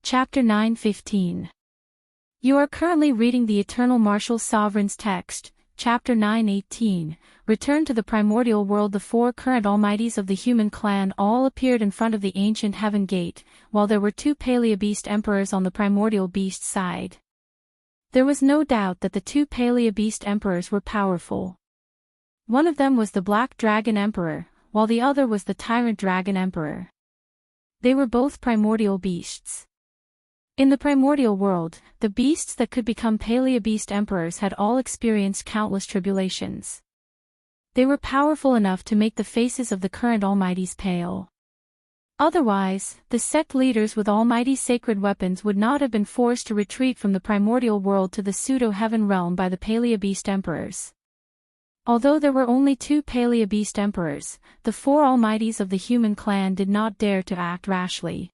Chapter 9:15. You are currently reading the Eternal Martial Sovereign's text, Chapter 9:18. Return to the primordial world. The four current almighties of the human clan all appeared in front of the ancient heaven gate, while there were two Paleobeast emperors on the primordial beast side. There was no doubt that the two Paleobeast emperors were powerful. One of them was the Black Dragon Emperor, while the other was the Tyrant Dragon Emperor. They were both primordial beasts. In the primordial world, the beasts that could become Paleobeast emperors had all experienced countless tribulations. They were powerful enough to make the faces of the current almighties pale. Otherwise, the sect leaders with almighty sacred weapons would not have been forced to retreat from the primordial world to the pseudo-heaven realm by the Paleobeast emperors. Although there were only two Paleobeast emperors, the four almighties of the human clan did not dare to act rashly.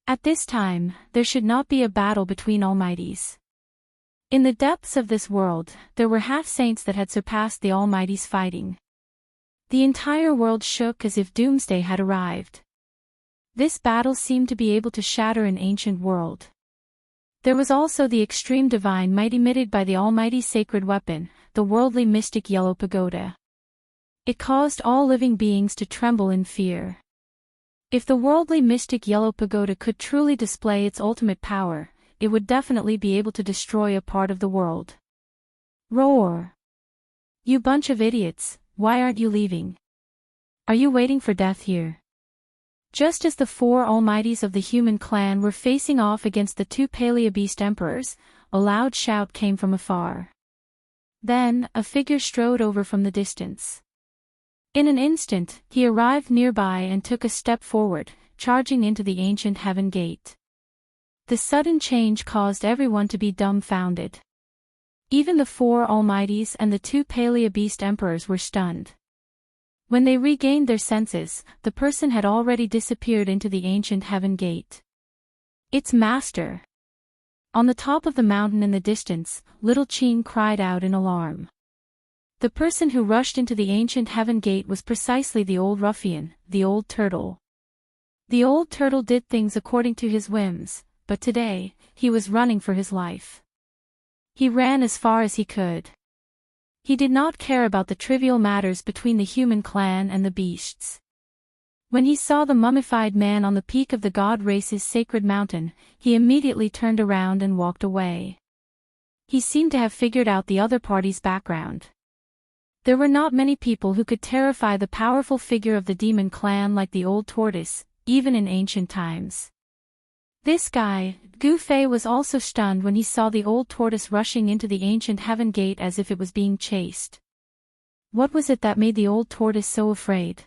At this time, there should not be a battle between almighties. In the depths of this world, there were half-saints that had surpassed the almighties fighting. The entire world shook as if doomsday had arrived. This battle seemed to be able to shatter an ancient world. There was also the extreme divine might emitted by the almighty sacred weapon, the worldly mystic yellow pagoda. It caused all living beings to tremble in fear. If the worldly mystic yellow pagoda could truly display its ultimate power, it would definitely be able to destroy a part of the world. Roar! You bunch of idiots, why aren't you leaving? Are you waiting for death here? Just as the four almighties of the human clan were facing off against the two Paleobeast emperors, a loud shout came from afar. Then, a figure strode over from the distance. In an instant, he arrived nearby and took a step forward, charging into the ancient heaven gate. The sudden change caused everyone to be dumbfounded. Even the four almighties and the two Paleobeast emperors were stunned. When they regained their senses, the person had already disappeared into the ancient heaven gate. Its master! On the top of the mountain in the distance, little Cheen cried out in alarm. The person who rushed into the ancient heaven gate was precisely the old ruffian, the old turtle. The old turtle did things according to his whims, but today, he was running for his life. He ran as far as he could. He did not care about the trivial matters between the human clan and the beasts. When he saw the mummified man on the peak of the god race's sacred mountain, he immediately turned around and walked away. He seemed to have figured out the other party's background. There were not many people who could terrify the powerful figure of the demon clan like the old tortoise, even in ancient times. This guy, Gu Fei, was also stunned when he saw the old tortoise rushing into the ancient heaven gate as if it was being chased. What was it that made the old tortoise so afraid?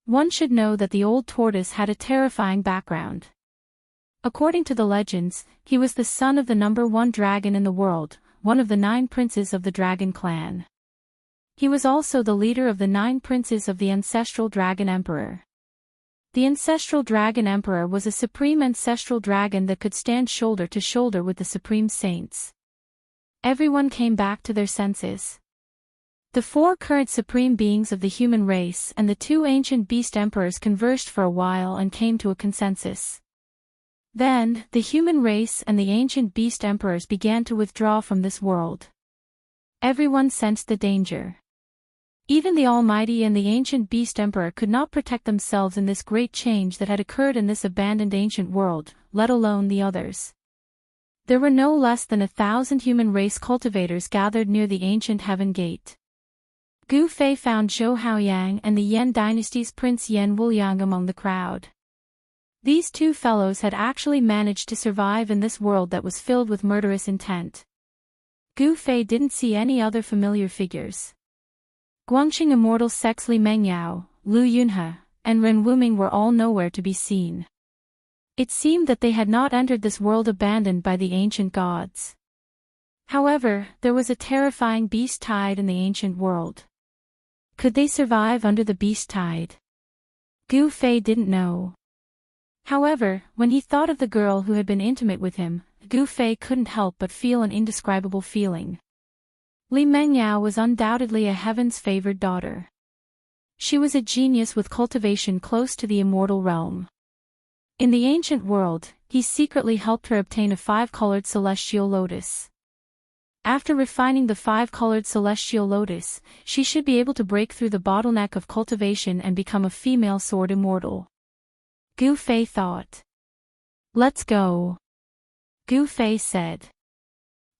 One should know that the old tortoise had a terrifying background. According to the legends, he was the son of the number one dragon in the world, one of the 9 princes of the dragon clan. He was also the leader of the 9 princes of the ancestral dragon emperor. The ancestral dragon emperor was a supreme ancestral dragon that could stand shoulder to shoulder with the supreme saints. Everyone came back to their senses. The 4 current supreme beings of the human race and the 2 ancient beast emperors conversed for a while and came to a consensus. Then, the human race and the ancient beast emperors began to withdraw from this world. Everyone sensed the danger. Even the Almighty and the ancient beast emperor could not protect themselves in this great change that had occurred in this abandoned ancient world, let alone the others. There were no less than 1,000 human race cultivators gathered near the ancient heaven gate. Gu Fei found Zhou Haoyang and the Yan dynasty's Prince Yan Wuliang among the crowd. These two fellows had actually managed to survive in this world that was filled with murderous intent. Gu Fei didn't see any other familiar figures. Guangxing immortal sects Li Mengyao, Lu Yunhe, and Ren Wuming were all nowhere to be seen. It seemed that they had not entered this world abandoned by the ancient gods. However, there was a terrifying beast tide in the ancient world. Could they survive under the beast tide? Gu Fei didn't know. However, when he thought of the girl who had been intimate with him, Gu Fei couldn't help but feel an indescribable feeling. Li Mengyao was undoubtedly a heaven's favored daughter. She was a genius with cultivation close to the immortal realm. In the ancient world, he secretly helped her obtain a 5-colored celestial lotus. After refining the 5-colored celestial lotus, she should be able to break through the bottleneck of cultivation and become a female sword immortal. Gu Fei thought. Let's go, Gu Fei said.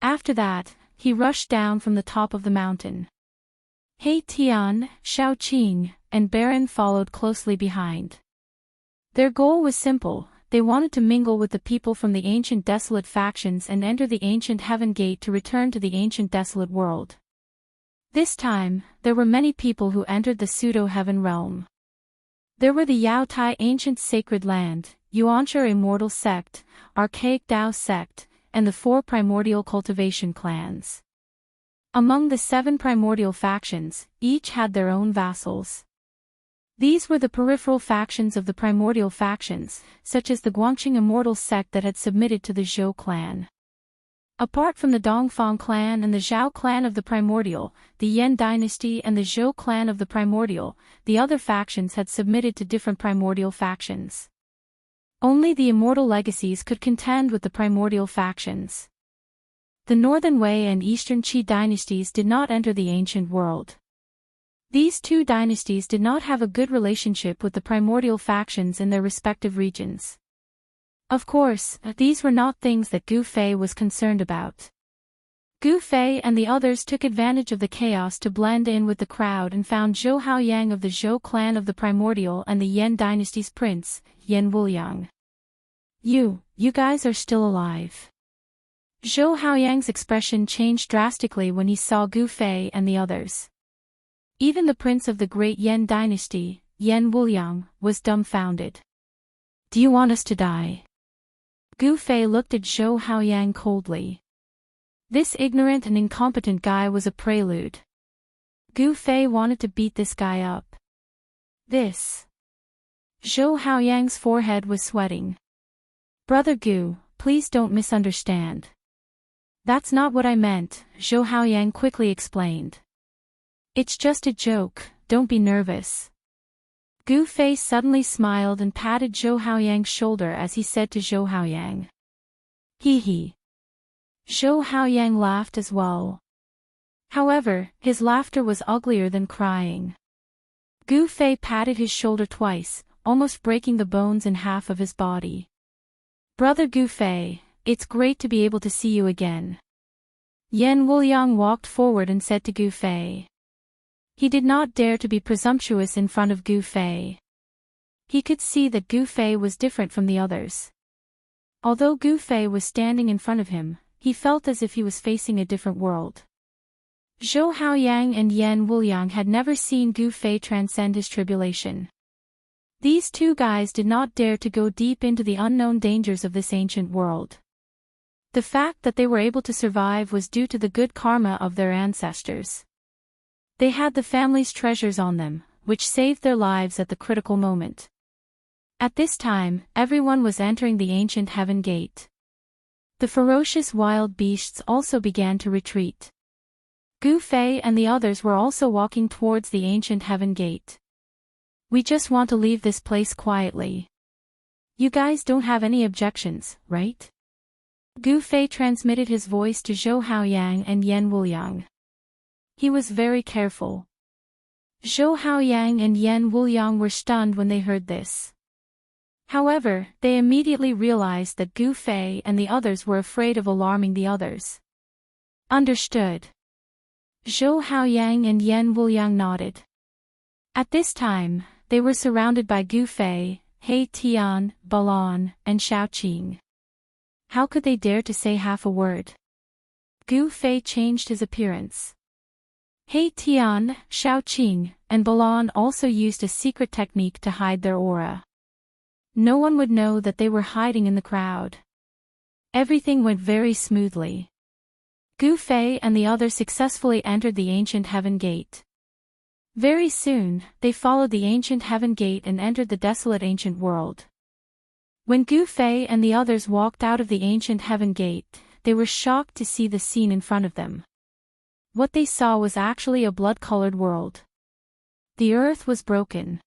After that, he rushed down from the top of the mountain. He Tian, Shao Qing, and Baron followed closely behind. Their goal was simple. They wanted to mingle with the people from the ancient desolate factions and enter the ancient heaven gate to return to the ancient desolate world. This time, there were many people who entered the pseudo-heaven realm. There were the Yao Tai ancient sacred land, Yuanshi immortal sect, archaic Dao sect, and the 4 primordial cultivation clans. Among the 7 primordial factions, each had their own vassals. These were the peripheral factions of the primordial factions, such as the Guangxing immortal sect that had submitted to the Zhou clan. Apart from the Dongfang clan and the Zhao clan of the primordial, the Yan dynasty and the Zhou clan of the primordial, the other factions had submitted to different primordial factions. Only the immortal legacies could contend with the primordial factions. The Northern Wei and Eastern Qi dynasties did not enter the ancient world. These 2 dynasties did not have a good relationship with the primordial factions in their respective regions. Of course, these were not things that Gu Fei was concerned about. Gu Fei and the others took advantage of the chaos to blend in with the crowd and found Zhou Haoyang of the Zhou clan of the primordial and the Yan dynasty's prince, Yan Wuliang. You guys are still alive. Zhou Haoyang's expression changed drastically when he saw Gu Fei and the others. Even the prince of the great Yan dynasty, Yan Wuliang, was dumbfounded. Do you want us to die? Gu Fei looked at Zhou Haoyang coldly. This ignorant and incompetent guy was a prelude. Gu Fei wanted to beat this guy up. Zhou Haoyang's forehead was sweating. Brother Gu, please don't misunderstand. That's not what I meant, Zhou Haoyang quickly explained. It's just a joke, don't be nervous. Gu Fei suddenly smiled and patted Zhou Haoyang's shoulder as he said to Zhou Haoyang. Hee hee. Zhou Haoyang laughed as well. However, his laughter was uglier than crying. Gu Fei patted his shoulder twice, almost breaking the bones in half of his body. Brother Gu Fei, it's great to be able to see you again. Yan Wuliang walked forward and said to Gu Fei. He did not dare to be presumptuous in front of Gu Fei. He could see that Gu Fei was different from the others. Although Gu Fei was standing in front of him, he felt as if he was facing a different world. Zhou Haoyang and Yan Wuliang had never seen Gu Fei transcend his tribulation. These 2 guys did not dare to go deep into the unknown dangers of this ancient world. The fact that they were able to survive was due to the good karma of their ancestors. They had the family's treasures on them, which saved their lives at the critical moment. At this time, everyone was entering the ancient heaven gate. The ferocious wild beasts also began to retreat. Gu Fei and the others were also walking towards the ancient heaven gate. We just want to leave this place quietly. You guys don't have any objections, right? Gu Fei transmitted his voice to Zhou Haoyang and Yan Wuliang. He was very careful. Zhou Haoyang and Yan Wuliang were stunned when they heard this. However, they immediately realized that Gu Fei and the others were afraid of alarming the others. Understood. Zhou Haoyang and Yan Wuliang nodded. At this time, they were surrounded by Gu Fei, He Tian, Balan, and Shao Qing. How could they dare to say half a word? Gu Fei changed his appearance. He Tian, Shao Qing, and Balan also used a secret technique to hide their aura. No one would know that they were hiding in the crowd. Everything went very smoothly. Gu Fei and the others successfully entered the ancient heaven gate. Very soon, they followed the ancient heaven gate and entered the desolate ancient world. When Gu Fei and the others walked out of the ancient heaven gate, they were shocked to see the scene in front of them. What they saw was actually a blood-colored world. The earth was broken.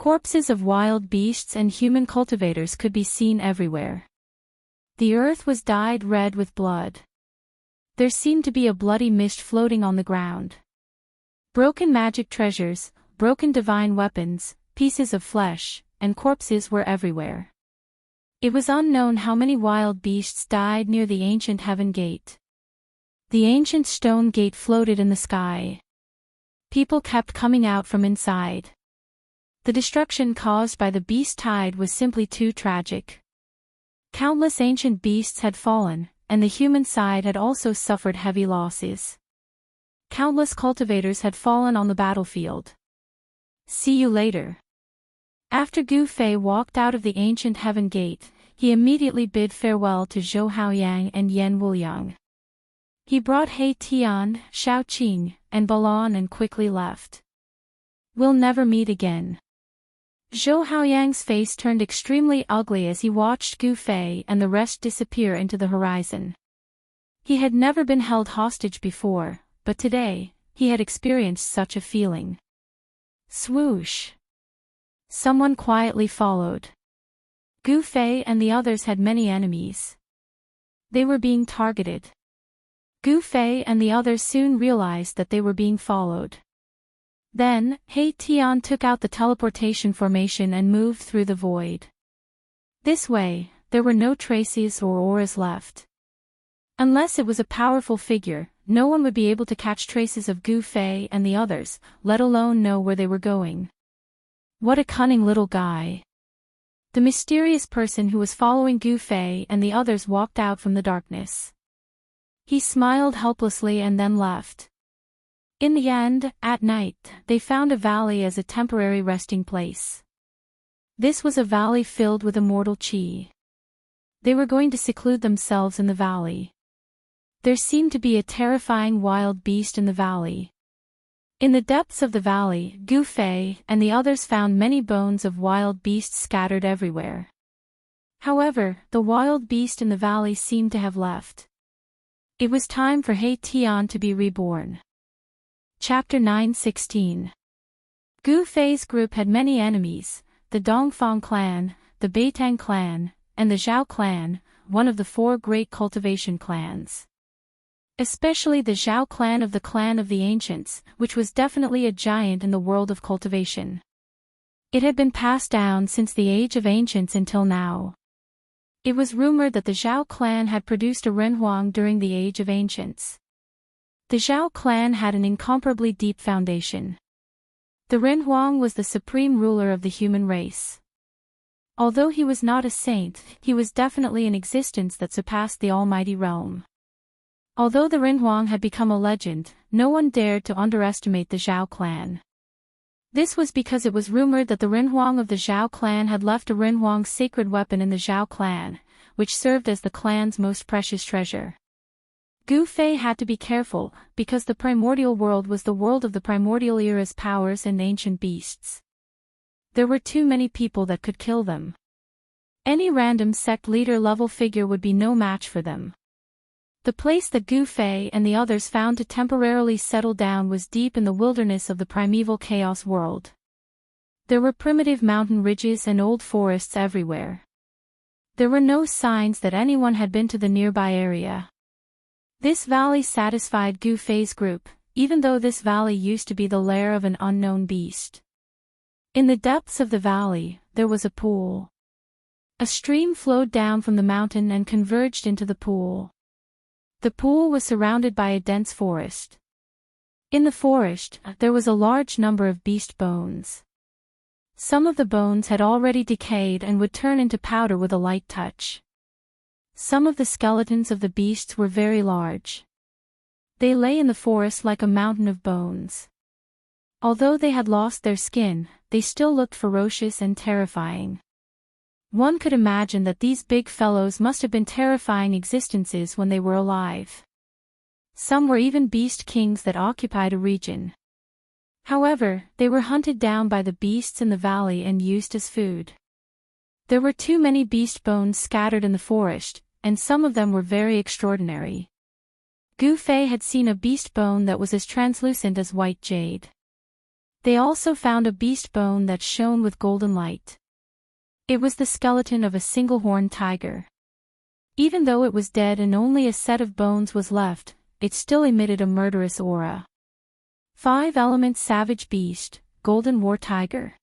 Corpses of wild beasts and human cultivators could be seen everywhere. The earth was dyed red with blood. There seemed to be a bloody mist floating on the ground. Broken magic treasures, broken divine weapons, pieces of flesh, and corpses were everywhere. It was unknown how many wild beasts died near the ancient heaven gate. The ancient stone gate floated in the sky. People kept coming out from inside. The destruction caused by the beast tide was simply too tragic. Countless ancient beasts had fallen, and the human side had also suffered heavy losses. Countless cultivators had fallen on the battlefield. See you later. After Gu Fei walked out of the ancient heaven gate, he immediately bid farewell to Zhou Haoyang and Yan Wuliang. He brought He Tian, Shao Qing, and Balan and quickly left. We'll never meet again. Zhou Haoyang's face turned extremely ugly as he watched Gu Fei and the rest disappear into the horizon. He had never been held hostage before, but today, he had experienced such a feeling. Swoosh! Someone quietly followed. Gu Fei and the others had many enemies. They were being targeted. Gu Fei and the others soon realized that they were being followed. Then, He Tian took out the teleportation formation and moved through the void. This way, there were no traces or auras left. Unless it was a powerful figure, no one would be able to catch traces of Gu Fei and the others, let alone know where they were going. What a cunning little guy. The mysterious person who was following Gu Fei and the others walked out from the darkness. He smiled helplessly and then left. In the end, at night, they found a valley as a temporary resting place. This was a valley filled with immortal qi. They were going to seclude themselves in the valley. There seemed to be a terrifying wild beast in the valley. In the depths of the valley, Gu Fei and the others found many bones of wild beasts scattered everywhere. However, the wild beast in the valley seemed to have left. It was time for He Tian to be reborn. Chapter 9:16. Gu Fei's group had many enemies, the Dongfang clan, the Beitang clan, and the Zhao clan, one of the four great cultivation clans. Especially the Zhao clan of the Ancients, which was definitely a giant in the world of cultivation. It had been passed down since the Age of Ancients until now. It was rumored that the Zhao clan had produced a Renhuang during the Age of Ancients. The Zhao clan had an incomparably deep foundation. The Renhuang was the supreme ruler of the human race. Although he was not a saint, he was definitely an existence that surpassed the almighty realm. Although the Renhuang had become a legend, no one dared to underestimate the Zhao clan. This was because it was rumored that the Renhuang of the Zhao clan had left a Renhuang sacred weapon in the Zhao clan, which served as the clan's most precious treasure. Gu Fei had to be careful, because the primordial world was the world of the primordial era's powers and ancient beasts. There were too many people that could kill them. Any random sect leader level figure would be no match for them. The place that Gu Fei and the others found to temporarily settle down was deep in the wilderness of the primeval chaos world. There were primitive mountain ridges and old forests everywhere. There were no signs that anyone had been to the nearby area. This valley satisfied Gu Fei's group, even though this valley used to be the lair of an unknown beast. In the depths of the valley, there was a pool. A stream flowed down from the mountain and converged into the pool. The pool was surrounded by a dense forest. In the forest, there was a large number of beast bones. Some of the bones had already decayed and would turn into powder with a light touch. Some of the skeletons of the beasts were very large. They lay in the forest like a mountain of bones. Although they had lost their skin, they still looked ferocious and terrifying. One could imagine that these big fellows must have been terrifying existences when they were alive. Some were even beast kings that occupied a region. However, they were hunted down by the beasts in the valley and used as food. There were too many beast bones scattered in the forest, and some of them were very extraordinary. Gu Fei had seen a beast bone that was as translucent as white jade. They also found a beast bone that shone with golden light. It was the skeleton of a single-horned tiger. Even though it was dead and only a set of bones was left, it still emitted a murderous aura. 5-element savage beast, golden war tiger.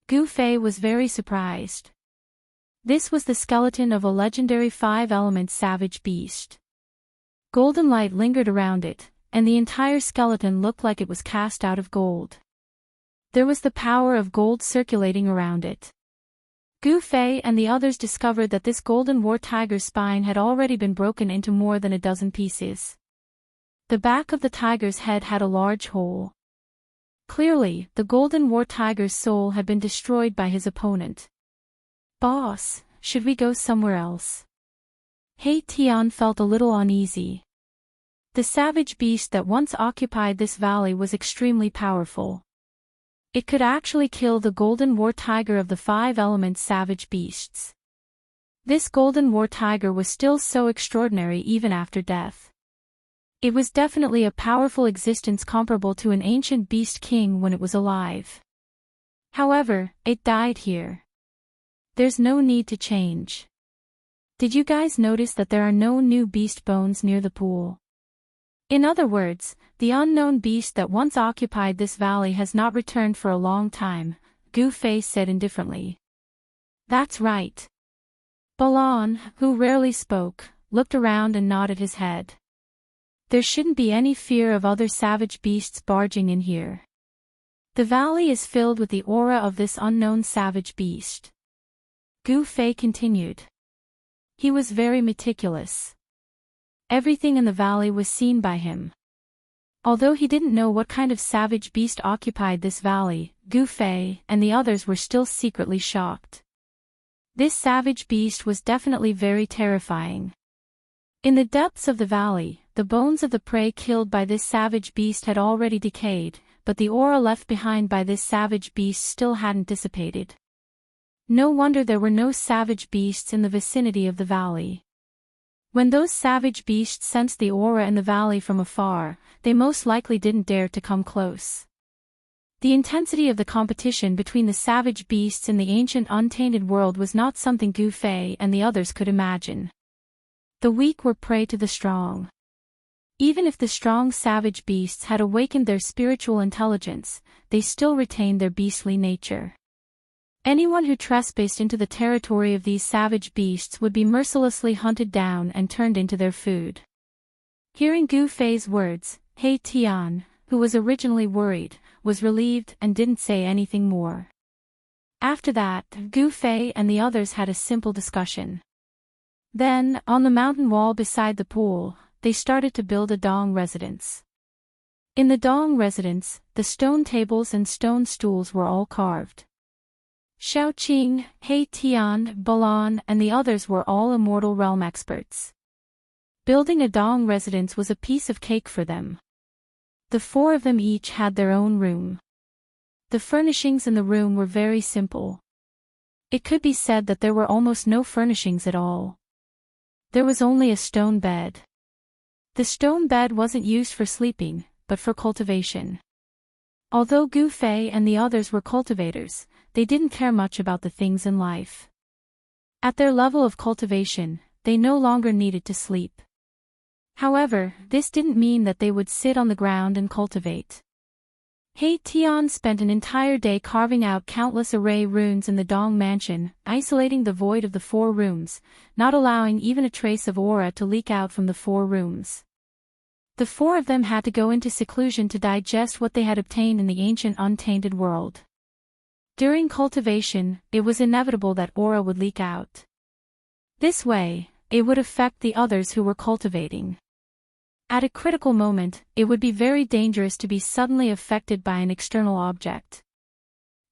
Gu Fei was very surprised. This was the skeleton of a legendary 5-element savage beast. Golden light lingered around it, and the entire skeleton looked like it was cast out of gold. There was the power of gold circulating around it. Gu Fei and the others discovered that this golden war tiger's spine had already been broken into more than a dozen pieces. The back of the tiger's head had a large hole. Clearly, the golden war tiger's soul had been destroyed by his opponent. "Boss, should we go somewhere else?" He Tian felt a little uneasy. The savage beast that once occupied this valley was extremely powerful. It could actually kill the golden war tiger of the 5-element savage beasts. This golden war tiger was still so extraordinary even after death. It was definitely a powerful existence comparable to an ancient beast king when it was alive. However, it died here. There's no need to change. Did you guys notice that there are no new beast bones near the pool? In other words, the unknown beast that once occupied this valley has not returned for a long time, Gu Fei said indifferently. That's right. Balan, who rarely spoke, looked around and nodded his head. There shouldn't be any fear of other savage beasts barging in here. The valley is filled with the aura of this unknown savage beast. Gu Fei continued. He was very meticulous. Everything in the valley was seen by him. Although he didn't know what kind of savage beast occupied this valley, Gu Fei and the others were still secretly shocked. This savage beast was definitely very terrifying. In the depths of the valley, the bones of the prey killed by this savage beast had already decayed, but the aura left behind by this savage beast still hadn't dissipated. No wonder there were no savage beasts in the vicinity of the valley. When those savage beasts sensed the aura in the valley from afar, they most likely didn't dare to come close. The intensity of the competition between the savage beasts in the ancient untainted world was not something Gu Fei and the others could imagine. The weak were prey to the strong. Even if the strong savage beasts had awakened their spiritual intelligence, they still retained their beastly nature. Anyone who trespassed into the territory of these savage beasts would be mercilessly hunted down and turned into their food. Hearing Gu Fei's words, He Tian, who was originally worried, was relieved and didn't say anything more. After that, Gu Fei and the others had a simple discussion. Then, on the mountain wall beside the pool, they started to build a Dong residence. In the Dong residence, the stone tables and stone stools were all carved. Xiaoqing, He Tian, Balan and the others were all immortal realm experts. Building a Dong residence was a piece of cake for them. The 4 of them each had their own room. The furnishings in the room were very simple. It could be said that there were almost no furnishings at all. There was only a stone bed. The stone bed wasn't used for sleeping, but for cultivation. Although Gu Fei and the others were cultivators, they didn't care much about the things in life. At their level of cultivation, they no longer needed to sleep. However, this didn't mean that they would sit on the ground and cultivate. He Tian spent an entire day carving out countless array runes in the Dong mansion, isolating the void of the 4 rooms, not allowing even a trace of aura to leak out from the 4 rooms. The 4 of them had to go into seclusion to digest what they had obtained in the ancient untainted world. During cultivation, it was inevitable that aura would leak out. This way, it would affect the others who were cultivating. At a critical moment, it would be very dangerous to be suddenly affected by an external object.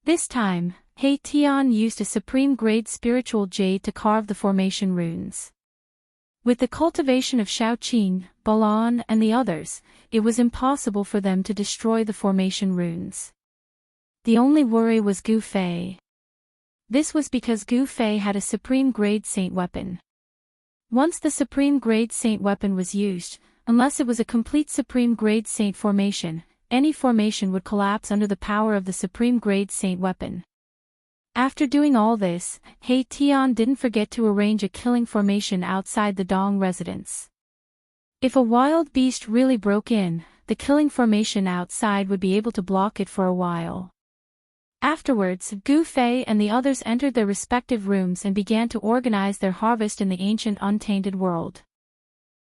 This time, He Tian used a supreme-grade spiritual jade to carve the formation runes. With the cultivation of Xiaoqing, Balan and the others, it was impossible for them to destroy the formation runes. The only worry was Gu Fei. This was because Gu Fei had a supreme-grade saint weapon. Once the supreme-grade saint weapon was used, unless it was a complete supreme-grade saint formation, any formation would collapse under the power of the supreme-grade saint weapon. After doing all this, He Tian didn't forget to arrange a killing formation outside the Dong residence. If a wild beast really broke in, the killing formation outside would be able to block it for a while. Afterwards, Gu Fei and the others entered their respective rooms and began to organize their harvest in the ancient untainted world.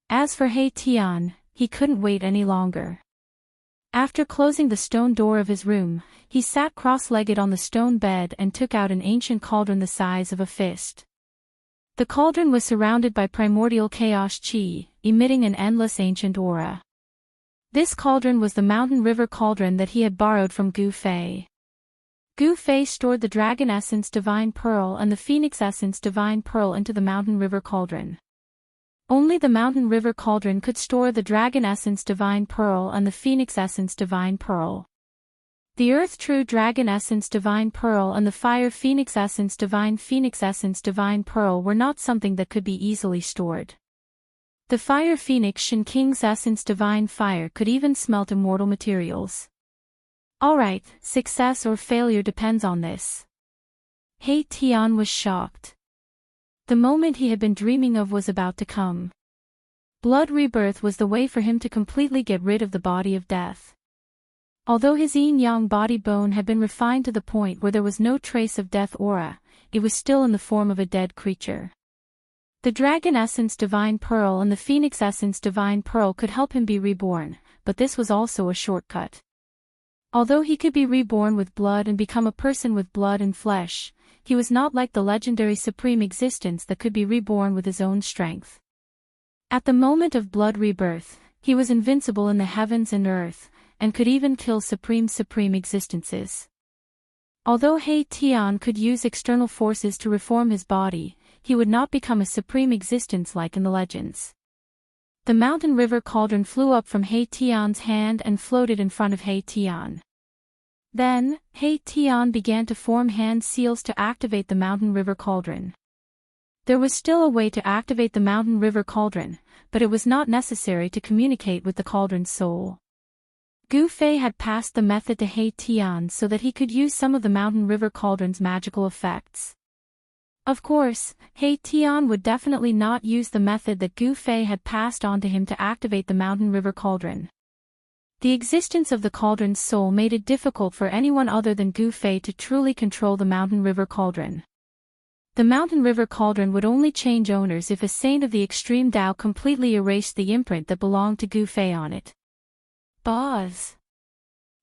As for He Tian, he couldn't wait any longer. After closing the stone door of his room, he sat cross-legged on the stone bed and took out an ancient cauldron the size of a fist. The cauldron was surrounded by primordial chaos chi, emitting an endless ancient aura. This cauldron was the mountain river cauldron that he had borrowed from Gu Fei. Gu Fei stored the dragon essence divine pearl and the phoenix essence divine pearl into the mountain river cauldron. Only the mountain river cauldron could store the dragon essence divine pearl and the phoenix essence divine pearl. The earth true dragon essence divine pearl and the fire phoenix essence divine pearl were not something that could be easily stored. The fire phoenix Shin King's essence divine fire could even smelt immortal materials. Alright, success or failure depends on this. He Tian was shocked. The moment he had been dreaming of was about to come. Blood rebirth was the way for him to completely get rid of the body of death. Although his yin-yang body bone had been refined to the point where there was no trace of death aura, it was still in the form of a dead creature. The dragon essence divine pearl and the phoenix essence divine pearl could help him be reborn, but this was also a shortcut. Although he could be reborn with blood and become a person with blood and flesh, he was not like the legendary supreme existence that could be reborn with his own strength. At the moment of blood rebirth, he was invincible in the heavens and earth, and could even kill supreme existences. Although He Tian could use external forces to reform his body, he would not become a supreme existence like in the legends. The mountain river cauldron flew up from He Tian's hand and floated in front of He Tian. Then, He Tian began to form hand seals to activate the mountain river cauldron. There was still a way to activate the mountain river cauldron, but it was not necessary to communicate with the cauldron's soul. Gu Fei had passed the method to He Tian so that he could use some of the mountain river cauldron's magical effects. Of course, He Tian would definitely not use the method that Gu Fei had passed on to him to activate the mountain river cauldron. The existence of the cauldron's soul made it difficult for anyone other than Gu Fei to truly control the mountain river cauldron. The mountain river cauldron would only change owners if a saint of the extreme Tao completely erased the imprint that belonged to Gu Fei on it. Buzz!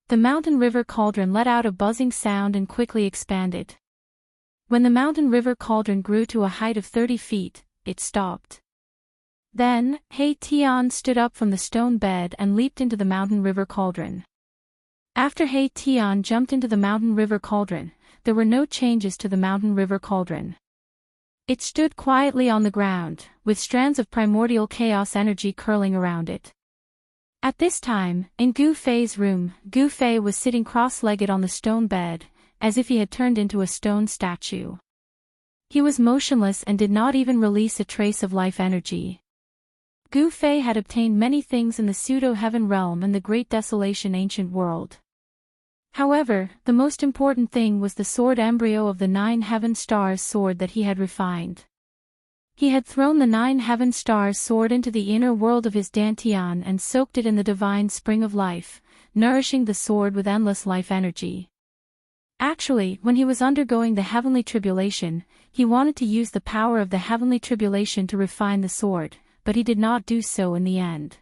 The mountain river cauldron let out a buzzing sound and quickly expanded. When the mountain river cauldron grew to a height of 30 feet, it stopped. Then, He Tian stood up from the stone bed and leaped into the mountain river cauldron. After He Tian jumped into the mountain river cauldron, there were no changes to the mountain river cauldron. It stood quietly on the ground, with strands of primordial chaos energy curling around it. At this time, in Gu Fei's room, Gu Fei was sitting cross-legged on the stone bed, as if he had turned into a stone statue. He was motionless and did not even release a trace of life energy. Gu Fei had obtained many things in the pseudo-heaven realm and the Great Desolation ancient world. However, the most important thing was the sword embryo of the 9 heaven stars sword that he had refined. He had thrown the 9 heaven stars sword into the inner world of his dantian and soaked it in the divine spring of life, nourishing the sword with endless life energy. Actually, when he was undergoing the heavenly tribulation, he wanted to use the power of the heavenly tribulation to refine the sword, but he did not do so in the end.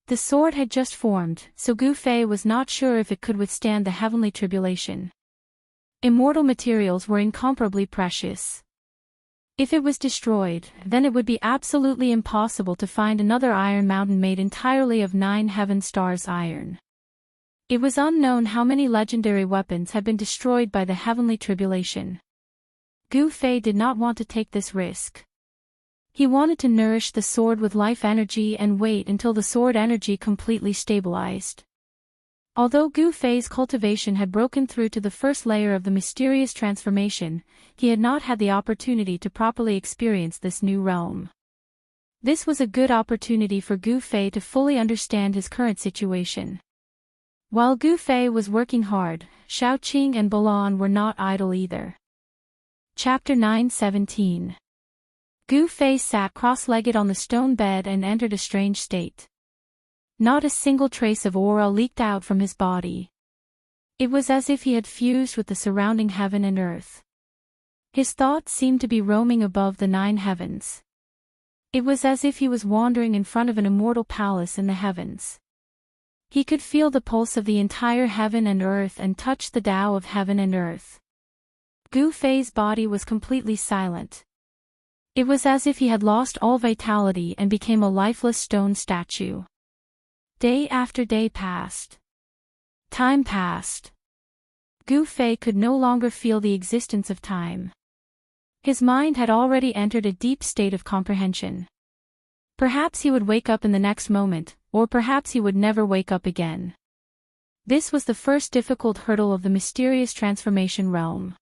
The sword had just formed, so Gu Fei was not sure if it could withstand the heavenly tribulation. Immortal materials were incomparably precious. If it was destroyed, then it would be absolutely impossible to find another iron mountain made entirely of 9 heaven stars iron. It was unknown how many legendary weapons had been destroyed by the heavenly tribulation. Gu Fei did not want to take this risk. He wanted to nourish the sword with life energy and wait until the sword energy completely stabilized. Although Gu Fei's cultivation had broken through to the first layer of the mysterious transformation, he had not had the opportunity to properly experience this new realm. This was a good opportunity for Gu Fei to fully understand his current situation. While Gu Fei was working hard, Shaoqing and Balan were not idle either. Chapter 9:17. Gu Fei sat cross-legged on the stone bed and entered a strange state. Not a single trace of aura leaked out from his body. It was as if he had fused with the surrounding heaven and earth. His thoughts seemed to be roaming above the 9 heavens. It was as if he was wandering in front of an immortal palace in the heavens. He could feel the pulse of the entire heaven and earth and touch the Tao of heaven and earth. Gu Fei's body was completely silent. It was as if he had lost all vitality and became a lifeless stone statue. Day after day passed. Time passed. Gu Fei could no longer feel the existence of time. His mind had already entered a deep state of comprehension. Perhaps he would wake up in the next moment, or perhaps he would never wake up again. This was the first difficult hurdle of the mysterious transformation realm.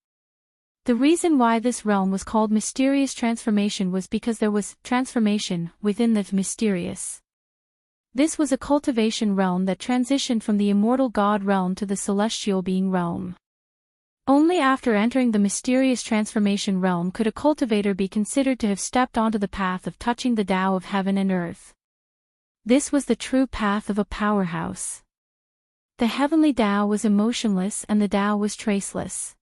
The reason why this realm was called mysterious transformation was because there was transformation within the mysterious. This was a cultivation realm that transitioned from the immortal god realm to the celestial being realm. Only after entering the mysterious transformation realm could a cultivator be considered to have stepped onto the path of touching the Tao of heaven and earth. This was the true path of a powerhouse. The heavenly Tao was emotionless and the Tao was traceless.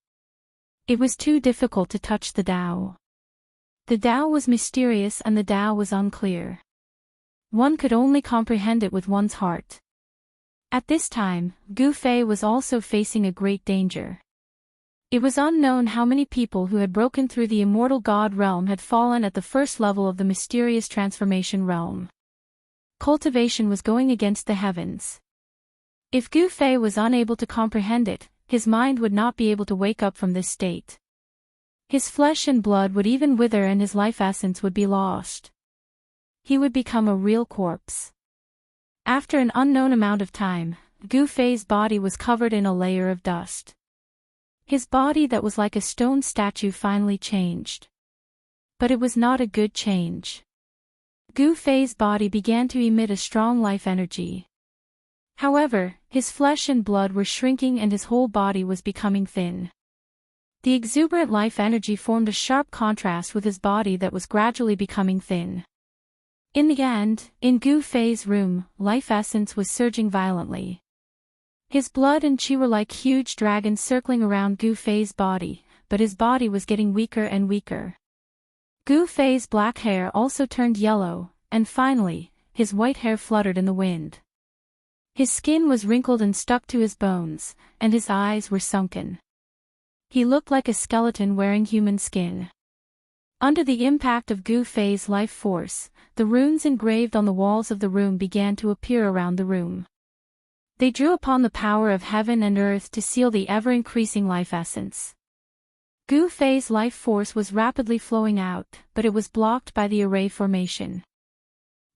It was too difficult to touch the Tao. The Tao was mysterious and the Tao was unclear. One could only comprehend it with one's heart. At this time, Gu Fei was also facing a great danger. It was unknown how many people who had broken through the immortal god realm had fallen at the first level of the mysterious transformation realm. Cultivation was going against the heavens. If Gu Fei was unable to comprehend it, his mind would not be able to wake up from this state. His flesh and blood would even wither and his life essence would be lost. He would become a real corpse. After an unknown amount of time, Gu Fei's body was covered in a layer of dust. His body that was like a stone statue finally changed. But it was not a good change. Gu Fei's body began to emit a strong life energy. However, his flesh and blood were shrinking and his whole body was becoming thin. The exuberant life energy formed a sharp contrast with his body that was gradually becoming thin. In the end, in Gu Fei's room, life essence was surging violently. His blood and qi were like huge dragons circling around Gu Fei's body, but his body was getting weaker and weaker. Gu Fei's black hair also turned yellow, and finally, his white hair fluttered in the wind. His skin was wrinkled and stuck to his bones, and his eyes were sunken. He looked like a skeleton wearing human skin. Under the impact of Gu Fei's life force, the runes engraved on the walls of the room began to appear around the room. They drew upon the power of heaven and earth to seal the ever-increasing life essence. Gu Fei's life force was rapidly flowing out, but it was blocked by the array formation.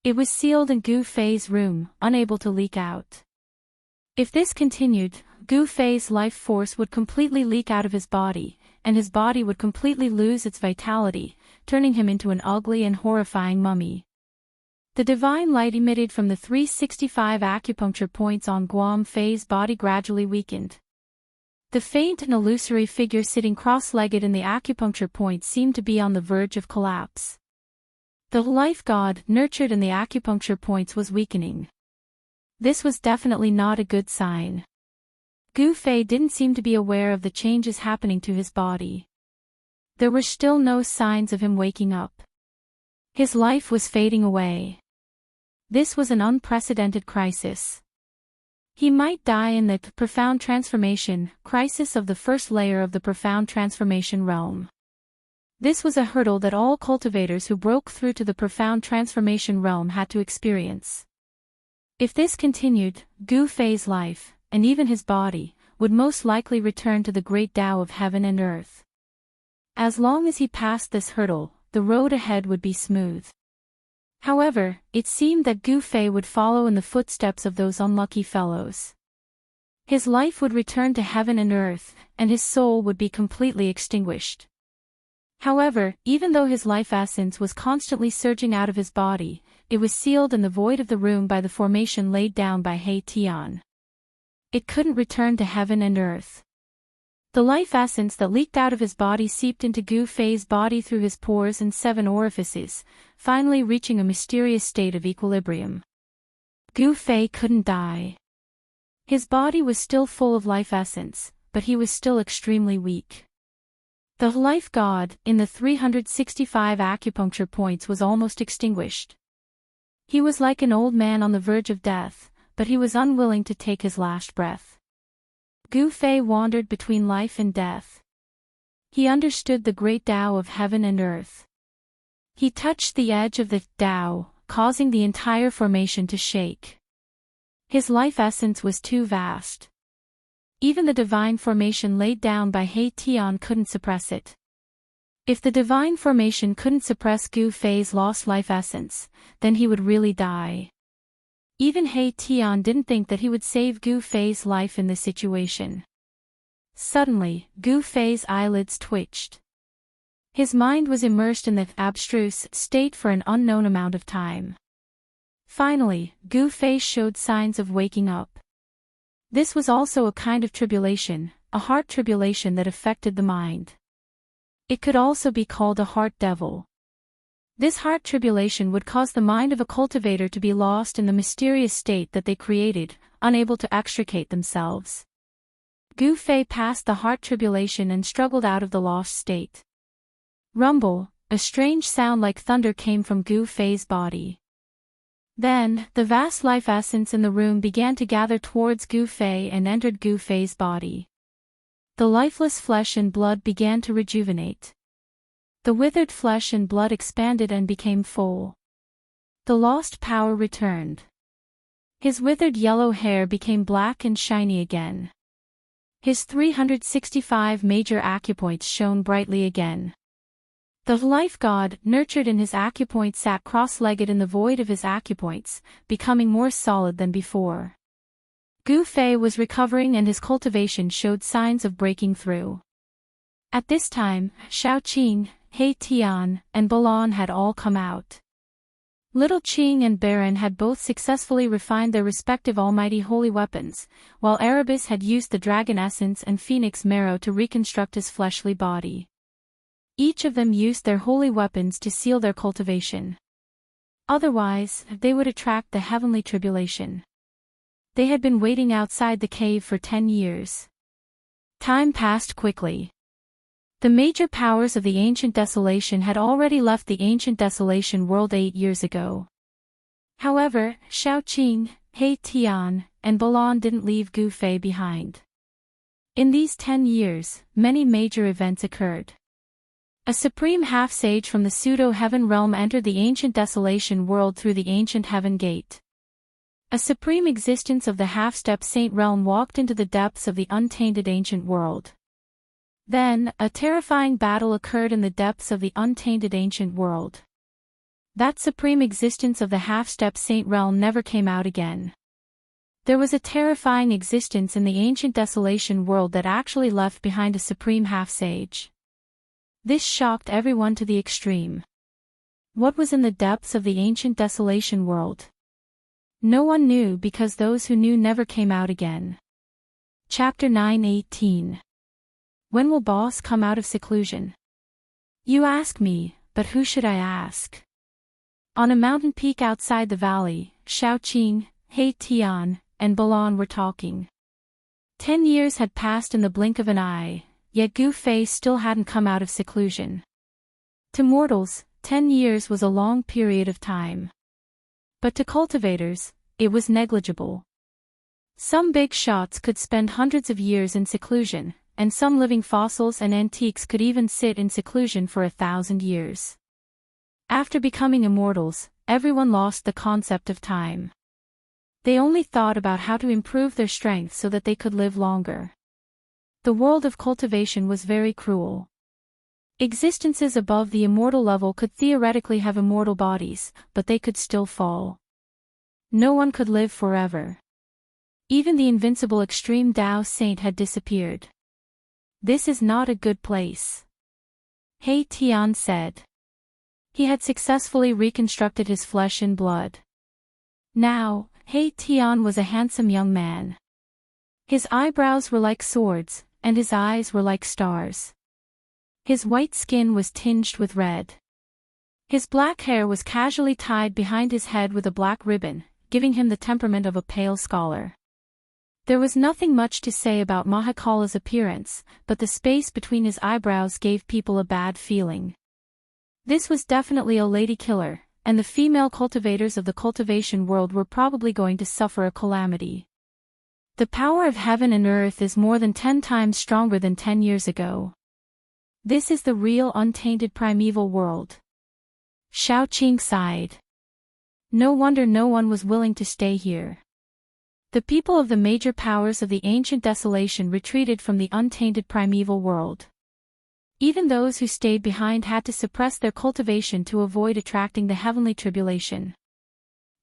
It was sealed in Gu Fei's room, unable to leak out. If this continued, Gu Fei's life force would completely leak out of his body, and his body would completely lose its vitality, turning him into an ugly and horrifying mummy. The divine light emitted from the 365 acupuncture points on Guam Fei's body gradually weakened. The faint and illusory figure sitting cross-legged in the acupuncture point seemed to be on the verge of collapse. The life god nurtured in the acupuncture points was weakening. This was definitely not a good sign. Gu Fei didn't seem to be aware of the changes happening to his body. There were still no signs of him waking up. His life was fading away. This was an unprecedented crisis. He might die in the profound transformation crisis of the first layer of the profound transformation realm. This was a hurdle that all cultivators who broke through to the profound transformation realm had to experience. If this continued, Gu Fei's life, and even his body, would most likely return to the great Tao of heaven and earth. As long as he passed this hurdle, the road ahead would be smooth. However, it seemed that Gu Fei would follow in the footsteps of those unlucky fellows. His life would return to heaven and earth, and his soul would be completely extinguished. However, even though his life essence was constantly surging out of his body, it was sealed in the void of the room by the formation laid down by He Tian. It couldn't return to heaven and earth. The life essence that leaked out of his body seeped into Gu Fei's body through his pores and 7 orifices, finally reaching a mysterious state of equilibrium. Gu Fei couldn't die. His body was still full of life essence, but he was still extremely weak. The life god, in the 365 acupuncture points, was almost extinguished. He was like an old man on the verge of death, but he was unwilling to take his last breath. Gu Fei wandered between life and death. He understood the great Tao of heaven and earth. He touched the edge of the Tao, causing the entire formation to shake. His life essence was too vast. Even the divine formation laid down by He Tian couldn't suppress it. If the divine formation couldn't suppress Gu Fei's lost life essence, then he would really die. Even He Tian didn't think that he would save Gu Fei's life in this situation. Suddenly, Gu Fei's eyelids twitched. His mind was immersed in the abstruse state for an unknown amount of time. Finally, Gu Fei showed signs of waking up. This was also a kind of tribulation, a heart tribulation that affected the mind. It could also be called a heart devil. This heart tribulation would cause the mind of a cultivator to be lost in the mysterious state that they created, unable to extricate themselves. Gu Fei passed the heart tribulation and struggled out of the lost state. Rumble, a strange sound like thunder came from Gu Fei's body. Then, the vast life essence in the room began to gather towards Gu Fei and entered Gu Fei's body. The lifeless flesh and blood began to rejuvenate. The withered flesh and blood expanded and became full. The lost power returned. His withered yellow hair became black and shiny again. His 365 major acupoints shone brightly again. The life god, nurtured in his acupoints, sat cross-legged in the void of his acupoints, becoming more solid than before. Gu Fei was recovering and his cultivation showed signs of breaking through. At this time, Shaoqing, He Tian, and Balan had all come out. Little Qing and Baron had both successfully refined their respective almighty holy weapons, while Erebus had used the dragon essence and phoenix marrow to reconstruct his fleshly body. Each of them used their holy weapons to seal their cultivation. Otherwise, they would attract the heavenly tribulation. They had been waiting outside the cave for 10 years. Time passed quickly. The major powers of the Ancient Desolation had already left the Ancient Desolation world 8 years ago. However, Shaoqing, He Tian, and Balan didn't leave Gu Fei behind. In these 10 years, many major events occurred. A supreme half-sage from the pseudo-heaven realm entered the Ancient Desolation world through the Ancient Heaven Gate. A supreme existence of the half-step saint realm walked into the depths of the untainted ancient world. Then, a terrifying battle occurred in the depths of the untainted ancient world. That supreme existence of the half-step saint realm never came out again. There was a terrifying existence in the Ancient Desolation world that actually left behind a supreme half-sage. This shocked everyone to the extreme. What was in the depths of the Ancient Desolation world? No one knew because those who knew never came out again. Chapter 9:18. When will Boss come out of seclusion? You ask me, but who should I ask? On a mountain peak outside the valley, Shaoqing, He Tian, and Balan were talking. 10 years had passed in the blink of an eye. Yet Gu Fei still hadn't come out of seclusion. To mortals, 10 years was a long period of time. But to cultivators, it was negligible. Some big shots could spend hundreds of years in seclusion, and some living fossils and antiques could even sit in seclusion for 1,000 years. After becoming immortals, everyone lost the concept of time. They only thought about how to improve their strength so that they could live longer. The world of cultivation was very cruel. Existences above the immortal level could theoretically have immortal bodies, but they could still fall. No one could live forever. Even the invincible extreme Tao saint had disappeared. This is not a good place. He Tian said. He had successfully reconstructed his flesh and blood. Now, He Tian was a handsome young man. His eyebrows were like swords, and his eyes were like stars. His white skin was tinged with red. His black hair was casually tied behind his head with a black ribbon, giving him the temperament of a pale scholar. There was nothing much to say about Mahakala's appearance, but the space between his eyebrows gave people a bad feeling. This was definitely a lady killer, and the female cultivators of the cultivation world were probably going to suffer a calamity. The power of heaven and earth is more than 10 times stronger than 10 years ago. This is the real untainted primeval world. Xiaoqing sighed. No wonder no one was willing to stay here. The people of the major powers of the ancient desolation retreated from the untainted primeval world. Even those who stayed behind had to suppress their cultivation to avoid attracting the heavenly tribulation.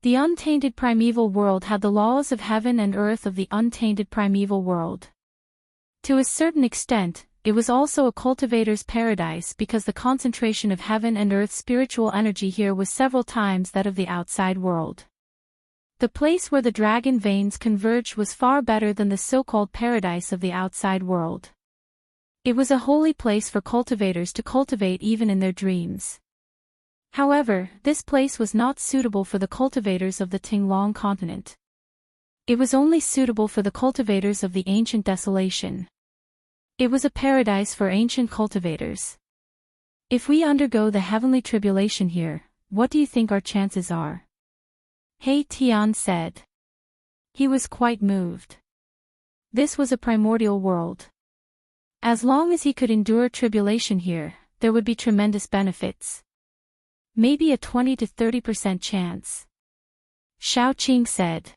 The untainted primeval world had the laws of heaven and earth of the untainted primeval world. To a certain extent, it was also a cultivator's paradise because the concentration of heaven and earth spiritual energy here was several times that of the outside world. The place where the dragon veins converged was far better than the so-called paradise of the outside world. It was a holy place for cultivators to cultivate even in their dreams. However, this place was not suitable for the cultivators of the Tinglong continent. It was only suitable for the cultivators of the ancient desolation. It was a paradise for ancient cultivators. If we undergo the heavenly tribulation here, what do you think our chances are? He Tian said. He was quite moved. This was a primordial world. As long as he could endure tribulation here, there would be tremendous benefits. Maybe a 20 to 30% chance. Xiaoqing said.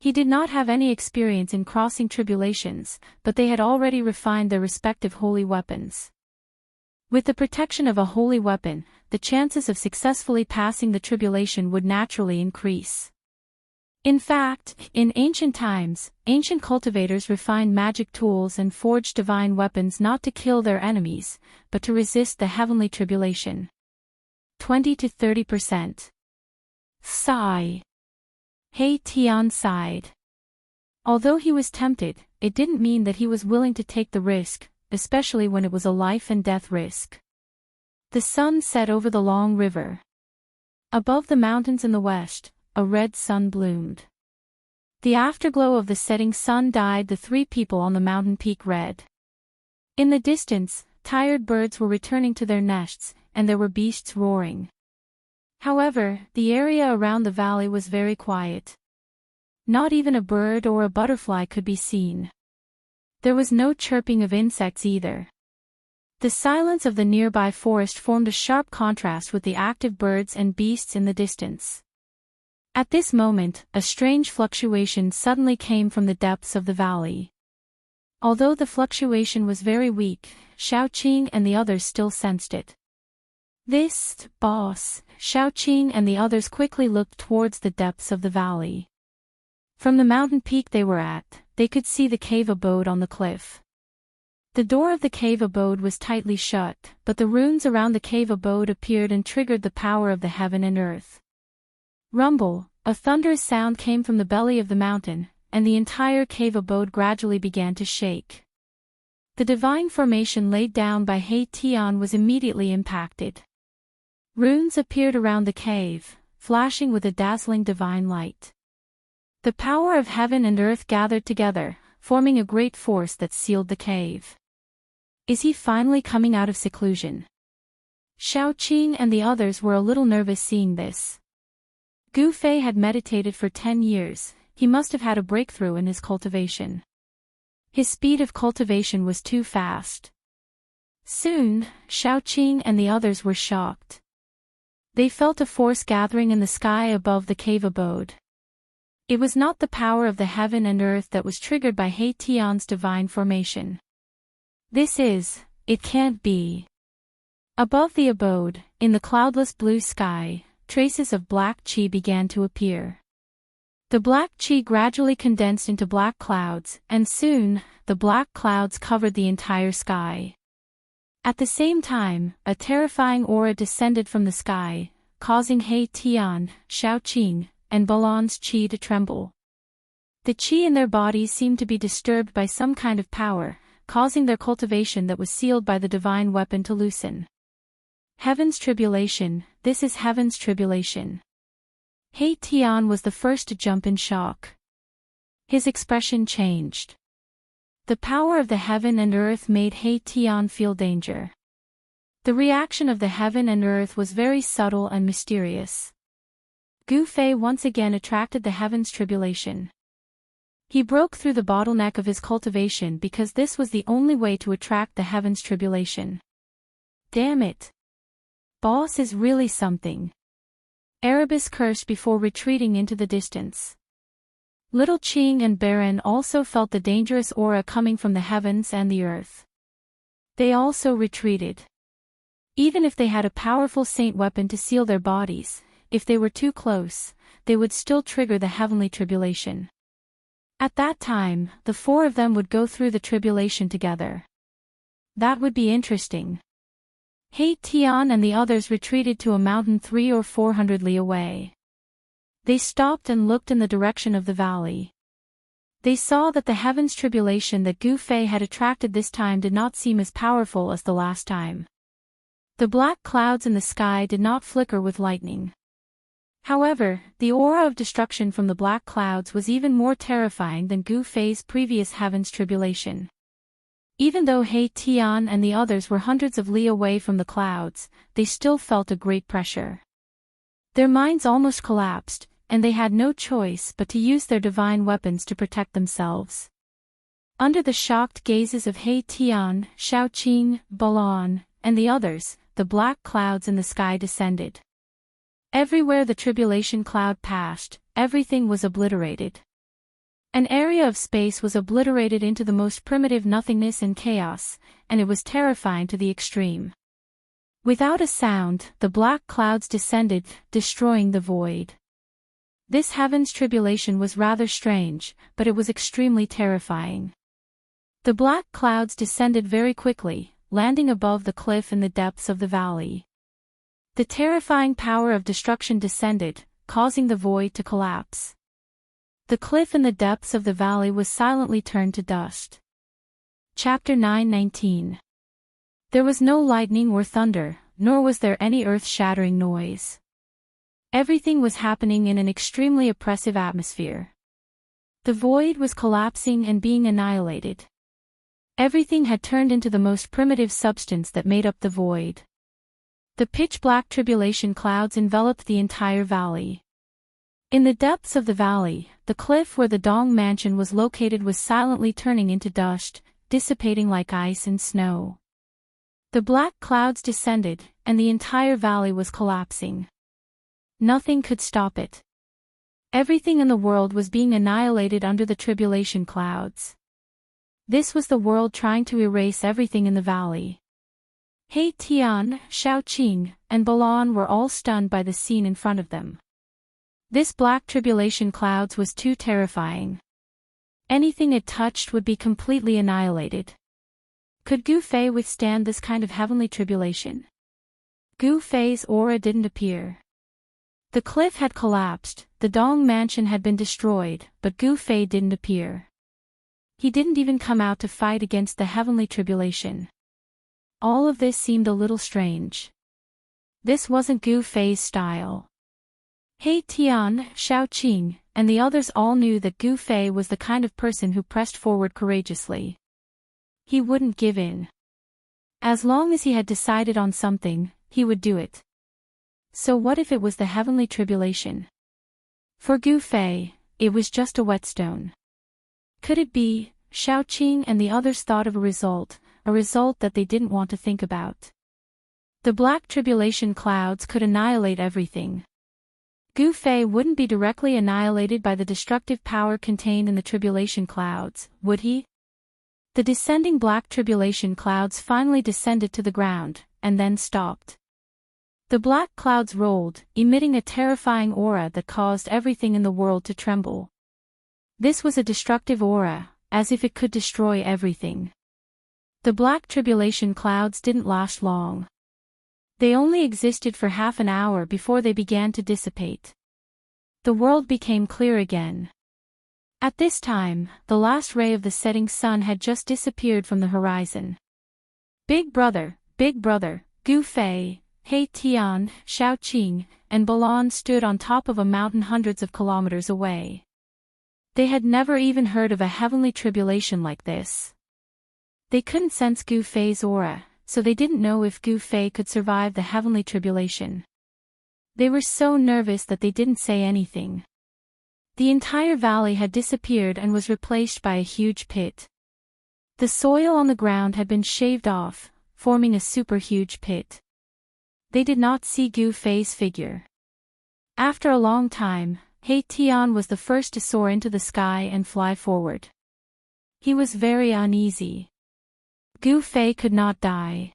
He did not have any experience in crossing tribulations, but they had already refined their respective holy weapons. With the protection of a holy weapon, the chances of successfully passing the tribulation would naturally increase. In fact, in ancient times, ancient cultivators refined magic tools and forged divine weapons not to kill their enemies, but to resist the heavenly tribulation. 20 to 30%. Sigh. He Tian sighed. Although he was tempted, it didn't mean that he was willing to take the risk, especially when it was a life and death risk. The sun set over the long river. Above the mountains in the west, a red sun bloomed. The afterglow of the setting sun dyed the 3 people on the mountain peak red. In the distance, tired birds were returning to their nests, and there were beasts roaring. However, the area around the valley was very quiet. Not even a bird or a butterfly could be seen. There was no chirping of insects either. The silence of the nearby forest formed a sharp contrast with the active birds and beasts in the distance. At this moment, a strange fluctuation suddenly came from the depths of the valley. Although the fluctuation was very weak, Xiaoqing and the others still sensed it. This, boss, Xiaoqing and the others quickly looked towards the depths of the valley. From the mountain peak they were at, they could see the cave abode on the cliff. The door of the cave abode was tightly shut, but the runes around the cave abode appeared and triggered the power of the heaven and earth. Rumble, a thunderous sound came from the belly of the mountain, and the entire cave abode gradually began to shake. The divine formation laid down by He Tian was immediately impacted. Runes appeared around the cave, flashing with a dazzling divine light. The power of heaven and earth gathered together, forming a great force that sealed the cave. Is he finally coming out of seclusion? Xiaoqing and the others were a little nervous seeing this. Gu Fei had meditated for 10 years, he must have had a breakthrough in his cultivation. His speed of cultivation was too fast. Soon, Xiaoqing and the others were shocked. They felt a force gathering in the sky above the cave abode. It was not the power of the heaven and earth that was triggered by He Tian's divine formation. It can't be. Above the abode, in the cloudless blue sky, traces of black qi began to appear. The black qi gradually condensed into black clouds, and soon, the black clouds covered the entire sky. At the same time, a terrifying aura descended from the sky, causing He Tian, Xiaoqing, and Balan's qi to tremble. The chi in their bodies seemed to be disturbed by some kind of power, causing their cultivation that was sealed by the divine weapon to loosen. Heaven's tribulation, this is heaven's tribulation. He Tian was the first to jump in shock. His expression changed. The power of the heaven and earth made He Tian feel danger. The reaction of the heaven and earth was very subtle and mysterious. Gu Fei once again attracted the heaven's tribulation. He broke through the bottleneck of his cultivation because this was the only way to attract the heaven's tribulation. Damn it. Boss is really something. Erebus cursed before retreating into the distance. Little Qing and Baron also felt the dangerous aura coming from the heavens and the earth. They also retreated. Even if they had a powerful saint weapon to seal their bodies, if they were too close, they would still trigger the heavenly tribulation. At that time, the four of them would go through the tribulation together. That would be interesting. He Tian and the others retreated to a mountain 300 or 400 li away. They stopped and looked in the direction of the valley. They saw that the heaven's tribulation that Gu Fei had attracted this time did not seem as powerful as the last time. The black clouds in the sky did not flicker with lightning. However, the aura of destruction from the black clouds was even more terrifying than Gu Fei's previous heaven's tribulation. Even though He Tian and the others were hundreds of li away from the clouds, they still felt a great pressure. Their minds almost collapsed, and they had no choice but to use their divine weapons to protect themselves. Under the shocked gazes of He Tian, Shaoqing, Balan, and the others, the black clouds in the sky descended. Everywhere the tribulation cloud passed, everything was obliterated. An area of space was obliterated into the most primitive nothingness and chaos, and it was terrifying to the extreme. Without a sound, the black clouds descended, destroying the void. This heaven's tribulation was rather strange, but it was extremely terrifying. The black clouds descended very quickly, landing above the cliff in the depths of the valley. The terrifying power of destruction descended, causing the void to collapse. The cliff in the depths of the valley was silently turned to dust. Chapter 9:19. There was no lightning or thunder, nor was there any earth-shattering noise. Everything was happening in an extremely oppressive atmosphere. The void was collapsing and being annihilated. Everything had turned into the most primitive substance that made up the void. The pitch-black tribulation clouds enveloped the entire valley. In the depths of the valley, the cliff where the Dong mansion was located was silently turning into dust, dissipating like ice and snow. The black clouds descended, and the entire valley was collapsing. Nothing could stop it. Everything in the world was being annihilated under the tribulation clouds. This was the world trying to erase everything in the valley. He Tian, Shaoqing, and Balan were all stunned by the scene in front of them. This black tribulation clouds was too terrifying. Anything it touched would be completely annihilated. Could Gu Fei withstand this kind of heavenly tribulation? Gu Fei's aura didn't appear. The cliff had collapsed, the Dong mansion had been destroyed, but Gu Fei didn't appear. He didn't even come out to fight against the heavenly tribulation. All of this seemed a little strange. This wasn't Gu Fei's style. He Tian, Shaoqing, and the others all knew that Gu Fei was the kind of person who pressed forward courageously. He wouldn't give in. As long as he had decided on something, he would do it. So what if it was the heavenly tribulation? For Gu Fei, it was just a whetstone. Could it be? Shaoqing and the others thought of a result that they didn't want to think about. The black tribulation clouds could annihilate everything. Gu Fei wouldn't be directly annihilated by the destructive power contained in the tribulation clouds, would he? The descending black tribulation clouds finally descended to the ground, and then stopped. The black clouds rolled, emitting a terrifying aura that caused everything in the world to tremble. This was a destructive aura, as if it could destroy everything. The black tribulation clouds didn't last long. They only existed for half an hour before they began to dissipate. The world became clear again. At this time, the last ray of the setting sun had just disappeared from the horizon. Big Brother, Gu Fei, He Tian, Xiao Qing, and Balan stood on top of a mountain hundreds of kilometers away. They had never even heard of a heavenly tribulation like this. They couldn't sense Gu Fei's aura, so they didn't know if Gu Fei could survive the heavenly tribulation. They were so nervous that they didn't say anything. The entire valley had disappeared and was replaced by a huge pit. The soil on the ground had been shaved off, forming a super huge pit. They did not see Gu Fei's figure. After a long time, He Tian was the first to soar into the sky and fly forward. He was very uneasy. Gu Fei could not die.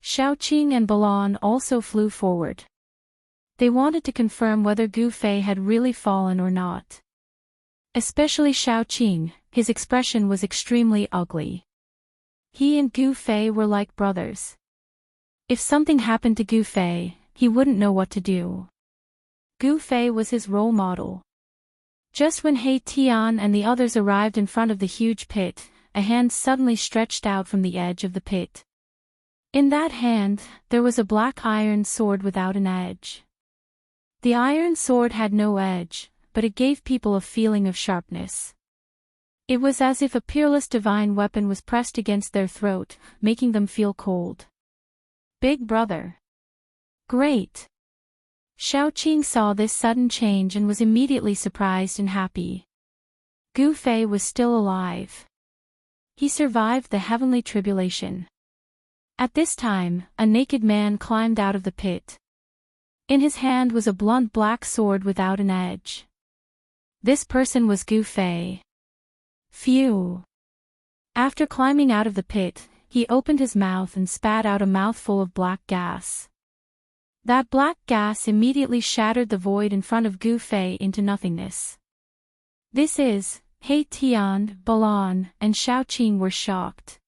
Xiao Qing and Balan also flew forward. They wanted to confirm whether Gu Fei had really fallen or not. Especially Xiao Qing, his expression was extremely ugly. He and Gu Fei were like brothers. If something happened to Gu Fei, he wouldn't know what to do. Gu Fei was his role model. Just when He Tian and the others arrived in front of the huge pit, a hand suddenly stretched out from the edge of the pit. In that hand, there was a black iron sword without an edge. The iron sword had no edge, but it gave people a feeling of sharpness. It was as if a peerless divine weapon was pressed against their throat, making them feel cold. Big Brother. Great. Xiao Qing saw this sudden change and was immediately surprised and happy. Gu Fei was still alive. He survived the heavenly tribulation. At this time, a naked man climbed out of the pit. In his hand was a blunt black sword without an edge. This person was Gu Fei. Phew. After climbing out of the pit, he opened his mouth and spat out a mouthful of black gas. That black gas immediately shattered the void in front of Gu Fei into nothingness. He Tian, Balan, and Xiao Qing were shocked.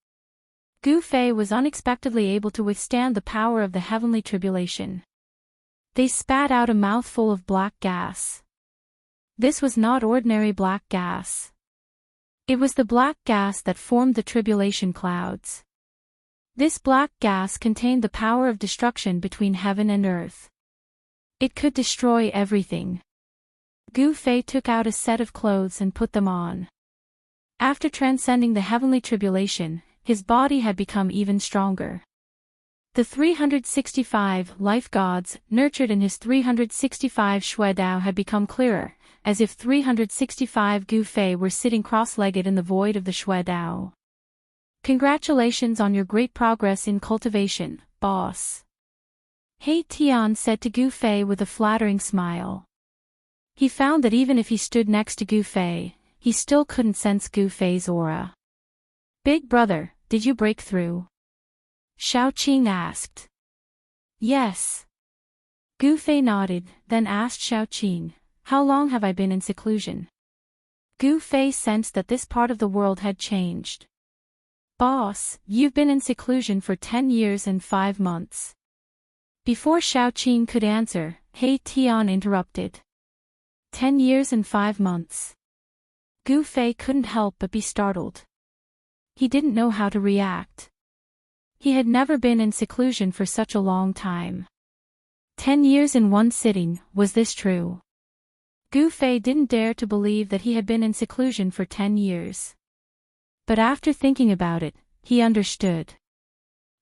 Gu Fei was unexpectedly able to withstand the power of the heavenly tribulation. They spat out a mouthful of black gas. This was not ordinary black gas. It was the black gas that formed the tribulation clouds. This black gas contained the power of destruction between heaven and earth. It could destroy everything. Gu Fei took out a set of clothes and put them on. After transcending the heavenly tribulation, his body had become even stronger. The 365 life gods, nurtured in his 365 Shui Dao, had become clearer, as if 365 Gu Fei were sitting cross-legged in the void of the Shui Dao. Congratulations on your great progress in cultivation, boss. He Tian said to Gu Fei with a flattering smile. He found that even if he stood next to Gu Fei, he still couldn't sense Gu Fei's aura. Big Brother, did you break through? Xiao Qing asked. Yes. Gu Fei nodded, then asked Xiao Qing, how long have I been in seclusion? Gu Fei sensed that this part of the world had changed. Boss, you've been in seclusion for 10 years and 5 months. Before Xiao Qing could answer, He Tian interrupted. 10 years and 5 months. Gu Fei couldn't help but be startled. He didn't know how to react. He had never been in seclusion for such a long time. 10 years in one sitting, was this true? Gu Fei didn't dare to believe that he had been in seclusion for 10 years. But after thinking about it, he understood.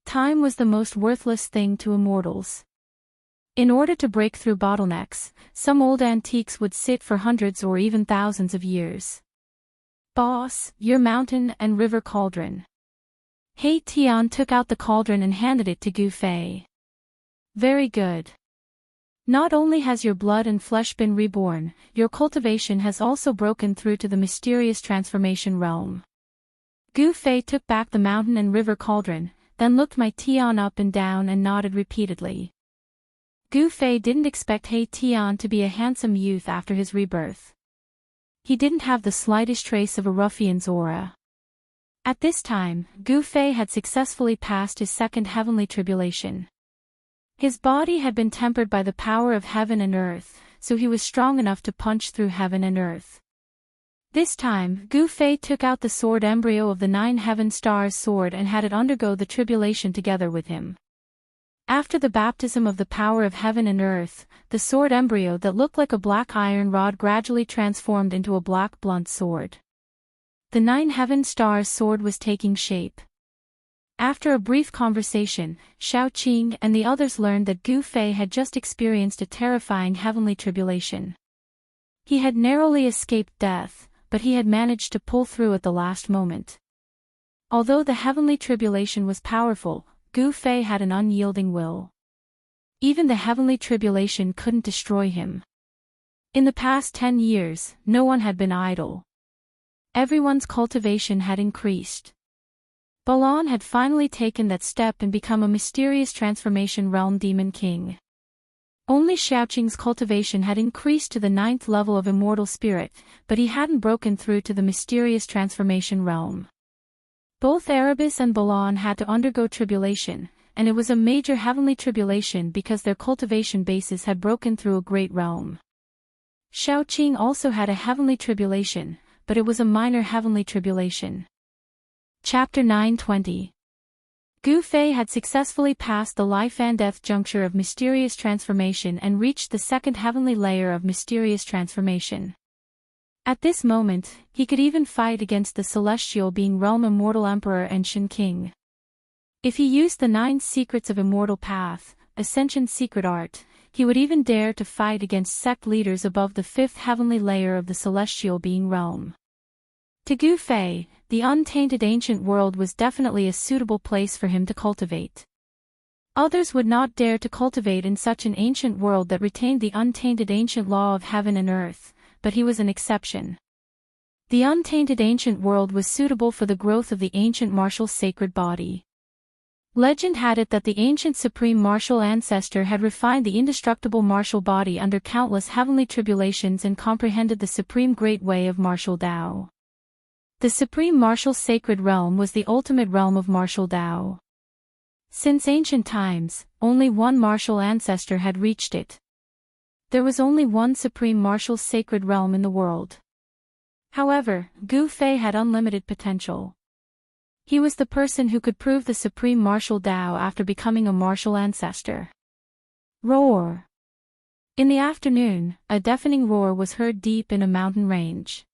Time was the most worthless thing to immortals. In order to break through bottlenecks, some old antiques would sit for hundreds or even thousands of years. Boss, your mountain and river cauldron. He Tian took out the cauldron and handed it to Gu Fei. Very good. Not only has your blood and flesh been reborn, your cultivation has also broken through to the mysterious transformation realm. Gu Fei took back the mountain and river cauldron, then looked my Tian up and down and nodded repeatedly. Gu Fei didn't expect He Tian to be a handsome youth after his rebirth. He didn't have the slightest trace of a ruffian's aura. At this time, Gu Fei had successfully passed his second heavenly tribulation. His body had been tempered by the power of heaven and earth, so he was strong enough to punch through heaven and earth. This time, Gu Fei took out the sword embryo of the 9 Heaven Stars sword and had it undergo the tribulation together with him. After the baptism of the power of heaven and earth, the sword embryo that looked like a black iron rod gradually transformed into a black blunt sword. The 9 Heaven Stars sword was taking shape. After a brief conversation, Xiaoqing and the others learned that Gu Fei had just experienced a terrifying heavenly tribulation. He had narrowly escaped death, but he had managed to pull through at the last moment. Although the heavenly tribulation was powerful, Gu Fei had an unyielding will. Even the heavenly tribulation couldn't destroy him. In the past 10 years, no one had been idle. Everyone's cultivation had increased. Balan had finally taken that step and become a mysterious transformation realm demon king. Only Xiaoqing's cultivation had increased to the 9th level of immortal spirit, but he hadn't broken through to the mysterious transformation realm. Both Erebus and Balan had to undergo tribulation, and it was a major heavenly tribulation because their cultivation bases had broken through a great realm. Xiaoqing also had a heavenly tribulation, but it was a minor heavenly tribulation. Chapter 920. Gu Fei had successfully passed the life and death juncture of mysterious transformation and reached the 2nd heavenly layer of mysterious transformation. At this moment, he could even fight against the celestial being realm immortal emperor and Shen King. If he used the 9 secrets of immortal path, ascension secret art, he would even dare to fight against sect leaders above the 5th heavenly layer of the celestial being realm. To Gu Fei, the untainted ancient world was definitely a suitable place for him to cultivate. Others would not dare to cultivate in such an ancient world that retained the untainted ancient law of heaven and earth, but he was an exception. The untainted ancient world was suitable for the growth of the ancient martial sacred body. Legend had it that the ancient supreme martial ancestor had refined the indestructible martial body under countless heavenly tribulations and comprehended the supreme great way of martial Tao. The supreme martial sacred realm was the ultimate realm of martial Tao. Since ancient times, only one martial ancestor had reached it. There was only one supreme martial sacred realm in the world. However, Gu Fei had unlimited potential. He was the person who could prove the supreme martial Tao after becoming a martial ancestor. Roar! In the afternoon, a deafening roar was heard deep in a mountain range.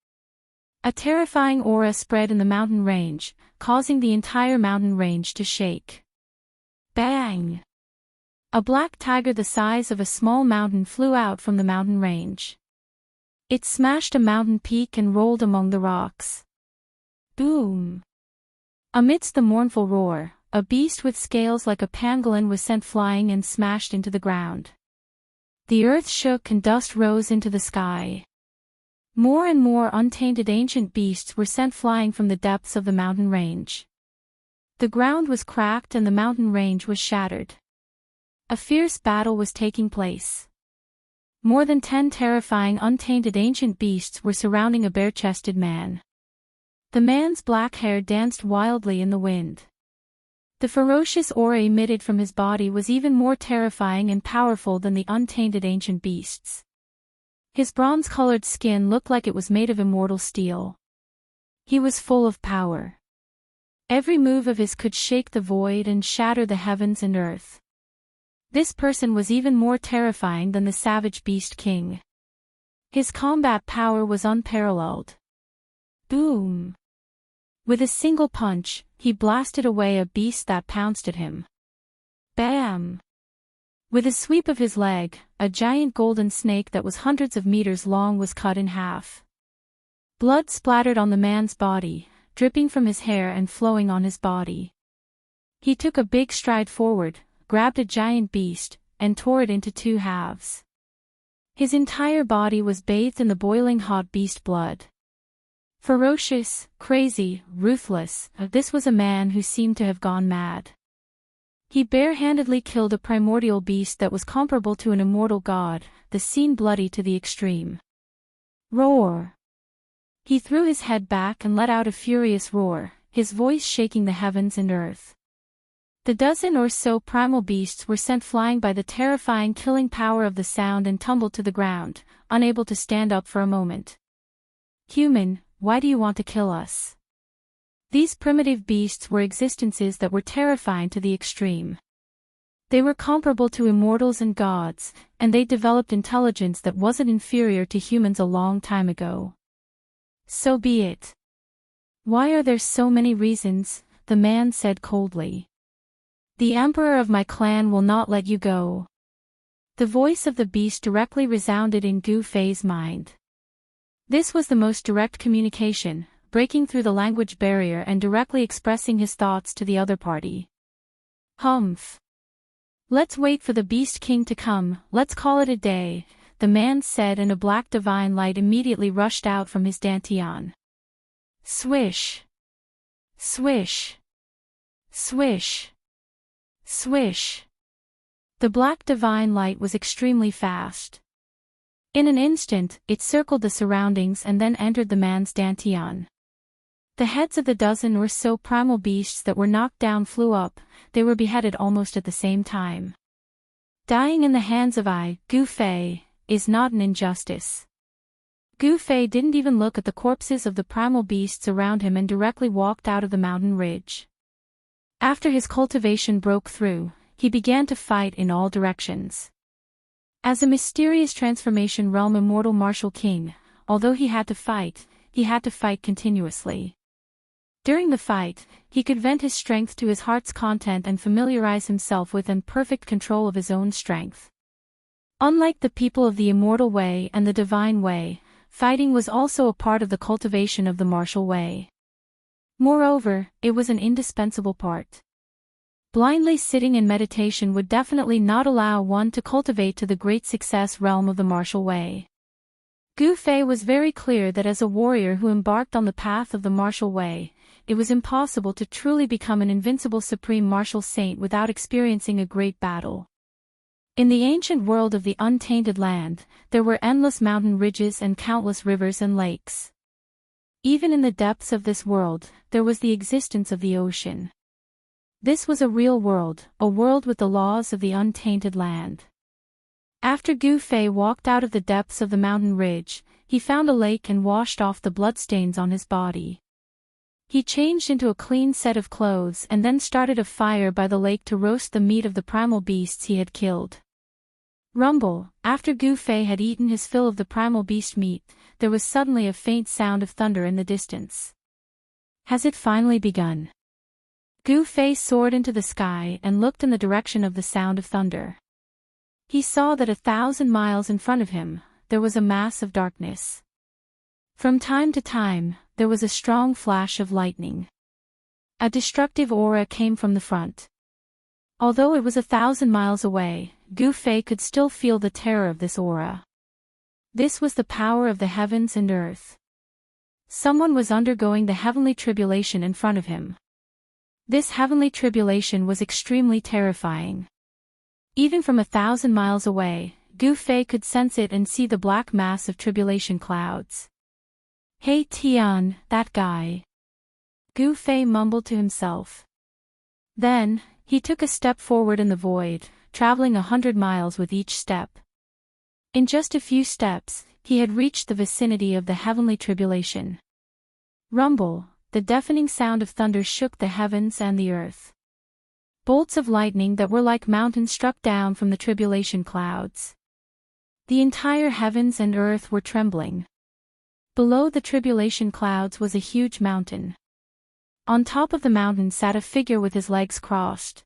A terrifying aura spread in the mountain range, causing the entire mountain range to shake. Bang! A black tiger the size of a small mountain flew out from the mountain range. It smashed a mountain peak and rolled among the rocks. Boom! Amidst the mournful roar, a beast with scales like a pangolin was sent flying and smashed into the ground. The earth shook and dust rose into the sky. More and more untainted ancient beasts were sent flying from the depths of the mountain range. The ground was cracked and the mountain range was shattered. A fierce battle was taking place. More than 10 terrifying untainted ancient beasts were surrounding a bare-chested man. The man's black hair danced wildly in the wind. The ferocious aura emitted from his body was even more terrifying and powerful than the untainted ancient beasts. His bronze-colored skin looked like it was made of immortal steel. He was full of power. Every move of his could shake the void and shatter the heavens and earth. This person was even more terrifying than the savage beast king. His combat power was unparalleled. Boom! With a single punch, he blasted away a beast that pounced at him. Bam! With a sweep of his leg, a giant golden snake that was hundreds of meters long was cut in half. Blood splattered on the man's body, dripping from his hair and flowing on his body. He took a big stride forward, grabbed a giant beast, and tore it into 2 halves. His entire body was bathed in the boiling hot beast blood. Ferocious, crazy, ruthless, this was a man who seemed to have gone mad. He barehandedly killed a primordial beast that was comparable to an immortal god, the scene bloody to the extreme. Roar! He threw his head back and let out a furious roar, his voice shaking the heavens and earth. The dozen or so primal beasts were sent flying by the terrifying killing power of the sound and tumbled to the ground, unable to stand up for a moment. Human, why do you want to kill us? These primitive beasts were existences that were terrifying to the extreme. They were comparable to immortals and gods, and they developed intelligence that wasn't inferior to humans a long time ago. So be it. Why are there so many reasons? The man said coldly. The emperor of my clan will not let you go. The voice of the beast directly resounded in Gu Fei's mind. This was the most direct communication, breaking through the language barrier and directly expressing his thoughts to the other party. Humph. Let's wait for the Beast King to come, let's call it a day, the man said, and a black divine light immediately rushed out from his dantian. Swish. Swish. Swish. Swish. The black divine light was extremely fast. In an instant, it circled the surroundings and then entered the man's dantian. The heads of the dozen or so primal beasts that were knocked down flew up, they were beheaded almost at the same time. Dying in the hands of Gu Fei, is not an injustice. Gu Fei didn't even look at the corpses of the primal beasts around him and directly walked out of the mountain ridge. After his cultivation broke through, he began to fight in all directions. As a mysterious transformation realm immortal martial king, although he had to fight continuously. During the fight, he could vent his strength to his heart's content and familiarize himself with and perfect control of his own strength. Unlike the people of the immortal way and the divine way, fighting was also a part of the cultivation of the martial way. Moreover, it was an indispensable part. Blindly sitting in meditation would definitely not allow one to cultivate to the great success realm of the martial way. Gu Fei was very clear that as a warrior who embarked on the path of the martial way, it was impossible to truly become an invincible supreme martial saint without experiencing a great battle. In the ancient world of the untainted land, there were endless mountain ridges and countless rivers and lakes. Even in the depths of this world, there was the existence of the ocean. This was a real world, a world with the laws of the untainted land. After Gu Fei walked out of the depths of the mountain ridge, he found a lake and washed off the bloodstains on his body. He changed into a clean set of clothes and then started a fire by the lake to roast the meat of the primal beasts he had killed. Rumble, after Gu Fei had eaten his fill of the primal beast meat, there was suddenly a faint sound of thunder in the distance. Has it finally begun? Gu Fei soared into the sky and looked in the direction of the sound of thunder. He saw that 1,000 miles in front of him, there was a mass of darkness. From time to time, there was a strong flash of lightning. A destructive aura came from the front. Although it was 1,000 miles away, Gu Fei could still feel the terror of this aura. This was the power of the heavens and earth. Someone was undergoing the heavenly tribulation in front of him. This heavenly tribulation was extremely terrifying. Even from 1,000 miles away, Gu Fei could sense it and see the black mass of tribulation clouds. Hey Tian, that guy. Gu Fei mumbled to himself. Then, he took a step forward in the void, traveling 100 miles with each step. In just a few steps, he had reached the vicinity of the heavenly tribulation. Rumble, the deafening sound of thunder shook the heavens and the earth. Bolts of lightning that were like mountains struck down from the tribulation clouds. The entire heavens and earth were trembling. Below the tribulation clouds was a huge mountain. On top of the mountain sat a figure with his legs crossed.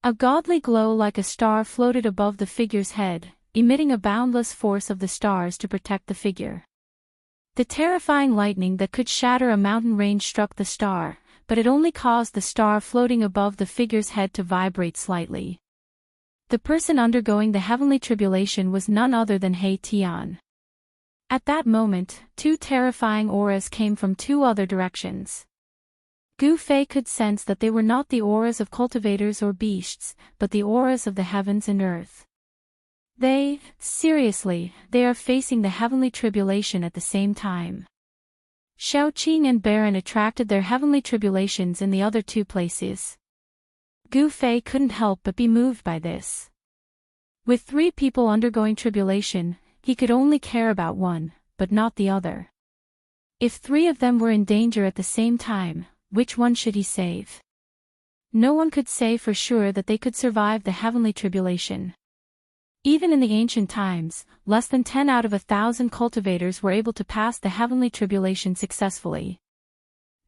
A godly glow like a star floated above the figure's head, emitting a boundless force of the stars to protect the figure. The terrifying lightning that could shatter a mountain range struck the star, but it only caused the star floating above the figure's head to vibrate slightly. The person undergoing the heavenly tribulation was none other than He Tian. At that moment, two terrifying auras came from two other directions. Gu Fei could sense that they were not the auras of cultivators or beasts, but the auras of the heavens and earth. They are facing the heavenly tribulation at the same time. Shaoqing and Baron attracted their heavenly tribulations in the other two places. Gu Fei couldn't help but be moved by this. With 3 people undergoing tribulation, he could only care about one, but not the other. If three of them were in danger at the same time, which one should he save? No one could say for sure that they could survive the heavenly tribulation. Even in the ancient times, less than 10 out of 1,000 cultivators were able to pass the heavenly tribulation successfully.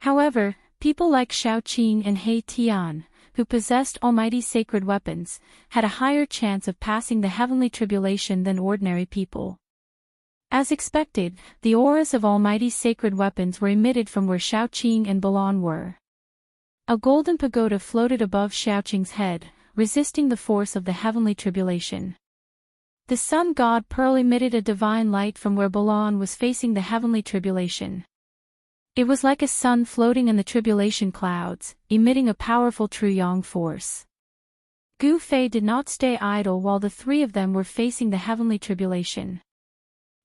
However, people like Xiaoqing and He Tian, who possessed almighty sacred weapons, had a higher chance of passing the heavenly tribulation than ordinary people. As expected, the auras of almighty sacred weapons were emitted from where Xiaoqing and Balan were. A golden pagoda floated above Xiaoqing's head, resisting the force of the heavenly tribulation. The sun god Pearl emitted a divine light from where Balan was facing the heavenly tribulation. It was like a sun floating in the tribulation clouds, emitting a powerful true yang force. Gu Fei did not stay idle while the three of them were facing the heavenly tribulation.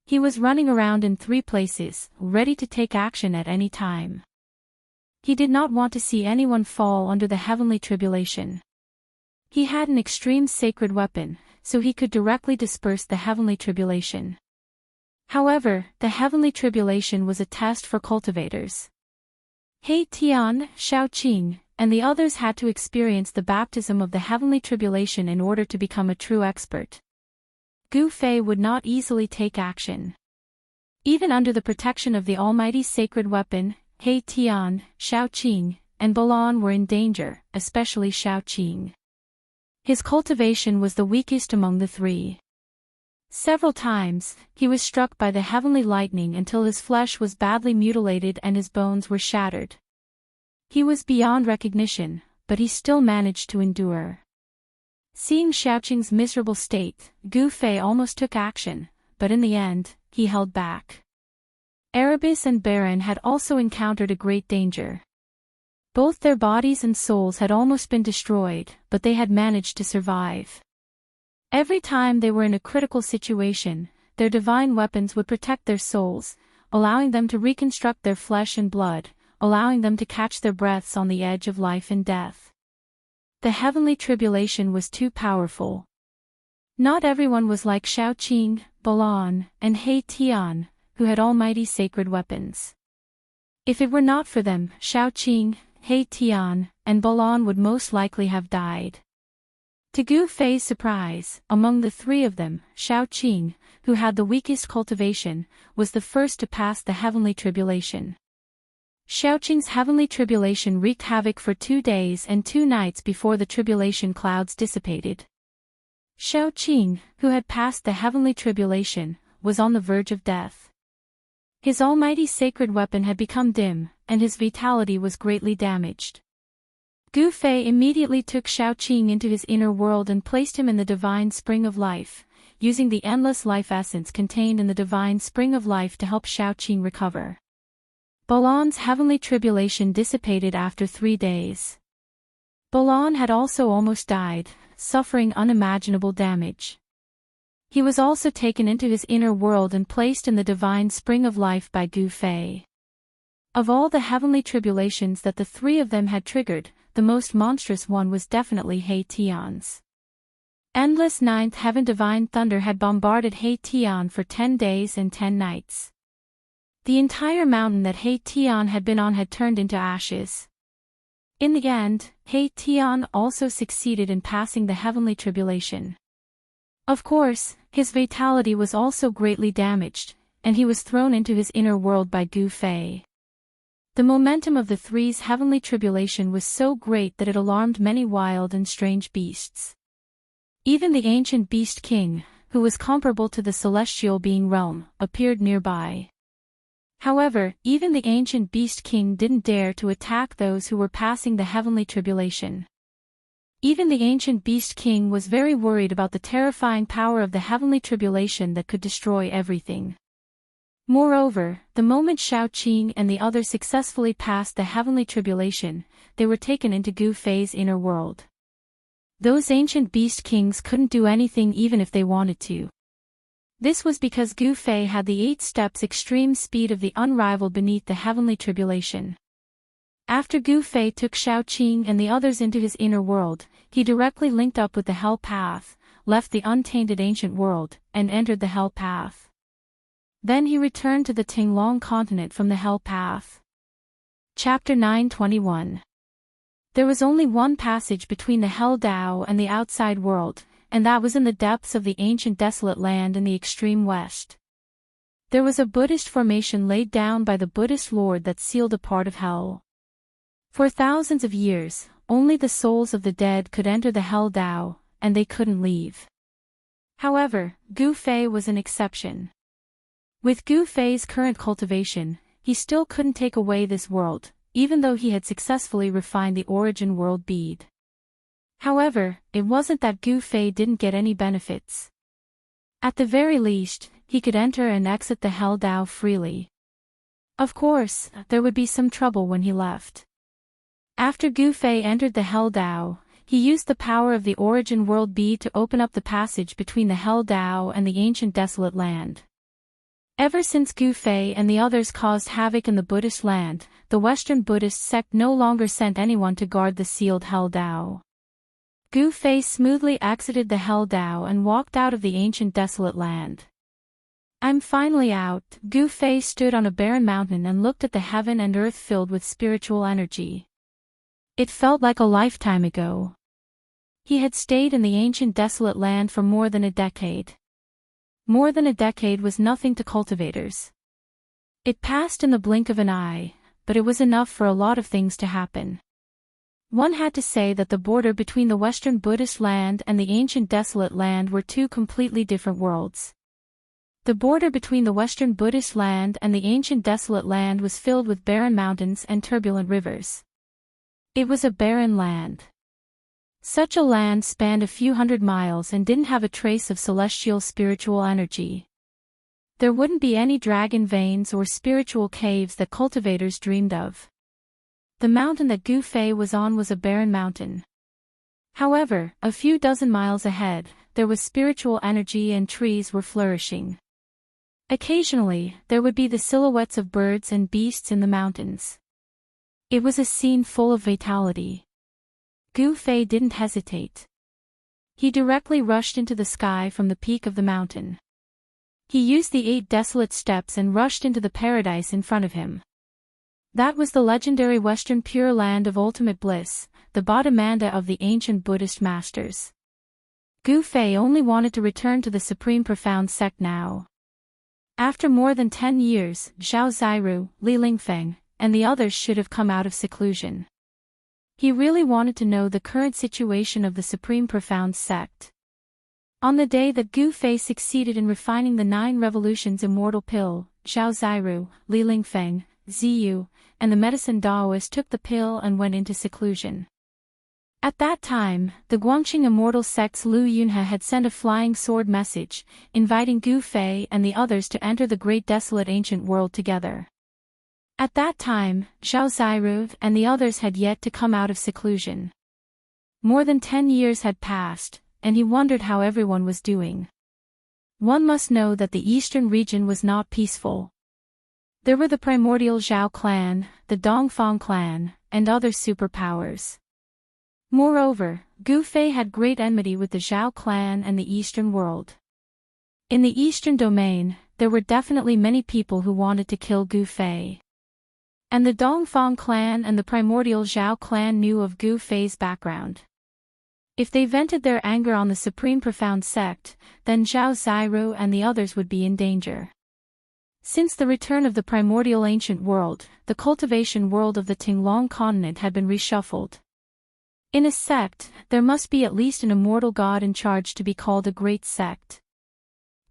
He was running around in 3 places, ready to take action at any time. He did not want to see anyone fall under the heavenly tribulation. He had an extreme sacred weapon, so he could directly disperse the heavenly tribulation. However, the heavenly tribulation was a test for cultivators. He Tian, Xiaoqing, and the others had to experience the baptism of the heavenly tribulation in order to become a true expert. Gu Fei would not easily take action. Even under the protection of the almighty sacred weapon, He Tian, Xiaoqing, and Balan were in danger, especially Xiaoqing. His cultivation was the weakest among the 3. Several times, he was struck by the heavenly lightning until his flesh was badly mutilated and his bones were shattered. He was beyond recognition, but he still managed to endure. Seeing Xiaoqing's miserable state, Gu Fei almost took action, but in the end, he held back. Erebus and Baron had also encountered a great danger. Both their bodies and souls had almost been destroyed, but they had managed to survive. Every time they were in a critical situation, their divine weapons would protect their souls, allowing them to reconstruct their flesh and blood, allowing them to catch their breaths on the edge of life and death. The heavenly tribulation was too powerful. Not everyone was like Xiaoqing, Balan, and He Tian, who had almighty sacred weapons. If it were not for them, Xiaoqing, He Tian, and Balan would most likely have died. To Gu Fei's surprise, among the 3 of them, Xiaoqing, who had the weakest cultivation, was the first to pass the heavenly tribulation. Xiaoqing's heavenly tribulation wreaked havoc for 2 days and 2 nights before the tribulation clouds dissipated. Xiaoqing, who had passed the heavenly tribulation, was on the verge of death. His almighty sacred weapon had become dim, and his vitality was greatly damaged. Gu Fei immediately took Xiaoqing into his inner world and placed him in the divine spring of life, using the endless life essence contained in the divine spring of life to help Xiaoqing recover. Balan's heavenly tribulation dissipated after 3 days. Balan had also almost died, suffering unimaginable damage. He was also taken into his inner world and placed in the divine spring of life by Gu Fei. Of all the heavenly tribulations that the 3 of them had triggered, the most monstrous one was definitely He Tian's. Endless 9th heaven divine thunder had bombarded He Tian for 10 days and 10 nights. The entire mountain that He Tian had been on had turned into ashes. In the end, He Tian also succeeded in passing the heavenly tribulation. Of course, his vitality was also greatly damaged, and he was thrown into his inner world by Gu Fei. The momentum of the 3's heavenly tribulation was so great that it alarmed many wild and strange beasts. Even the ancient beast king, who was comparable to the celestial being realm, appeared nearby. However, even the ancient beast king didn't dare to attack those who were passing the heavenly tribulation. Even the ancient beast king was very worried about the terrifying power of the heavenly tribulation that could destroy everything. Moreover, the moment Xiaoqing and the others successfully passed the heavenly tribulation, they were taken into Gu Fei's inner world. Those ancient beast kings couldn't do anything even if they wanted to. This was because Gu Fei had the 8 steps extreme speed of the unrivaled beneath the heavenly tribulation. After Gu Fei took Xiaoqing and the others into his inner world, he directly linked up with the hell path, left the untainted ancient world, and entered the hell path. Then he returned to the Tinglong continent from the Hell Path. Chapter 921. There was only one passage between the Hell Dao and the outside world, and that was in the depths of the ancient desolate land in the extreme west. There was a Buddhist formation laid down by the Buddhist Lord that sealed a part of hell. For thousands of years, only the souls of the dead could enter the Hell Dao, and they couldn't leave. However, Gu Fei was an exception. With Gu Fei's current cultivation, he still couldn't take away this world, even though he had successfully refined the origin world bead. However, it wasn't that Gu Fei didn't get any benefits. At the very least, he could enter and exit the Hell Dao freely. Of course, there would be some trouble when he left. After Gu Fei entered the Hell Dao, he used the power of the origin world bead to open up the passage between the Hell Dao and the ancient desolate land. Ever since Gu Fei and the others caused havoc in the Buddhist land, the Western Buddhist sect no longer sent anyone to guard the sealed Hell Dao. Gu Fei smoothly exited the Hell Dao and walked out of the ancient desolate land. "I'm finally out." Gu Fei stood on a barren mountain and looked at the heaven and earth filled with spiritual energy. It felt like a lifetime ago. He had stayed in the ancient desolate land for more than a decade. More than a decade was nothing to cultivators. It passed in the blink of an eye, but it was enough for a lot of things to happen. One had to say that the border between the Western Buddhist land and the ancient desolate land were two completely different worlds. The border between the Western Buddhist land and the ancient desolate land was filled with barren mountains and turbulent rivers. It was a barren land. Such a land spanned a few hundred miles and didn't have a trace of celestial spiritual energy. There wouldn't be any dragon veins or spiritual caves that cultivators dreamed of. The mountain that Gu Fei was on was a barren mountain. However, a few dozen miles ahead, there was spiritual energy and trees were flourishing. Occasionally, there would be the silhouettes of birds and beasts in the mountains. It was a scene full of vitality. Gu Fei didn't hesitate. He directly rushed into the sky from the peak of the mountain. He used the 8 desolate steps and rushed into the paradise in front of him. That was the legendary Western Pure Land of ultimate bliss, the Bodhimanda of the ancient Buddhist masters. Gu Fei only wanted to return to the Supreme Profound sect now. After more than 10 years, Zhao Ziru, Li Lingfeng, and the others should have come out of seclusion. He really wanted to know the current situation of the Supreme Profound sect. On the day that Gu Fei succeeded in refining the 9 revolutions immortal pill, Zhao Ziru, Li Lingfeng, Ziyu, and the medicine Daoist took the pill and went into seclusion. At that time, the Guangqing immortal sect's Lu Yunhe had sent a flying sword message, inviting Gu Fei and the others to enter the great desolate ancient world together. At that time, Zhao Ziru and the others had yet to come out of seclusion. More than 10 years had passed, and he wondered how everyone was doing. One must know that the eastern region was not peaceful. There were the primordial Zhao clan, the Dongfang clan, and other superpowers. Moreover, Gu Fei had great enmity with the Zhao clan and the eastern world. In the eastern domain, there were definitely many people who wanted to kill Gu Fei. And the Dongfang clan and the primordial Zhao clan knew of Gu Fei's background. If they vented their anger on the Supreme Profound sect, then Zhao Ziru and the others would be in danger. Since the return of the primordial ancient world, the cultivation world of the Tinglong continent had been reshuffled. In a sect, there must be at least an immortal god in charge to be called a great sect.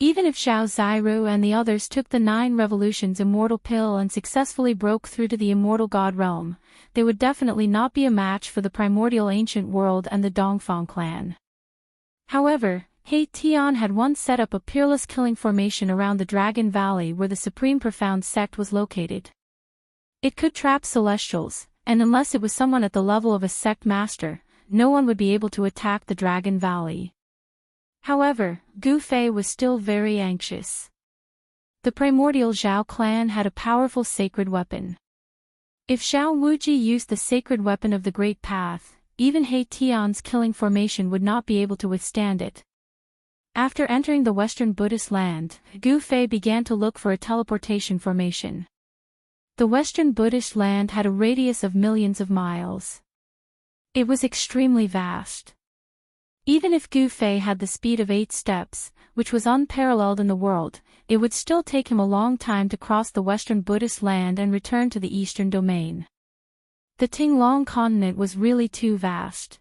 Even if Zhao Ziru and the others took the 9 revolutions immortal pill and successfully broke through to the immortal god realm, they would definitely not be a match for the primordial ancient world and the Dongfang clan. However, He Tian had once set up a peerless killing formation around the Dragon Valley where the Supreme Profound sect was located. It could trap celestials, and unless it was someone at the level of a sect master, no one would be able to attack the Dragon Valley. However, Gu Fei was still very anxious. The primordial Zhao clan had a powerful sacred weapon. If Zhao Wuji used the sacred weapon of the Great Path, even He Tian's killing formation would not be able to withstand it. After entering the Western Buddhist land, Gu Fei began to look for a teleportation formation. The Western Buddhist land had a radius of millions of miles. It was extremely vast. Even if Gu Fei had the speed of 8 steps, which was unparalleled in the world, it would still take him a long time to cross the Western Buddhist land and return to the Eastern domain. The Tinglong continent was really too vast.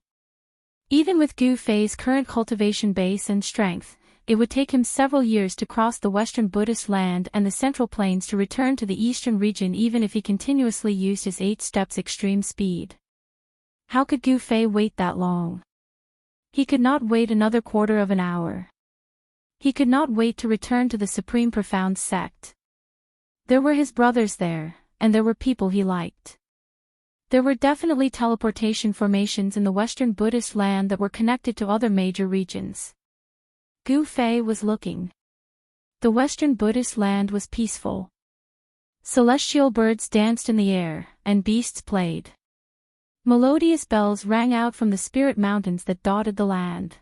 Even with Gu Fei's current cultivation base and strength, it would take him several years to cross the Western Buddhist land and the Central Plains to return to the Eastern region even if he continuously used his 8 steps extreme speed. How could Gu Fei wait that long? He could not wait another quarter of an hour. He could not wait to return to the Supreme Profound sect. There were his brothers there, and there were people he liked. There were definitely teleportation formations in the Western Buddhist land that were connected to other major regions. Gu Fei was looking. The Western Buddhist land was peaceful. Celestial birds danced in the air, and beasts played. Melodious bells rang out from the spirit mountains that dotted the land.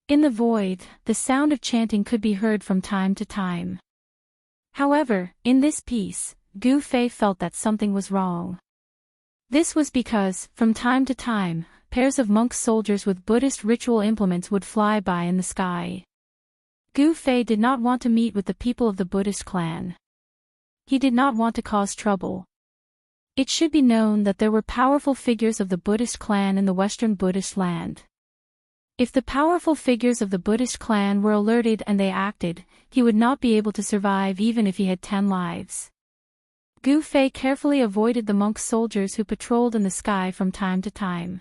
In the void, the sound of chanting could be heard from time to time. However, in this peace, Gu Fei felt that something was wrong. This was because, from time to time, pairs of monk soldiers with Buddhist ritual implements would fly by in the sky. Gu Fei did not want to meet with the people of the Buddhist clan. He did not want to cause trouble. It should be known that there were powerful figures of the Buddhist clan in the Western Buddhist land. If the powerful figures of the Buddhist clan were alerted and they acted, he would not be able to survive even if he had 10 lives. Gu Fei carefully avoided the monk soldiers who patrolled in the sky from time to time.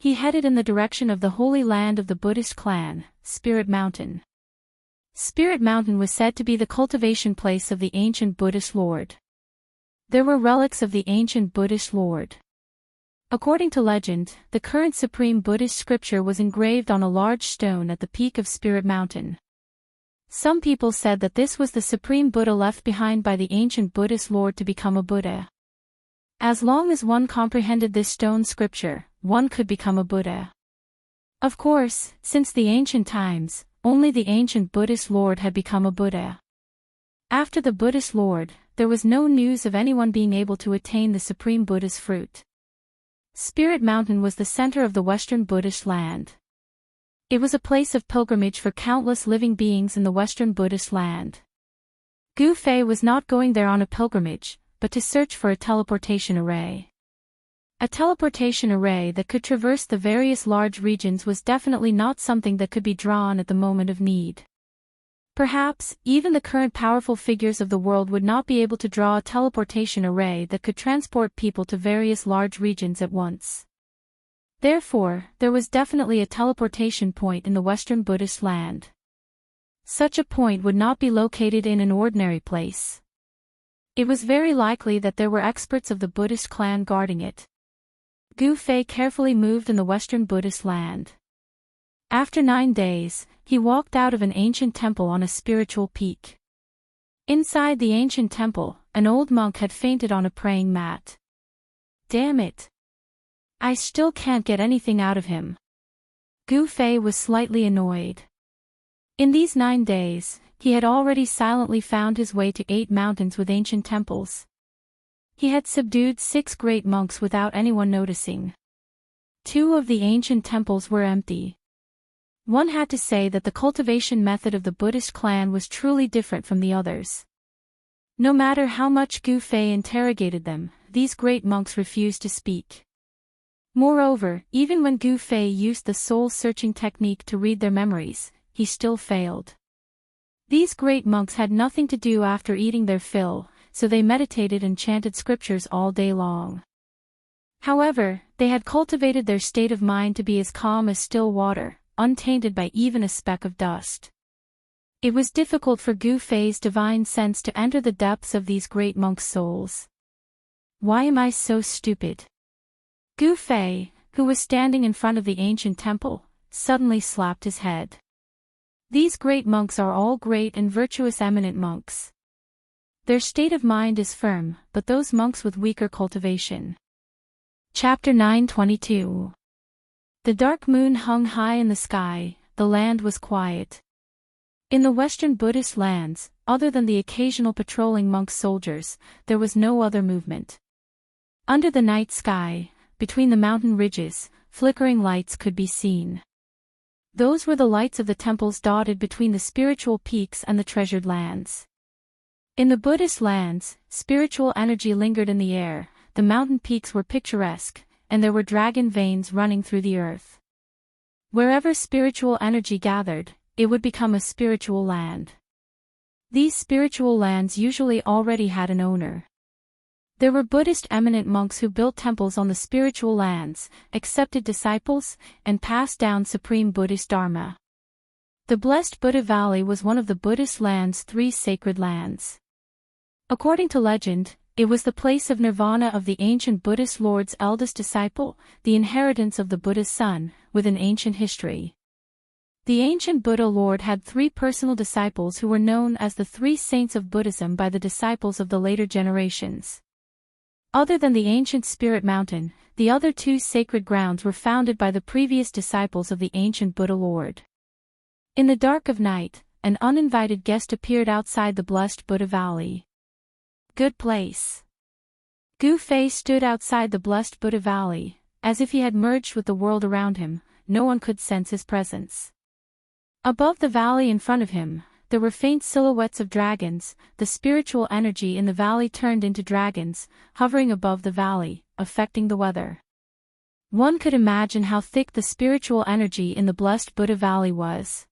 He headed in the direction of the holy land of the Buddhist clan, Spirit Mountain. Spirit Mountain was said to be the cultivation place of the ancient Buddhist Lord. There were relics of the ancient Buddhist Lord. According to legend, the current supreme Buddhist scripture was engraved on a large stone at the peak of Spirit Mountain. Some people said that this was the supreme Buddha left behind by the ancient Buddhist Lord to become a Buddha. As long as one comprehended this stone scripture, one could become a Buddha. Of course, since the ancient times, only the ancient Buddhist Lord had become a Buddha. After the Buddhist Lord, there was no news of anyone being able to attain the supreme Buddha's fruit. Spirit Mountain was the center of the Western Buddhist land. It was a place of pilgrimage for countless living beings in the Western Buddhist land. Gu Fei was not going there on a pilgrimage, but to search for a teleportation array. A teleportation array that could traverse the various large regions was definitely not something that could be drawn at the moment of need. Perhaps, even the current powerful figures of the world would not be able to draw a teleportation array that could transport people to various large regions at once. Therefore, there was definitely a teleportation point in the Western Buddhist land. Such a point would not be located in an ordinary place. It was very likely that there were experts of the Buddhist clan guarding it. Gu Fei carefully moved in the Western Buddhist land. After 9 days, he walked out of an ancient temple on a spiritual peak. Inside the ancient temple, an old monk had fainted on a praying mat. Damn it! I still can't get anything out of him. Gu Fei was slightly annoyed. In these 9 days, he had already silently found his way to 8 mountains with ancient temples. He had subdued 6 great monks without anyone noticing. 2 of the ancient temples were empty. One had to say that the cultivation method of the Buddhist clan was truly different from the others. No matter how much Gu Fei interrogated them, these great monks refused to speak. Moreover, even when Gu Fei used the soul-searching technique to read their memories, he still failed. These great monks had nothing to do after eating their fill, so they meditated and chanted scriptures all day long. However, they had cultivated their state of mind to be as calm as still water, untainted by even a speck of dust. It was difficult for Gu Fei's divine sense to enter the depths of these great monks' souls. Why am I so stupid? Gu Fei, who was standing in front of the ancient temple, suddenly slapped his head. These great monks are all great and virtuous eminent monks. Their state of mind is firm, but those monks with weaker cultivation. Chapter 9:22. The dark moon hung high in the sky, the land was quiet. In the Western Buddhist lands, other than the occasional patrolling monk soldiers, there was no other movement. Under the night sky, between the mountain ridges, flickering lights could be seen. Those were the lights of the temples dotted between the spiritual peaks and the treasured lands. In the Buddhist lands, spiritual energy lingered in the air, the mountain peaks were picturesque, and there were dragon veins running through the earth. Wherever spiritual energy gathered, it would become a spiritual land. These spiritual lands usually already had an owner. There were Buddhist eminent monks who built temples on the spiritual lands, accepted disciples, and passed down supreme Buddhist Dharma. The Blessed Buddha Valley was one of the Buddhist land's 3 sacred lands. According to legend, it was the place of nirvana of the ancient Buddhist Lord's eldest disciple, the inheritance of the Buddha's son, with an ancient history. The ancient Buddha Lord had 3 personal disciples who were known as the 3 saints of Buddhism by the disciples of the later generations. Other than the ancient Spirit Mountain, the other 2 sacred grounds were founded by the previous disciples of the ancient Buddha Lord. In the dark of night, an uninvited guest appeared outside the Blessed Buddha Valley. Good place. Gu Fei stood outside the Blessed Buddha Valley, as if he had merged with the world around him. No one could sense his presence. Above the valley in front of him, there were faint silhouettes of dragons. The spiritual energy in the valley turned into dragons, hovering above the valley, affecting the weather. One could imagine how thick the spiritual energy in the Blessed Buddha Valley was.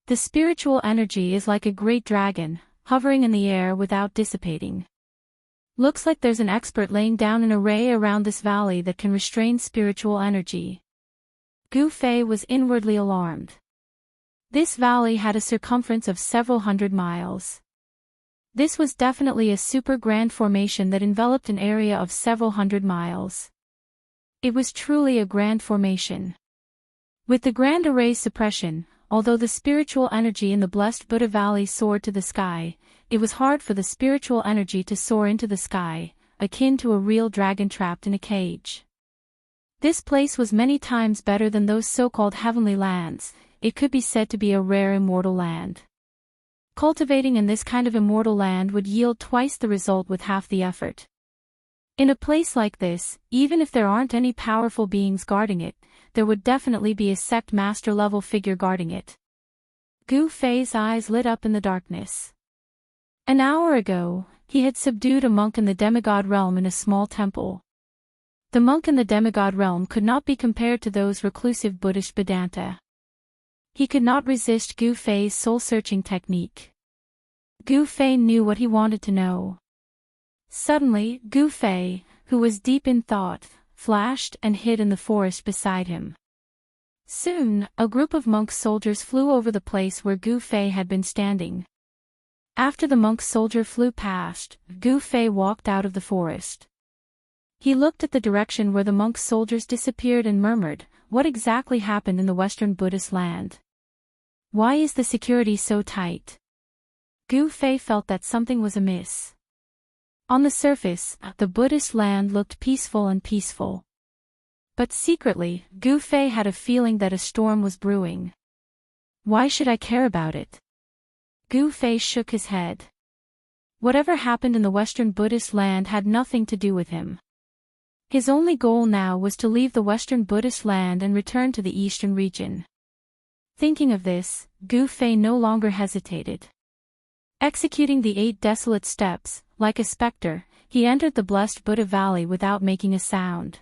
The spiritual energy is like a great dragon, hovering in the air without dissipating. Looks like there's an expert laying down an array around this valley that can restrain spiritual energy. Gu Fei was inwardly alarmed. This valley had a circumference of several hundred miles. This was definitely a super grand formation that enveloped an area of several hundred miles. It was truly a grand formation. With the grand array's suppression, although the spiritual energy in the Blessed Buddha Valley soared to the sky, it was hard for the spiritual energy to soar into the sky, akin to a real dragon trapped in a cage. This place was many times better than those so-called heavenly lands. It could be said to be a rare immortal land. Cultivating in this kind of immortal land would yield twice the result with half the effort. In a place like this, even if there aren't any powerful beings guarding it, there would definitely be a sect master level figure guarding it. Gu Fei's eyes lit up in the darkness. An hour ago, he had subdued a monk in the demigod realm in a small temple. The monk in the demigod realm could not be compared to those reclusive Buddhist Vedanta. He could not resist Gu Fei's soul-searching technique. Gu Fei knew what he wanted to know. Suddenly, Gu Fei, who was deep in thought, flashed and hid in the forest beside him. Soon, a group of monk soldiers flew over the place where Gu Fei had been standing. After the monk soldier flew past, Gu Fei walked out of the forest. He looked at the direction where the monk soldiers disappeared and murmured, "What exactly happened in the Western Buddhist land? Why is the security so tight?" Gu Fei felt that something was amiss. On the surface, the Buddhist land looked peaceful and peaceful. But secretly, Gu Fei had a feeling that a storm was brewing. Why should I care about it? Gu Fei shook his head. Whatever happened in the Western Buddhist land had nothing to do with him. His only goal now was to leave the Western Buddhist land and return to the Eastern region. Thinking of this, Gu Fei no longer hesitated. Executing the 8 desolate steps, like a specter, he entered the Blessed Buddha Valley without making a sound.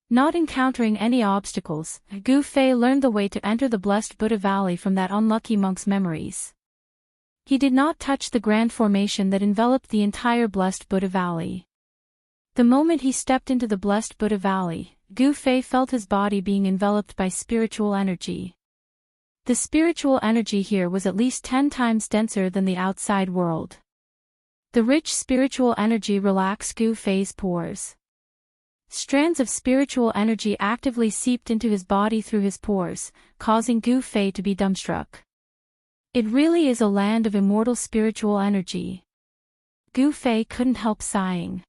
Not encountering any obstacles, Gu Fei learned the way to enter the Blessed Buddha Valley from that unlucky monk's memories. He did not touch the grand formation that enveloped the entire Blessed Buddha Valley. The moment he stepped into the Blessed Buddha Valley, Gu Fei felt his body being enveloped by spiritual energy. The spiritual energy here was at least 10 times denser than the outside world. The rich spiritual energy relaxed Gu Fei's pores. Strands of spiritual energy actively seeped into his body through his pores, causing Gu Fei to be dumbstruck. It really is a land of immortal spiritual energy. Gu Fei couldn't help sighing.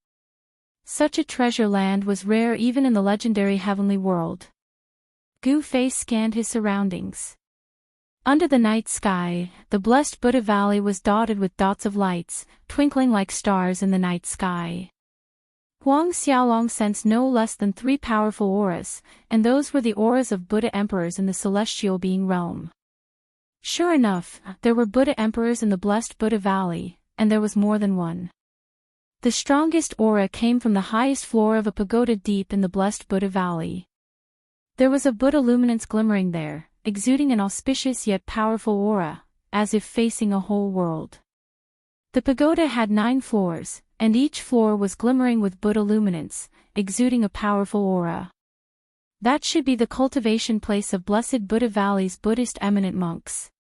Such a treasure land was rare even in the legendary heavenly world. Gu Fei scanned his surroundings. Under the night sky, the blessed Buddha Valley was dotted with dots of lights, twinkling like stars in the night sky. Huang Xiaolong sensed no less than 3 powerful auras, and those were the auras of Buddha emperors in the celestial being realm. Sure enough, there were Buddha emperors in the blessed Buddha Valley, and there was more than one. The strongest aura came from the highest floor of a pagoda deep in the blessed Buddha Valley. There was a Buddha luminance glimmering there, exuding an auspicious yet powerful aura, as if facing a whole world. The pagoda had 9 floors, and each floor was glimmering with Buddha luminance, exuding a powerful aura. That should be the cultivation place of blessed Buddha Valley's Buddhist eminent monks.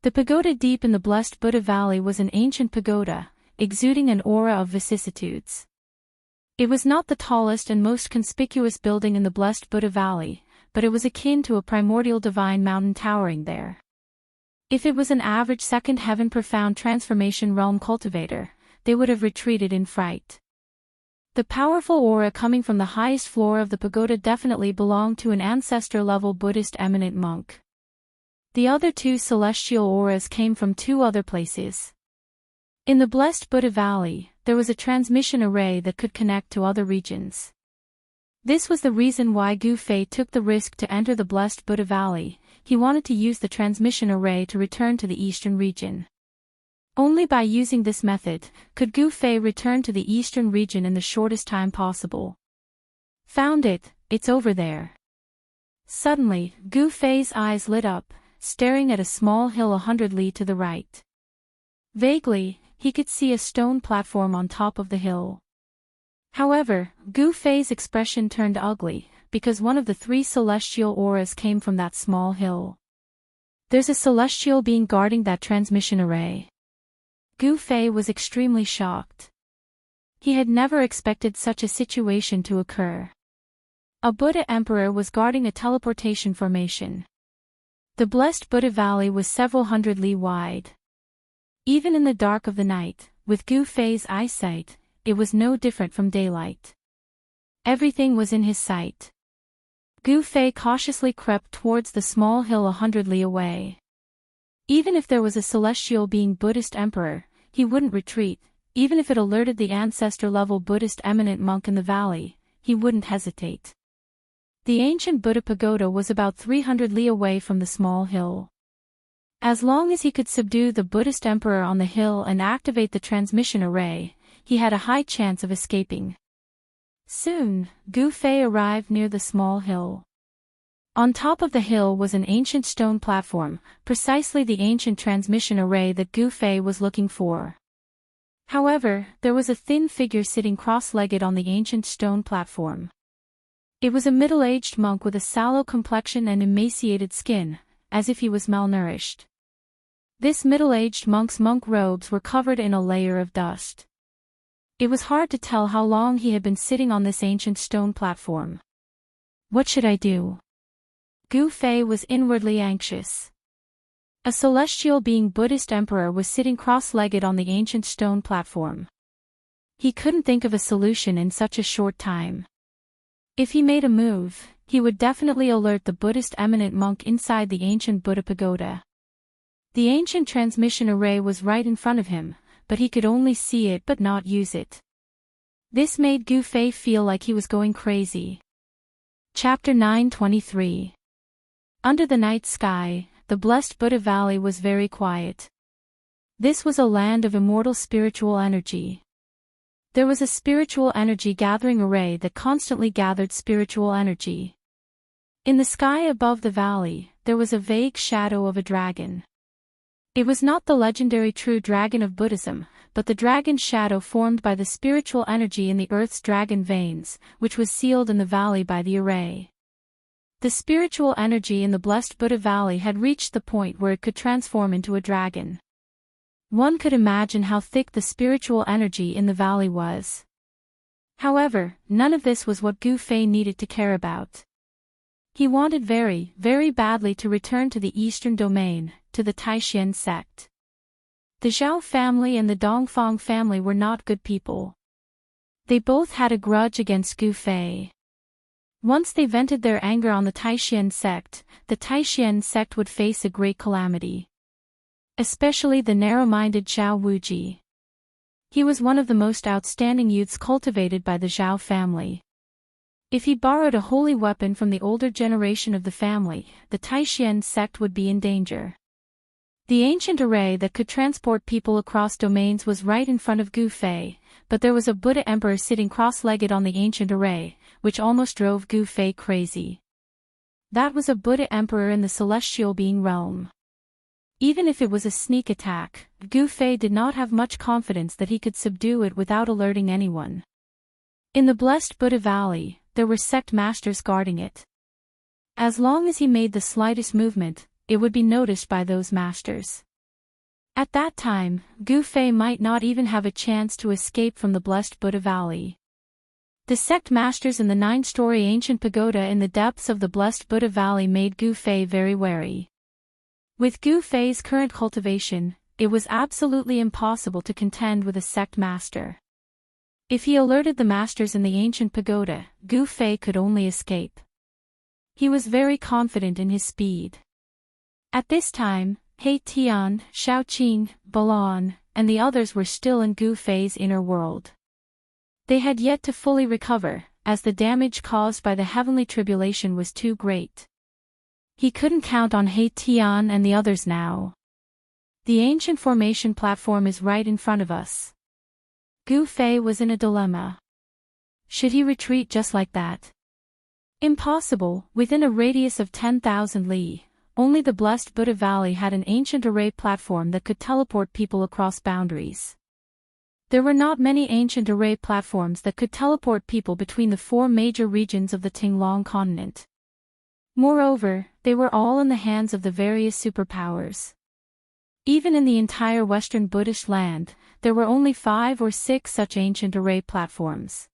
The pagoda deep in the blessed Buddha Valley was an ancient pagoda, exuding an aura of vicissitudes. It was not the tallest and most conspicuous building in the blessed Buddha Valley, but it was akin to a primordial divine mountain towering there. If it was an average second heaven profound transformation realm cultivator, they would have retreated in fright. The powerful aura coming from the highest floor of the pagoda definitely belonged to an ancestor-level Buddhist eminent monk. The other 2 celestial auras came from 2 other places. In the blessed Buddha Valley, there was a transmission array that could connect to other regions. This was the reason why Gu Fei took the risk to enter the blessed Buddha Valley. He wanted to use the transmission array to return to the eastern region. Only by using this method could Gu Fei return to the eastern region in the shortest time possible. Found it, it's over there. Suddenly, Gu Fei's eyes lit up, staring at a small hill 100 li to the right. Vaguely, he could see a stone platform on top of the hill. However, Gu Fei's expression turned ugly, because one of the 3 celestial auras came from that small hill. There's a celestial being guarding that transmission array. Gu Fei was extremely shocked. He had never expected such a situation to occur. A Buddha emperor was guarding a teleportation formation. The blessed Buddha Valley was several hundred li wide. Even in the dark of the night, with Gu Fei's eyesight, it was no different from daylight. Everything was in his sight. Gu Fei cautiously crept towards the small hill 100 li away. Even if there was a celestial being Buddhist emperor, he wouldn't retreat. Even if it alerted the ancestor-level Buddhist eminent monk in the valley, he wouldn't hesitate. The ancient Buddha pagoda was about 300 li away from the small hill. As long as he could subdue the Buddhist emperor on the hill and activate the transmission array, he had a high chance of escaping. Soon, Gu Fei arrived near the small hill. On top of the hill was an ancient stone platform, precisely the ancient transmission array that Gu Fei was looking for. However, there was a thin figure sitting cross-legged on the ancient stone platform. It was a middle-aged monk with a sallow complexion and emaciated skin, as if he was malnourished. This middle-aged monk's monk robes were covered in a layer of dust. It was hard to tell how long he had been sitting on this ancient stone platform. What should I do? Gu Fei was inwardly anxious. A celestial being Buddhist emperor was sitting cross-legged on the ancient stone platform. He couldn't think of a solution in such a short time. If he made a move, he would definitely alert the Buddhist eminent monk inside the ancient Buddha pagoda. The ancient transmission array was right in front of him, but he could only see it but not use it. This made Gu Fei feel like he was going crazy. Chapter 923. Under the night sky, the blessed Buddha Valley was very quiet. This was a land of immortal spiritual energy. There was a spiritual energy gathering array that constantly gathered spiritual energy. In the sky above the valley, there was a vague shadow of a dragon. It was not the legendary true dragon of Buddhism, but the dragon shadow formed by the spiritual energy in the earth's dragon veins, which was sealed in the valley by the array. The spiritual energy in the blessed Buddha Valley had reached the point where it could transform into a dragon. One could imagine how thick the spiritual energy in the valley was. However, none of this was what Gu Fei needed to care about. He wanted very, very badly to return to the eastern domain, to the Taishan sect. The Zhao family and the Dongfang family were not good people. They both had a grudge against Gu Fei. Once they vented their anger on the Taishan sect would face a great calamity. Especially the narrow-minded Zhao Wuji. He was one of the most outstanding youths cultivated by the Zhao family. If he borrowed a holy weapon from the older generation of the family, the Taishan sect would be in danger. The ancient array that could transport people across domains was right in front of Gu Fei, but there was a Buddha emperor sitting cross-legged on the ancient array, which almost drove Gu Fei crazy. That was a Buddha emperor in the celestial being realm. Even if it was a sneak attack, Gu Fei did not have much confidence that he could subdue it without alerting anyone. In the blessed Buddha Valley, there were sect masters guarding it. As long as he made the slightest movement, it would be noticed by those masters. At that time, Gu Fei might not even have a chance to escape from the blessed Buddha Valley. The sect masters in the 9-story ancient pagoda in the depths of the blessed Buddha Valley made Gu Fei very wary. With Gu Fei's current cultivation, it was absolutely impossible to contend with a sect master. If he alerted the masters in the ancient pagoda, Gu Fei could only escape. He was very confident in his speed. At this time, He Tian, Shaoqing, Balan, and the others were still in Gu Fei's inner world. They had yet to fully recover, as the damage caused by the heavenly tribulation was too great. He couldn't count on He Tian and the others now. The ancient formation platform is right in front of us. Gu Fei was in a dilemma. Should he retreat just like that? Impossible. Within a radius of 10,000 li, only the blessed Buddha Valley had an ancient array platform that could teleport people across boundaries. There were not many ancient array platforms that could teleport people between the 4 major regions of the Tinglong continent. Moreover, they were all in the hands of the various superpowers. Even in the entire Western Buddhist land, there were only 5 or 6 such ancient array platforms.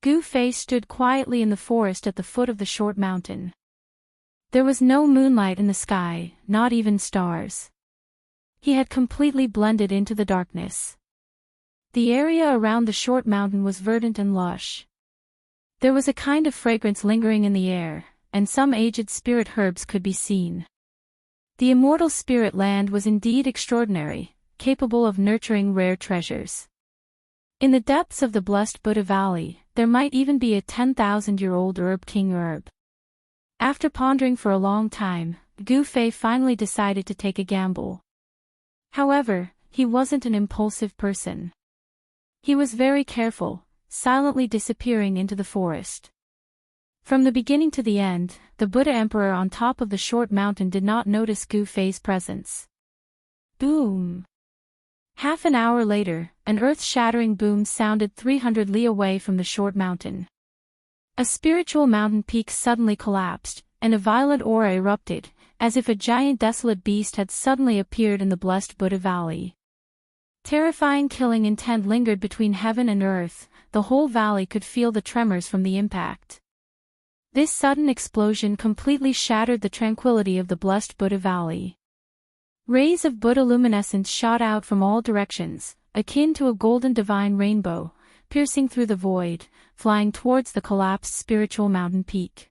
Gu Fei stood quietly in the forest at the foot of the short mountain. There was no moonlight in the sky, not even stars. He had completely blended into the darkness. The area around the short mountain was verdant and lush. There was a kind of fragrance lingering in the air, and some aged spirit herbs could be seen. The immortal spirit land was indeed extraordinary, capable of nurturing rare treasures. In the depths of the blessed Buddha Valley, there might even be a 10,000-year-old herb king herb. After pondering for a long time, Gu Fei finally decided to take a gamble. However, he wasn't an impulsive person. He was very careful, silently disappearing into the forest. From the beginning to the end, the Buddha Emperor on top of the short mountain did not notice Gu Fei's presence. Boom! Half an hour later, an earth-shattering boom sounded 300 li away from the short mountain. A spiritual mountain peak suddenly collapsed, and a violent aura erupted, as if a giant desolate beast had suddenly appeared in the blessed Buddha Valley. Terrifying killing intent lingered between heaven and earth, the whole valley could feel the tremors from the impact. This sudden explosion completely shattered the tranquility of the blessed Buddha Valley. Rays of Buddha luminescence shot out from all directions, akin to a golden divine rainbow, piercing through the void, flying towards the collapsed spiritual mountain peak.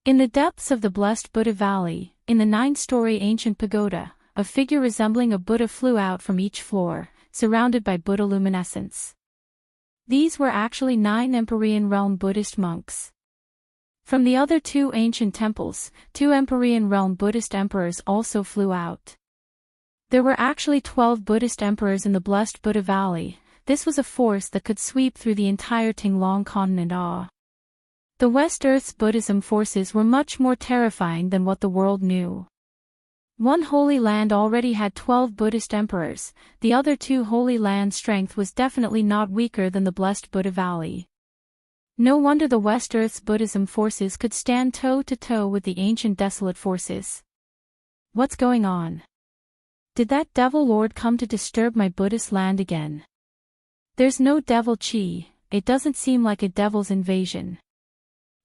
In the depths of the blessed Buddha Valley, in the 9-story ancient pagoda, a figure resembling a Buddha flew out from each floor, surrounded by Buddha luminescence. These were actually 9 Empyrean realm Buddhist monks. From the other 2 ancient temples, 2 Empyrean realm Buddhist emperors also flew out. There were actually 12 Buddhist emperors in the blessed Buddha Valley. This was a force that could sweep through the entire Tinglong continent. The West Earth's Buddhism forces were much more terrifying than what the world knew. One Holy Land already had 12 Buddhist emperors, the other 2 Holy Land strength was definitely not weaker than the blessed Buddha Valley. No wonder the West Earth's Buddhism forces could stand toe-to-toe with the ancient desolate forces. What's going on? Did that devil lord come to disturb my Buddhist land again? There's no devil chi, it doesn't seem like a devil's invasion.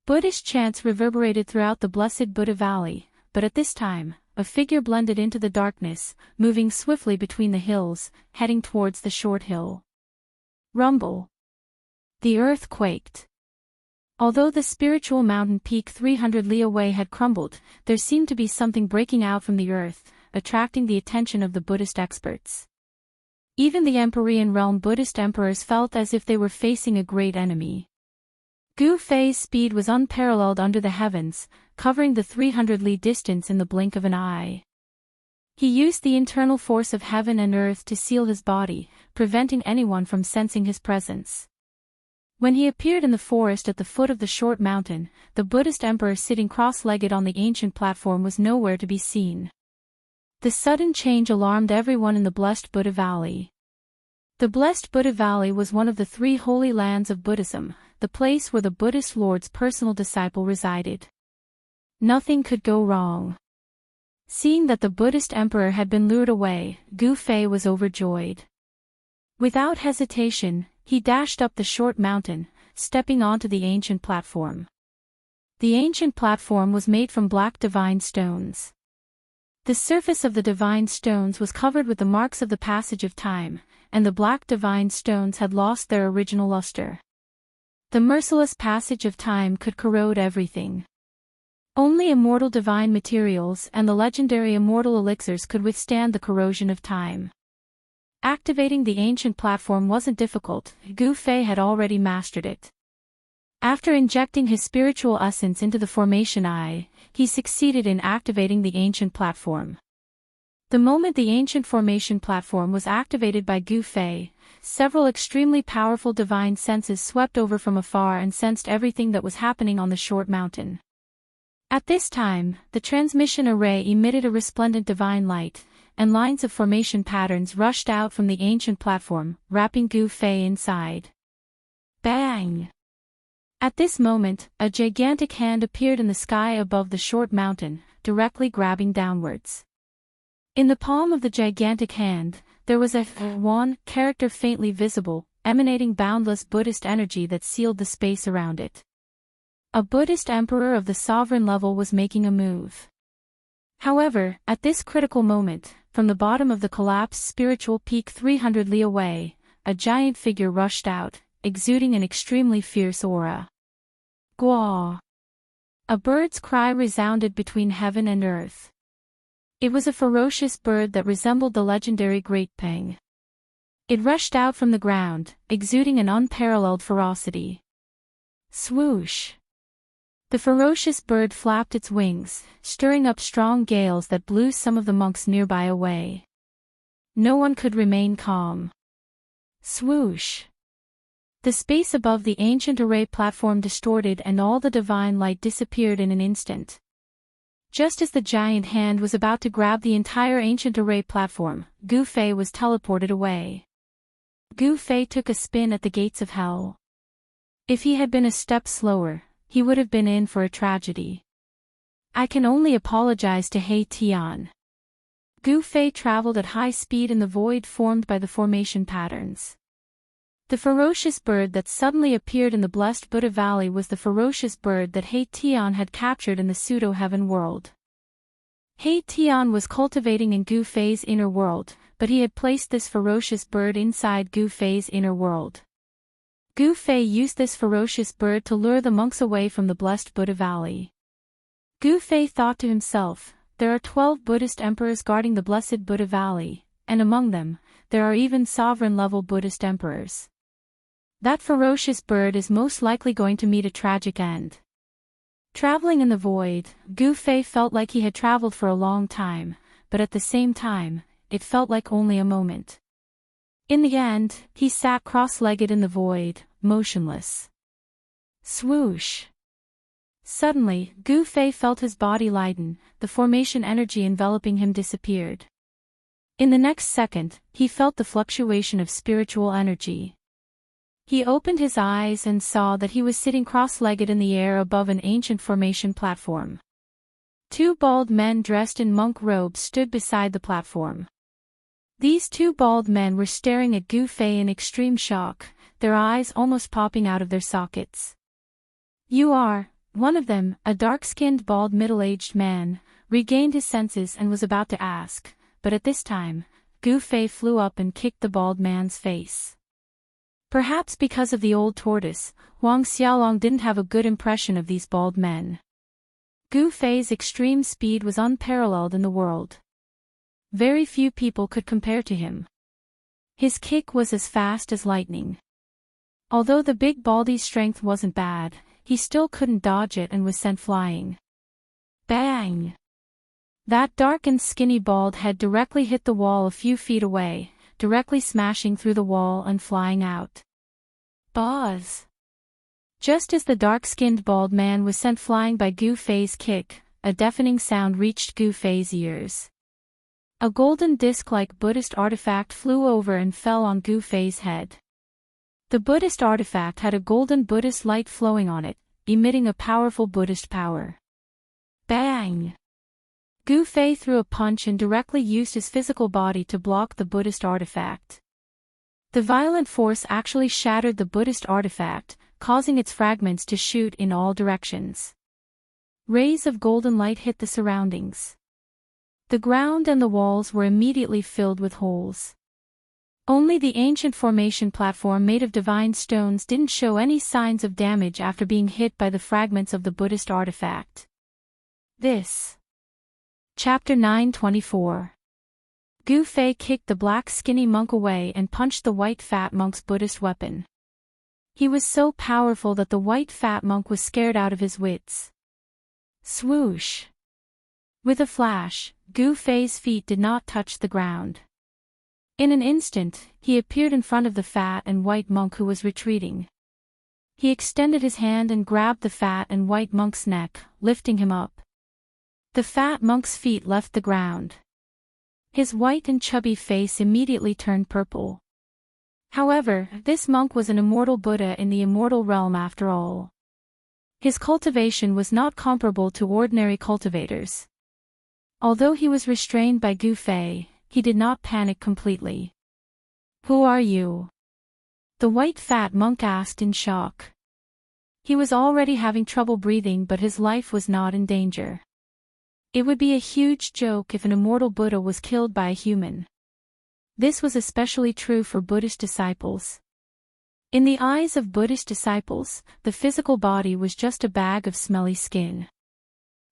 Buddhist chants reverberated throughout the blessed Buddha Valley, but at this time, a figure blended into the darkness, moving swiftly between the hills, heading towards the short hill. Rumble. The earth quaked. Although the spiritual mountain peak 300 li away had crumbled, there seemed to be something breaking out from the earth, attracting the attention of the Buddhist experts. Even the Empyrean realm Buddhist emperors felt as if they were facing a great enemy. Gu Fei's speed was unparalleled under the heavens, covering the 300 li distance in the blink of an eye. He used the internal force of heaven and earth to seal his body, preventing anyone from sensing his presence. When he appeared in the forest at the foot of the short mountain, the Buddhist emperor sitting cross-legged on the ancient platform was nowhere to be seen. The sudden change alarmed everyone in the Blessed Buddha Valley. The Blessed Buddha Valley was one of the 3 holy lands of Buddhism, the place where the Buddhist Lord's personal disciple resided. Nothing could go wrong. Seeing that the Buddhist emperor had been lured away, Gu Fei was overjoyed. Without hesitation, he dashed up the short mountain, stepping onto the ancient platform. The ancient platform was made from black divine stones. The surface of the divine stones was covered with the marks of the passage of time, and the black divine stones had lost their original luster. The merciless passage of time could corrode everything. Only immortal divine materials and the legendary immortal elixirs could withstand the corrosion of time. Activating the ancient platform wasn't difficult, Gu Fei had already mastered it. After injecting his spiritual essence into the formation eye, he succeeded in activating the ancient platform. The moment the ancient formation platform was activated by Gu Fei, several extremely powerful divine senses swept over from afar and sensed everything that was happening on the short mountain. At this time, the transmission array emitted a resplendent divine light, and lines of formation patterns rushed out from the ancient platform, wrapping Gu Fei inside. Bang! At this moment, a gigantic hand appeared in the sky above the short mountain, directly grabbing downwards. In the palm of the gigantic hand, there was a one character faintly visible, emanating boundless Buddhist energy that sealed the space around it. A Buddhist emperor of the sovereign level was making a move. However, at this critical moment, from the bottom of the collapsed spiritual peak 300 li away, a giant figure rushed out, exuding an extremely fierce aura. Gua! A bird's cry resounded between heaven and earth. It was a ferocious bird that resembled the legendary Great Peng. It rushed out from the ground, exuding an unparalleled ferocity. Swoosh! The ferocious bird flapped its wings, stirring up strong gales that blew some of the monks nearby away. No one could remain calm. Swoosh! The space above the ancient array platform distorted and all the divine light disappeared in an instant. Just as the giant hand was about to grab the entire ancient array platform, Gu Fei was teleported away. Gu Fei took a spin at the gates of hell. If he had been a step slower, he would have been in for a tragedy. I can only apologize to He Tian. Gu Fei traveled at high speed in the void formed by the formation patterns. The ferocious bird that suddenly appeared in the Blessed Buddha Valley was the ferocious bird that He Tian had captured in the pseudo-heaven world. He Tian was cultivating in Gu Fei's inner world, but he had placed this ferocious bird inside Gu Fei's inner world. Gu Fei used this ferocious bird to lure the monks away from the Blessed Buddha Valley. Gu Fei thought to himself, there are 12 Buddhist emperors guarding the Blessed Buddha Valley, and among them, there are even sovereign-level Buddhist emperors. That ferocious bird is most likely going to meet a tragic end. Traveling in the void, Gu Fei felt like he had traveled for a long time, but at the same time, it felt like only a moment. In the end, he sat cross-legged in the void, motionless. Swoosh! Suddenly, Gu Fei felt his body lighten, the formation energy enveloping him disappeared. In the next second, he felt the fluctuation of spiritual energy. He opened his eyes and saw that he was sitting cross-legged in the air above an ancient formation platform. 2 bald men dressed in monk robes stood beside the platform. These 2 bald men were staring at Gu Fei in extreme shock, their eyes almost popping out of their sockets. "You are," one of them, a dark-skinned bald middle-aged man, regained his senses and was about to ask, but at this time, Gu Fei flew up and kicked the bald man's face. Perhaps because of the old tortoise, Wang Xiaolong didn't have a good impression of these bald men. Gu Fei's extreme speed was unparalleled in the world. Very few people could compare to him. His kick was as fast as lightning. Although the big baldy's strength wasn't bad, he still couldn't dodge it and was sent flying. Bang! That dark and skinny bald head directly hit the wall a few feet away, directly smashing through the wall and flying out. Buzz! Just as the dark-skinned bald man was sent flying by Gu Fei's kick, a deafening sound reached Gu Fei's ears. A golden disc-like Buddhist artifact flew over and fell on Gu Fei's head. The Buddhist artifact had a golden Buddhist light flowing on it, emitting a powerful Buddhist power. Bang! Gu Fei threw a punch and directly used his physical body to block the Buddhist artifact. The violent force actually shattered the Buddhist artifact, causing its fragments to shoot in all directions. Rays of golden light hit the surroundings. The ground and the walls were immediately filled with holes. Only the ancient formation platform made of divine stones didn't show any signs of damage after being hit by the fragments of the Buddhist artifact. This. Chapter 924. Gu Fei kicked the black skinny monk away and punched the white fat monk's Buddhist weapon. He was so powerful that the white fat monk was scared out of his wits. Swoosh! With a flash, Gu Fei's feet did not touch the ground. In an instant, he appeared in front of the fat and white monk who was retreating. He extended his hand and grabbed the fat and white monk's neck, lifting him up. The fat monk's feet left the ground. His white and chubby face immediately turned purple. However, this monk was an immortal Buddha in the immortal realm after all. His cultivation was not comparable to ordinary cultivators. Although he was restrained by Gu Fei, he did not panic completely. "Who are you?" the white fat monk asked in shock. He was already having trouble breathing, but his life was not in danger. It would be a huge joke if an immortal Buddha was killed by a human. This was especially true for Buddhist disciples. In the eyes of Buddhist disciples, the physical body was just a bag of smelly skin.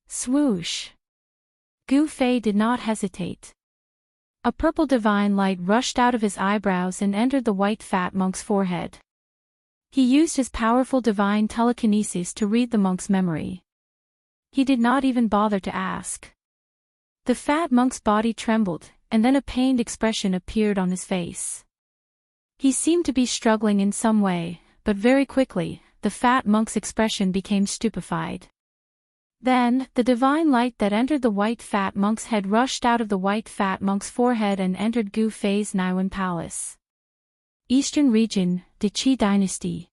Swoosh! Gu Fei did not hesitate. A purple divine light rushed out of his eyebrows and entered the white fat monk's forehead. He used his powerful divine telekinesis to read the monk's memory. He did not even bother to ask. The fat monk's body trembled, and then a pained expression appeared on his face. He seemed to be struggling in some way, but very quickly, the fat monk's expression became stupefied. Then, the divine light that entered the white fat monk's head rushed out of the white fat monk's forehead and entered Gu Fei's Niwen Palace. Eastern Region, the Qi Dynasty.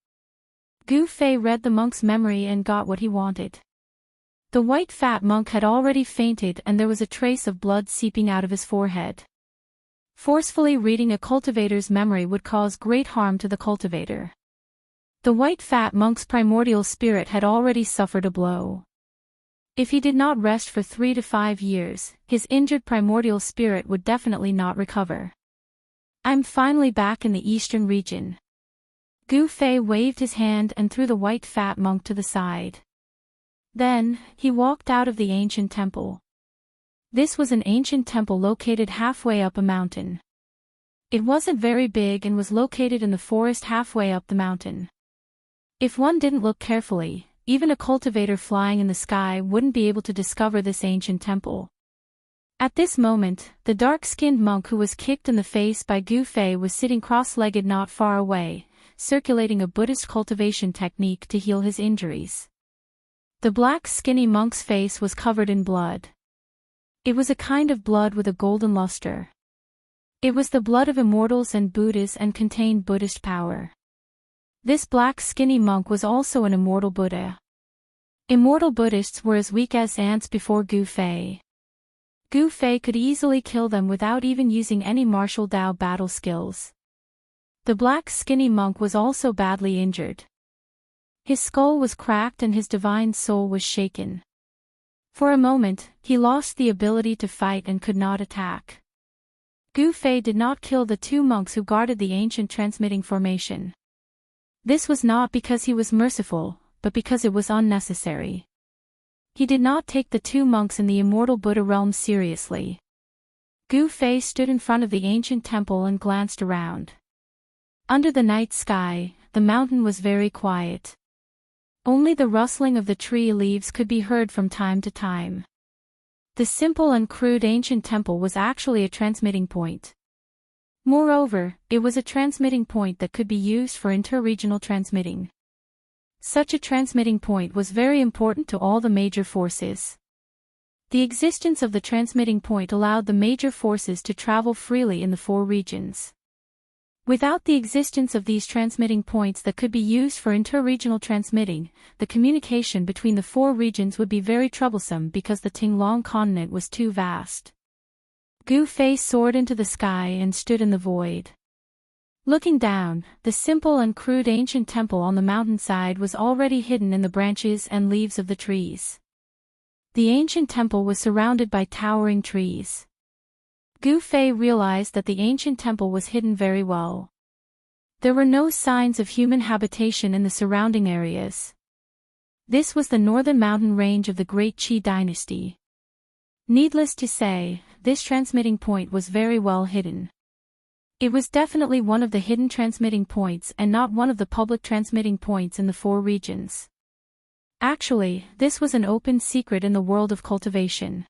Gu Fei read the monk's memory and got what he wanted. The white fat monk had already fainted and there was a trace of blood seeping out of his forehead. Forcefully reading a cultivator's memory would cause great harm to the cultivator. The white fat monk's primordial spirit had already suffered a blow. If he did not rest for 3 to 5 years, his injured primordial spirit would definitely not recover. "I'm finally back in the Eastern Region." Gu Fei waved his hand and threw the white fat monk to the side. Then, he walked out of the ancient temple. This was an ancient temple located halfway up a mountain. It wasn't very big and was located in the forest halfway up the mountain. If one didn't look carefully, even a cultivator flying in the sky wouldn't be able to discover this ancient temple. At this moment, the dark-skinned monk who was kicked in the face by Gu Fei was sitting cross-legged not far away, circulating a Buddhist cultivation technique to heal his injuries. The black skinny monk's face was covered in blood. It was a kind of blood with a golden luster. It was the blood of immortals and Buddhas and contained Buddhist power. This black skinny monk was also an immortal Buddha. Immortal Buddhists were as weak as ants before Gu Fei. Gu Fei could easily kill them without even using any martial Dao battle skills. The black skinny monk was also badly injured. His skull was cracked and his divine soul was shaken. For a moment, he lost the ability to fight and could not attack. Gu Fei did not kill the 2 monks who guarded the ancient transmitting formation. This was not because he was merciful, but because it was unnecessary. He did not take the two monks in the immortal Buddha realm seriously. Gu Fei stood in front of the ancient temple and glanced around. Under the night sky, the mountain was very quiet. Only the rustling of the tree leaves could be heard from time to time. The simple and crude ancient temple was actually a transmitting point. Moreover, it was a transmitting point that could be used for interregional transmitting. Such a transmitting point was very important to all the major forces. The existence of the transmitting point allowed the major forces to travel freely in the four regions. Without the existence of these transmitting points that could be used for interregional transmitting, the communication between the four regions would be very troublesome because the Tinglong continent was too vast. Gu Fei soared into the sky and stood in the void. Looking down, the simple and crude ancient temple on the mountainside was already hidden in the branches and leaves of the trees. The ancient temple was surrounded by towering trees. Gu Fei realized that the ancient temple was hidden very well. There were no signs of human habitation in the surrounding areas. This was the northern mountain range of the Great Qi dynasty. Needless to say, this transmitting point was very well hidden. It was definitely one of the hidden transmitting points and not one of the public transmitting points in the four regions. Actually, this was an open secret in the world of cultivation.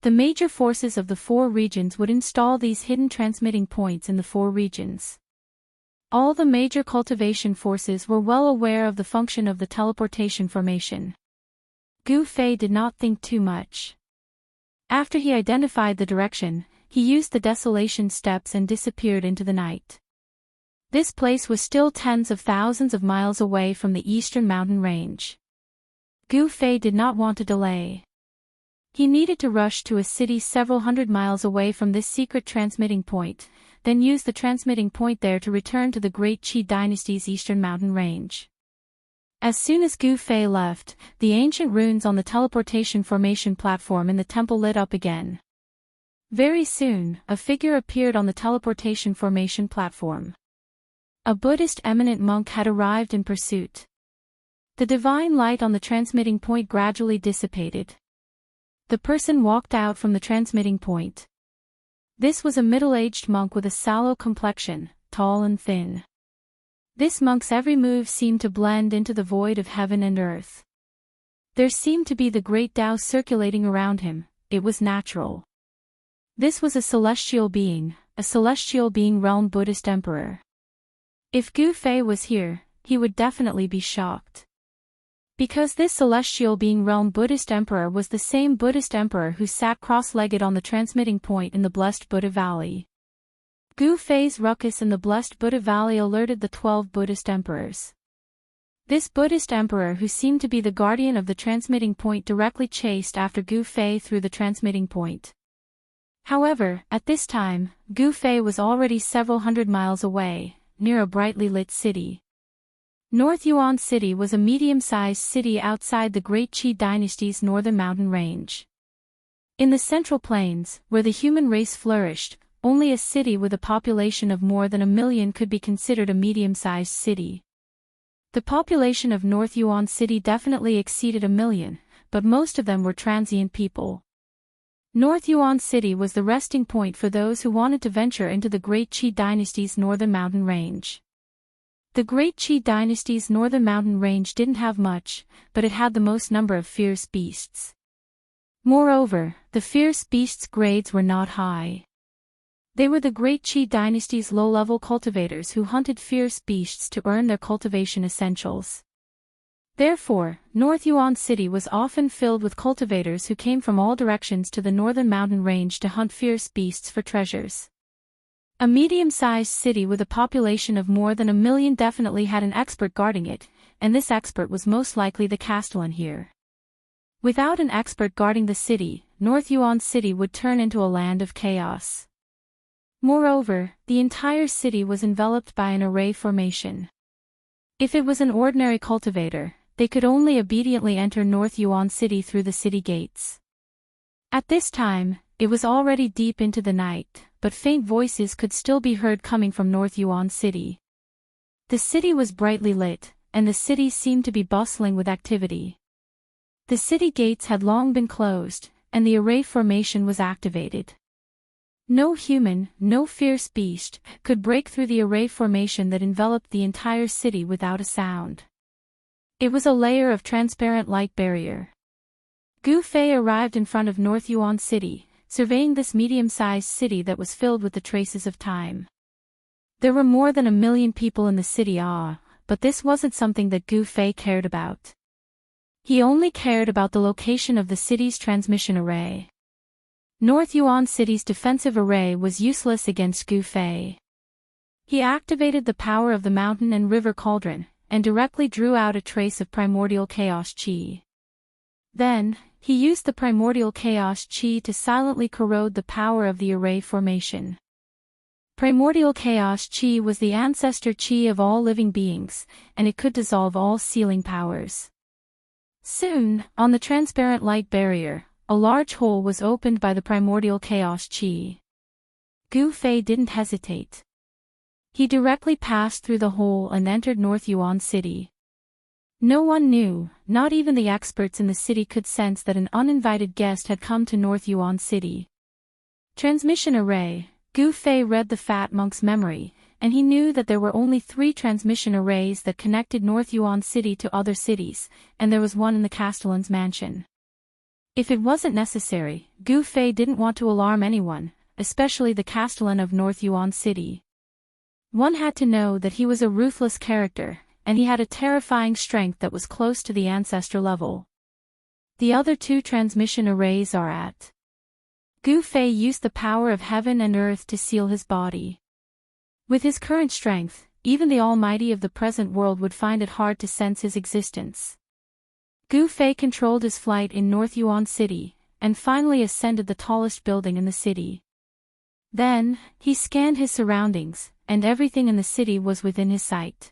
The major forces of the four regions would install these hidden transmitting points in the four regions. All the major cultivation forces were well aware of the function of the teleportation formation. Gu Fei did not think too much. After he identified the direction, he used the desolation steps and disappeared into the night. This place was still tens of thousands of miles away from the eastern mountain range. Gu Fei did not want to delay. He needed to rush to a city several hundred miles away from this secret transmitting point, then use the transmitting point there to return to the Great Qi dynasty's eastern mountain range. As soon as Gu Fei left, the ancient runes on the teleportation formation platform in the temple lit up again. Very soon, a figure appeared on the teleportation formation platform. A Buddhist eminent monk had arrived in pursuit. The divine light on the transmitting point gradually dissipated. The person walked out from the transmitting point. This was a middle-aged monk with a sallow complexion, tall and thin. This monk's every move seemed to blend into the void of heaven and earth. There seemed to be the great Tao circulating around him. It was natural. This was a celestial being realm Buddhist emperor. If Gu Fei was here, he would definitely be shocked. Because this celestial being realm Buddhist emperor was the same Buddhist emperor who sat cross-legged on the transmitting point in the blessed Buddha Valley. Gu Fei's ruckus in the blessed Buddha Valley alerted the 12 Buddhist emperors. This Buddhist emperor who seemed to be the guardian of the transmitting point directly chased after Gu Fei through the transmitting point. However, at this time, Gu Fei was already several hundred miles away, near a brightly lit city. North Yuan City was a medium-sized city outside the Great Qi dynasty's northern mountain range. In the Central Plains, where the human race flourished, only a city with a population of more than 1 million could be considered a medium-sized city. The population of North Yuan City definitely exceeded 1 million, but most of them were transient people. North Yuan City was the resting point for those who wanted to venture into the Great Qi dynasty's northern mountain range. The Great Qi dynasty's northern mountain range didn't have much, but it had the most number of fierce beasts. Moreover, the fierce beasts' grades were not high. They were the Great Qi dynasty's low-level cultivators who hunted fierce beasts to earn their cultivation essentials. Therefore, North Yuan City was often filled with cultivators who came from all directions to the northern mountain range to hunt fierce beasts for treasures. A medium-sized city with a population of more than 1 million definitely had an expert guarding it, and this expert was most likely the Castellan here. Without an expert guarding the city, North Yuan City would turn into a land of chaos. Moreover, the entire city was enveloped by an array formation. If it was an ordinary cultivator, they could only obediently enter North Yuan City through the city gates. At this time, it was already deep into the night, but faint voices could still be heard coming from North Yuan City. The city was brightly lit, and the city seemed to be bustling with activity. The city gates had long been closed, and the array formation was activated. No human, no fierce beast, could break through the array formation that enveloped the entire city without a sound. It was a layer of transparent light barrier. Gu Fei arrived in front of North Yuan City, surveying this medium-sized city that was filled with the traces of time. There were more than 1 million people in the city, but this wasn't something that Gu Fei cared about. He only cared about the location of the city's transmission array. North Yuan City's defensive array was useless against Gu Fei. He activated the power of the mountain and river cauldron, and directly drew out a trace of primordial chaos chi. Then, he used the primordial chaos chi to silently corrode the power of the array formation. Primordial chaos chi was the ancestor chi of all living beings, and it could dissolve all sealing powers. Soon, on the transparent light barrier, a large hole was opened by the primordial chaos chi. Gu Fei didn't hesitate. He directly passed through the hole and entered North Yuan City. No one knew, not even the experts in the city could sense that an uninvited guest had come to North Yuan City. Transmission array. Gu Fei read the fat monk's memory, and he knew that there were only 3 transmission arrays that connected North Yuan City to other cities, and there was one in the Castellan's mansion. If it wasn't necessary, Gu Fei didn't want to alarm anyone, especially the Castellan of North Yuan City. One had to know that he was a ruthless character, and he had a terrifying strength that was close to the ancestor level. The other 2 transmission arrays are at. Gu Fei used the power of heaven and earth to seal his body. With his current strength, even the Almighty of the present world would find it hard to sense his existence. Gu Fei controlled his flight in North Yuan City, and finally ascended the tallest building in the city. Then, he scanned his surroundings, and everything in the city was within his sight.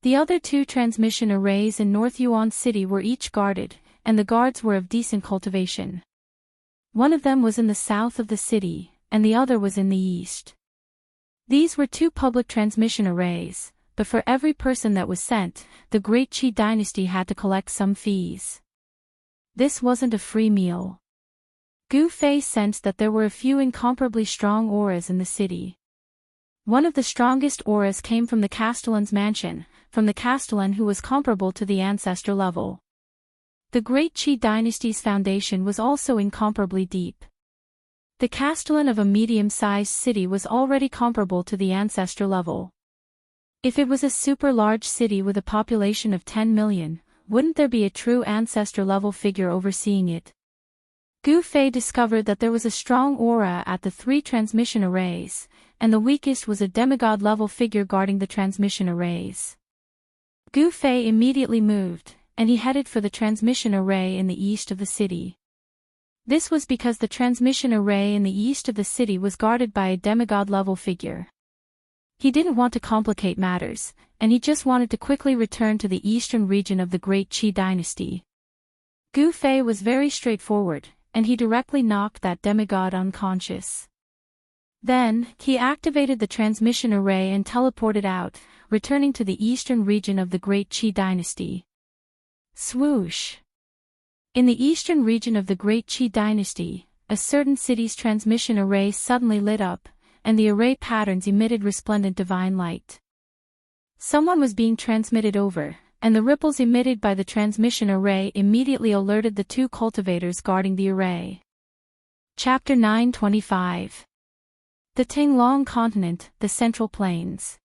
The other 2 transmission arrays in North Yuan City were each guarded, and the guards were of decent cultivation. One of them was in the south of the city, and the other was in the east. These were 2 public transmission arrays, but for every person that was sent, the Great Qi dynasty had to collect some fees. This wasn't a free meal. Gu Fei sensed that there were a few incomparably strong auras in the city. One of the strongest auras came from the Castellan's mansion, from the Castellan who was comparable to the ancestor level. The Great Qi dynasty's foundation was also incomparably deep. The Castellan of a medium-sized city was already comparable to the ancestor level. If it was a super-large city with a population of 10 million, wouldn't there be a true ancestor-level figure overseeing it? Gu Fei discovered that there was a strong aura at the 3 transmission arrays, and the weakest was a demigod-level figure guarding the transmission arrays. Gu Fei immediately moved, and he headed for the transmission array in the east of the city. This was because the transmission array in the east of the city was guarded by a demigod-level figure. He didn't want to complicate matters, and he just wanted to quickly return to the eastern region of the Great Qi dynasty. Gu Fei was very straightforward, and he directly knocked that demigod unconscious. Then, he activated the transmission array and teleported out, returning to the eastern region of the Great Qi dynasty. Swoosh! In the eastern region of the Great Qi dynasty, a certain city's transmission array suddenly lit up, and the array patterns emitted resplendent divine light. Someone was being transmitted over, and the ripples emitted by the transmission array immediately alerted the 2 cultivators guarding the array. Chapter 925. The Tinglong Continent, the Central Plains.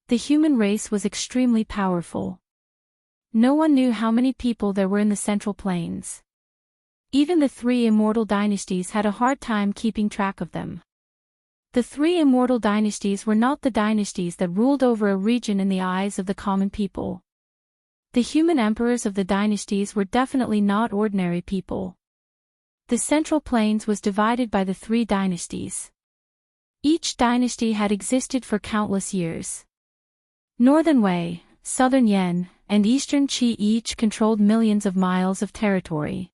The human race was extremely powerful. No one knew how many people there were in the Central Plains. Even the 3 immortal dynasties had a hard time keeping track of them. The 3 immortal dynasties were not the dynasties that ruled over a region in the eyes of the common people. The human emperors of the dynasties were definitely not ordinary people. The Central Plains was divided by the 3 dynasties. Each dynasty had existed for countless years. Northern Wei, Southern Yan, and Eastern Qi each controlled millions of miles of territory.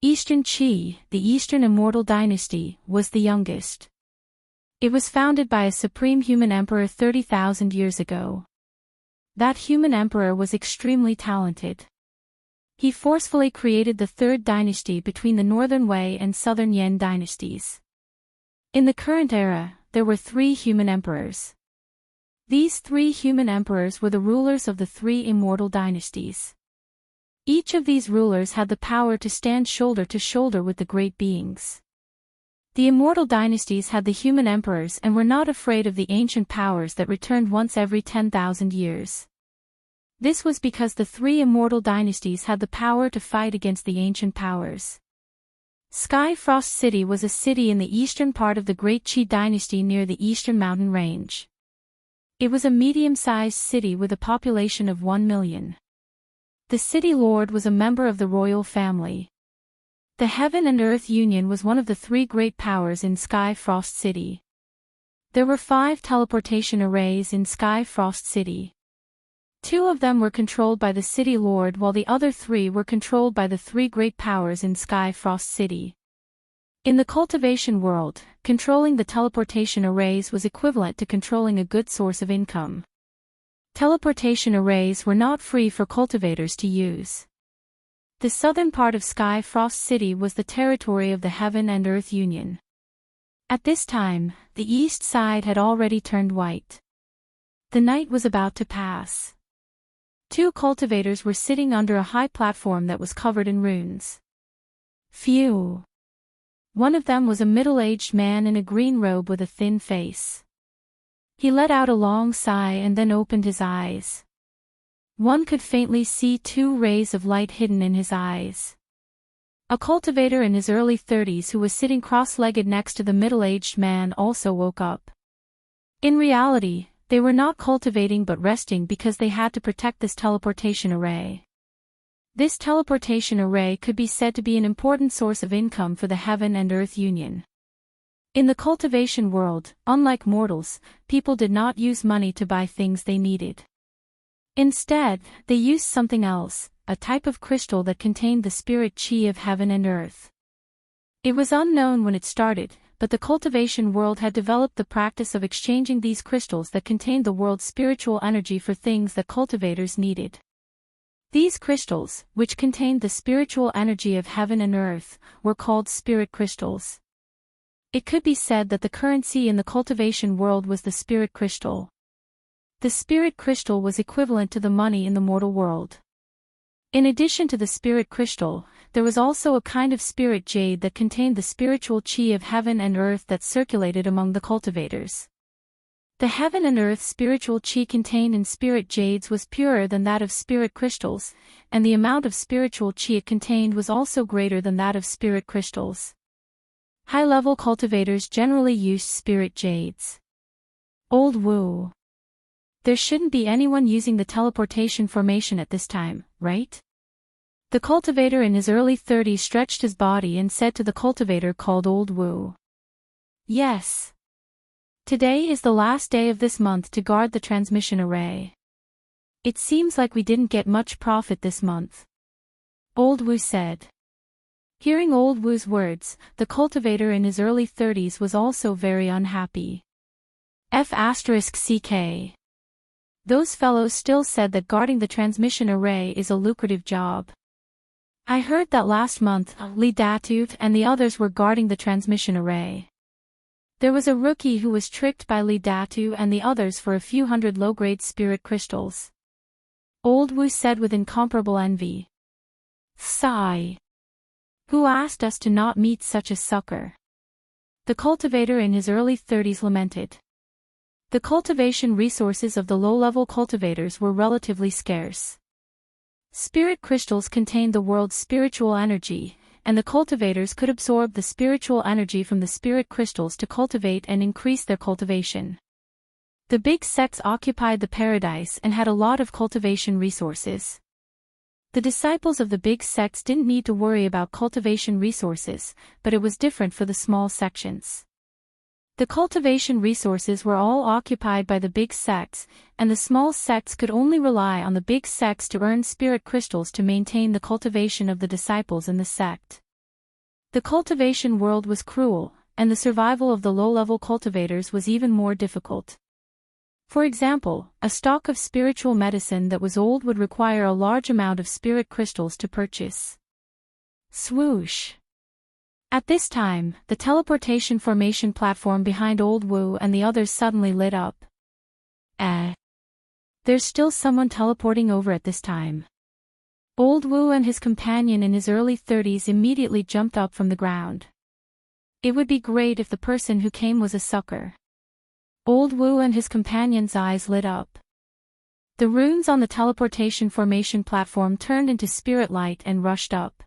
Eastern Qi, the Eastern Immortal Dynasty, was the youngest. It was founded by a supreme human emperor 30,000 years ago. That human emperor was extremely talented. He forcefully created the third dynasty between the Northern Wei and Southern Yan dynasties. In the current era, there were 3 human emperors. These 3 human emperors were the rulers of the 3 immortal dynasties. Each of these rulers had the power to stand shoulder to shoulder with the great beings. The immortal dynasties had the human emperors and were not afraid of the ancient powers that returned once every 10,000 years. This was because the 3 immortal dynasties had the power to fight against the ancient powers. Sky Frost City was a city in the eastern part of the Great Qi dynasty near the eastern mountain range. It was a medium-sized city with a population of 1 million. The city lord was a member of the royal family. The Heaven and Earth Union was one of the 3 great powers in Sky Frost City. There were 5 teleportation arrays in Sky Frost City. 2 of them were controlled by the city lord while the other 3 were controlled by the 3 great powers in Sky Frost City. In the cultivation world, controlling the teleportation arrays was equivalent to controlling a good source of income. Teleportation arrays were not free for cultivators to use. The southern part of Sky Frost City was the territory of the Heaven and Earth Union. At this time, the east side had already turned white. The night was about to pass. 2 cultivators were sitting under a high platform that was covered in runes. Phew! One of them was a middle-aged man in a green robe with a thin face. He let out a long sigh and then opened his eyes. One could faintly see 2 rays of light hidden in his eyes. A cultivator in his early 30s who was sitting cross-legged next to the middle-aged man also woke up. In reality, they were not cultivating but resting because they had to protect this teleportation array. This teleportation array could be said to be an important source of income for the Heaven and Earth Union. In the cultivation world, unlike mortals, people did not use money to buy things they needed. Instead, they used something else, a type of crystal that contained the spirit chi of heaven and earth. It was unknown when it started, but the cultivation world had developed the practice of exchanging these crystals that contained the world's spiritual energy for things that cultivators needed. These crystals, which contained the spiritual energy of heaven and earth, were called spirit crystals. It could be said that the currency in the cultivation world was the spirit crystal. The spirit crystal was equivalent to the money in the mortal world. In addition to the spirit crystal, there was also a kind of spirit jade that contained the spiritual chi of heaven and earth that circulated among the cultivators. The heaven and earth spiritual chi contained in spirit jades was purer than that of spirit crystals, and the amount of spiritual chi it contained was also greater than that of spirit crystals. High-level cultivators generally used spirit jades. Old Wu. There shouldn't be anyone using the teleportation formation at this time, right? The cultivator in his early 30s stretched his body and said to the cultivator called Old Wu. Yes. Today is the last day of this month to guard the transmission array. It seems like we didn't get much profit this month. Old Wu said. Hearing Old Wu's words, the cultivator in his early 30s was also very unhappy. F***ck. Those fellows still said that guarding the transmission array is a lucrative job. I heard that last month, Li Datu and the others were guarding the transmission array. There was a rookie who was tricked by Li Datu and the others for a few hundred low-grade spirit crystals. Old Wu said with incomparable envy. Sigh. Who asked us to not meet such a sucker? The cultivator in his early 30s lamented. The cultivation resources of the low-level cultivators were relatively scarce. Spirit crystals contained the world's spiritual energy, and the cultivators could absorb the spiritual energy from the spirit crystals to cultivate and increase their cultivation. The big sects occupied the paradise and had a lot of cultivation resources. The disciples of the big sects didn't need to worry about cultivation resources, but it was different for the small sections. The cultivation resources were all occupied by the big sects, and the small sects could only rely on the big sects to earn spirit crystals to maintain the cultivation of the disciples in the sect. The cultivation world was cruel, and the survival of the low-level cultivators was even more difficult. For example, a stock of spiritual medicine that was old would require a large amount of spirit crystals to purchase. Swoosh! At this time, the teleportation formation platform behind Old Wu and the others suddenly lit up. There's still someone teleporting over at this time. Old Wu and his companion in his early 30s immediately jumped up from the ground. It would be great if the person who came was a sucker. Old Wu and his companion's eyes lit up. The runes on the teleportation formation platform turned into spirit light and rushed up.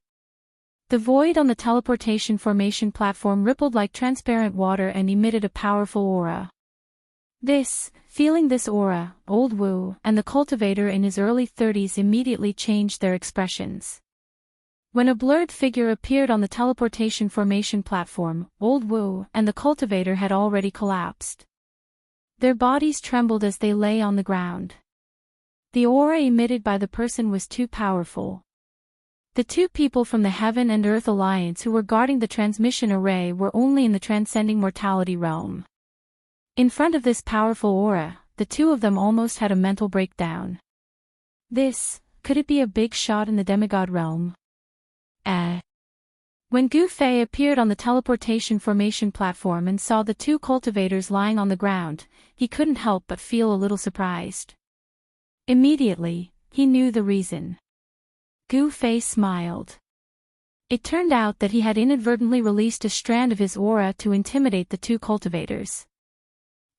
The void on the teleportation formation platform rippled like transparent water and emitted a powerful aura. Feeling this aura, Old Wu and the cultivator in his early 30s immediately changed their expressions. When a blurred figure appeared on the teleportation formation platform, Old Wu and the cultivator had already collapsed. Their bodies trembled as they lay on the ground. The aura emitted by the person was too powerful. The two people from the Heaven and Earth Alliance who were guarding the transmission array were only in the transcending mortality realm. In front of this powerful aura, the two of them almost had a mental breakdown. Could it be a big shot in the demigod realm? When Gu Fei appeared on the teleportation formation platform and saw the two cultivators lying on the ground, he couldn't help but feel a little surprised. Immediately, he knew the reason. Gu Fei smiled. It turned out that he had inadvertently released a strand of his aura to intimidate the two cultivators.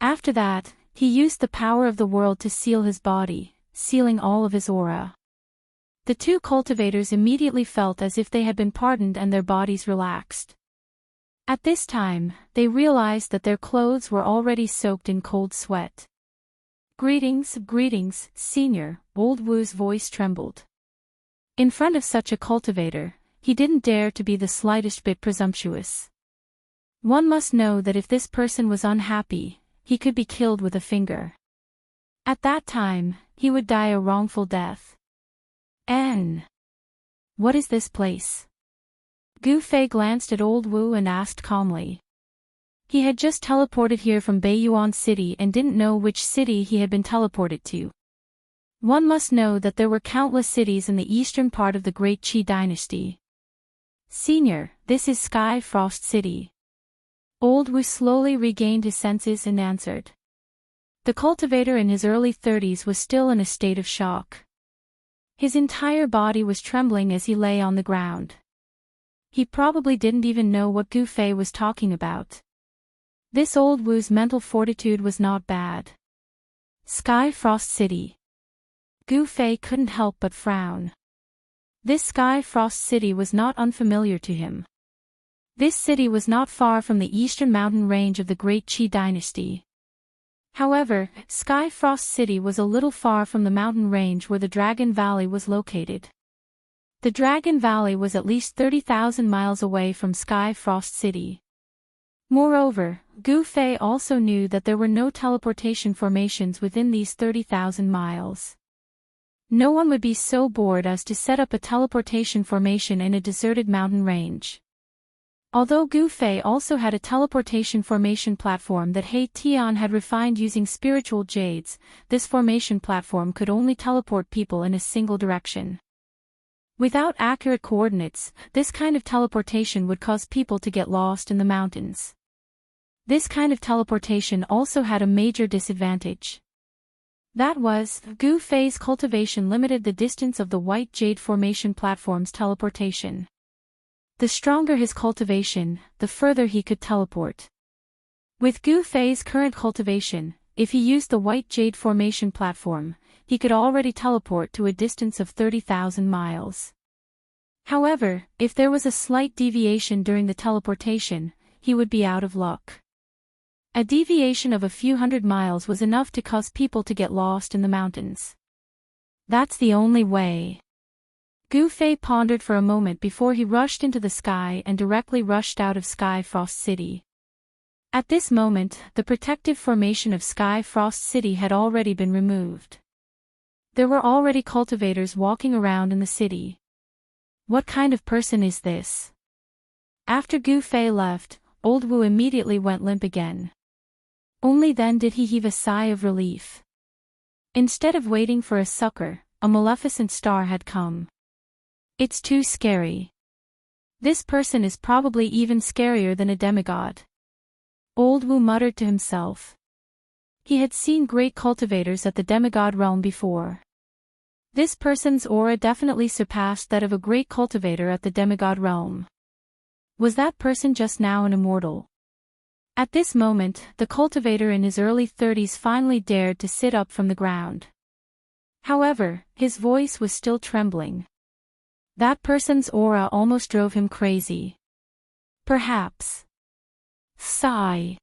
After that, he used the power of the world to seal his body, sealing all of his aura. The two cultivators immediately felt as if they had been pardoned and their bodies relaxed. At this time, they realized that their clothes were already soaked in cold sweat. Greetings, Senior, Old Wu's voice trembled. In front of such a cultivator, he didn't dare to be the slightest bit presumptuous. One must know that if this person was unhappy, he could be killed with a finger. At that time, he would die a wrongful death. What is this place? Gu Fei glanced at Old Wu and asked calmly. He had just teleported here from Beiyuan City and didn't know which city he had been teleported to. One must know that there were countless cities in the eastern part of the Great Qi dynasty. Senior, this is Sky Frost City. Old Wu slowly regained his senses and answered. The cultivator in his early 30s was still in a state of shock. His entire body was trembling as he lay on the ground. He probably didn't even know what Gu Fei was talking about. This Old Wu's mental fortitude was not bad. Sky Frost City. Gu Fei couldn't help but frown. This Sky Frost City was not unfamiliar to him. This city was not far from the eastern mountain range of the Great Qi dynasty. However, Sky Frost City was a little far from the mountain range where the Dragon Valley was located. The Dragon Valley was at least 30,000 miles away from Sky Frost City. Moreover, Gu Fei also knew that there were no teleportation formations within these 30,000 miles. No one would be so bored as to set up a teleportation formation in a deserted mountain range. Although Gu Fei also had a teleportation formation platform that He Tian had refined using spiritual jades, this formation platform could only teleport people in a single direction. Without accurate coordinates, this kind of teleportation would cause people to get lost in the mountains. This kind of teleportation also had a major disadvantage. That was, Gu Fei's cultivation limited the distance of the White Jade Formation platform's teleportation. The stronger his cultivation, the further he could teleport. With Gu Fei's current cultivation, if he used the White Jade Formation platform, he could already teleport to a distance of 30,000 miles. However, if there was a slight deviation during the teleportation, he would be out of luck. A deviation of a few hundred miles was enough to cause people to get lost in the mountains. That's the only way. Gu Fei pondered for a moment before he rushed into the sky and directly rushed out of Sky Frost City. At this moment, the protective formation of Sky Frost City had already been removed. There were already cultivators walking around in the city. What kind of person is this? After Gu Fei left, Old Wu immediately went limp again. Only then did he heave a sigh of relief. Instead of waiting for a succor, a maleficent star had come. It's too scary. This person is probably even scarier than a demigod. Old Wu muttered to himself. He had seen great cultivators at the demigod realm before. This person's aura definitely surpassed that of a great cultivator at the demigod realm. Was that person just now an immortal? At this moment, the cultivator in his early 30s finally dared to sit up from the ground. However, his voice was still trembling. That person's aura almost drove him crazy. Perhaps. Sigh.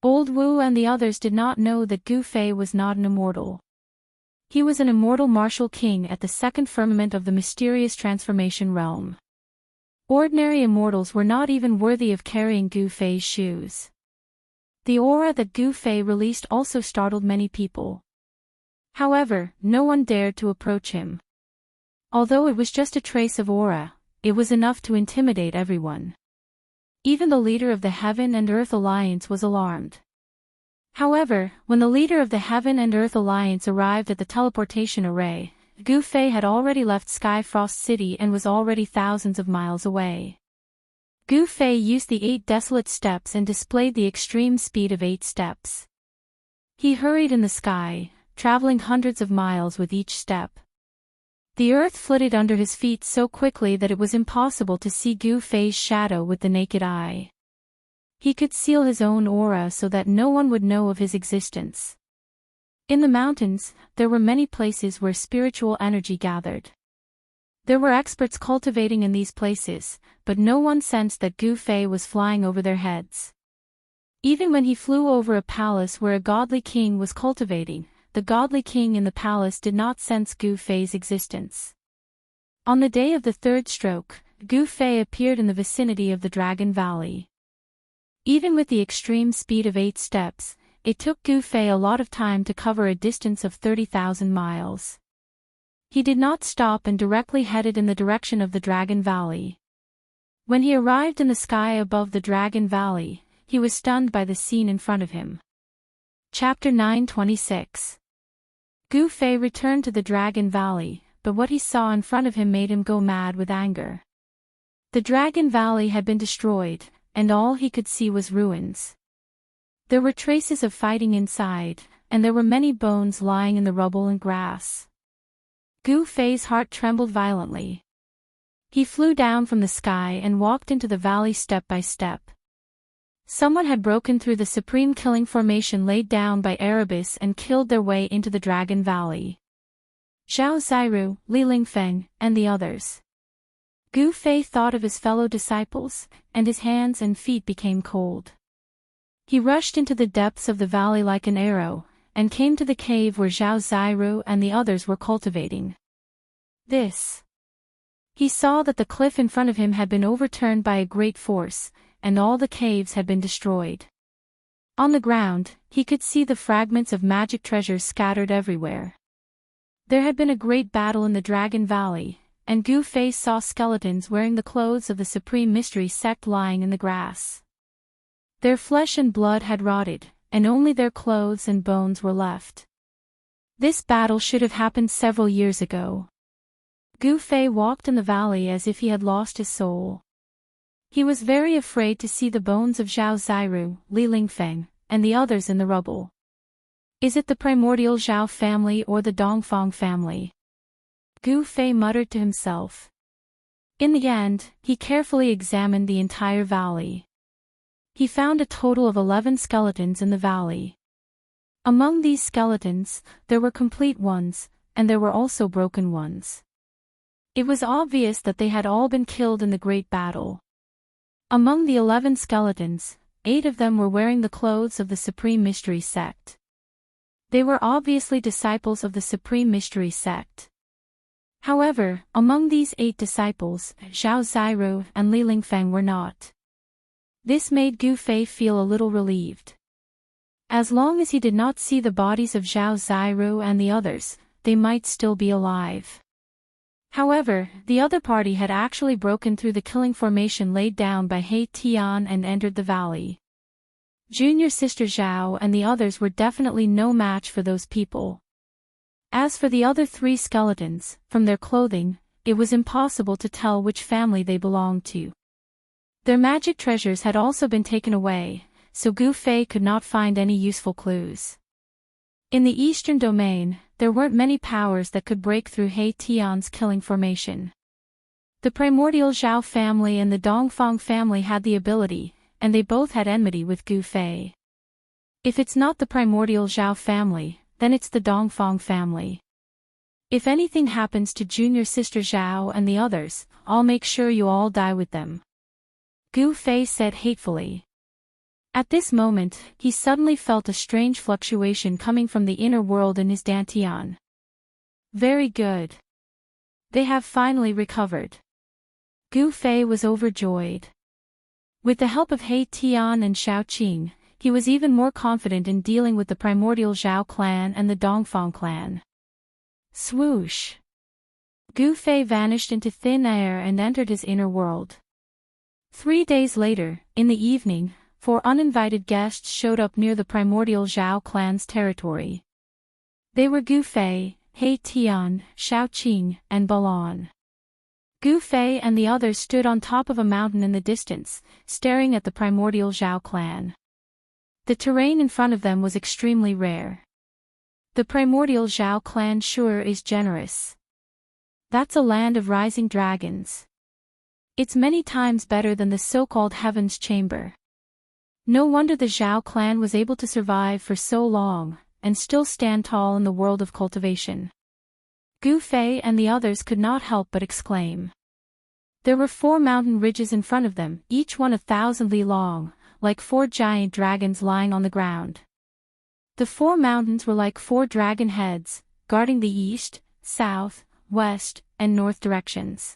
Old Wu and the others did not know that Gu Fei was not an immortal. He was an immortal martial king at the second firmament of the mysterious transformation realm. Ordinary immortals were not even worthy of carrying Gu Fei's shoes. The aura that Gu Fei released also startled many people. However, no one dared to approach him. Although it was just a trace of aura, it was enough to intimidate everyone. Even the leader of the Heaven and Earth Alliance was alarmed. However, when the leader of the Heaven and Earth Alliance arrived at the teleportation array, Gu Fei had already left Skyfrost City and was already thousands of miles away. Gu Fei used the 8 desolate steps and displayed the extreme speed of 8 steps. He hurried in the sky, traveling hundreds of miles with each step. The earth flitted under his feet so quickly that it was impossible to see Gu Fei's shadow with the naked eye. He could seal his own aura so that no one would know of his existence. In the mountains, there were many places where spiritual energy gathered. There were experts cultivating in these places, but no one sensed that Gu Fei was flying over their heads. Even when he flew over a palace where a godly king was cultivating, the godly king in the palace did not sense Gu Fei's existence. On the day of the 3rd stroke, Gu Fei appeared in the vicinity of the Dragon Valley. Even with the extreme speed of 8 steps, it took Gu Fei a lot of time to cover a distance of 30,000 miles. He did not stop and directly headed in the direction of the Dragon Valley. When he arrived in the sky above the Dragon Valley, he was stunned by the scene in front of him. Chapter 9:26. Gu Fei returned to the Dragon Valley, but what he saw in front of him made him go mad with anger. The Dragon Valley had been destroyed, and all he could see was ruins. There were traces of fighting inside, and there were many bones lying in the rubble and grass. Gu Fei's heart trembled violently. He flew down from the sky and walked into the valley step by step. Someone had broken through the supreme killing formation laid down by Erebus and killed their way into the Dragon Valley. Zhao Ziru, Li Lingfeng, and the others. Gu Fei thought of his fellow disciples, and his hands and feet became cold. He rushed into the depths of the valley like an arrow, and came to the cave where Zhao Ziru and the others were cultivating. He saw that the cliff in front of him had been overturned by a great force, and all the caves had been destroyed. On the ground, he could see the fragments of magic treasures scattered everywhere. There had been a great battle in the Dragon Valley, and Gu Fei saw skeletons wearing the clothes of the Supreme Mystery Sect lying in the grass. Their flesh and blood had rotted, and only their clothes and bones were left. This battle should have happened several years ago. Gu Fei walked in the valley as if he had lost his soul. He was very afraid to see the bones of Zhao Ziru, Li Lingfeng, and the others in the rubble. Is it the primordial Zhao family or the Dongfang family? Gu Fei muttered to himself. In the end, he carefully examined the entire valley. He found a total of 11 skeletons in the valley. Among these skeletons, there were complete ones, and there were also broken ones. It was obvious that they had all been killed in the great battle. Among the 11 skeletons, 8 of them were wearing the clothes of the Supreme Mystery Sect. They were obviously disciples of the Supreme Mystery Sect. However, among these 8 disciples, Zhao Ziru and Li Lingfeng were not. This made Gu Fei feel a little relieved. As long as he did not see the bodies of Zhao Ziru and the others, they might still be alive. However, the other party had actually broken through the killing formation laid down by He Tian and entered the valley. Junior Sister Zhao and the others were definitely no match for those people. As for the other three skeletons, from their clothing, it was impossible to tell which family they belonged to. Their magic treasures had also been taken away, so Gu Fei could not find any useful clues. In the Eastern Domain, there weren't many powers that could break through He Tian's killing formation. The primordial Zhao family and the Dongfang family had the ability, and they both had enmity with Gu Fei. If it's not the primordial Zhao family, then it's the Dongfang family. If anything happens to Junior Sister Zhao and the others, I'll make sure you all die with them. Gu Fei said hatefully. At this moment, he suddenly felt a strange fluctuation coming from the inner world in his dantian. Very good. They have finally recovered. Gu Fei was overjoyed. With the help of He Tian and Xiao Qing, he was even more confident in dealing with the primordial Zhao clan and the Dongfang clan. Swoosh! Gu Fei vanished into thin air and entered his inner world. 3 days later, in the evening, 4 uninvited guests showed up near the primordial Zhao clan's territory. They were Gu Fei, He Tian, Xiao Qing, and Balan. Gu Fei and the others stood on top of a mountain in the distance, staring at the primordial Zhao clan. The terrain in front of them was extremely rare. The primordial Zhao clan sure is generous. That's a land of rising dragons. It's many times better than the so-called Heaven's Chamber. No wonder the Zhao clan was able to survive for so long, and still stand tall in the world of cultivation. Gu Fei and the others could not help but exclaim. There were 4 mountain ridges in front of them, each one 1,000 li long, like 4 giant dragons lying on the ground. The 4 mountains were like 4 dragon heads, guarding the east, south, west, and north directions.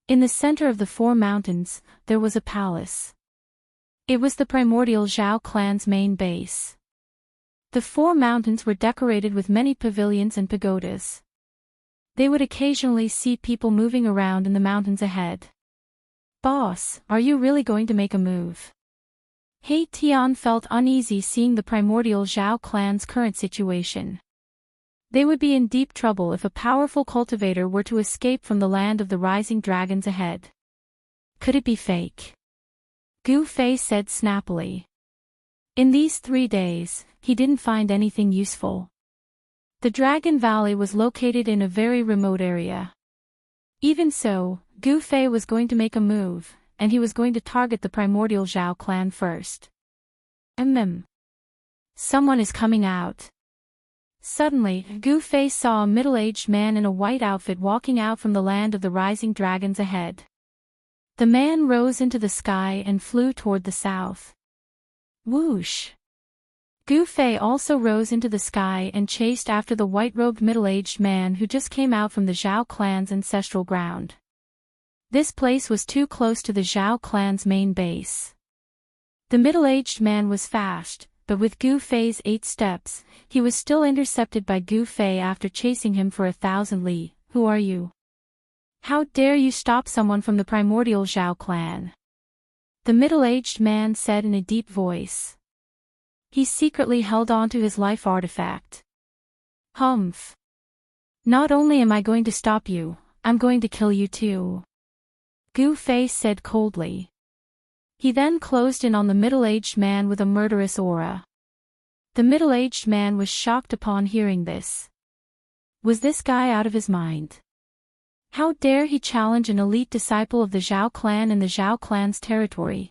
In the center of the 4 mountains, there was a palace. It was the primordial Zhao clan's main base. The 4 mountains were decorated with many pavilions and pagodas. They would occasionally see people moving around in the mountains ahead. Boss, are you really going to make a move? He Tian felt uneasy seeing the primordial Zhao clan's current situation. They would be in deep trouble if a powerful cultivator were to escape from the land of the rising dragons ahead. Could it be fake? Gu Fei said snappily. In these 3 days, he didn't find anything useful. The Dragon Valley was located in a very remote area. Even so, Gu Fei was going to make a move, and he was going to target the primordial Zhao clan first. Someone is coming out. Suddenly, Gu Fei saw a middle-aged man in a white outfit walking out from the land of the rising dragons ahead. The man rose into the sky and flew toward the south. Whoosh! Gu Fei also rose into the sky and chased after the white-robed middle-aged man who just came out from the Zhao clan's ancestral ground. This place was too close to the Zhao clan's main base. The middle-aged man was fast, but with Gu Fei's 8 steps, he was still intercepted by Gu Fei after chasing him for 1,000 li. Who are you? How dare you stop someone from the primordial Zhao clan? The middle-aged man said in a deep voice. He secretly held on to his life artifact. Humph! Not only am I going to stop you, I'm going to kill you too. Gu Fei said coldly. He then closed in on the middle-aged man with a murderous aura. The middle-aged man was shocked upon hearing this. Was this guy out of his mind? How dare he challenge an elite disciple of the Zhao clan in the Zhao clan's territory?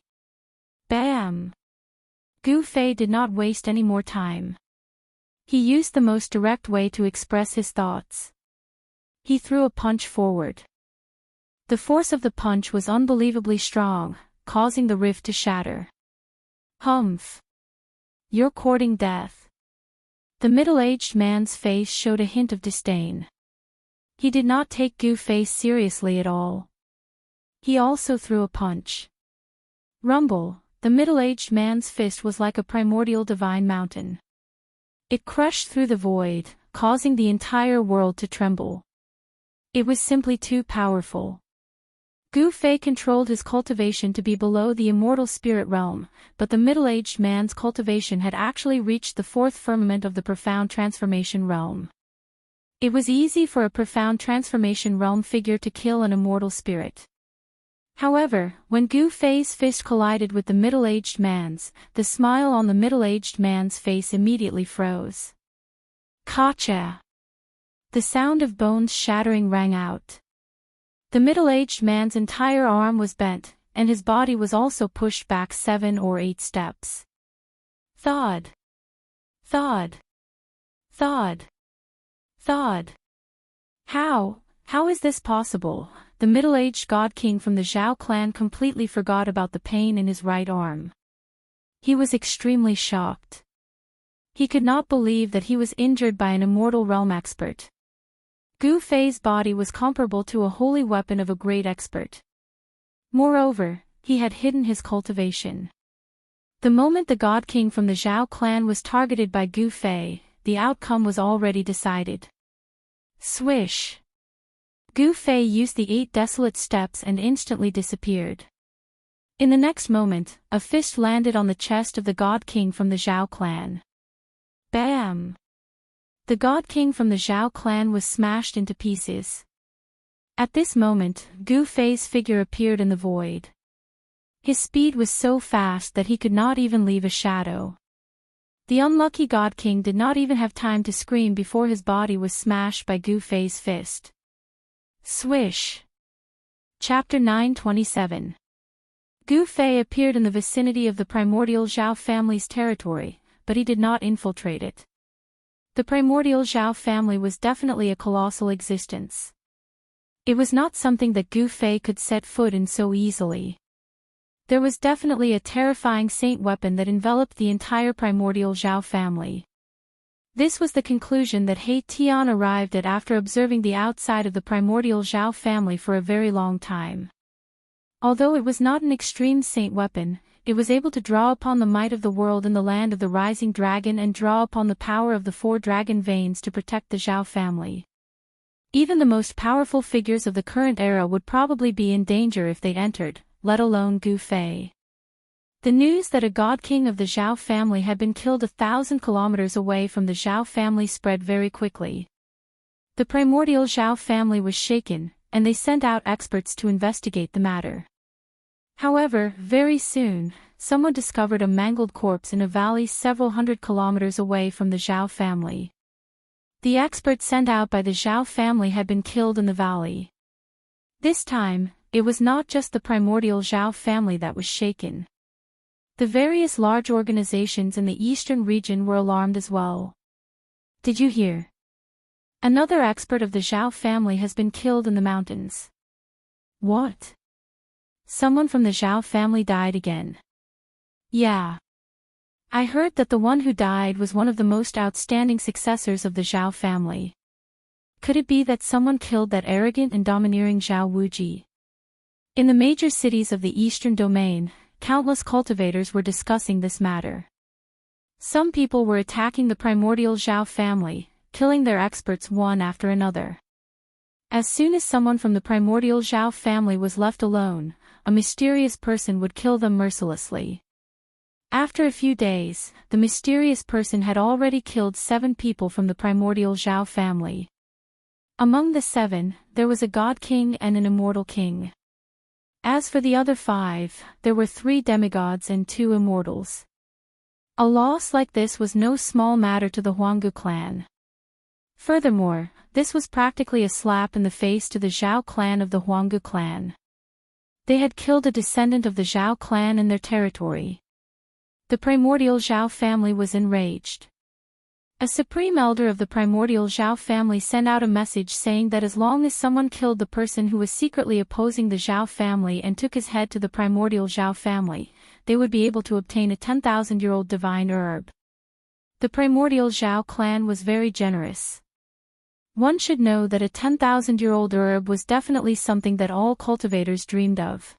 Bam! Gu Fei did not waste any more time. He used the most direct way to express his thoughts. He threw a punch forward. The force of the punch was unbelievably strong, causing the rift to shatter. Humph! You're courting death. The middle-aged man's face showed a hint of disdain. He did not take Gu Fei seriously at all. He also threw a punch. Rumble, the middle-aged man's fist was like a primordial divine mountain. It crushed through the void, causing the entire world to tremble. It was simply too powerful. Gu Fei controlled his cultivation to be below the immortal spirit realm, but the middle-aged man's cultivation had actually reached the fourth firmament of the profound transformation realm. It was easy for a profound transformation realm figure to kill an immortal spirit. However, when Gu Fei's fist collided with the middle-aged man's, the smile on the middle-aged man's face immediately froze. Kacha! The sound of bones shattering rang out. The middle-aged man's entire arm was bent, and his body was also pushed back 7 or 8 steps. Thud! Thud! Thud! Thud! How is this possible? The middle-aged god king from the Zhao clan completely forgot about the pain in his right arm. He was extremely shocked. He could not believe that he was injured by an immortal realm expert. Gu Fei's body was comparable to a holy weapon of a great expert. Moreover, he had hidden his cultivation. The moment the god king from the Zhao clan was targeted by Gu Fei, the outcome was already decided. Swish! Gu Fei used the 8 desolate steps and instantly disappeared. In the next moment, a fist landed on the chest of the god king from the Zhao clan. Bam! The god king from the Zhao clan was smashed into pieces. At this moment, Gu Fei's figure appeared in the void. His speed was so fast that he could not even leave a shadow. The unlucky god king did not even have time to scream before his body was smashed by Gu Fei's fist. Swish! Chapter 927. Gu Fei appeared in the vicinity of the primordial Zhao family's territory, but he did not infiltrate it. The primordial Zhao family was definitely a colossal existence. It was not something that Gu Fei could set foot in so easily. There was definitely a terrifying saint weapon that enveloped the entire primordial Zhao family. This was the conclusion that He Tian arrived at after observing the outside of the primordial Zhao family for a very long time. Although it was not an extreme saint weapon, it was able to draw upon the might of the world in the land of the rising dragon and draw upon the power of the 4 dragon veins to protect the Zhao family. Even the most powerful figures of the current era would probably be in danger if they entered, let alone Gu Fei. The news that a god king of the Zhao family had been killed 1,000 kilometers away from the Zhao family spread very quickly. The primordial Zhao family was shaken, and they sent out experts to investigate the matter. However, very soon, someone discovered a mangled corpse in a valley several hundred kilometers away from the Zhao family. The experts sent out by the Zhao family had been killed in the valley. This time, it was not just the primordial Zhao family that was shaken. The various large organizations in the eastern region were alarmed as well. Did you hear? Another expert of the Zhao family has been killed in the mountains. What? Someone from the Zhao family died again. Yeah. I heard that the one who died was one of the most outstanding successors of the Zhao family. Could it be that someone killed that arrogant and domineering Zhao Wuji? In the major cities of the eastern domain, countless cultivators were discussing this matter. Some people were attacking the primordial Zhao family, killing their experts one after another. As soon as someone from the primordial Zhao family was left alone, a mysterious person would kill them mercilessly. After a few days, the mysterious person had already killed 7 people from the primordial Zhao family. Among the 7, there was a god king and an immortal king. As for the other 5, there were 3 demigods and 2 immortals. A loss like this was no small matter to the Huanggu clan. Furthermore, this was practically a slap in the face to the Zhao clan of the Huanggu clan. They had killed a descendant of the Zhao clan in their territory. The primordial Zhao family was enraged. A supreme elder of the primordial Zhao family sent out a message saying that as long as someone killed the person who was secretly opposing the Zhao family and took his head to the primordial Zhao family, they would be able to obtain a 10,000-year-old divine herb. The primordial Zhao clan was very generous. One should know that a 10,000-year-old herb was definitely something that all cultivators dreamed of.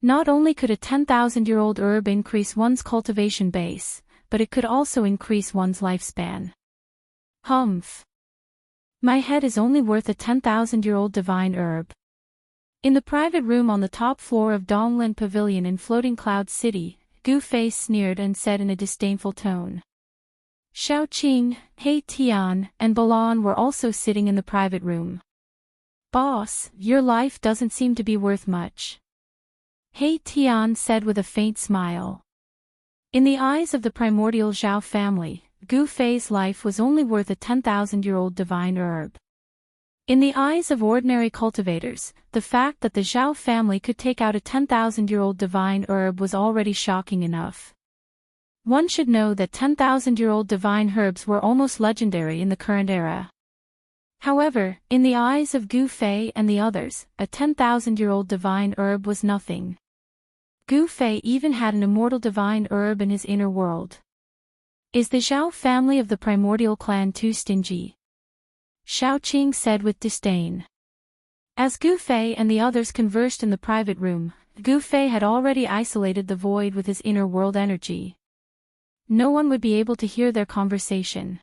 Not only could a 10,000-year-old herb increase one's cultivation base, but it could also increase one's lifespan. Humph. My head is only worth a 10,000-year-old divine herb. In the private room on the top floor of Donglin Pavilion in Floating Cloud City, Gu Fei sneered and said in a disdainful tone. Xiaoqing, He Tian, and Balan were also sitting in the private room. Boss, your life doesn't seem to be worth much. He Tian said with a faint smile. In the eyes of the primordial Zhao family, Gu Fei's life was only worth a 10,000-year-old divine herb. In the eyes of ordinary cultivators, the fact that the Zhao family could take out a 10,000-year-old divine herb was already shocking enough. One should know that 10,000-year-old divine herbs were almost legendary in the current era. However, in the eyes of Gu Fei and the others, a 10,000-year-old divine herb was nothing. Gu Fei even had an immortal divine herb in his inner world. Is the Zhao family of the primordial clan too stingy? Xiaoqing said with disdain. As Gu Fei and the others conversed in the private room, Gu Fei had already isolated the void with his inner world energy. No one would be able to hear their conversation.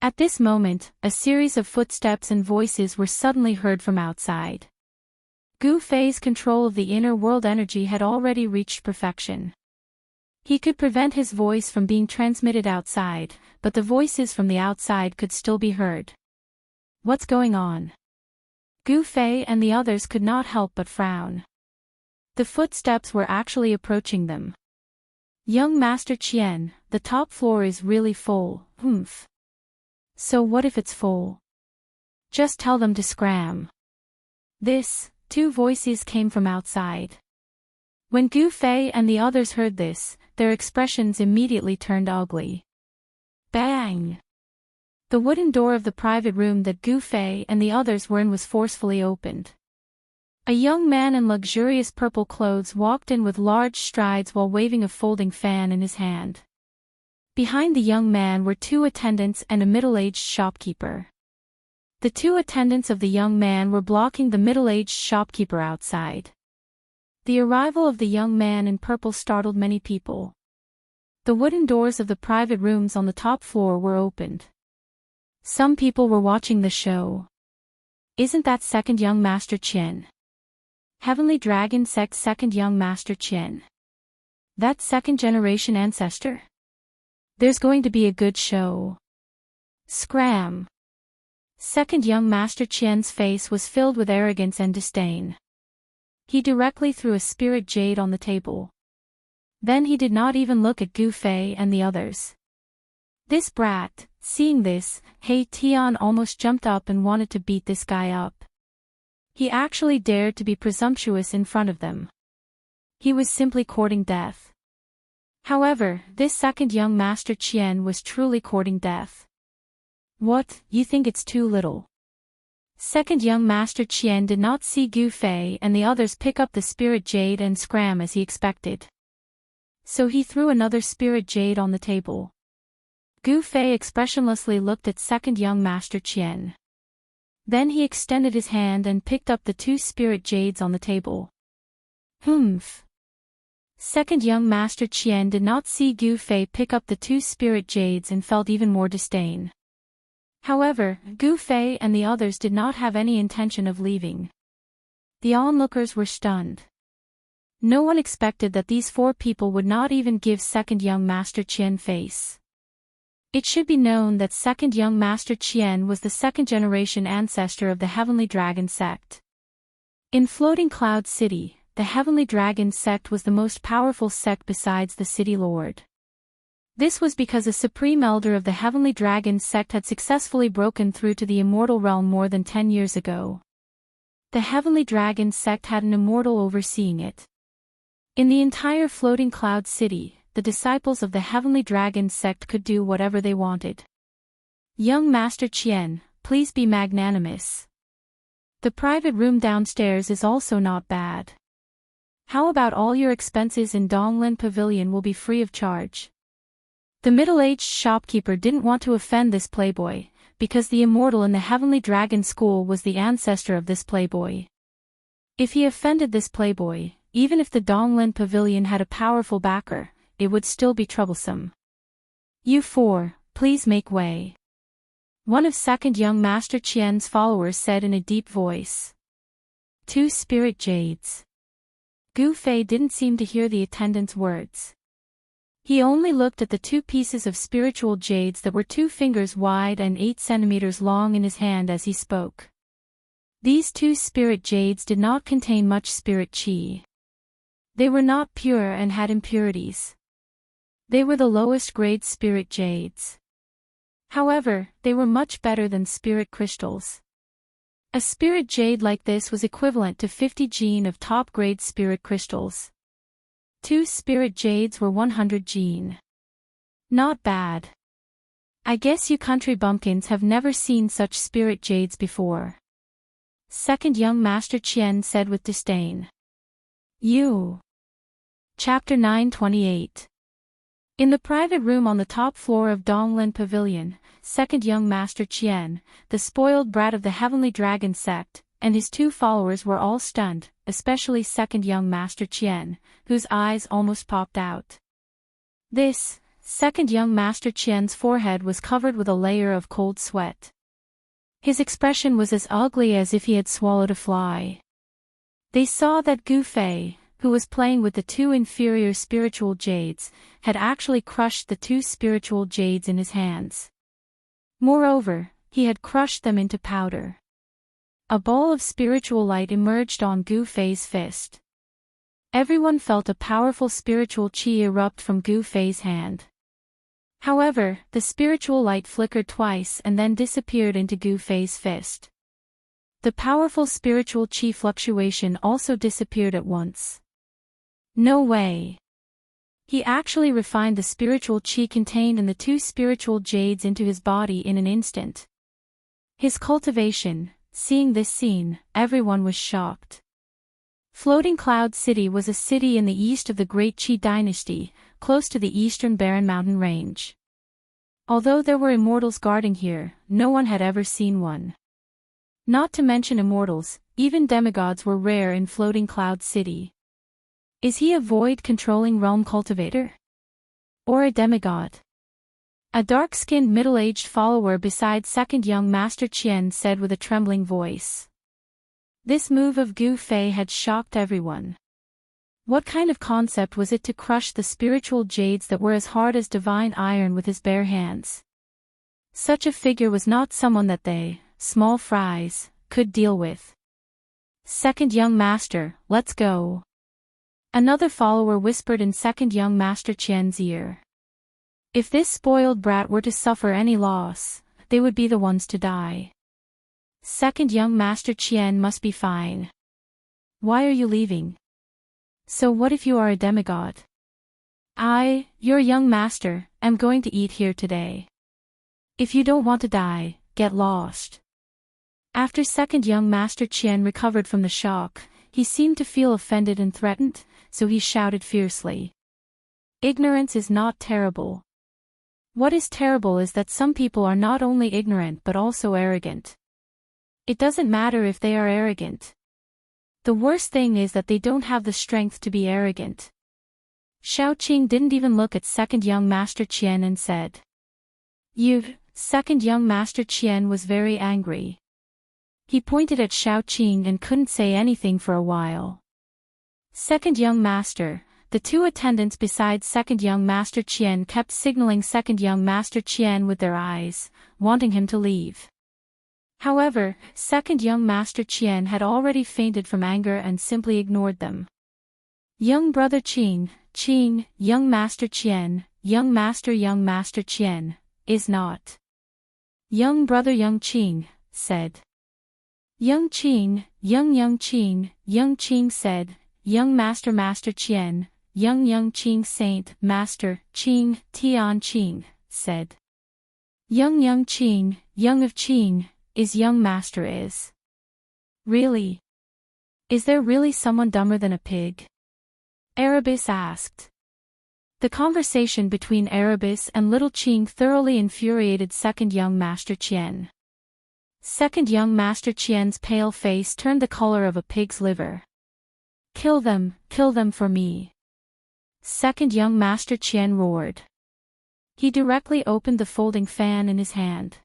At this moment, a series of footsteps and voices were suddenly heard from outside. Gu Fei's control of the inner world energy had already reached perfection. He could prevent his voice from being transmitted outside, but the voices from the outside could still be heard. What's going on? Gu Fei and the others could not help but frown. The footsteps were actually approaching them. Young Master Qian, the top floor is really full, humph. So what if it's full? Just tell them to scram. Two voices came from outside. When Gu Fei and the others heard this, their expressions immediately turned ugly. Bang! The wooden door of the private room that Gu Fei and the others were in was forcefully opened. A young man in luxurious purple clothes walked in with large strides while waving a folding fan in his hand. Behind the young man were two attendants and a middle-aged shopkeeper. The two attendants of the young man were blocking the middle-aged shopkeeper outside. The arrival of the young man in purple startled many people. The wooden doors of the private rooms on the top floor were opened. Some people were watching the show. Isn't that second young Master Qian? Heavenly Dragon Sect second young Master Qian. That second-generation ancestor? There's going to be a good show. Scram! Second young Master Qian's face was filled with arrogance and disdain. He directly threw a spirit jade on the table. Then he did not even look at Gu Fei and the others. This brat, seeing this, He Tian almost jumped up and wanted to beat this guy up. He actually dared to be presumptuous in front of them. He was simply courting death. However, this second young Master Qian was truly courting death. What, you think it's too little? Second young Master Qian did not see Gu Fei and the others pick up the spirit jade and scram as he expected. So he threw another spirit jade on the table. Gu Fei expressionlessly looked at second young Master Qian. Then he extended his hand and picked up the two spirit jades on the table. Humph. Second young Master Qian did not see Gu Fei pick up the two spirit jades and felt even more disdain. However, Gu Fei and the others did not have any intention of leaving. The onlookers were stunned. No one expected that these four people would not even give second young Master Qian face. It should be known that second young Master Qian was the second-generation ancestor of the Heavenly Dragon Sect. In Floating Cloud City, the Heavenly Dragon Sect was the most powerful sect besides the City Lord. This was because a Supreme Elder of the Heavenly Dragon Sect had successfully broken through to the Immortal Realm more than 10 years ago. The Heavenly Dragon Sect had an immortal overseeing it. In the entire Floating Cloud City, the disciples of the Heavenly Dragon Sect could do whatever they wanted. Young Master Qian, please be magnanimous. The private room downstairs is also not bad. How about all your expenses in Donglin Pavilion will be free of charge? The middle-aged shopkeeper didn't want to offend this playboy, because the immortal in the Heavenly Dragon School was the ancestor of this playboy. If he offended this playboy, even if the Donglin Pavilion had a powerful backer, it would still be troublesome. You four, please make way. One of second young Master Qian's followers said in a deep voice. 2 spirit jades. Gu Fei didn't seem to hear the attendant's words. He only looked at the 2 pieces of spiritual jades that were 2 fingers wide and 8 centimeters long in his hand as he spoke. These 2 spirit jades did not contain much spirit qi. They were not pure and had impurities. They were the lowest grade spirit jades. However, they were much better than spirit crystals. A spirit jade like this was equivalent to 50 jin of top-grade spirit crystals. 2 spirit jades were 100 jin. Not bad. I guess you country bumpkins have never seen such spirit jades before. Second young Master Qian said with disdain. You. Chapter 928. In the private room on the top floor of Donglin Pavilion, second young Master Qian, the spoiled brat of the Heavenly Dragon sect, and his 2 followers were all stunned, especially second young Master Qian, whose eyes almost popped out. Second young Master Qian's forehead was covered with a layer of cold sweat. His expression was as ugly as if he had swallowed a fly. They saw that Gu Fei, who was playing with the 2 inferior spiritual jades, had actually crushed the 2 spiritual jades in his hands. Moreover, he had crushed them into powder. A ball of spiritual light emerged on Gu Fei's fist. Everyone felt a powerful spiritual qi erupt from Gu Fei's hand. However, the spiritual light flickered twice and then disappeared into Gu Fei's fist. The powerful spiritual qi fluctuation also disappeared at once. No way. He actually refined the spiritual qi contained in the 2 spiritual jades into his body in an instant. His cultivation. Seeing this scene, everyone was shocked. Floating Cloud City was a city in the east of the Great Qi Dynasty, close to the eastern barren mountain range. Although there were immortals guarding here, no one had ever seen one. Not to mention immortals, even demigods were rare in Floating Cloud City. Is he a void-controlling realm cultivator? Or a demigod? A dark-skinned middle-aged follower beside second young Master Qian said with a trembling voice. This move of Gu Fei had shocked everyone. What kind of concept was it to crush the spiritual jades that were as hard as divine iron with his bare hands? Such a figure was not someone that they, small fries, could deal with. Second young master, let's go. Another follower whispered in second young Master Qian's ear. If this spoiled brat were to suffer any loss, they would be the ones to die. Second young Master Qian must be fine. Why are you leaving? So what if you are a demigod? I, your young master, am going to eat here today. If you don't want to die, get lost. After second young Master Qian recovered from the shock, he seemed to feel offended and threatened, so he shouted fiercely. Ignorance is not terrible. What is terrible is that some people are not only ignorant but also arrogant. It doesn't matter if they are arrogant. The worst thing is that they don't have the strength to be arrogant. Xiaoqing didn't even look at second young Master Qian and said. You, second young Master Qian was very angry. He pointed at Xiaoqing and couldn't say anything for a while. Second young master. The 2 attendants beside second young Master Qian kept signaling second young Master Qian with their eyes, wanting him to leave. However, second young Master Qian had already fainted from anger and simply ignored them. Young brother Qing, young Master Qian, young Master Qian, is not. Young brother young Qing, said. Young Qing, young Qing, young Qing said, young Master Qian, young Qing Saint, Master, Qing, Tian Qing, said. Young Qing, young of Qing, is young master is. Really? Is there really someone dumber than a pig? Erebus asked. The conversation between Erebus and little Qing thoroughly infuriated second young Master Qian. Second young Master Qian's pale face turned the color of a pig's liver. Kill them for me. Second young Master Qian roared. He directly opened the folding fan in his hand.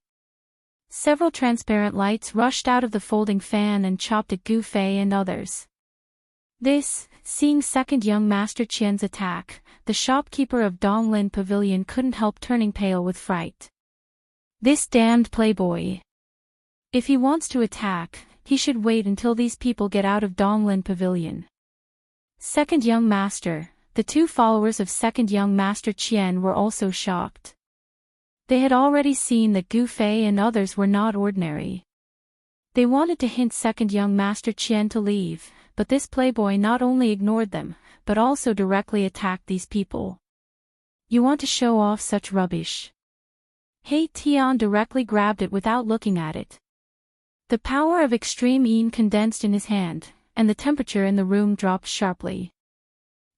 Several transparent lights rushed out of the folding fan and chopped at Gu Fei and others. Seeing second young Master Qian's attack, the shopkeeper of Donglin Pavilion couldn't help turning pale with fright. This damned playboy. If he wants to attack, he should wait until these people get out of Donglin Pavilion. Second young master, the two followers of second young Master Qian were also shocked. They had already seen that Gu Fei and others were not ordinary. They wanted to hint second young Master Qian to leave, but this playboy not only ignored them, but also directly attacked these people. You want to show off such rubbish? He Tian directly grabbed it without looking at it. The power of extreme yin condensed in his hand, and the temperature in the room dropped sharply.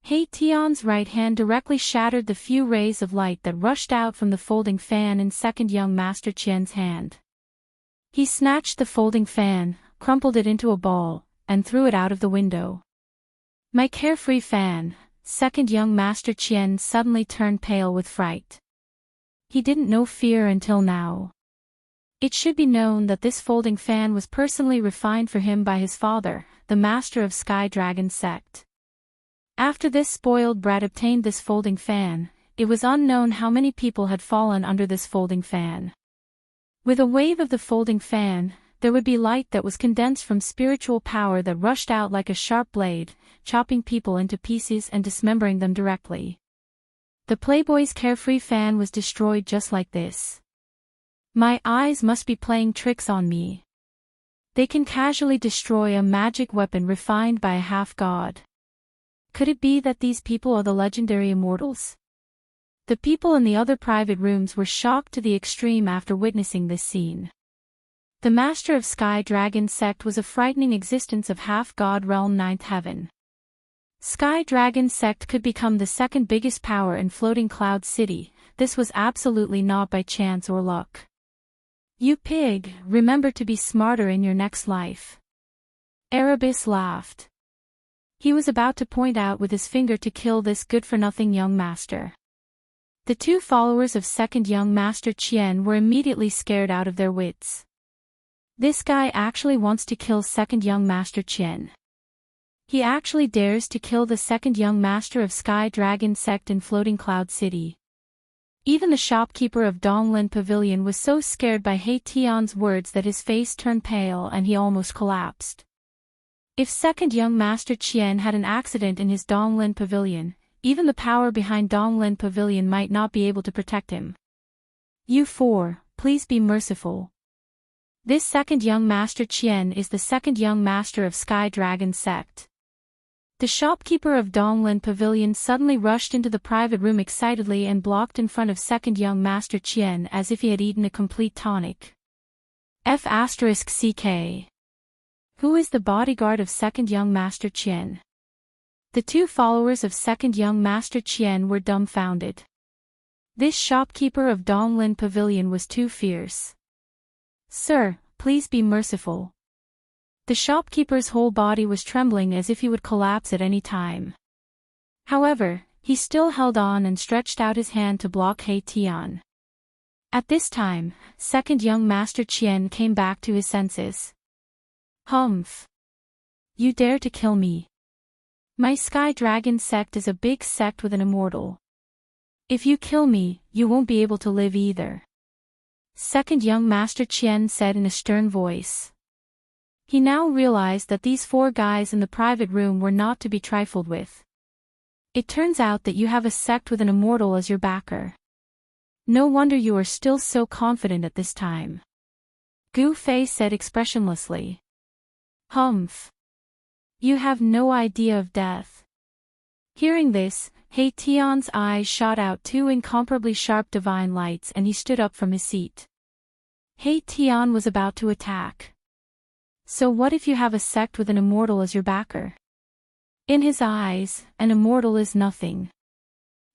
He Tian's right hand directly shattered the few rays of light that rushed out from the folding fan in second young Master Qian's hand. He snatched the folding fan, crumpled it into a ball, and threw it out of the window. My carefree fan, second young Master Qian suddenly turned pale with fright. He didn't know fear until now. It should be known that this folding fan was personally refined for him by his father, the master of Sky Dragon sect. After this spoiled brat obtained this folding fan, it was unknown how many people had fallen under this folding fan. With a wave of the folding fan, there would be light that was condensed from spiritual power that rushed out like a sharp blade, chopping people into pieces and dismembering them directly. The playboy's carefree fan was destroyed just like this. My eyes must be playing tricks on me. They can casually destroy a magic weapon refined by a half-god. Could it be that these people are the legendary immortals? The people in the other private rooms were shocked to the extreme after witnessing this scene. The master of Sky Dragon sect was a frightening existence of half-god realm ninth heaven. Sky Dragon sect could become the second biggest power in Floating Cloud City. This was absolutely not by chance or luck. You pig, remember to be smarter in your next life. Erebus laughed. He was about to point out with his finger to kill this good-for-nothing young master. The two followers of second young Master Qian were immediately scared out of their wits. This guy actually wants to kill second young Master Qian. He actually dares to kill the second young master of Sky Dragon sect in Floating Cloud City. Even the shopkeeper of Donglin Pavilion was so scared by He Tian's words that his face turned pale and he almost collapsed. If second young Master Qian had an accident in his Donglin Pavilion, even the power behind Donglin Pavilion might not be able to protect him. You four, please be merciful. This second young Master Qian is the second young master of Sky Dragon sect. The shopkeeper of Donglin Pavilion suddenly rushed into the private room excitedly and blocked in front of second young Master Qian as if he had eaten a complete tonic. F***CK. Who is the bodyguard of second young Master Qian? The two followers of second young Master Qian were dumbfounded. This shopkeeper of Donglin Pavilion was too fierce. Sir, please be merciful. The shopkeeper's whole body was trembling as if he would collapse at any time. However, he still held on and stretched out his hand to block He Tian. At this time, second young Master Qian came back to his senses. Humph. You dare to kill me. My Sky Dragon sect is a big sect with an immortal. If you kill me, you won't be able to live either. Second young Master Qian said in a stern voice. He now realized that these four guys in the private room were not to be trifled with. It turns out that you have a sect with an immortal as your backer. No wonder you are still so confident at this time. Gu Fei said expressionlessly. Humph. You have no idea of death. Hearing this, He Tian's eyes shot out two incomparably sharp divine lights and he stood up from his seat. He Tian was about to attack. So what if you have a sect with an immortal as your backer? In his eyes, an immortal is nothing.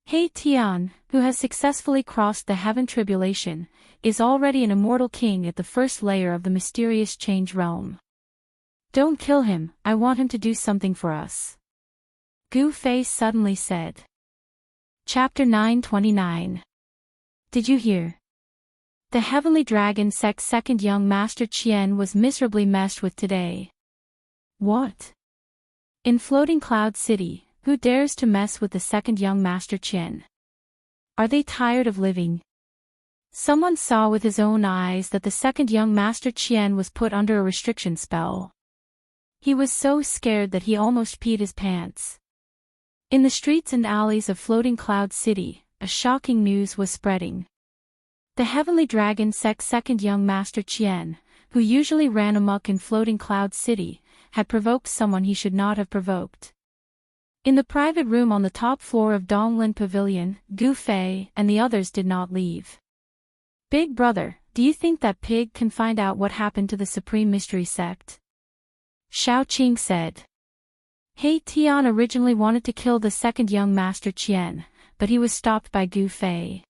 He Tian, who has successfully crossed the heaven tribulation, is already an immortal king at the first layer of the mysterious change realm. Don't kill him, I want him to do something for us. Gu Fei suddenly said. Chapter 929. Did you hear? The heavenly dragon sect's second young master Qian was miserably messed with today. What? In Floating Cloud City, who dares to mess with the second young master Qian? Are they tired of living? Someone saw with his own eyes that the second young master Qian was put under a restriction spell. He was so scared that he almost peed his pants. In the streets and alleys of Floating Cloud City, a shocking news was spreading. The heavenly dragon sect's second young master Qian, who usually ran amok in Floating Cloud City, had provoked someone he should not have provoked. In the private room on the top floor of Donglin Pavilion, Gu Fei and the others did not leave. Big brother, do you think that pig can find out what happened to the Supreme Mystery Sect? Xiao Qing said. He Tian originally wanted to kill the second young master Qian, but he was stopped by Gu Fei.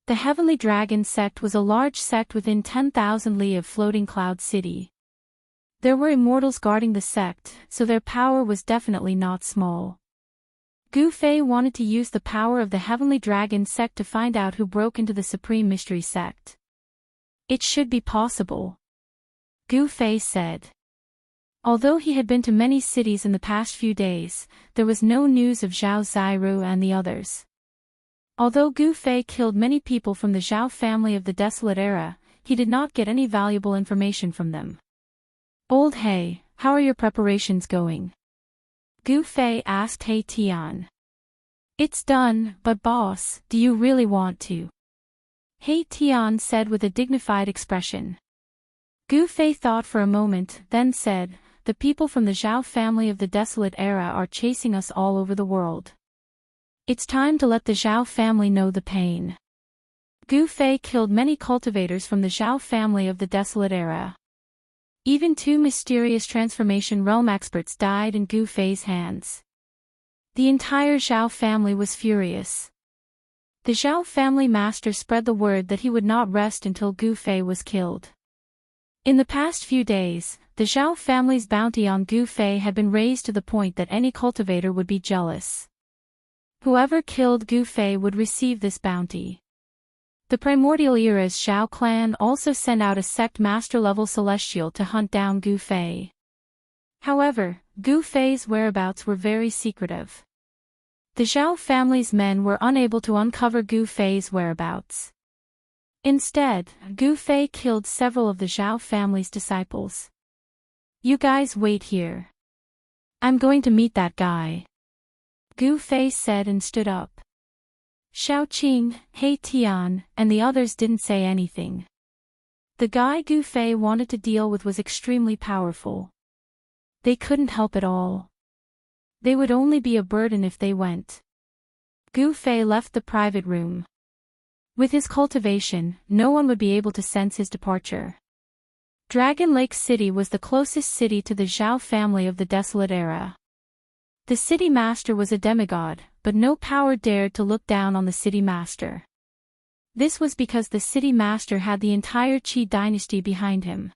The Heavenly Dragon sect was a large sect within 10,000 li of Floating Cloud City. There were immortals guarding the sect, so their power was definitely not small. Gu Fei wanted to use the power of the Heavenly Dragon sect to find out who broke into the Supreme Mystery Sect. It should be possible, Gu Fei said. Although he had been to many cities in the past few days, there was no news of Zhao Ziru and the others. Although Gu Fei killed many people from the Zhao family of the Desolate Era, he did not get any valuable information from them. Old He, how are your preparations going? Gu Fei asked He Tian. It's done, but boss, do you really want to? He Tian said with a dignified expression. Gu Fei thought for a moment, then said, the people from the Zhao family of the Desolate Era are chasing us all over the world. It's time to let the Zhao family know the pain. Gu Fei killed many cultivators from the Zhao family of the Desolate Era. Even 2 mysterious transformation realm experts died in Gu Fei's hands. The entire Zhao family was furious. The Zhao family master spread the word that he would not rest until Gu Fei was killed. In the past few days, the Zhao family's bounty on Gu Fei had been raised to the point that any cultivator would be jealous. Whoever killed Gu Fei would receive this bounty. The Primordial Era's Zhao clan also sent out a sect master-level celestial to hunt down Gu Fei. However, Gu Fei's whereabouts were very secretive. The Zhao family's men were unable to uncover Gu Fei's whereabouts. Instead, Gu Fei killed several of the Zhao family's disciples. You guys wait here. I'm going to meet that guy, Gu Fei said and stood up. Xiao Qing, He Tian, and the others didn't say anything. The guy Gu Fei wanted to deal with was extremely powerful. They couldn't help at all. They would only be a burden if they went. Gu Fei left the private room. With his cultivation, no one would be able to sense his departure. Dragon Lake City was the closest city to the Zhao family of the Desolate Era. The city master was a demigod, but no power dared to look down on the city master. This was because the city master had the entire Qi dynasty behind him.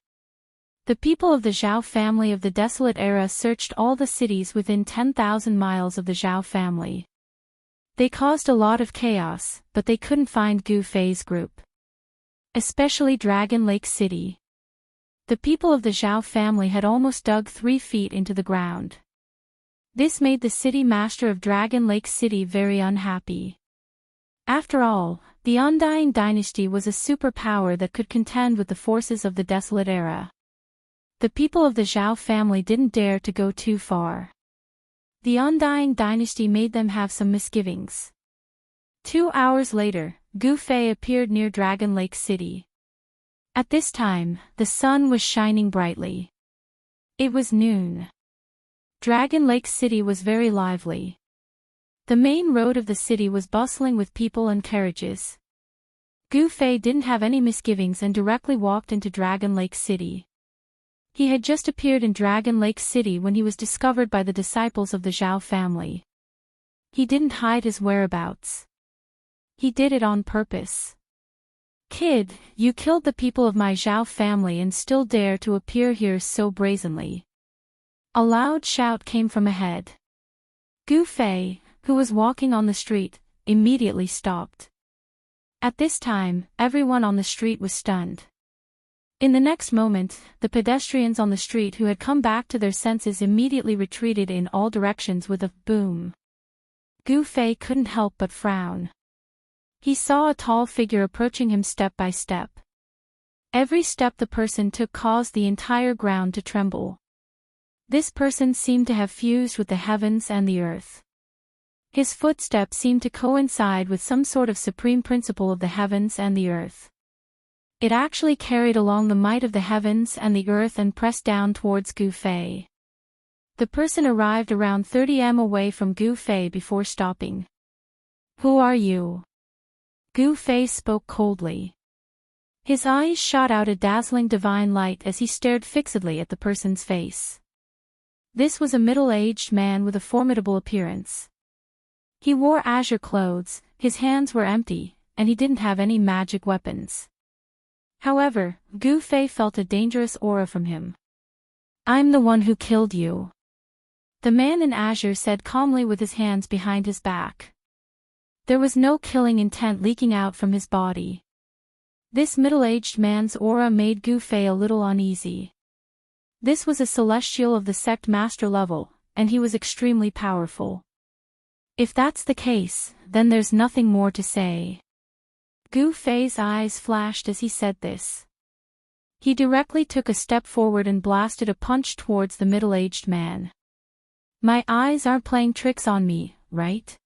The people of the Zhao family of the Desolate Era searched all the cities within 10,000 miles of the Zhao family. They caused a lot of chaos, but they couldn't find Gu Fei's group. Especially Dragon Lake City. The people of the Zhao family had almost dug 3 feet into the ground. This made the city master of Dragon Lake City very unhappy. After all, the Undying Dynasty was a superpower that could contend with the forces of the Desolate Era. The people of the Zhao family didn't dare to go too far. The Undying Dynasty made them have some misgivings. 2 hours later, Gu Fei appeared near Dragon Lake City. At this time, the sun was shining brightly. It was noon. Dragon Lake City was very lively. The main road of the city was bustling with people and carriages. Gu Fei didn't have any misgivings and directly walked into Dragon Lake City. He had just appeared in Dragon Lake City when he was discovered by the disciples of the Zhao family. He didn't hide his whereabouts. He did it on purpose. Kid, you killed the people of my Zhao family and still dare to appear here so brazenly. A loud shout came from ahead. Gu Fei, who was walking on the street, immediately stopped. At this time, everyone on the street was stunned. In the next moment, the pedestrians on the street who had come back to their senses immediately retreated in all directions with a boom. Gu Fei couldn't help but frown. He saw a tall figure approaching him step by step. Every step the person took caused the entire ground to tremble. This person seemed to have fused with the heavens and the earth. His footsteps seemed to coincide with some sort of supreme principle of the heavens and the earth. It actually carried along the might of the heavens and the earth and pressed down towards Gu Fei. The person arrived around 30 m away from Gu Fei before stopping. "Who are you?" Gu Fei spoke coldly. His eyes shot out a dazzling divine light as he stared fixedly at the person's face. This was a middle-aged man with a formidable appearance. He wore azure clothes, his hands were empty, and he didn't have any magic weapons. However, Gu Fei felt a dangerous aura from him. "I'm the one who killed you," the man in azure said calmly with his hands behind his back. There was no killing intent leaking out from his body. This middle-aged man's aura made Gu Fei a little uneasy. This was a celestial of the sect master level, and he was extremely powerful. If that's the case, then there's nothing more to say. Gu Fei's eyes flashed as he said this. He directly took a step forward and blasted a punch towards the middle-aged man. "My eyes aren't playing tricks on me, right?"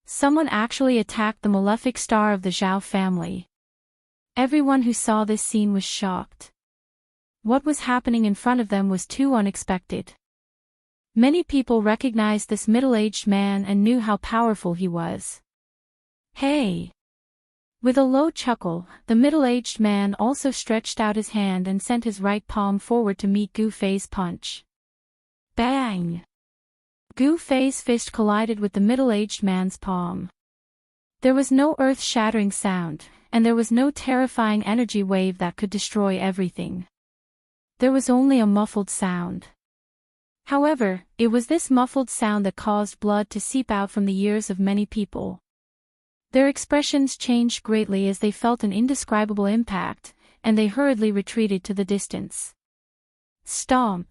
Someone actually attacked the malefic star of the Zhao family. Everyone who saw this scene was shocked. What was happening in front of them was too unexpected. Many people recognized this middle-aged man and knew how powerful he was. "Hey!" With a low chuckle, the middle-aged man also stretched out his hand and sent his right palm forward to meet Gu Fei's punch. Bang! Gu Fei's fist collided with the middle-aged man's palm. There was no earth-shattering sound, and there was no terrifying energy wave that could destroy everything. There was only a muffled sound. However, it was this muffled sound that caused blood to seep out from the ears of many people. Their expressions changed greatly as they felt an indescribable impact, and they hurriedly retreated to the distance. Stomp!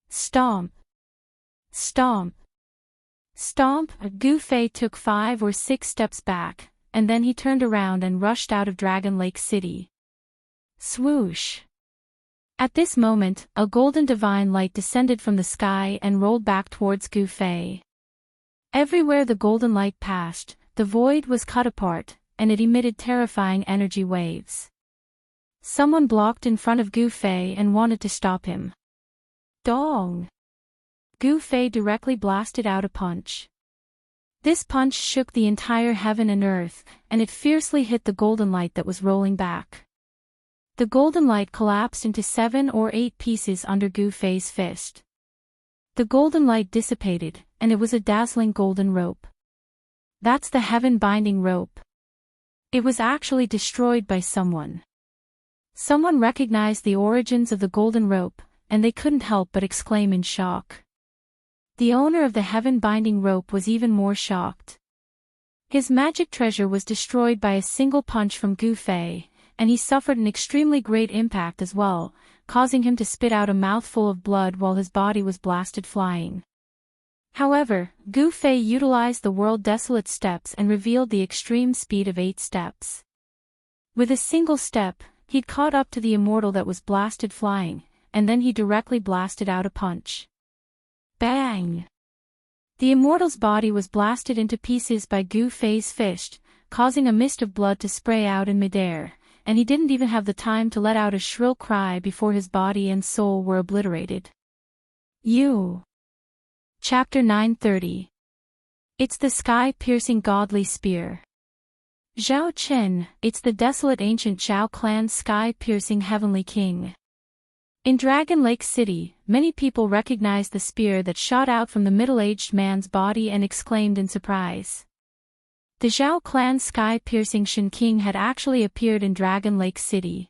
Stomp! Stomp! Stomp! Gu Fei took 5 or 6 steps back, and then he turned around and rushed out of Dragon Lake City. Swoosh! At this moment, a golden divine light descended from the sky and rolled back towards Gu Fei. Everywhere the golden light passed, the void was cut apart, and it emitted terrifying energy waves. Someone blocked in front of Gu Fei and wanted to stop him. Dong! Gu Fei directly blasted out a punch. This punch shook the entire heaven and earth, and it fiercely hit the golden light that was rolling back. The golden light collapsed into 7 or 8 pieces under Gu Fei's fist. The golden light dissipated, and it was a dazzling golden rope. That's the heaven-binding rope. It was actually destroyed by someone. Someone recognized the origins of the golden rope, and they couldn't help but exclaim in shock. The owner of the heaven-binding rope was even more shocked. His magic treasure was destroyed by a single punch from Gu Fei, and he suffered an extremely great impact as well, causing him to spit out a mouthful of blood while his body was blasted flying. However, Gu Fei utilized the World Desolate steps and revealed the extreme speed of 8 steps. With a single step, he'd caught up to the immortal that was blasted flying, and then he directly blasted out a punch. Bang! The immortal's body was blasted into pieces by Gu Fei's fist, causing a mist of blood to spray out in midair, and he didn't even have the time to let out a shrill cry before his body and soul were obliterated. Chapter 930. It's the sky-piercing godly spear. Zhao Chen, it's the desolate ancient Zhao clan's sky-piercing heavenly king. In Dragon Lake City, many people recognized the spear that shot out from the middle-aged man's body and exclaimed in surprise. The Zhao clan's sky-piercing Shen King had actually appeared in Dragon Lake City.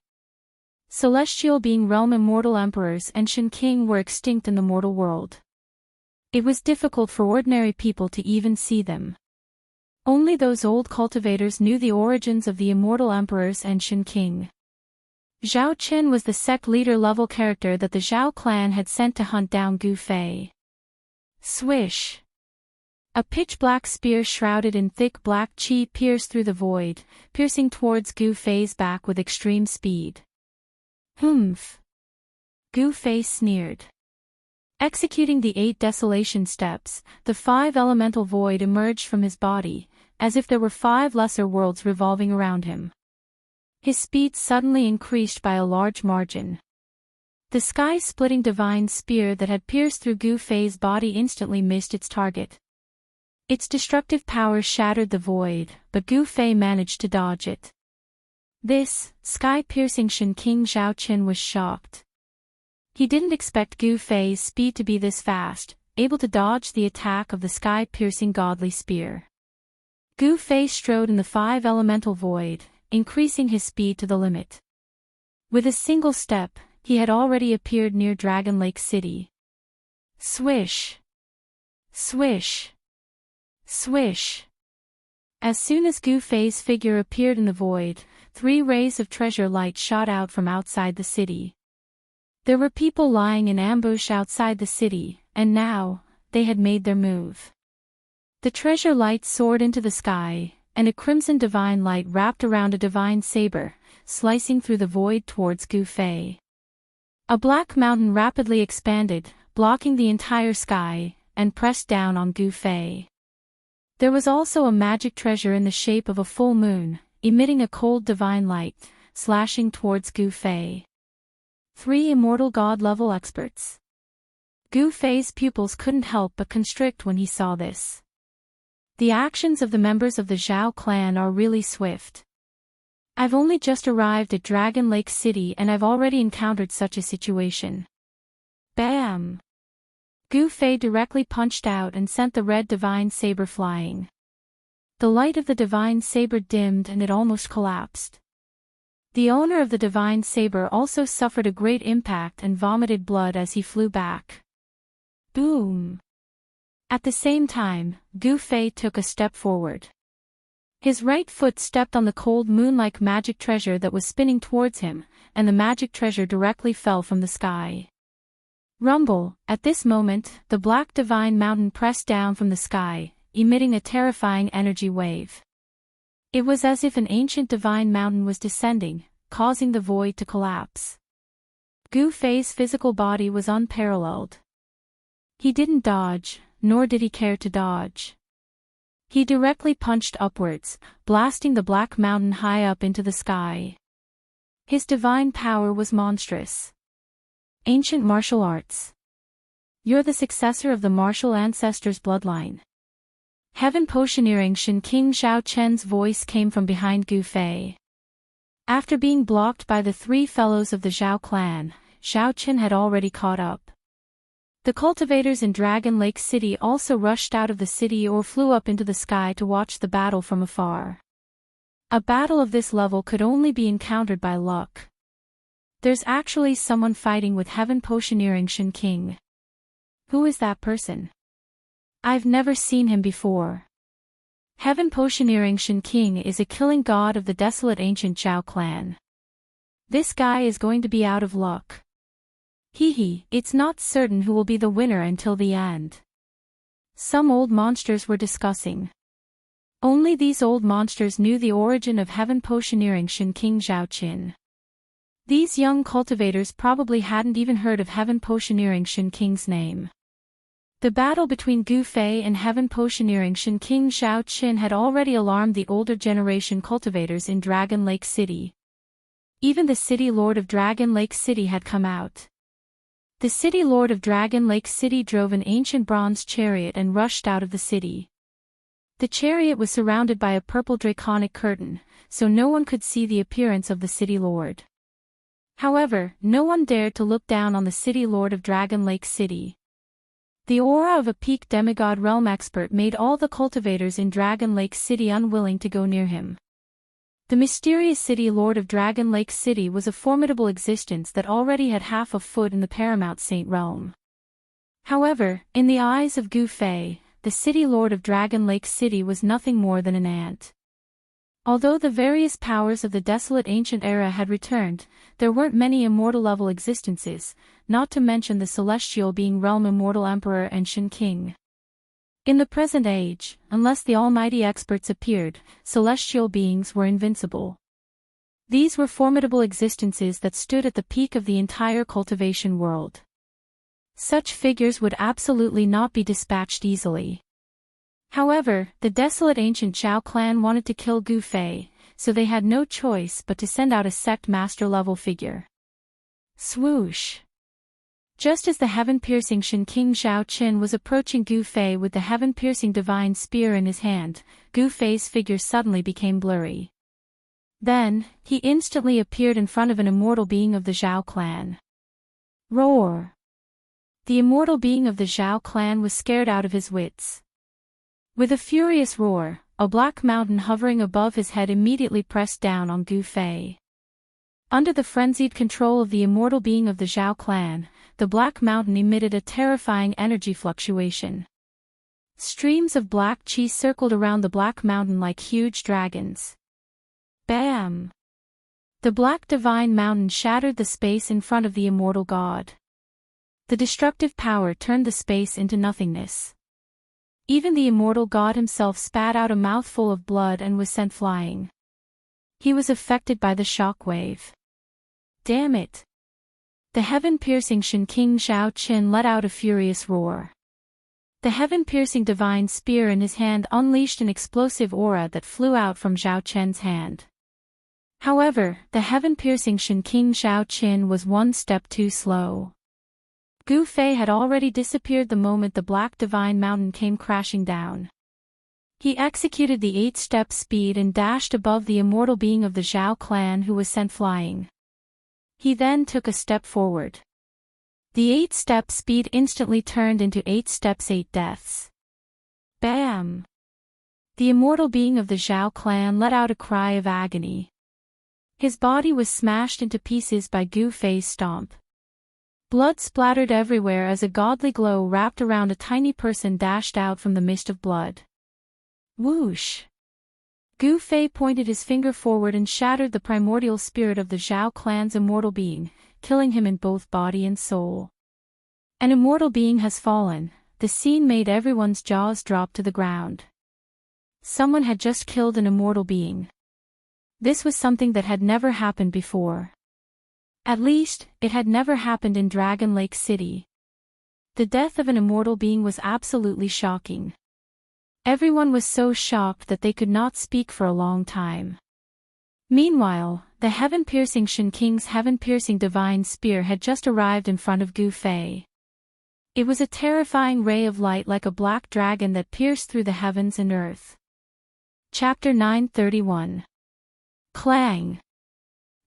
Celestial being realm immortal emperors and Shen King were extinct in the mortal world. It was difficult for ordinary people to even see them. Only those old cultivators knew the origins of the immortal emperors and Shen King. Zhao Qin was the sect leader level character that the Zhao clan had sent to hunt down Gu Fei. Swish! A pitch-black spear shrouded in thick black qi pierced through the void, piercing towards Gu Fei's back with extreme speed. Humph! Gu Fei sneered. Executing the 8 desolation steps, the 5 elemental void emerged from his body, as if there were 5 lesser worlds revolving around him. His speed suddenly increased by a large margin. The sky-splitting divine spear that had pierced through Gu Fei's body instantly missed its target. Its destructive power shattered the void, but Gu Fei managed to dodge it. This, sky-piercing Shen King Zhao Qin was shocked. He didn't expect Gu Fei's speed to be this fast, able to dodge the attack of the sky-piercing godly spear. Gu Fei strode in the 5 elemental void, increasing his speed to the limit. With a single step, he had already appeared near Dragon Lake City. Swish! Swish! Swish! As soon as Gu Fei's figure appeared in the void, 3 rays of treasure light shot out from outside the city. There were people lying in ambush outside the city, and now, they had made their move. The treasure light soared into the sky, and a crimson divine light wrapped around a divine saber, slicing through the void towards Gu Fei. A black mountain rapidly expanded, blocking the entire sky, and pressed down on Gu Fei. There was also a magic treasure in the shape of a full moon, emitting a cold divine light, slashing towards Gu Fei. 3 immortal god-level experts. Gu Fei's pupils couldn't help but constrict when he saw this. The actions of the members of the Zhao clan are really swift. I've only just arrived at Dragon Lake City and I've already encountered such a situation. Bam! Gu Fei directly punched out and sent the red divine saber flying. The light of the divine saber dimmed and it almost collapsed. The owner of the divine saber also suffered a great impact and vomited blood as he flew back. Boom! At the same time, Gu Fei took a step forward. His right foot stepped on the cold moon-like magic treasure that was spinning towards him, and the magic treasure directly fell from the sky. Rumble! At this moment, the black divine mountain pressed down from the sky, emitting a terrifying energy wave. It was as if an ancient divine mountain was descending, causing the void to collapse. Gu Fei's physical body was unparalleled. He didn't dodge, nor did he care to dodge. He directly punched upwards, blasting the black mountain high up into the sky. His divine power was monstrous. Ancient martial arts. You're the successor of the martial ancestors' bloodline. Heaven Potioneering Shen King Zhao Chen's voice came from behind Gu Fei. After being blocked by the 3 fellows of the Zhao clan, Zhao Chen had already caught up. The cultivators in Dragon Lake City also rushed out of the city or flew up into the sky to watch the battle from afar. A battle of this level could only be encountered by luck. There's actually someone fighting with Heaven Potioneering Shen King. Who is that person? I've never seen him before. Heaven Potioneering Shen King is a killing god of the desolate ancient Zhao clan. This guy is going to be out of luck. Hee, it's not certain who will be the winner until the end. Some old monsters were discussing. Only these old monsters knew the origin of Heaven Potioneering Shen King Zhao Qin. These young cultivators probably hadn't even heard of Heaven Potioneering Shen King's name. The battle between Gu Fei and Heaven Potioneering Shen King Zhao Qin had already alarmed the older generation cultivators in Dragon Lake City. Even the City Lord of Dragon Lake City had come out. The City Lord of Dragon Lake City drove an ancient bronze chariot and rushed out of the city. The chariot was surrounded by a purple draconic curtain, so no one could see the appearance of the City Lord. However, no one dared to look down on the City Lord of Dragon Lake City. The aura of a peak demigod realm expert made all the cultivators in Dragon Lake City unwilling to go near him. The mysterious City Lord of Dragon Lake City was a formidable existence that already had half a foot in the Paramount Saint realm. However, in the eyes of Gu Fei, the city lord of Dragon Lake City was nothing more than an ant. Although the various powers of the desolate ancient era had returned, there weren't many immortal-level existences, not to mention the celestial being realm immortal emperor and Shin King. In the present age, unless the almighty experts appeared, celestial beings were invincible. These were formidable existences that stood at the peak of the entire cultivation world. Such figures would absolutely not be dispatched easily. However, the desolate ancient Zhao clan wanted to kill Gu Fei, so they had no choice but to send out a sect master-level figure. Swoosh! Just as the heaven-piercing Shin King Zhao Qin was approaching Gu Fei with the heaven-piercing divine spear in his hand, Gu Fei's figure suddenly became blurry. Then, he instantly appeared in front of an immortal being of the Zhao clan. Roar! The immortal being of the Zhao clan was scared out of his wits. With a furious roar, a black mountain hovering above his head immediately pressed down on Gu Fei. Under the frenzied control of the immortal being of the Zhao clan, the black mountain emitted a terrifying energy fluctuation. Streams of black chi circled around the black mountain like huge dragons. Bam! The black divine mountain shattered the space in front of the immortal god. The destructive power turned the space into nothingness. Even the immortal god himself spat out a mouthful of blood and was sent flying. He was affected by the shockwave. Damn it! The heaven-piercing Shin King Zhao Qin let out a furious roar. The heaven-piercing divine spear in his hand unleashed an explosive aura that flew out from Zhao Qin's hand. However, the heaven-piercing Shin King Zhao Qin was one step too slow. Gu Fei had already disappeared the moment the black divine mountain came crashing down. He executed the 8-step speed and dashed above the immortal being of the Zhao clan who was sent flying. He then took a step forward. The 8-step speed instantly turned into 8 steps 8 deaths. Bam! The immortal being of the Zhao clan let out a cry of agony. His body was smashed into pieces by Gu Fei's stomp. Blood splattered everywhere as a godly glow wrapped around a tiny person dashed out from the mist of blood. Whoosh! Gu Fei pointed his finger forward and shattered the primordial spirit of the Zhao clan's immortal being, killing him in both body and soul. An immortal being has fallen. The scene made everyone's jaws drop to the ground. Someone had just killed an immortal being. This was something that had never happened before. At least, it had never happened in Dragon Lake City. The death of an immortal being was absolutely shocking. Everyone was so shocked that they could not speak for a long time. Meanwhile, the heaven-piercing Shin King's heaven-piercing divine spear had just arrived in front of Gu Fei. It was a terrifying ray of light like a black dragon that pierced through the heavens and earth. Chapter 931. Clang!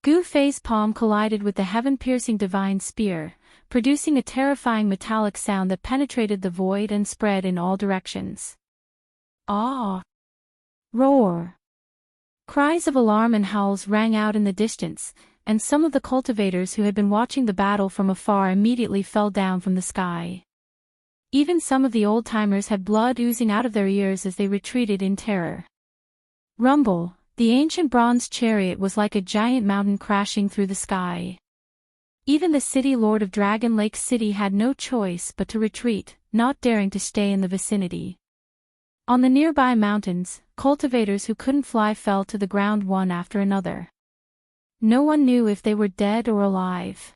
Gu Fei's palm collided with the heaven-piercing divine spear, producing a terrifying metallic sound that penetrated the void and spread in all directions. Ah! Roar! Cries of alarm and howls rang out in the distance, and some of the cultivators who had been watching the battle from afar immediately fell down from the sky. Even some of the old-timers had blood oozing out of their ears as they retreated in terror. Rumble! The ancient bronze chariot was like a giant mountain crashing through the sky. Even the city lord of Dragon Lake City had no choice but to retreat, not daring to stay in the vicinity. On the nearby mountains, cultivators who couldn't fly fell to the ground one after another. No one knew if they were dead or alive.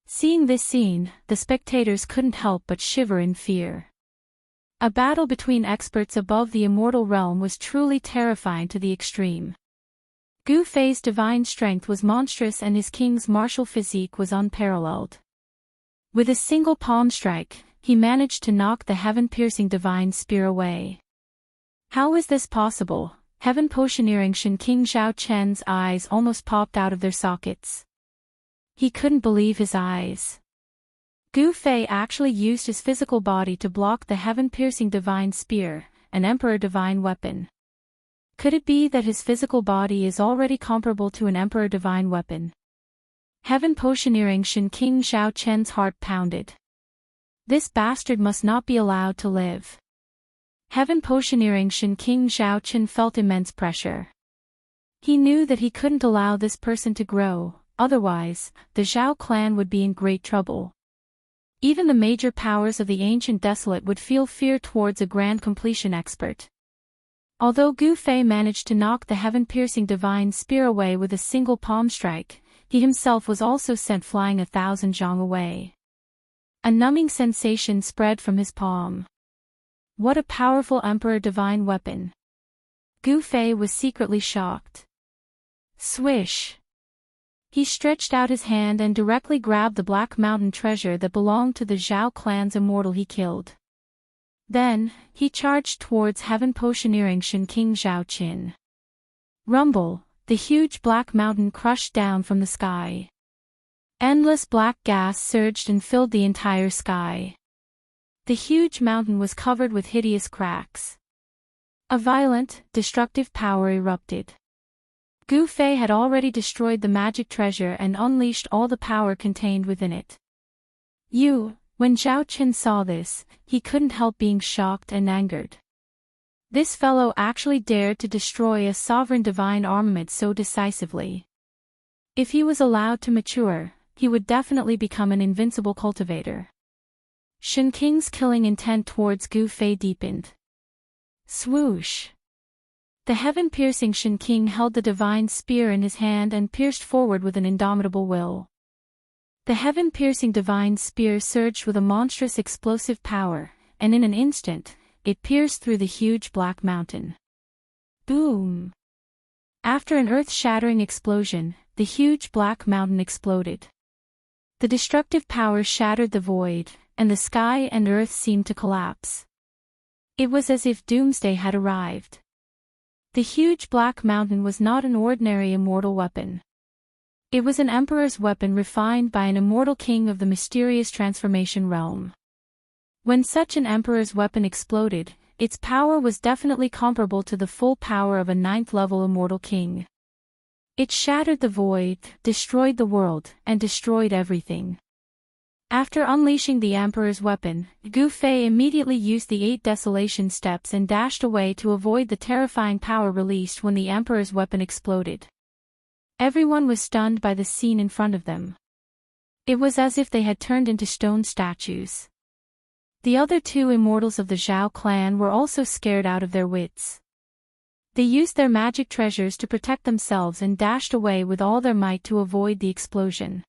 Seeing this scene, the spectators couldn't help but shiver in fear. A battle between experts above the immortal realm was truly terrifying to the extreme. Gu Fei's divine strength was monstrous and his king's martial physique was unparalleled. With a single palm strike, he managed to knock the heaven-piercing divine spear away. How was this possible? Heaven-potioneering Shin King Zhao Chen's eyes almost popped out of their sockets. He couldn't believe his eyes. Gu Fei actually used his physical body to block the heaven-piercing divine spear, an emperor divine weapon. Could it be that his physical body is already comparable to an emperor divine weapon? Heaven-potioneering Shin King Zhao Chen's heart pounded. This bastard must not be allowed to live. Heaven Potioneering Shen King Zhao Qin felt immense pressure. He knew that he couldn't allow this person to grow, otherwise, the Zhao clan would be in great trouble. Even the major powers of the ancient desolate would feel fear towards a grand completion expert. Although Gu Fei managed to knock the heaven-piercing divine spear away with a single palm strike, he himself was also sent flying 1,000 zhang away. A numbing sensation spread from his palm. What a powerful Emperor divine weapon! Gu Fei was secretly shocked. Swish! He stretched out his hand and directly grabbed the Black Mountain treasure that belonged to the Zhao clan's immortal he killed. Then, he charged towards Heaven Potioneering Shen King Zhao Qin. Rumble, the huge Black Mountain crushed down from the sky. Endless black gas surged and filled the entire sky. The huge mountain was covered with hideous cracks. A violent, destructive power erupted. Gu Fei had already destroyed the magic treasure and unleashed all the power contained within it. When Zhao Qin saw this, he couldn't help being shocked and angered. This fellow actually dared to destroy a sovereign divine armament so decisively. If he was allowed to mature, he would definitely become an invincible cultivator. Shen King's killing intent towards Gu Fei deepened. Swoosh! The heaven-piercing Shen King held the divine spear in his hand and pierced forward with an indomitable will. The heaven-piercing divine spear surged with a monstrous explosive power, and in an instant, it pierced through the huge black mountain. Boom! After an earth-shattering explosion, the huge black mountain exploded. The destructive power shattered the void, and the sky and earth seemed to collapse. It was as if doomsday had arrived. The huge black mountain was not an ordinary immortal weapon. It was an emperor's weapon refined by an immortal king of the mysterious transformation realm. When such an emperor's weapon exploded, its power was definitely comparable to the full power of a 9th-level immortal king. It shattered the void, destroyed the world, and destroyed everything. After unleashing the emperor's weapon, Gu Fei immediately used the 8 desolation steps and dashed away to avoid the terrifying power released when the emperor's weapon exploded. Everyone was stunned by the scene in front of them. It was as if they had turned into stone statues. The other 2 immortals of the Zhao clan were also scared out of their wits. They used their magic treasures to protect themselves and dashed away with all their might to avoid the explosion.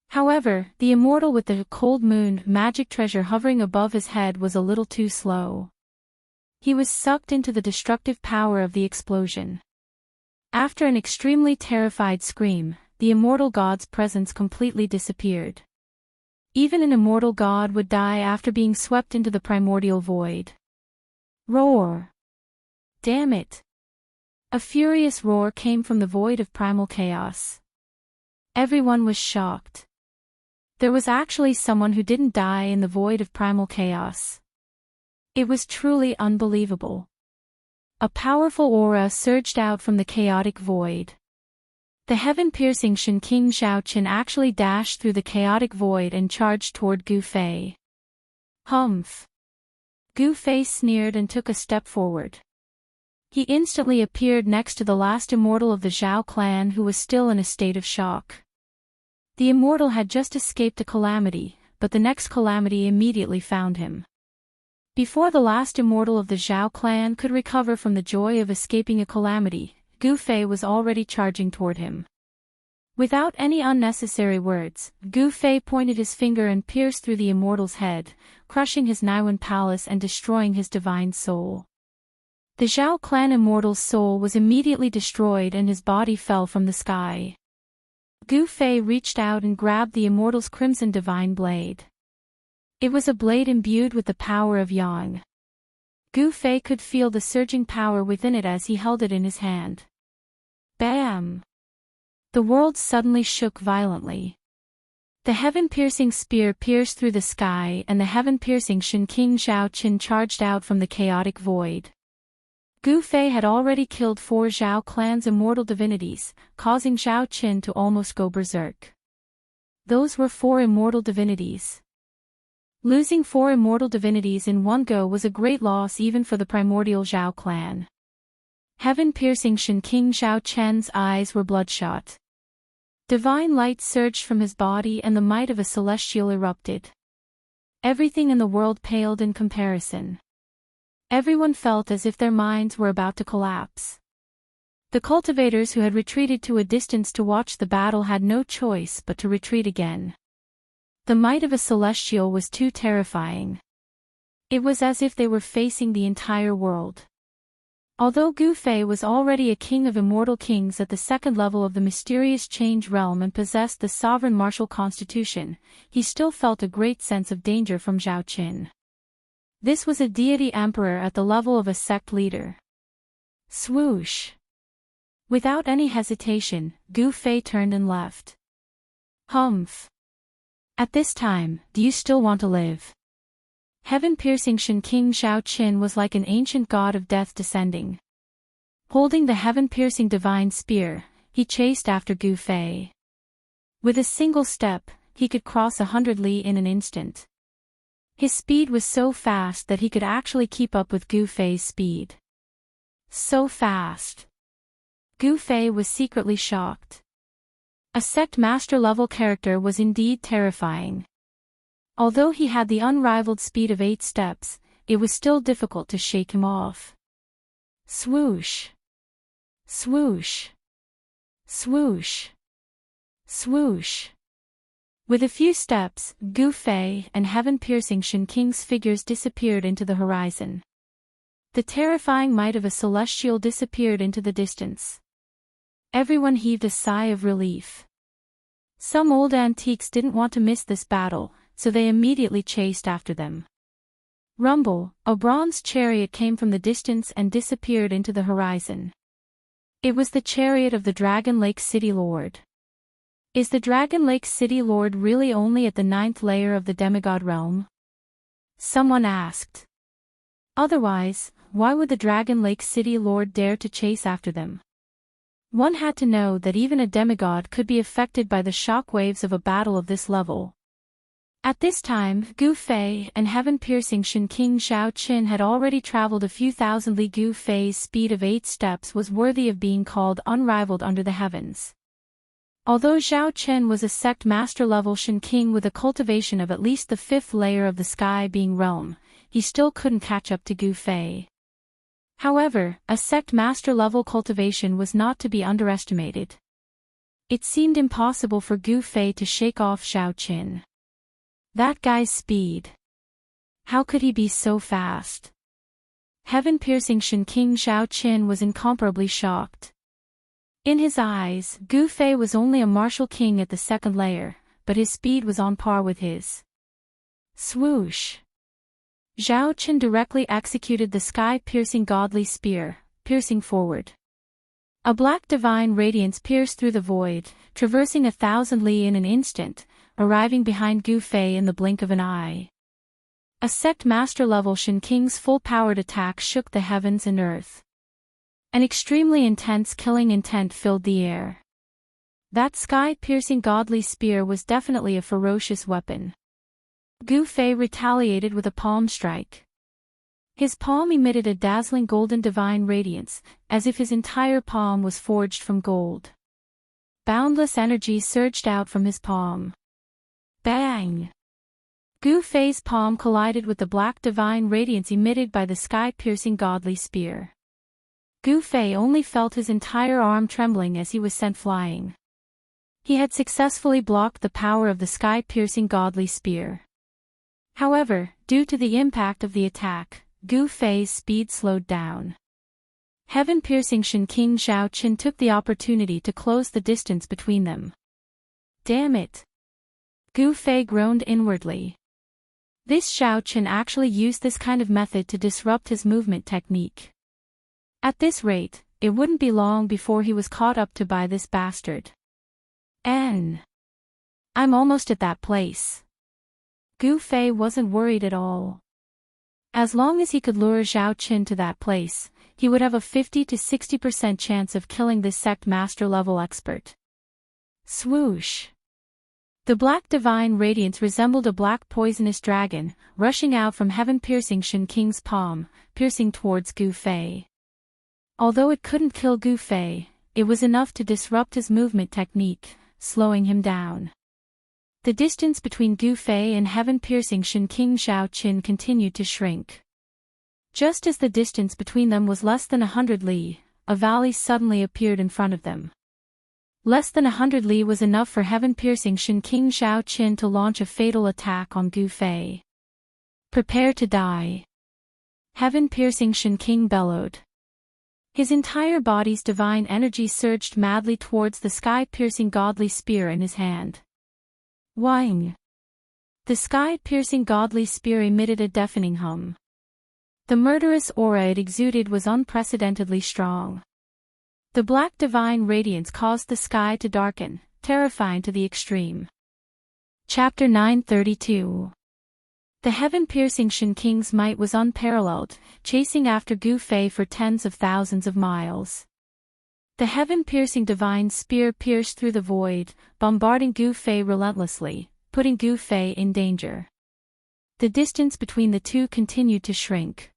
However, the immortal with the cold moon magic treasure hovering above his head was a little too slow. He was sucked into the destructive power of the explosion. After an extremely terrified scream, the immortal god's presence completely disappeared. Even an immortal god would die after being swept into the primordial void. Roar! Damn it! A furious roar came from the void of primal chaos. Everyone was shocked. There was actually someone who didn't die in the void of primal chaos. It was truly unbelievable. A powerful aura surged out from the chaotic void. The heaven-piercing Shen King Zhao Qin actually dashed through the chaotic void and charged toward Gu Fei. Humph! Gu Fei sneered and took a step forward. He instantly appeared next to the last immortal of the Zhao clan who was still in a state of shock. The immortal had just escaped a calamity, but the next calamity immediately found him. Before the last immortal of the Zhao clan could recover from the joy of escaping a calamity, Gu Fei was already charging toward him. Without any unnecessary words, Gu Fei pointed his finger and pierced through the immortal's head, crushing his Naiwan palace and destroying his divine soul. The Zhao clan immortal's soul was immediately destroyed and his body fell from the sky. Gu Fei reached out and grabbed the immortal's crimson divine blade. It was a blade imbued with the power of Yang. Gu Fei could feel the surging power within it as he held it in his hand. Bam! The world suddenly shook violently. The heaven-piercing spear pierced through the sky and the heaven-piercing Shen King Zhao Qin charged out from the chaotic void. Gu Fei had already killed 4 Zhao clan's immortal divinities, causing Zhao Qin to almost go berserk. Those were 4 immortal divinities. Losing 4 immortal divinities in one go was a great loss even for the primordial Zhao clan. Heaven-piercing Shen King Zhao Chen's eyes were bloodshot. Divine light surged from his body and the might of a celestial erupted. Everything in the world paled in comparison. Everyone felt as if their minds were about to collapse. The cultivators who had retreated to a distance to watch the battle had no choice but to retreat again. The might of a celestial was too terrifying. It was as if they were facing the entire world. Although Gu Fei was already a king of immortal kings at the second level of the mysterious change realm and possessed the sovereign martial constitution, he still felt a great sense of danger from Zhao Qin. This was a deity emperor at the level of a sect leader. Swoosh! Without any hesitation, Gu Fei turned and left. Humph! At this time, do you still want to live? Heaven-piercing Shen King Zhao Qin was like an ancient god of death descending. Holding the heaven-piercing divine spear, he chased after Gu Fei. With a single step, he could cross 100 li in an instant. His speed was so fast that he could actually keep up with Gu Fei's speed. So fast. Gu Fei was secretly shocked. A sect master level character was indeed terrifying. Although he had the unrivaled speed of 8 steps, it was still difficult to shake him off. Swoosh! Swoosh! Swoosh! Swoosh! With a few steps, Gu Fei and heaven-piercing Shen King's figures disappeared into the horizon. The terrifying might of a celestial disappeared into the distance. Everyone heaved a sigh of relief. Some old antiques didn't want to miss this battle, so they immediately chased after them. Rumble, a bronze chariot came from the distance and disappeared into the horizon. It was the chariot of the Dragon Lake City Lord. Is the Dragon Lake City Lord really only at the 9th layer of the demigod realm? Someone asked. Otherwise, why would the Dragon Lake City Lord dare to chase after them? One had to know that even a demigod could be affected by the shockwaves of a battle of this level. At this time, Gu Fei and heaven-piercing Shen King Zhao Qin had already traveled a few thousand li. Gu Fei's speed of 8 steps was worthy of being called unrivaled under the heavens. Although Zhao Qin was a sect master level Shen King with a cultivation of at least the 5th layer of the sky being realm, he still couldn't catch up to Gu Fei. However, a sect master level cultivation was not to be underestimated. It seemed impossible for Gu Fei to shake off Zhao Qin. That guy's speed. How could he be so fast? Heaven-piercing Shen King Zhao Qin was incomparably shocked. In his eyes, Gu Fei was only a martial king at the 2nd layer, but his speed was on par with his. Swoosh! Zhao Qin directly executed the sky-piercing godly spear, piercing forward. A black divine radiance pierced through the void, traversing 1,000 li in an instant, arriving behind Gu Fei in the blink of an eye. A sect master level Shen King's full-powered attack shook the heavens and earth. An extremely intense killing intent filled the air. That sky-piercing godly spear was definitely a ferocious weapon. Gu Fei retaliated with a palm strike. His palm emitted a dazzling golden divine radiance, as if his entire palm was forged from gold. Boundless energy surged out from his palm. Bang! Gu Fei's palm collided with the black divine radiance emitted by the sky-piercing godly spear. Gu Fei only felt his entire arm trembling as he was sent flying. He had successfully blocked the power of the sky-piercing godly spear. However, due to the impact of the attack, Gu Fei's speed slowed down. Heaven-piercing Shen King Zhao Qin took the opportunity to close the distance between them. Damn it! Gu Fei groaned inwardly. This Zhao Qin actually used this kind of method to disrupt his movement technique. At this rate, it wouldn't be long before he was caught up to by this bastard. I'm almost at that place. Gu Fei wasn't worried at all. As long as he could lure Zhao Qin to that place, he would have a 50 to 60% chance of killing this sect master level expert. Swoosh! The black divine radiance resembled a black poisonous dragon, rushing out from heaven-piercing Shen Qing's palm, piercing towards Gu Fei. Although it couldn't kill Gu Fei, it was enough to disrupt his movement technique, slowing him down. The distance between Gu Fei and heaven-piercing Shen Qing Zhao Qin continued to shrink. Just as the distance between them was less than 100 li, a valley suddenly appeared in front of them. Less than 100 li was enough for heaven-piercing Shen Qing Zhao Qin to launch a fatal attack on Gu Fei. Prepare to die. Heaven-piercing Shen Qing bellowed. His entire body's divine energy surged madly towards the sky-piercing godly spear in his hand. Wang! The sky-piercing godly spear emitted a deafening hum. The murderous aura it exuded was unprecedentedly strong. The black divine radiance caused the sky to darken, terrifying to the extreme. Chapter 932. The heaven-piercing Shen Qing's might was unparalleled, chasing after Gu Fei for tens of thousands of miles. The heaven-piercing divine spear pierced through the void, bombarding Gu Fei relentlessly, putting Gu Fei in danger. The distance between the two continued to shrink.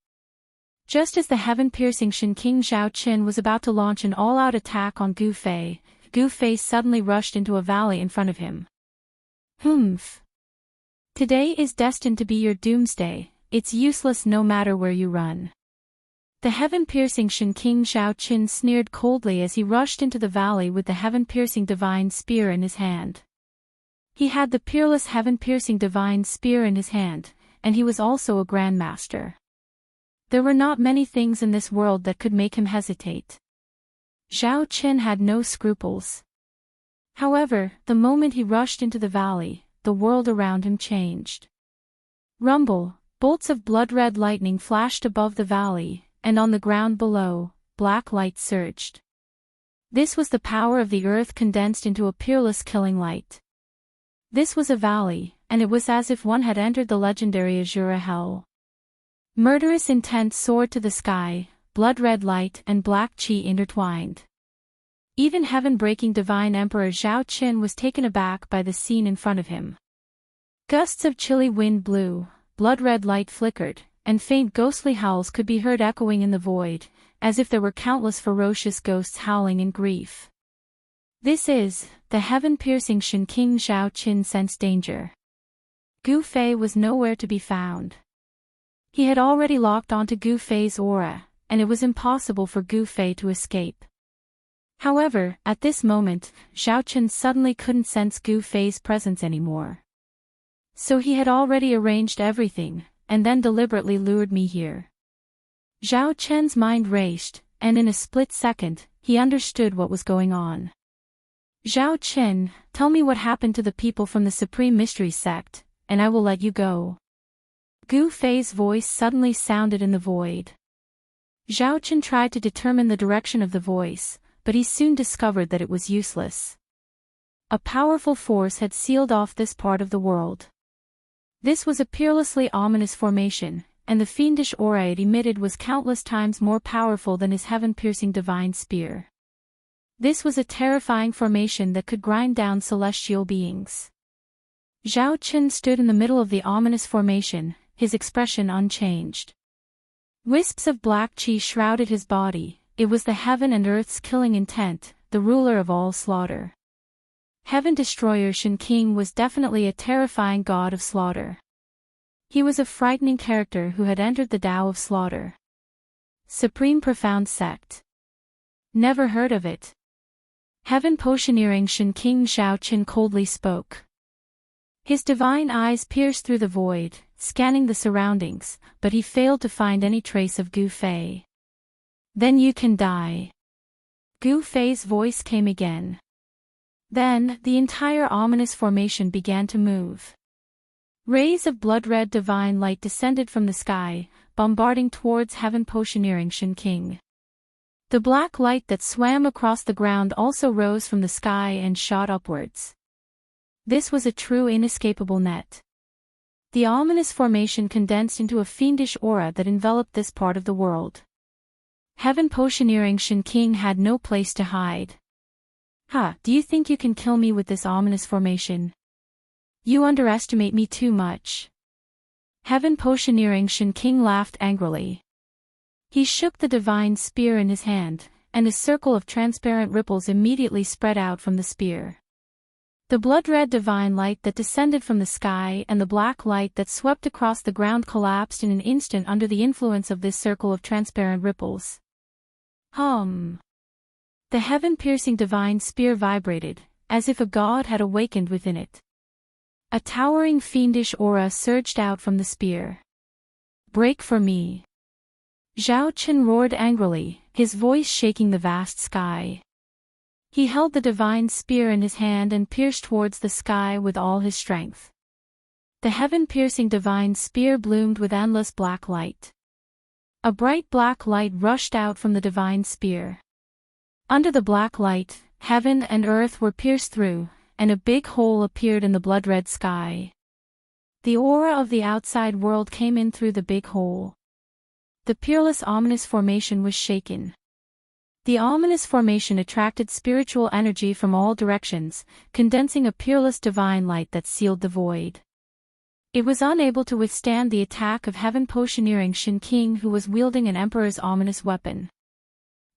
Just as the heaven-piercing Shen Qing Zhao Qin was about to launch an all-out attack on Gu Fei suddenly rushed into a valley in front of him. Humph! Today is destined to be your doomsday, it's useless no matter where you run. The heaven-piercing Shen Qing Zhao Qin sneered coldly as he rushed into the valley with the heaven-piercing divine spear in his hand. He had the peerless heaven-piercing divine spear in his hand, and he was also a grandmaster. There were not many things in this world that could make him hesitate. Zhao Qin had no scruples. However, the moment he rushed into the valley, the world around him changed. Rumble, bolts of blood-red lightning flashed above the valley, and on the ground below, black light surged. This was the power of the earth condensed into a peerless killing light. This was a valley, and it was as if one had entered the legendary Azura Hell. Murderous intent soared to the sky, blood-red light and black qi intertwined. Even heaven-breaking divine Emperor Zhao Qin was taken aback by the scene in front of him. Gusts of chilly wind blew, blood-red light flickered, and faint ghostly howls could be heard echoing in the void, as if there were countless ferocious ghosts howling in grief. The heaven-piercing Shen Qing Zhao Qin sensed danger. Gu Fei was nowhere to be found. He had already locked onto Gu Fei's aura, and it was impossible for Gu Fei to escape. However, at this moment, Zhao Qin suddenly couldn't sense Gu Fei's presence anymore. So he had already arranged everything, and then deliberately lured me here. Zhao Qin's mind raced, and in a split second, he understood what was going on. Zhao Qin, tell me what happened to the people from the Supreme Mystery Sect, and I will let you go. Gu Fei's voice suddenly sounded in the void. Zhao Qin tried to determine the direction of the voice, but he soon discovered that it was useless. A powerful force had sealed off this part of the world. This was a peerlessly ominous formation, and the fiendish aura it emitted was countless times more powerful than his heaven-piercing divine spear. This was a terrifying formation that could grind down celestial beings. Zhao Qin stood in the middle of the ominous formation, his expression unchanged. Wisps of black qi shrouded his body. It was the heaven and earth's killing intent, the ruler of all slaughter. Heaven Destroyer Shen Qing was definitely a terrifying god of slaughter. He was a frightening character who had entered the Tao of slaughter. Supreme Profound Sect. Never heard of it. Heaven Potioneering Shen Qing Zhao Qin coldly spoke. His divine eyes pierced through the void, scanning the surroundings, but he failed to find any trace of Gu Fei. Then you can die. Gu Fei's voice came again. Then, the entire ominous formation began to move. Rays of blood-red divine light descended from the sky, bombarding towards heaven Potioneering Shen Qing. The black light that swam across the ground also rose from the sky and shot upwards. This was a true inescapable net. The ominous formation condensed into a fiendish aura that enveloped this part of the world. Heaven Potioneering Shen Qing had no place to hide. Do you think you can kill me with this ominous formation? You underestimate me too much. Heaven Potioneering Shin King laughed angrily. He shook the divine spear in his hand, and a circle of transparent ripples immediately spread out from the spear. The blood-red divine light that descended from the sky and the black light that swept across the ground collapsed in an instant under the influence of this circle of transparent ripples. Hum. The heaven-piercing divine spear vibrated, as if a god had awakened within it. A towering fiendish aura surged out from the spear. Break for me. Zhao Qin roared angrily, his voice shaking the vast sky. He held the divine spear in his hand and pierced towards the sky with all his strength. The heaven-piercing divine spear bloomed with endless black light. A bright black light rushed out from the divine spear. Under the black light, heaven and earth were pierced through, and a big hole appeared in the blood-red sky. The aura of the outside world came in through the big hole. The peerless ominous formation was shaken. The ominous formation attracted spiritual energy from all directions, condensing a peerless divine light that sealed the void. It was unable to withstand the attack of Heaven Potioneering Shin King, who was wielding an emperor's ominous weapon.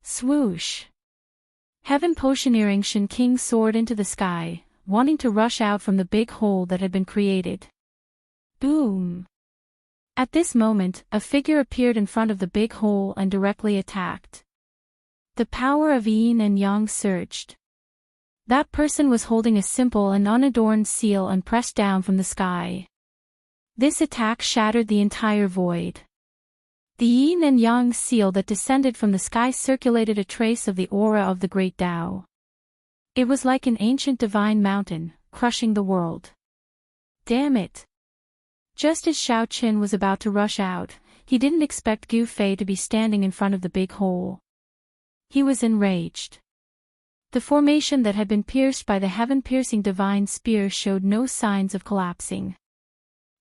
Swoosh! Heaven Potioneering Shin King soared into the sky, wanting to rush out from the big hole that had been created. Boom! At this moment, a figure appeared in front of the big hole and directly attacked. The power of yin and yang surged. That person was holding a simple and unadorned seal and pressed down from the sky. This attack shattered the entire void. The yin and yang seal that descended from the sky circulated a trace of the aura of the great Tao. It was like an ancient divine mountain, crushing the world. Damn it! Just as Zhao Qin was about to rush out, he didn't expect Gu Fei to be standing in front of the big hole. He was enraged. The formation that had been pierced by the heaven-piercing divine spear showed no signs of collapsing.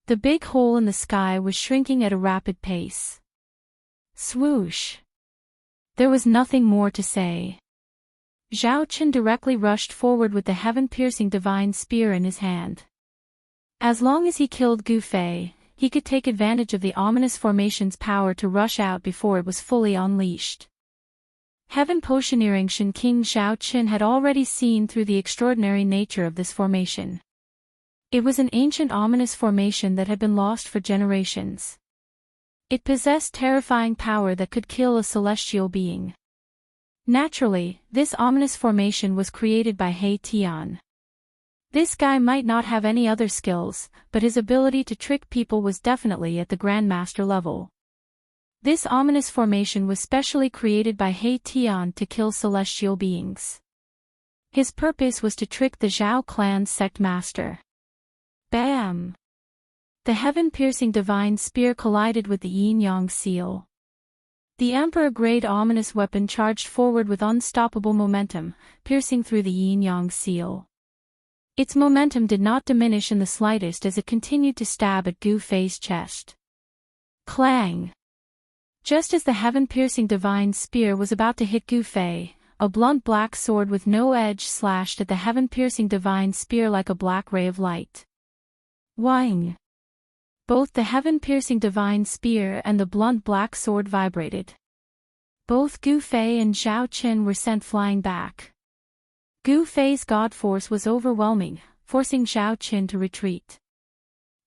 The big hole in the sky was shrinking at a rapid pace. Swoosh! There was nothing more to say. Zhao Qin directly rushed forward with the heaven-piercing divine spear in his hand. As long as he killed Gu Fei, he could take advantage of the ominous formation's power to rush out before it was fully unleashed. Heaven Potioneering Shin King Zhao Qin had already seen through the extraordinary nature of this formation. It was an ancient ominous formation that had been lost for generations. It possessed terrifying power that could kill a celestial being. Naturally, this ominous formation was created by He Tian. This guy might not have any other skills, but his ability to trick people was definitely at the Grandmaster level. This ominous formation was specially created by He Tian to kill celestial beings. His purpose was to trick the Zhao clan's sect master. Bam! The heaven-piercing divine spear collided with the yin-yang seal. The emperor-grade ominous weapon charged forward with unstoppable momentum, piercing through the yin-yang seal. Its momentum did not diminish in the slightest as it continued to stab at Gu Fei's chest. Clang! Just as the heaven-piercing divine spear was about to hit Gu Fei, a blunt black sword with no edge slashed at the heaven-piercing divine spear like a black ray of light. Wang! Both the heaven-piercing divine spear and the blunt black sword vibrated. Both Gu Fei and Zhao Qin were sent flying back. Gu Fei's god force was overwhelming, forcing Zhao Qin to retreat.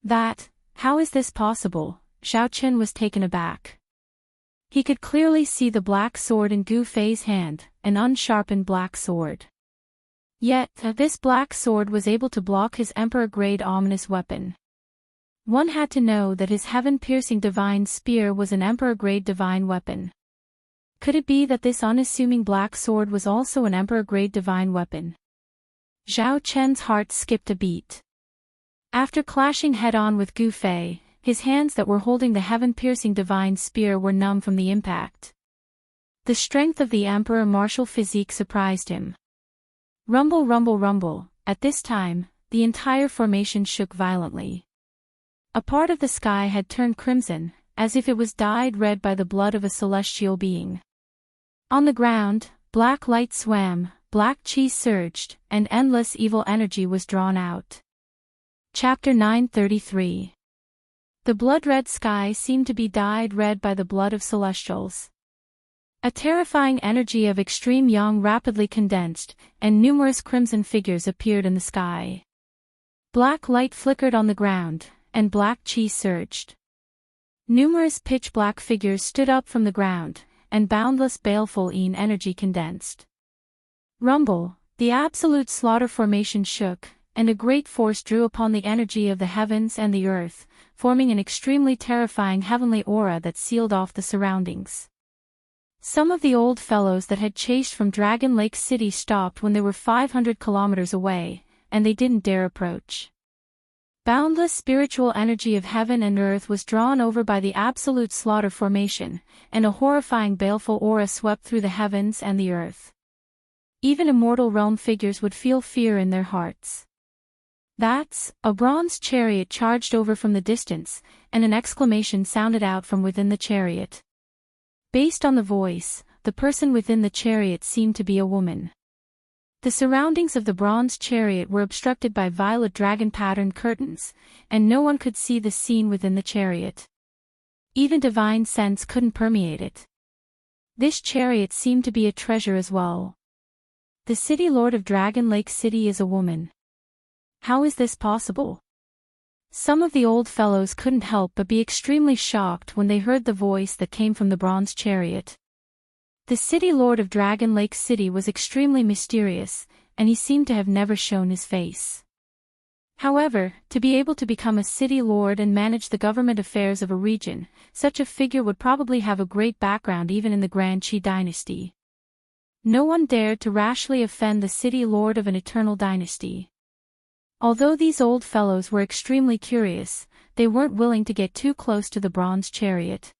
How is this possible? Zhao Qin was taken aback. He could clearly see the black sword in Gu Fei's hand, an unsharpened black sword. Yet, this black sword was able to block his emperor-grade ominous weapon. One had to know that his heaven-piercing divine spear was an emperor-grade divine weapon. Could it be that this unassuming black sword was also an emperor-grade divine weapon? Zhao Chen's heart skipped a beat. After clashing head-on with Gu Fei, his hands that were holding the heaven-piercing divine spear were numb from the impact. The strength of the emperor martial physique surprised him. Rumble, rumble, rumble. At this time, the entire formation shook violently. A part of the sky had turned crimson, as if it was dyed red by the blood of a celestial being. On the ground, black light swam, black chi surged, and endless evil energy was drawn out. Chapter 933. The blood-red sky seemed to be dyed red by the blood of celestials. A terrifying energy of extreme yang rapidly condensed, and numerous crimson figures appeared in the sky. Black light flickered on the ground, and black chi surged. Numerous pitch-black figures stood up from the ground, and boundless baleful energy condensed. Rumble, the absolute slaughter formation shook, and a great force drew upon the energy of the heavens and the earth, forming an extremely terrifying heavenly aura that sealed off the surroundings. Some of the old fellows that had chased from Dragon Lake City stopped when they were 500 kilometers away, and they didn't dare approach. Boundless spiritual energy of heaven and earth was drawn over by the absolute slaughter formation, and a horrifying baleful aura swept through the heavens and the earth. Even immortal realm figures would feel fear in their hearts. A bronze chariot charged over from the distance, and an exclamation sounded out from within the chariot. Based on the voice, the person within the chariot seemed to be a woman. The surroundings of the bronze chariot were obstructed by violet dragon-patterned curtains, and no one could see the scene within the chariot. Even divine sense couldn't permeate it. This chariot seemed to be a treasure as well. The city lord of Dragon Lake City is a woman. How is this possible? Some of the old fellows couldn't help but be extremely shocked when they heard the voice that came from the bronze chariot. The city lord of Dragon Lake City was extremely mysterious, and he seemed to have never shown his face. However, to be able to become a city lord and manage the government affairs of a region, such a figure would probably have a great background even in the Grand Qi dynasty. No one dared to rashly offend the city lord of an eternal dynasty. Although these old fellows were extremely curious, they weren't willing to get too close to the bronze chariot.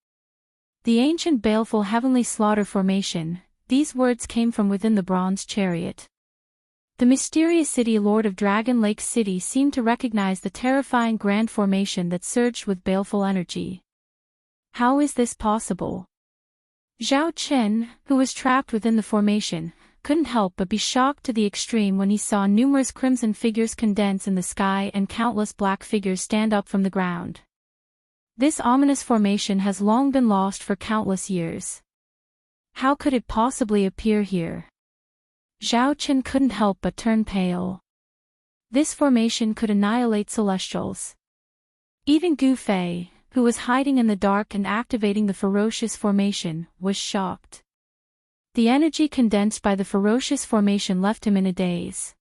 The ancient baleful heavenly slaughter formation, these words came from within the bronze chariot. The mysterious city lord of Dragon Lake City seemed to recognize the terrifying grand formation that surged with baleful energy. How is this possible? Zhao Chen, who was trapped within the formation, couldn't help but be shocked to the extreme when he saw numerous crimson figures condense in the sky and countless black figures stand up from the ground. This ominous formation has long been lost for countless years. How could it possibly appear here? Zhao Chen couldn't help but turn pale. This formation could annihilate celestials. Even Gu Fei, who was hiding in the dark and activating the ferocious formation, was shocked. The energy condensed by the ferocious formation left him in a daze.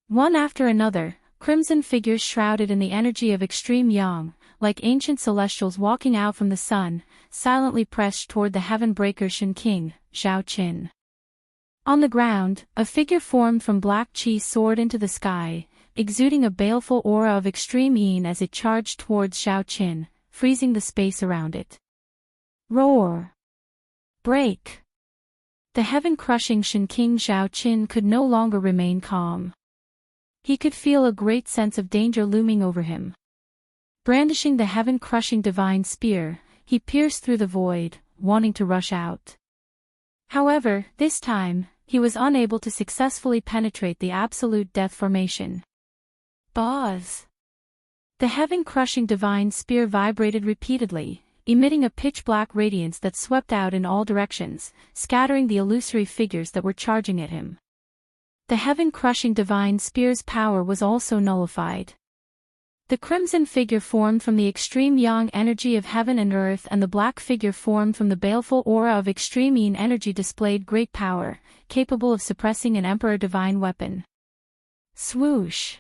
One after another, crimson figures shrouded in the energy of extreme yang, like ancient celestials walking out from the sun, silently pressed toward the heaven breaker Shen King, Zhao Qin. On the ground, a figure formed from black chi soared into the sky, exuding a baleful aura of extreme yin as it charged towards Zhao Qin, freezing the space around it. Roar! Break! The heaven-crushing Shen King Zhao Qin could no longer remain calm. He could feel a great sense of danger looming over him. Brandishing the heaven-crushing divine spear, he pierced through the void, wanting to rush out. However, this time, he was unable to successfully penetrate the absolute death formation. Buzz! The heaven-crushing divine spear vibrated repeatedly, emitting a pitch-black radiance that swept out in all directions, scattering the illusory figures that were charging at him. The heaven-crushing divine spear's power was also nullified. The crimson figure formed from the extreme yang energy of heaven and earth, and the black figure formed from the baleful aura of extreme yin energy displayed great power, capable of suppressing an emperor divine weapon. Swoosh!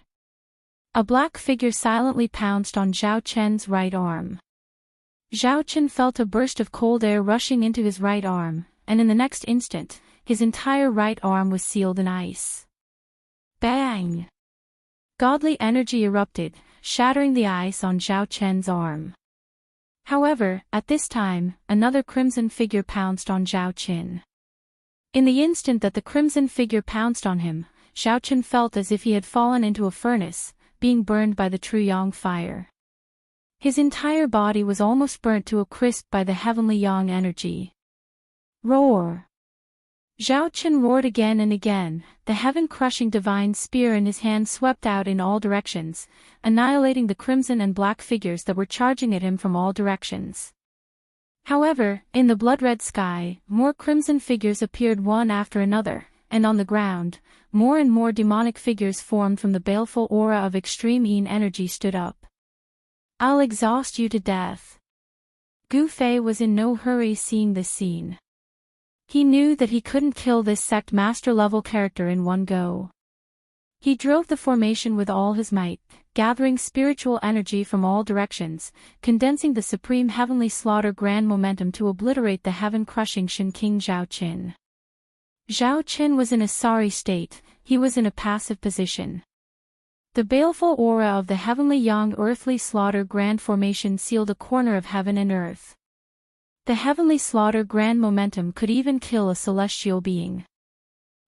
A black figure silently pounced on Zhao Chen's right arm. Zhao Chen felt a burst of cold air rushing into his right arm, and in the next instant, his entire right arm was sealed in ice. Bang! Godly energy erupted, shattering the ice on Zhao Chen's arm. However, at this time, another crimson figure pounced on Zhao Chen. In the instant that the crimson figure pounced on him, Zhao Chen felt as if he had fallen into a furnace, being burned by the true yang fire. His entire body was almost burnt to a crisp by the heavenly yang energy. Roar! Zhao Qin roared again and again, the heaven-crushing divine spear in his hand swept out in all directions, annihilating the crimson and black figures that were charging at him from all directions. However, in the blood-red sky, more crimson figures appeared one after another, and on the ground, more and more demonic figures formed from the baleful aura of extreme yin energy stood up. "I'll exhaust you to death." Gu Fei was in no hurry seeing this scene. He knew that he couldn't kill this sect master-level character in one go. He drove the formation with all his might, gathering spiritual energy from all directions, condensing the supreme heavenly slaughter grand momentum to obliterate the heaven-crushing Shen King Zhao Qin. Zhao Qin was in a sorry state, he was in a passive position. The baleful aura of the heavenly yang earthly slaughter grand formation sealed a corner of heaven and earth. The heavenly slaughter grand momentum could even kill a celestial being.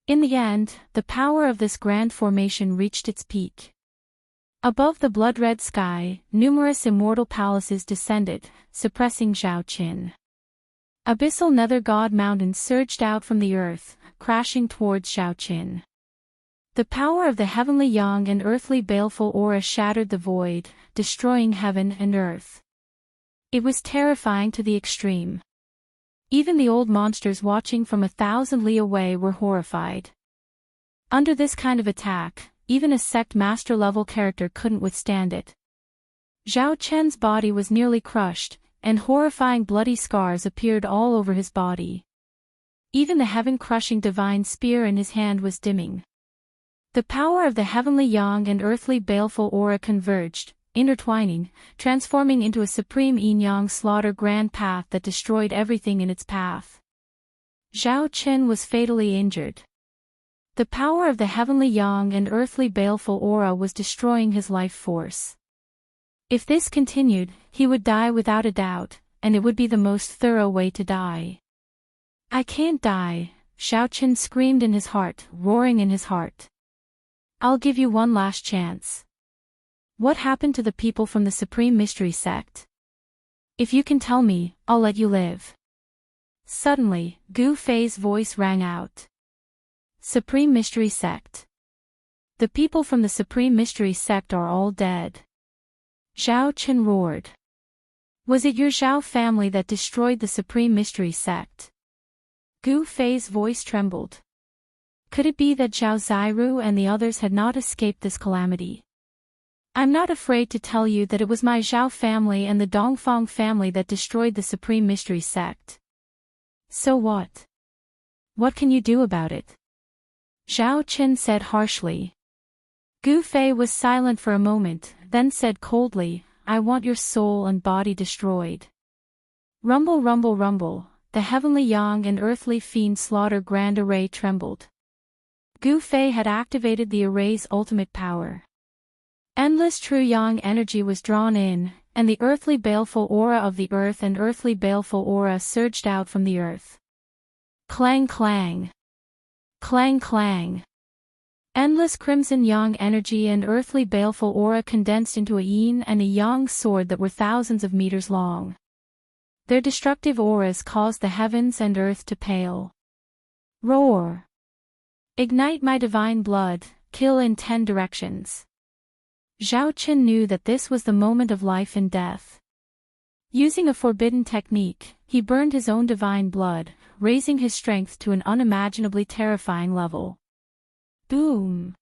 In the end, the power of this grand formation reached its peak. Above the blood-red sky, numerous immortal palaces descended, suppressing Zhao Qin. Abyssal nether god mountains surged out from the earth, crashing towards Zhao Qin. The power of the heavenly yang and earthly baleful aura shattered the void, destroying heaven and earth. It was terrifying to the extreme. Even the old monsters watching from 1,000 li away were horrified. Under this kind of attack, even a sect master-level character couldn't withstand it. Zhao Chen's body was nearly crushed, and horrifying bloody scars appeared all over his body. Even the heaven-crushing divine spear in his hand was dimming. The power of the heavenly yang and earthly baleful aura converged, intertwining, transforming into a supreme yin-yang slaughter grand path that destroyed everything in its path. Zhao Qin was fatally injured. The power of the heavenly yang and earthly baleful aura was destroying his life force. If this continued, he would die without a doubt, and it would be the most thorough way to die. "I can't die," Zhao Qin screamed in his heart, roaring in his heart. "I'll give you one last chance. What happened to the people from the Supreme Mystery Sect? If you can tell me, I'll let you live." Suddenly, Gu Fei's voice rang out. "Supreme Mystery Sect. The people from the Supreme Mystery Sect are all dead." Zhao Qin roared. "Was it your Zhao family that destroyed the Supreme Mystery Sect?" Gu Fei's voice trembled. Could it be that Zhao Ziru and the others had not escaped this calamity? "I'm not afraid to tell you that it was my Zhao family and the Dongfang family that destroyed the Supreme Mystery Sect." "So what? What can you do about it?" Zhao Qin said harshly. Gu Fei was silent for a moment, then said coldly, "I want your soul and body destroyed." Rumble, rumble, rumble, the heavenly yang and earthly fiend slaughter grand array trembled. Gu Fei had activated the array's ultimate power. Endless true yang energy was drawn in, and the earthly baleful aura of the earth and earthly baleful aura surged out from the earth. Clang clang. Clang clang. Endless crimson yang energy and earthly baleful aura condensed into a yin and a yang sword that were thousands of meters long. Their destructive auras caused the heavens and earth to pale. Roar. Ignite my divine blood, kill in 10 directions. Zhao Qin knew that this was the moment of life and death. Using a forbidden technique, he burned his own divine blood, raising his strength to an unimaginably terrifying level. Boom!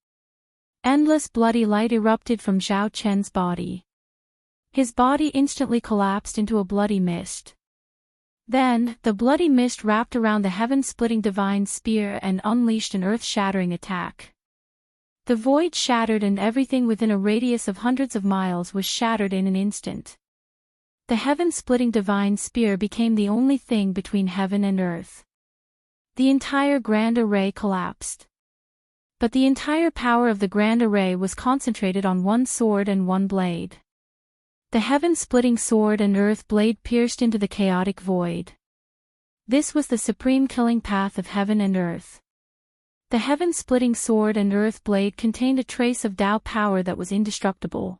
Endless bloody light erupted from Zhao Chen's body. His body instantly collapsed into a bloody mist. Then, the bloody mist wrapped around the heaven-splitting divine spear and unleashed an earth-shattering attack. The void shattered and everything within a radius of hundreds of miles was shattered in an instant. The heaven-splitting divine spear became the only thing between heaven and earth. The entire grand array collapsed. But the entire power of the grand array was concentrated on one sword and one blade. The heaven-splitting sword and earth blade pierced into the chaotic void. This was the supreme killing path of heaven and earth. The heaven-splitting sword and earth blade contained a trace of Tao power that was indestructible.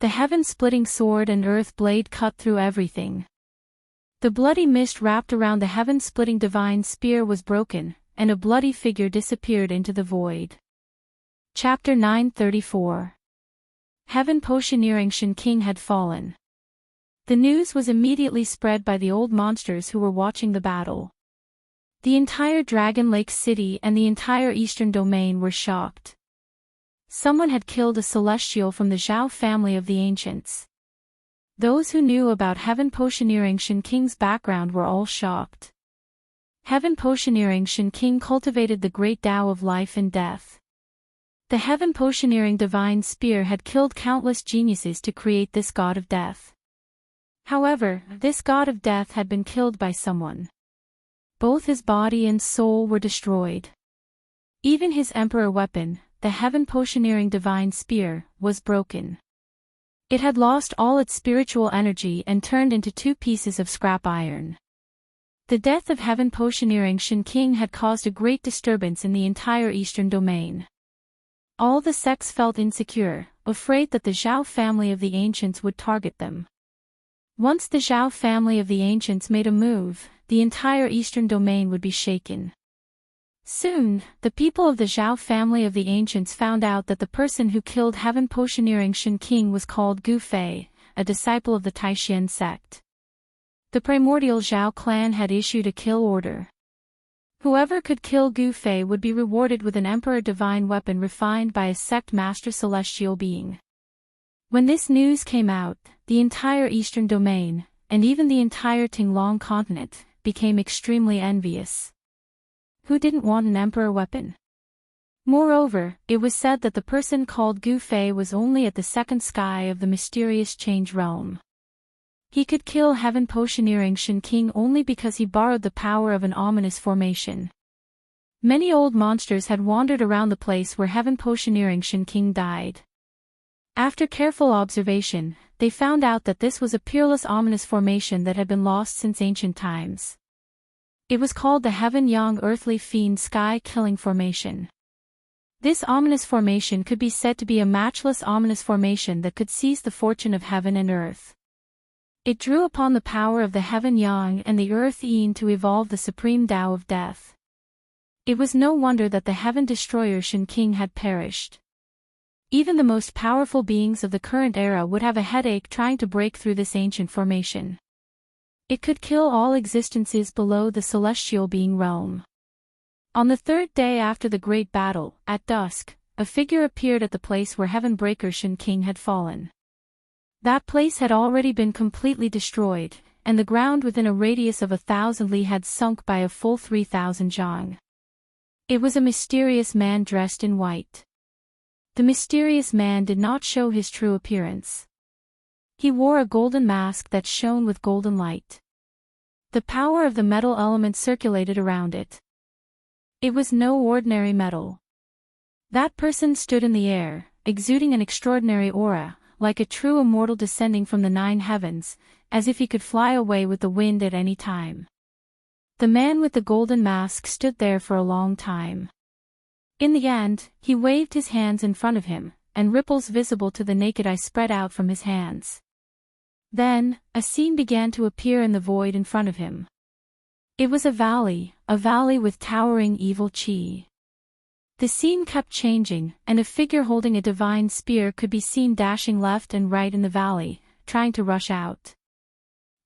The heaven-splitting sword and earth blade cut through everything. The bloody mist wrapped around the heaven-splitting divine spear was broken, and a bloody figure disappeared into the void. Chapter 934. Heaven Potioneering Shen King had fallen. The news was immediately spread by the old monsters who were watching the battle. The entire Dragon Lake City and the entire Eastern Domain were shocked. Someone had killed a celestial from the Zhao family of the ancients. Those who knew about Heaven Potioneering Shen King's background were all shocked. Heaven Potioneering Shen King cultivated the great Tao of life and death. The Heaven Potioneering Divine Spear had killed countless geniuses to create this god of death. However, this god of death had been killed by someone. Both his body and soul were destroyed. Even his emperor weapon, the Heaven Potioneering Divine Spear, was broken. It had lost all its spiritual energy and turned into 2 pieces of scrap iron. The death of Heaven Potioneering Shen King had caused a great disturbance in the entire Eastern Domain. All the sects felt insecure, afraid that the Zhao family of the ancients would target them. Once the Zhao family of the ancients made a move, the entire Eastern Domain would be shaken. Soon, the people of the Zhao family of the ancients found out that the person who killed Heaven Potioneering Shen King was called Gu Fei, a disciple of the Taishan sect. The primordial Zhao clan had issued a kill order. Whoever could kill Gu Fei would be rewarded with an emperor divine weapon refined by a sect master celestial being. When this news came out, the entire Eastern Domain, and even the entire Tinglong continent, became extremely envious. Who didn't want an emperor weapon? Moreover, it was said that the person called Gu Fei was only at the 2nd sky of the mysterious change realm. He could kill Heaven Potioneering Shen King only because he borrowed the power of an ominous formation. Many old monsters had wandered around the place where Heaven Potioneering Shen King died. After careful observation, they found out that this was a peerless ominous formation that had been lost since ancient times. It was called the Heaven Yang Earthly Fiend Sky Killing Formation. This ominous formation could be said to be a matchless ominous formation that could seize the fortune of heaven and earth. It drew upon the power of the Heaven Yang and the Earth Yin to evolve the supreme Tao of death. It was no wonder that the Heaven Destroyer Shen King had perished. Even the most powerful beings of the current era would have a headache trying to break through this ancient formation. It could kill all existences below the celestial being realm. On the 3rd day after the great battle, at dusk, a figure appeared at the place where Heaven Breaker Shen King had fallen. That place had already been completely destroyed, and the ground within a radius of 1,000 li had sunk by a full 3,000 zhang. It was a mysterious man dressed in white. The mysterious man did not show his true appearance. He wore a golden mask that shone with golden light. The power of the metal element circulated around it. It was no ordinary metal. That person stood in the air, exuding an extraordinary aura, like a true immortal descending from the 9 heavens, as if he could fly away with the wind at any time. The man with the golden mask stood there for a long time. In the end, he waved his hands in front of him, and ripples visible to the naked eye spread out from his hands. Then, a scene began to appear in the void in front of him. It was a valley with towering evil chi. The scene kept changing, and a figure holding a divine spear could be seen dashing left and right in the valley, trying to rush out.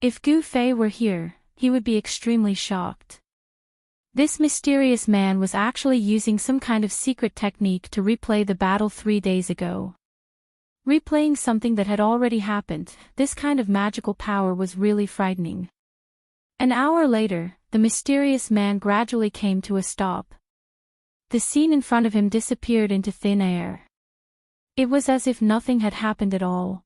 If Gu Fei were here, he would be extremely shocked. This mysterious man was actually using some kind of secret technique to replay the battle 3 days ago. Replaying something that had already happened, this kind of magical power was really frightening. An hour later, the mysterious man gradually came to a stop. The scene in front of him disappeared into thin air. It was as if nothing had happened at all.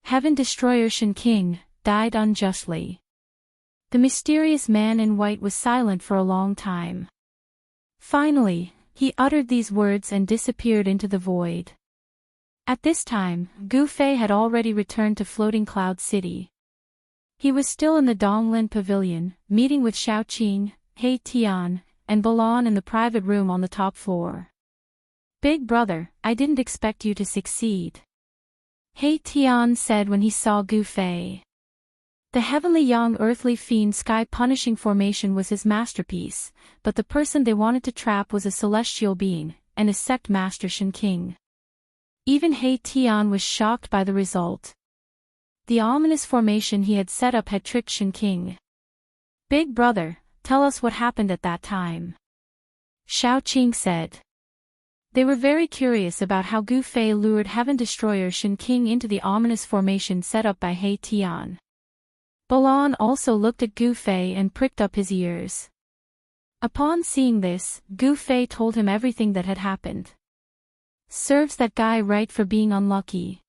Heaven Destroyer Shen King died unjustly. The mysterious man in white was silent for a long time. Finally, he uttered these words and disappeared into the void. At this time, Gu Fei had already returned to Floating Cloud City. He was still in the Donglin Pavilion, meeting with Xiaoqing, He Tian, and Balan in the private room on the top floor. "Big brother, I didn't expect you to succeed," He Tian said when he saw Gu Fei. The heavenly young earthly fiend sky punishing formation was his masterpiece, but the person they wanted to trap was a celestial being, and a sect master Shen King. Even He Tian was shocked by the result. The ominous formation he had set up had tricked Shen King. "Big brother, tell us what happened at that time," Xiao Qing said. They were very curious about how Gu Fei lured Heaven Destroyer Shen King into the ominous formation set up by He Tian. Balan also looked at Gu Fei and pricked up his ears. Upon seeing this, Gu Fei told him everything that had happened. "Serves that guy right for being unlucky."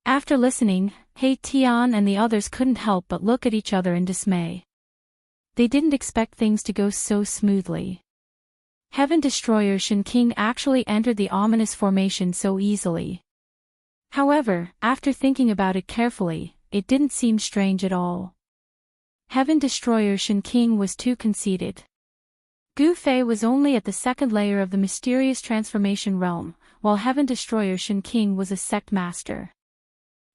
After listening, He Tian and the others couldn't help but look at each other in dismay. They didn't expect things to go so smoothly. Heaven Destroyer Shen King actually entered the ominous formation so easily. However, after thinking about it carefully, it didn't seem strange at all. Heaven Destroyer Shen King was too conceited. Gu Fei was only at the second layer of the mysterious transformation realm, while Heaven Destroyer Shen King was a sect master.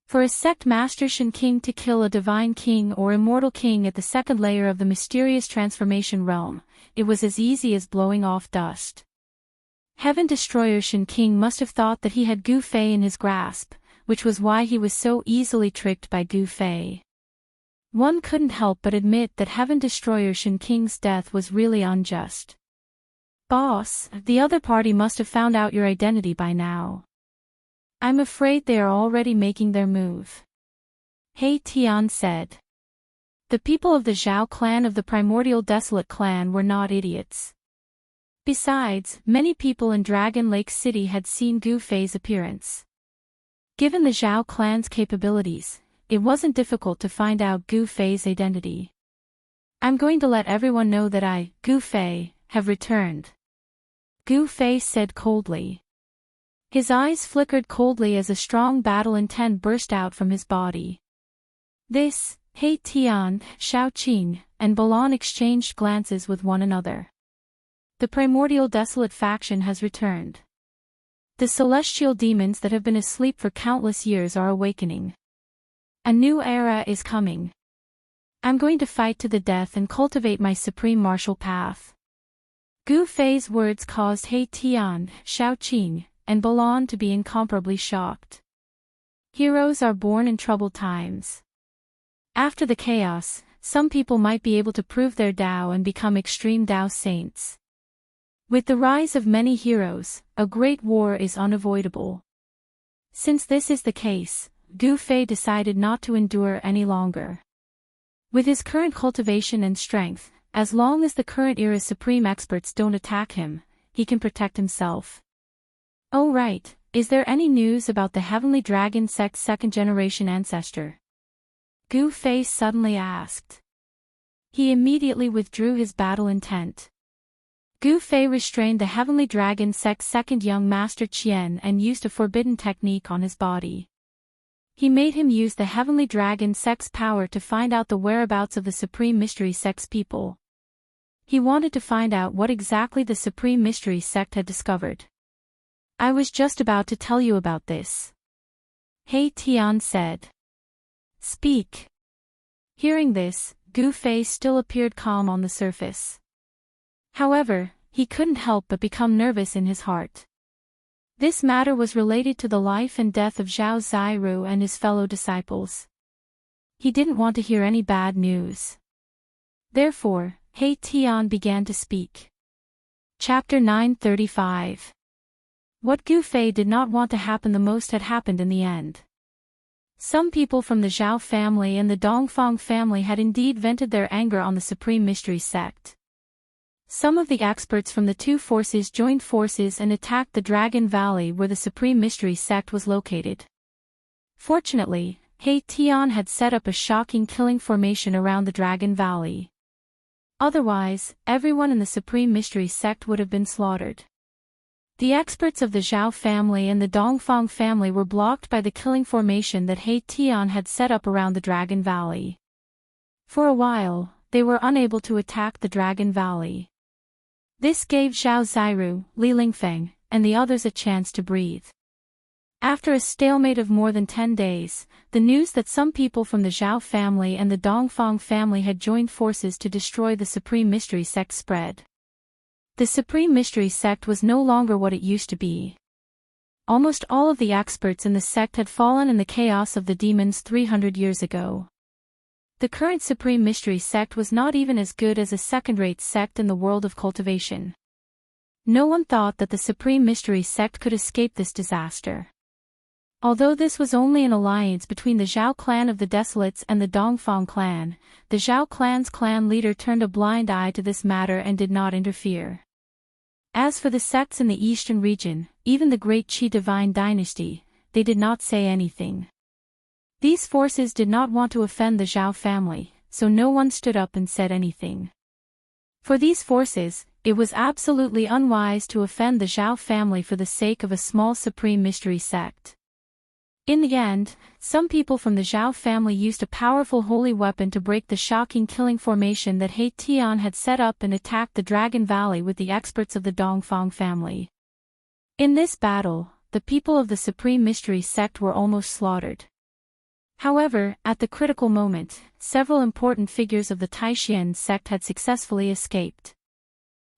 For a sect master Shen King to kill a divine king or immortal king at the second layer of the mysterious transformation realm, it was as easy as blowing off dust. Heaven Destroyer Shen King must have thought that he had Gu Fei in his grasp, which was why he was so easily tricked by Gu Fei. One couldn't help but admit that Heaven Destroyer Shen King's death was really unjust. "Boss, the other party must have found out your identity by now. I'm afraid they are already making their move," He Tian said. The people of the Zhao clan of the primordial desolate clan were not idiots. Besides, many people in Dragon Lake City had seen Gu Fei's appearance. Given the Zhao clan's capabilities, it wasn't difficult to find out Gu Fei's identity. "I'm going to let everyone know that I, Gu Fei, have returned," Gu Fei said coldly. His eyes flickered coldly as a strong battle intent burst out from his body. This, He Tian, Xiao Qing, and Balan exchanged glances with one another. The primordial desolate faction has returned. The celestial demons that have been asleep for countless years are awakening. A new era is coming. I'm going to fight to the death and cultivate my supreme martial path. Gu Fei's words caused He Tian, Xiao Qing, and Balan to be incomparably shocked. Heroes are born in troubled times. After the chaos, some people might be able to prove their Dao and become extreme Dao saints. With the rise of many heroes, a great war is unavoidable. Since this is the case, Gu Fei decided not to endure any longer. With his current cultivation and strength, as long as the current era's supreme experts don't attack him, he can protect himself. "Oh right, is there any news about the Heavenly Dragon Sect's second-generation ancestor?" Gu Fei suddenly asked. He immediately withdrew his battle intent. Gu Fei restrained the Heavenly Dragon Sect's second young master Qian and used a forbidden technique on his body. He made him use the Heavenly Dragon Sect's power to find out the whereabouts of the Supreme Mystery Sect's people. He wanted to find out what exactly the Supreme Mystery Sect had discovered. "I was just about to tell you about this," He Tian said. "Speak." Hearing this, Gu Fei still appeared calm on the surface. However, he couldn't help but become nervous in his heart. This matter was related to the life and death of Zhao Ziru and his fellow disciples. He didn't want to hear any bad news. Therefore, He Tian began to speak. Chapter 935. What Gu Fei did not want to happen the most had happened in the end. Some people from the Zhao family and the Dongfang family had indeed vented their anger on the Supreme Mystery Sect. Some of the experts from the two forces joined forces and attacked the Dragon Valley where the Supreme Mystery Sect was located. Fortunately, He Tian had set up a shocking killing formation around the Dragon Valley. Otherwise, everyone in the Supreme Mystery Sect would have been slaughtered. The experts of the Zhao family and the Dongfang family were blocked by the killing formation that He Tian had set up around the Dragon Valley. For a while, they were unable to attack the Dragon Valley. This gave Zhao Ziru, Li Lingfeng, and the others a chance to breathe. After a stalemate of more than 10 days, the news that some people from the Zhao family and the Dongfang family had joined forces to destroy the Supreme Mystery Sect spread. The Supreme Mystery Sect was no longer what it used to be. Almost all of the experts in the sect had fallen in the chaos of the demons 300 years ago. The current Supreme Mystery Sect was not even as good as a second-rate sect in the world of cultivation. No one thought that the Supreme Mystery Sect could escape this disaster. Although this was only an alliance between the Zhao clan of the Desolates and the Dongfang clan, the Zhao clan's clan leader turned a blind eye to this matter and did not interfere. As for the sects in the eastern region, even the Great Qi Divine Dynasty, they did not say anything. These forces did not want to offend the Zhao family, so no one stood up and said anything. For these forces, it was absolutely unwise to offend the Zhao family for the sake of a small Supreme Mystery Sect. In the end, some people from the Zhao family used a powerful holy weapon to break the shocking killing formation that He Tian had set up and attacked the Dragon Valley with the experts of the Dongfang family. In this battle, the people of the Supreme Mystery Sect were almost slaughtered. However, at the critical moment, several important figures of the Taishan sect had successfully escaped.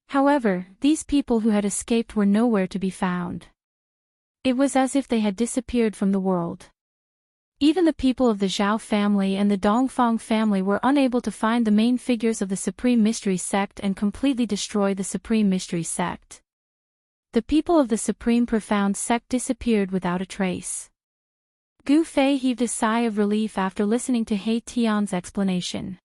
However, these people who had escaped were nowhere to be found. It was as if they had disappeared from the world. Even the people of the Zhao family and the Dongfang family were unable to find the main figures of the Supreme Mystery Sect and completely destroy the Supreme Mystery Sect. The people of the Supreme Profound Sect disappeared without a trace. Gu Fei heaved a sigh of relief after listening to He Tian's explanation.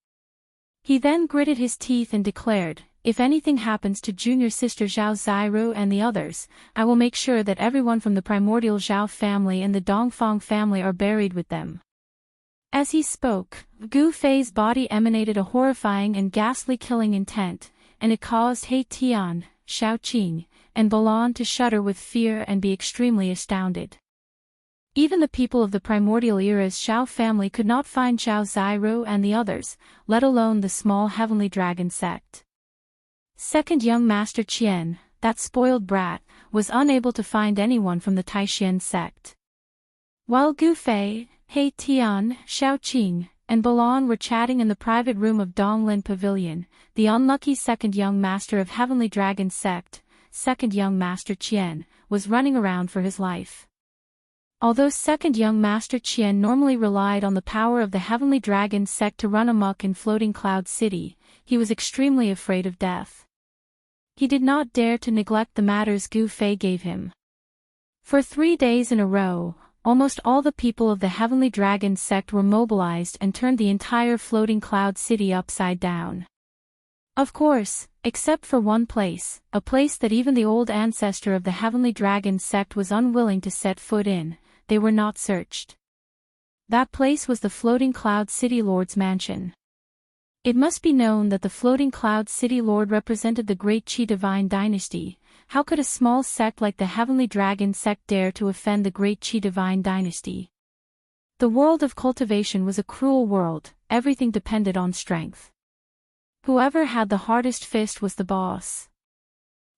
He then gritted his teeth and declared, "If anything happens to junior sister Zhao Ziru and the others, I will make sure that everyone from the primordial Zhao family and the Dongfang family are buried with them." As he spoke, Gu Fei's body emanated a horrifying and ghastly killing intent, and it caused He Tian, Shaoqing, and Balan to shudder with fear and be extremely astounded. Even the people of the primordial era's Zhao family could not find Zhao Ziru and the others, let alone the small heavenly dragon sect. Second young Master Qian, that spoiled brat, was unable to find anyone from the Taishan sect. While Gu Fei, He Tian, Shaoqing, and Balan were chatting in the private room of Donglin Pavilion, the unlucky second young master of Heavenly Dragon sect, second young Master Qian, was running around for his life. Although second young Master Qian normally relied on the power of the Heavenly Dragon sect to run amok in Floating Cloud City, he was extremely afraid of death. He did not dare to neglect the matters Gu Fei gave him. For 3 days in a row, almost all the people of the Heavenly Dragon sect were mobilized and turned the entire Floating Cloud City upside down. Of course, except for one place, a place that even the old ancestor of the Heavenly Dragon sect was unwilling to set foot in, they were not searched. That place was the Floating Cloud City Lord's mansion. It must be known that the Floating Cloud City Lord represented the Great Qi Divine Dynasty. How could a small sect like the Heavenly Dragon sect dare to offend the Great Qi Divine Dynasty? The world of cultivation was a cruel world, everything depended on strength. Whoever had the hardest fist was the boss.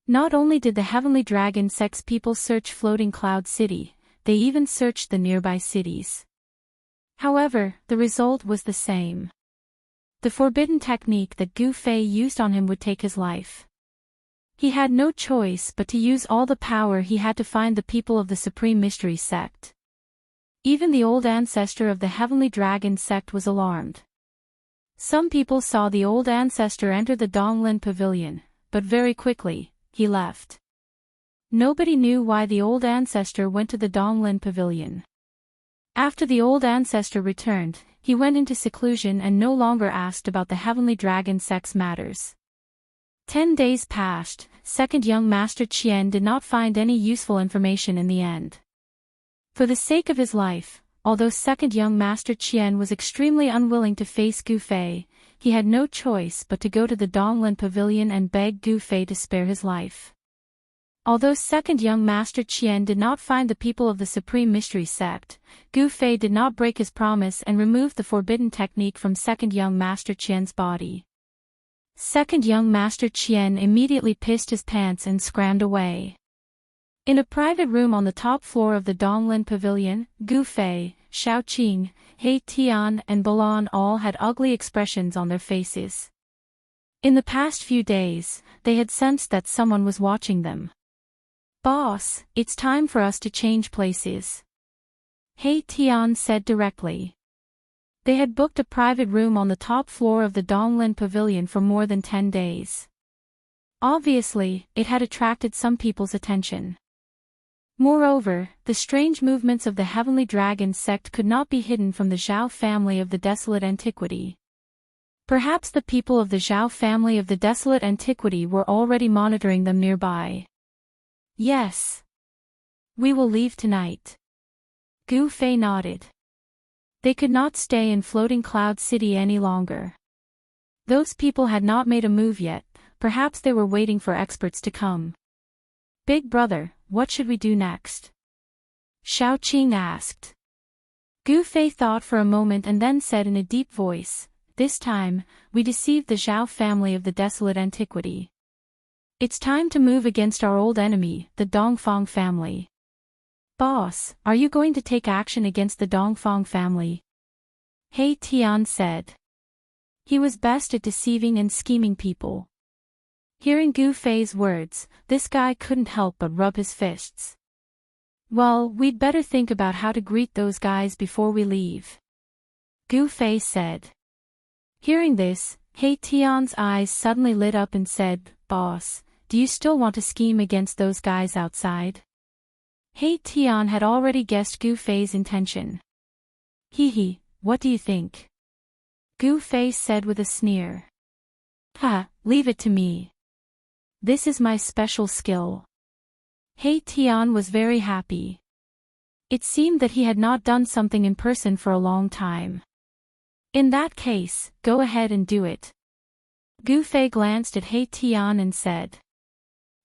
Not only did the Heavenly Dragon sect's people search Floating Cloud City, they even searched the nearby cities. However, the result was the same. The forbidden technique that Gu Fei used on him would take his life. He had no choice but to use all the power he had to find the people of the Supreme Mystery Sect. Even the old ancestor of the Heavenly Dragon sect was alarmed. Some people saw the old ancestor enter the Donglin Pavilion, but very quickly, he left. Nobody knew why the old ancestor went to the Donglin Pavilion. After the old ancestor returned, he went into seclusion and no longer asked about the Heavenly Dragon sect's matters. 10 days passed, second young Master Qian did not find any useful information in the end. For the sake of his life, although second young Master Qian was extremely unwilling to face Gu Fei, he had no choice but to go to the Donglin Pavilion and beg Gu Fei to spare his life. Although second young Master Qian did not find the people of the Supreme Mystery Sect, Gu Fei did not break his promise and removed the forbidden technique from second young Master Qian's body. Second young Master Qian immediately pissed his pants and scrammed away. In a private room on the top floor of the Donglin Pavilion, Gu Fei, Xiaoqing, He Tian and Balan all had ugly expressions on their faces. In the past few days, they had sensed that someone was watching them. "Boss, it's time for us to change places," He Tian said directly. They had booked a private room on the top floor of the Donglin Pavilion for more than 10 days. Obviously, it had attracted some people's attention. Moreover, the strange movements of the Heavenly Dragon sect could not be hidden from the Zhao family of the Desolate Antiquity. Perhaps the people of the Zhao family of the Desolate Antiquity were already monitoring them nearby. "Yes. We will leave tonight." Gu Fei nodded. They could not stay in Floating Cloud City any longer. Those people had not made a move yet, perhaps they were waiting for experts to come. "Big brother, what should we do next?" Xiaoqing asked. Gu Fei thought for a moment and then said in a deep voice, "This time, we deceived the Zhao family of the Desolate Antiquity. It's time to move against our old enemy, the Dongfang family." "Boss, are you going to take action against the Dongfang family?" He Tian said. He was best at deceiving and scheming people. Hearing Gu Fei's words, this guy couldn't help but rub his fists. "Well, we'd better think about how to greet those guys before we leave," Gu Fei said. Hearing this, He Tian's eyes suddenly lit up and said, "Boss, do you still want to scheme against those guys outside?" He Tian had already guessed Gu Fei's intention. "Hee, what do you think?" Gu Fei said with a sneer. "Ha, leave it to me. This is my special skill." He Tian was very happy. It seemed that he had not done something in person for a long time. "In that case, go ahead and do it." Gu Fei glanced at He Tian and said.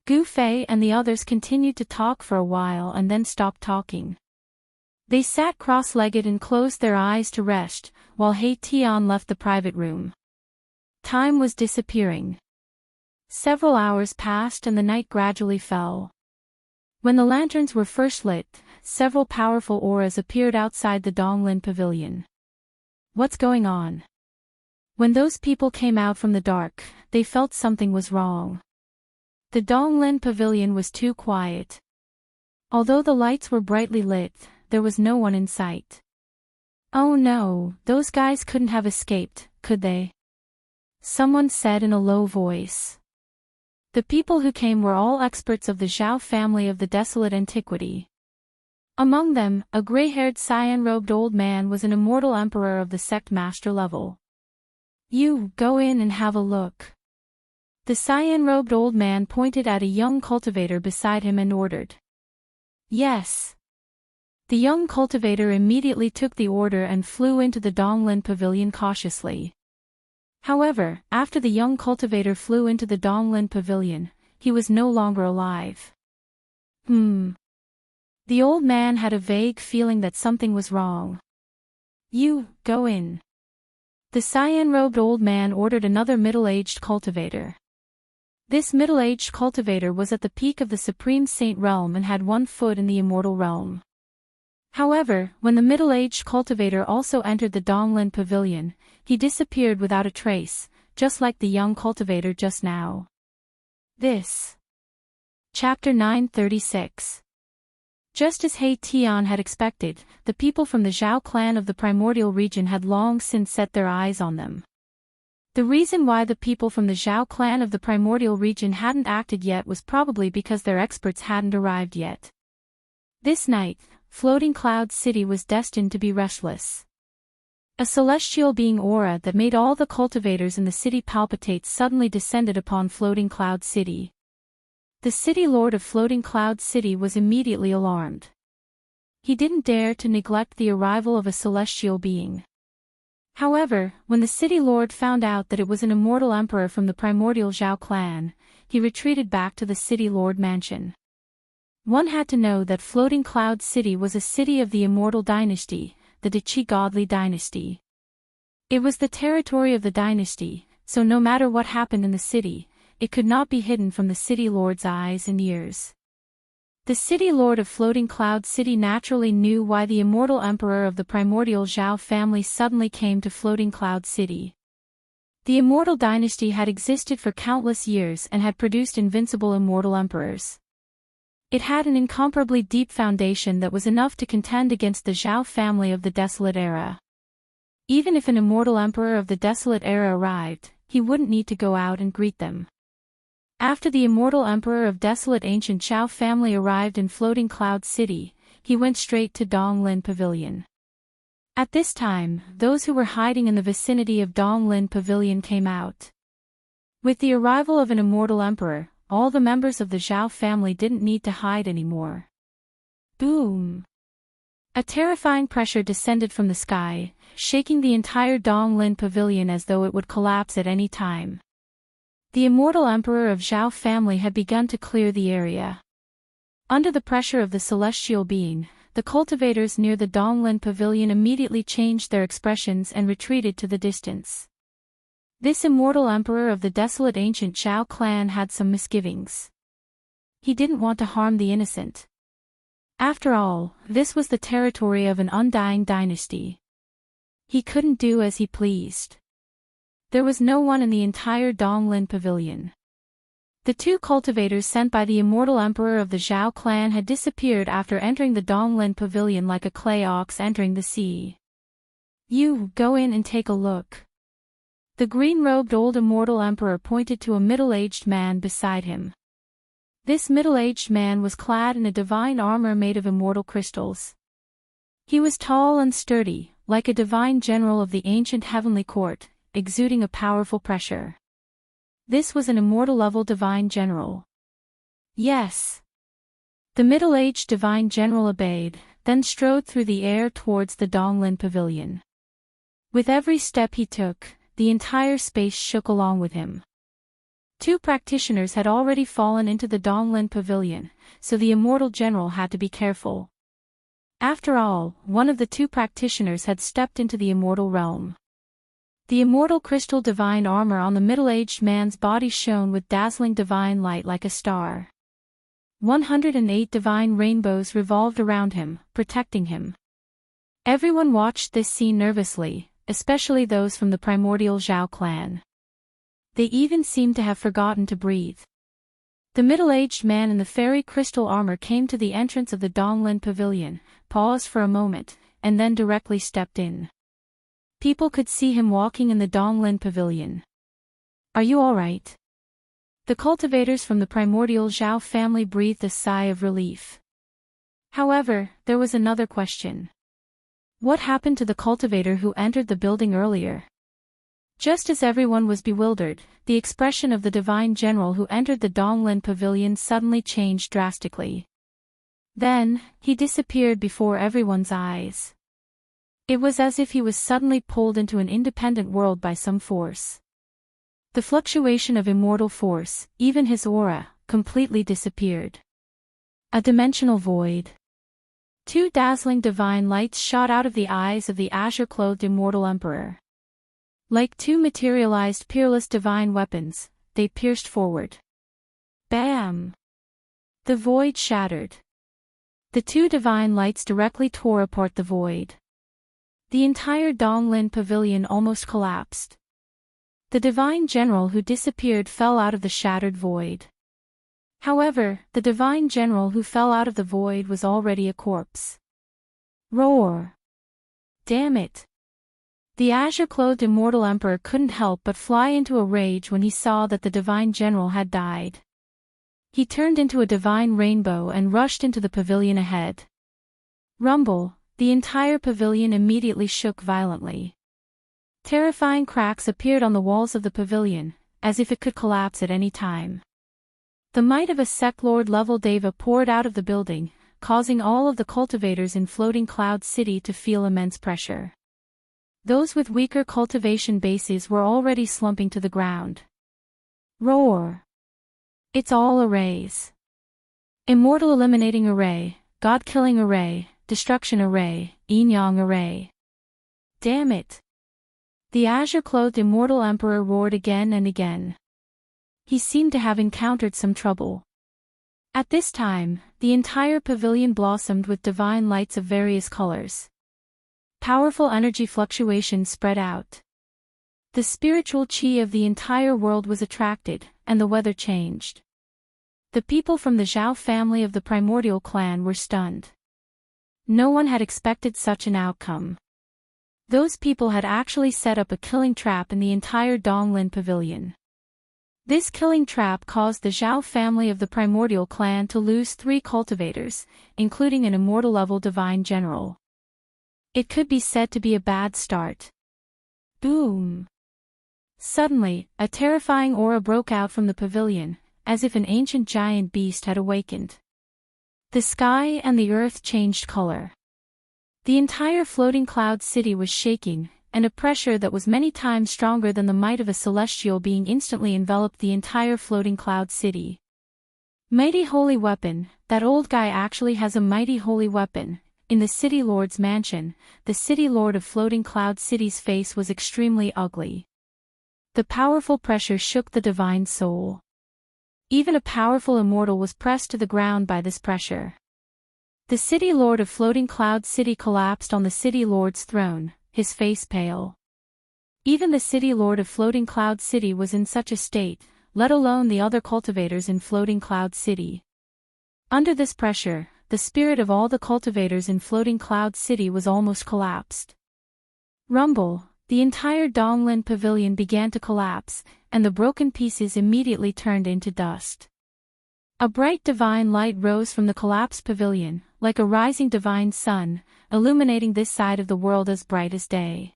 Gu Fei and the others continued to talk for a while and then stopped talking. They sat cross-legged and closed their eyes to rest, while He Tian left the private room. Time was disappearing. Several hours passed and the night gradually fell. When the lanterns were first lit, several powerful auras appeared outside the Donglin Pavilion. "What's going on?" When those people came out from the dark, they felt something was wrong. The Donglin Pavilion was too quiet. Although the lights were brightly lit, there was no one in sight. "Oh no, those guys couldn't have escaped, could they?" Someone said in a low voice. The people who came were all experts of the Zhao family of the Desolate Antiquity. Among them, a gray-haired cyan-robed old man was an immortal emperor of the sect master level. "You, go in and have a look." The cyan-robed old man pointed at a young cultivator beside him and ordered. "Yes." The young cultivator immediately took the order and flew into the Donglin Pavilion cautiously. However, after the young cultivator flew into the Donglin Pavilion, he was no longer alive. The old man had a vague feeling that something was wrong. "You, go in." The cyan-robed old man ordered another middle-aged cultivator. This middle-aged cultivator was at the peak of the Supreme Saint realm and had one foot in the immortal realm. However, when the middle-aged cultivator also entered the Donglin Pavilion, he disappeared without a trace, just like the young cultivator just now. This. Chapter 936. Just as He Tian had expected, the people from the Zhao clan of the primordial region had long since set their eyes on them. The reason why the people from the Zhao clan of the primordial region hadn't acted yet was probably because their experts hadn't arrived yet. This night, Floating Cloud City was destined to be restless. A celestial being aura that made all the cultivators in the city palpitate suddenly descended upon Floating Cloud City. The city lord of Floating Cloud City was immediately alarmed. He didn't dare to neglect the arrival of a celestial being. However, when the city lord found out that it was an immortal emperor from the primordial Zhao clan, he retreated back to the city lord mansion. One had to know that Floating Cloud City was a city of the immortal dynasty, the Deqi godly dynasty. It was the territory of the dynasty, so no matter what happened in the city, it could not be hidden from the city lord's eyes and ears. The city lord of Floating Cloud City naturally knew why the immortal emperor of the primordial Zhao family suddenly came to Floating Cloud City. The immortal dynasty had existed for countless years and had produced invincible immortal emperors. It had an incomparably deep foundation that was enough to contend against the Zhao family of the Desolate Era. Even if an immortal emperor of the Desolate Era arrived, he wouldn't need to go out and greet them. After the immortal emperor of Desolate Ancient Zhao family arrived in Floating Cloud City, he went straight to Donglin Pavilion. At this time, those who were hiding in the vicinity of Donglin Pavilion came out. With the arrival of an immortal emperor, all the members of the Zhao family didn't need to hide anymore. Boom! A terrifying pressure descended from the sky, shaking the entire Donglin Pavilion as though it would collapse at any time. The immortal emperor of Zhao family had begun to clear the area. Under the pressure of the celestial being, the cultivators near the Donglin Pavilion immediately changed their expressions and retreated to the distance. This immortal emperor of the desolate ancient Zhao clan had some misgivings. He didn't want to harm the innocent. After all, this was the territory of an undying dynasty. He couldn't do as he pleased. There was no one in the entire Donglin Pavilion. The two cultivators sent by the immortal emperor of the Zhao clan had disappeared after entering the Donglin Pavilion like a clay ox entering the sea. You, go in and take a look. The green-robed old immortal emperor pointed to a middle-aged man beside him. This middle-aged man was clad in a divine armor made of immortal crystals. He was tall and sturdy, like a divine general of the ancient heavenly court, exuding a powerful pressure. This was an immortal-level divine general. Yes. The middle-aged divine general obeyed, then strode through the air towards the Donglin Pavilion. With every step he took, the entire space shook along with him. Two practitioners had already fallen into the Donglin Pavilion, so the immortal general had to be careful. After all, one of the two practitioners had stepped into the immortal realm. The immortal crystal divine armor on the middle-aged man's body shone with dazzling divine light like a star. 108 divine rainbows revolved around him, protecting him. Everyone watched this scene nervously, especially those from the primordial Zhao clan. They even seemed to have forgotten to breathe. The middle-aged man in the fairy crystal armor came to the entrance of the Donglin Pavilion, paused for a moment, and then directly stepped in. People could see him walking in the Donglin Pavilion. Are you all right? The cultivators from the primordial Zhao family breathed a sigh of relief. However, there was another question. What happened to the cultivator who entered the building earlier? Just as everyone was bewildered, the expression of the divine general who entered the Donglin Pavilion suddenly changed drastically. Then, he disappeared before everyone's eyes. It was as if he was suddenly pulled into an independent world by some force. The fluctuation of immortal force, even his aura, completely disappeared. A dimensional void. Two dazzling divine lights shot out of the eyes of the azure-clothed immortal emperor. Like two materialized peerless divine weapons, they pierced forward. Bam! The void shattered. The two divine lights directly tore apart the void. The entire Donglin Pavilion almost collapsed. The divine general who disappeared fell out of the shattered void. However, the divine general who fell out of the void was already a corpse. Roar! Damn it! The azure-clothed immortal emperor couldn't help but fly into a rage when he saw that the divine general had died. He turned into a divine rainbow and rushed into the pavilion ahead. Rumble! The entire pavilion immediately shook violently. Terrifying cracks appeared on the walls of the pavilion, as if it could collapse at any time. The might of a sect-lord-level deva poured out of the building, causing all of the cultivators in Floating Cloud City to feel immense pressure. Those with weaker cultivation bases were already slumping to the ground. Roar! It's all arrays. Immortal Eliminating Array, God-Killing Array, Destruction Array, Yin-Yang Array. Damn it! The azure-clothed immortal emperor roared again and again. He seemed to have encountered some trouble. At this time, the entire pavilion blossomed with divine lights of various colors. Powerful energy fluctuations spread out. The spiritual chi of the entire world was attracted, and the weather changed. The people from the Zhao family of the primordial clan were stunned. No one had expected such an outcome. Those people had actually set up a killing trap in the entire Donglin pavilion. This killing trap caused the Zhao family of the primordial clan to lose 3 cultivators, including an immortal-level divine general. It could be said to be a bad start. Boom! Suddenly, a terrifying aura broke out from the pavilion, as if an ancient giant beast had awakened. The sky and the earth changed color. The entire floating cloud city was shaking, and a pressure that was many times stronger than the might of a celestial being instantly enveloped the entire floating cloud city. Mighty holy weapon, that old guy actually has a mighty holy weapon. In the city lord's mansion, the city lord of floating cloud city's face was extremely ugly. The powerful pressure shook the divine soul. Even a powerful immortal was pressed to the ground by this pressure. The city lord of floating cloud city collapsed on the city lord's throne, his face pale. Even the city lord of floating cloud city was in such a state, let alone the other cultivators in floating cloud city. Under this pressure, the spirit of all the cultivators in floating cloud city was almost collapsed. Rumble! The entire Donglin pavilion began to collapse, and the broken pieces immediately turned into dust. A bright divine light rose from the collapsed pavilion, like a rising divine sun, illuminating this side of the world as bright as day.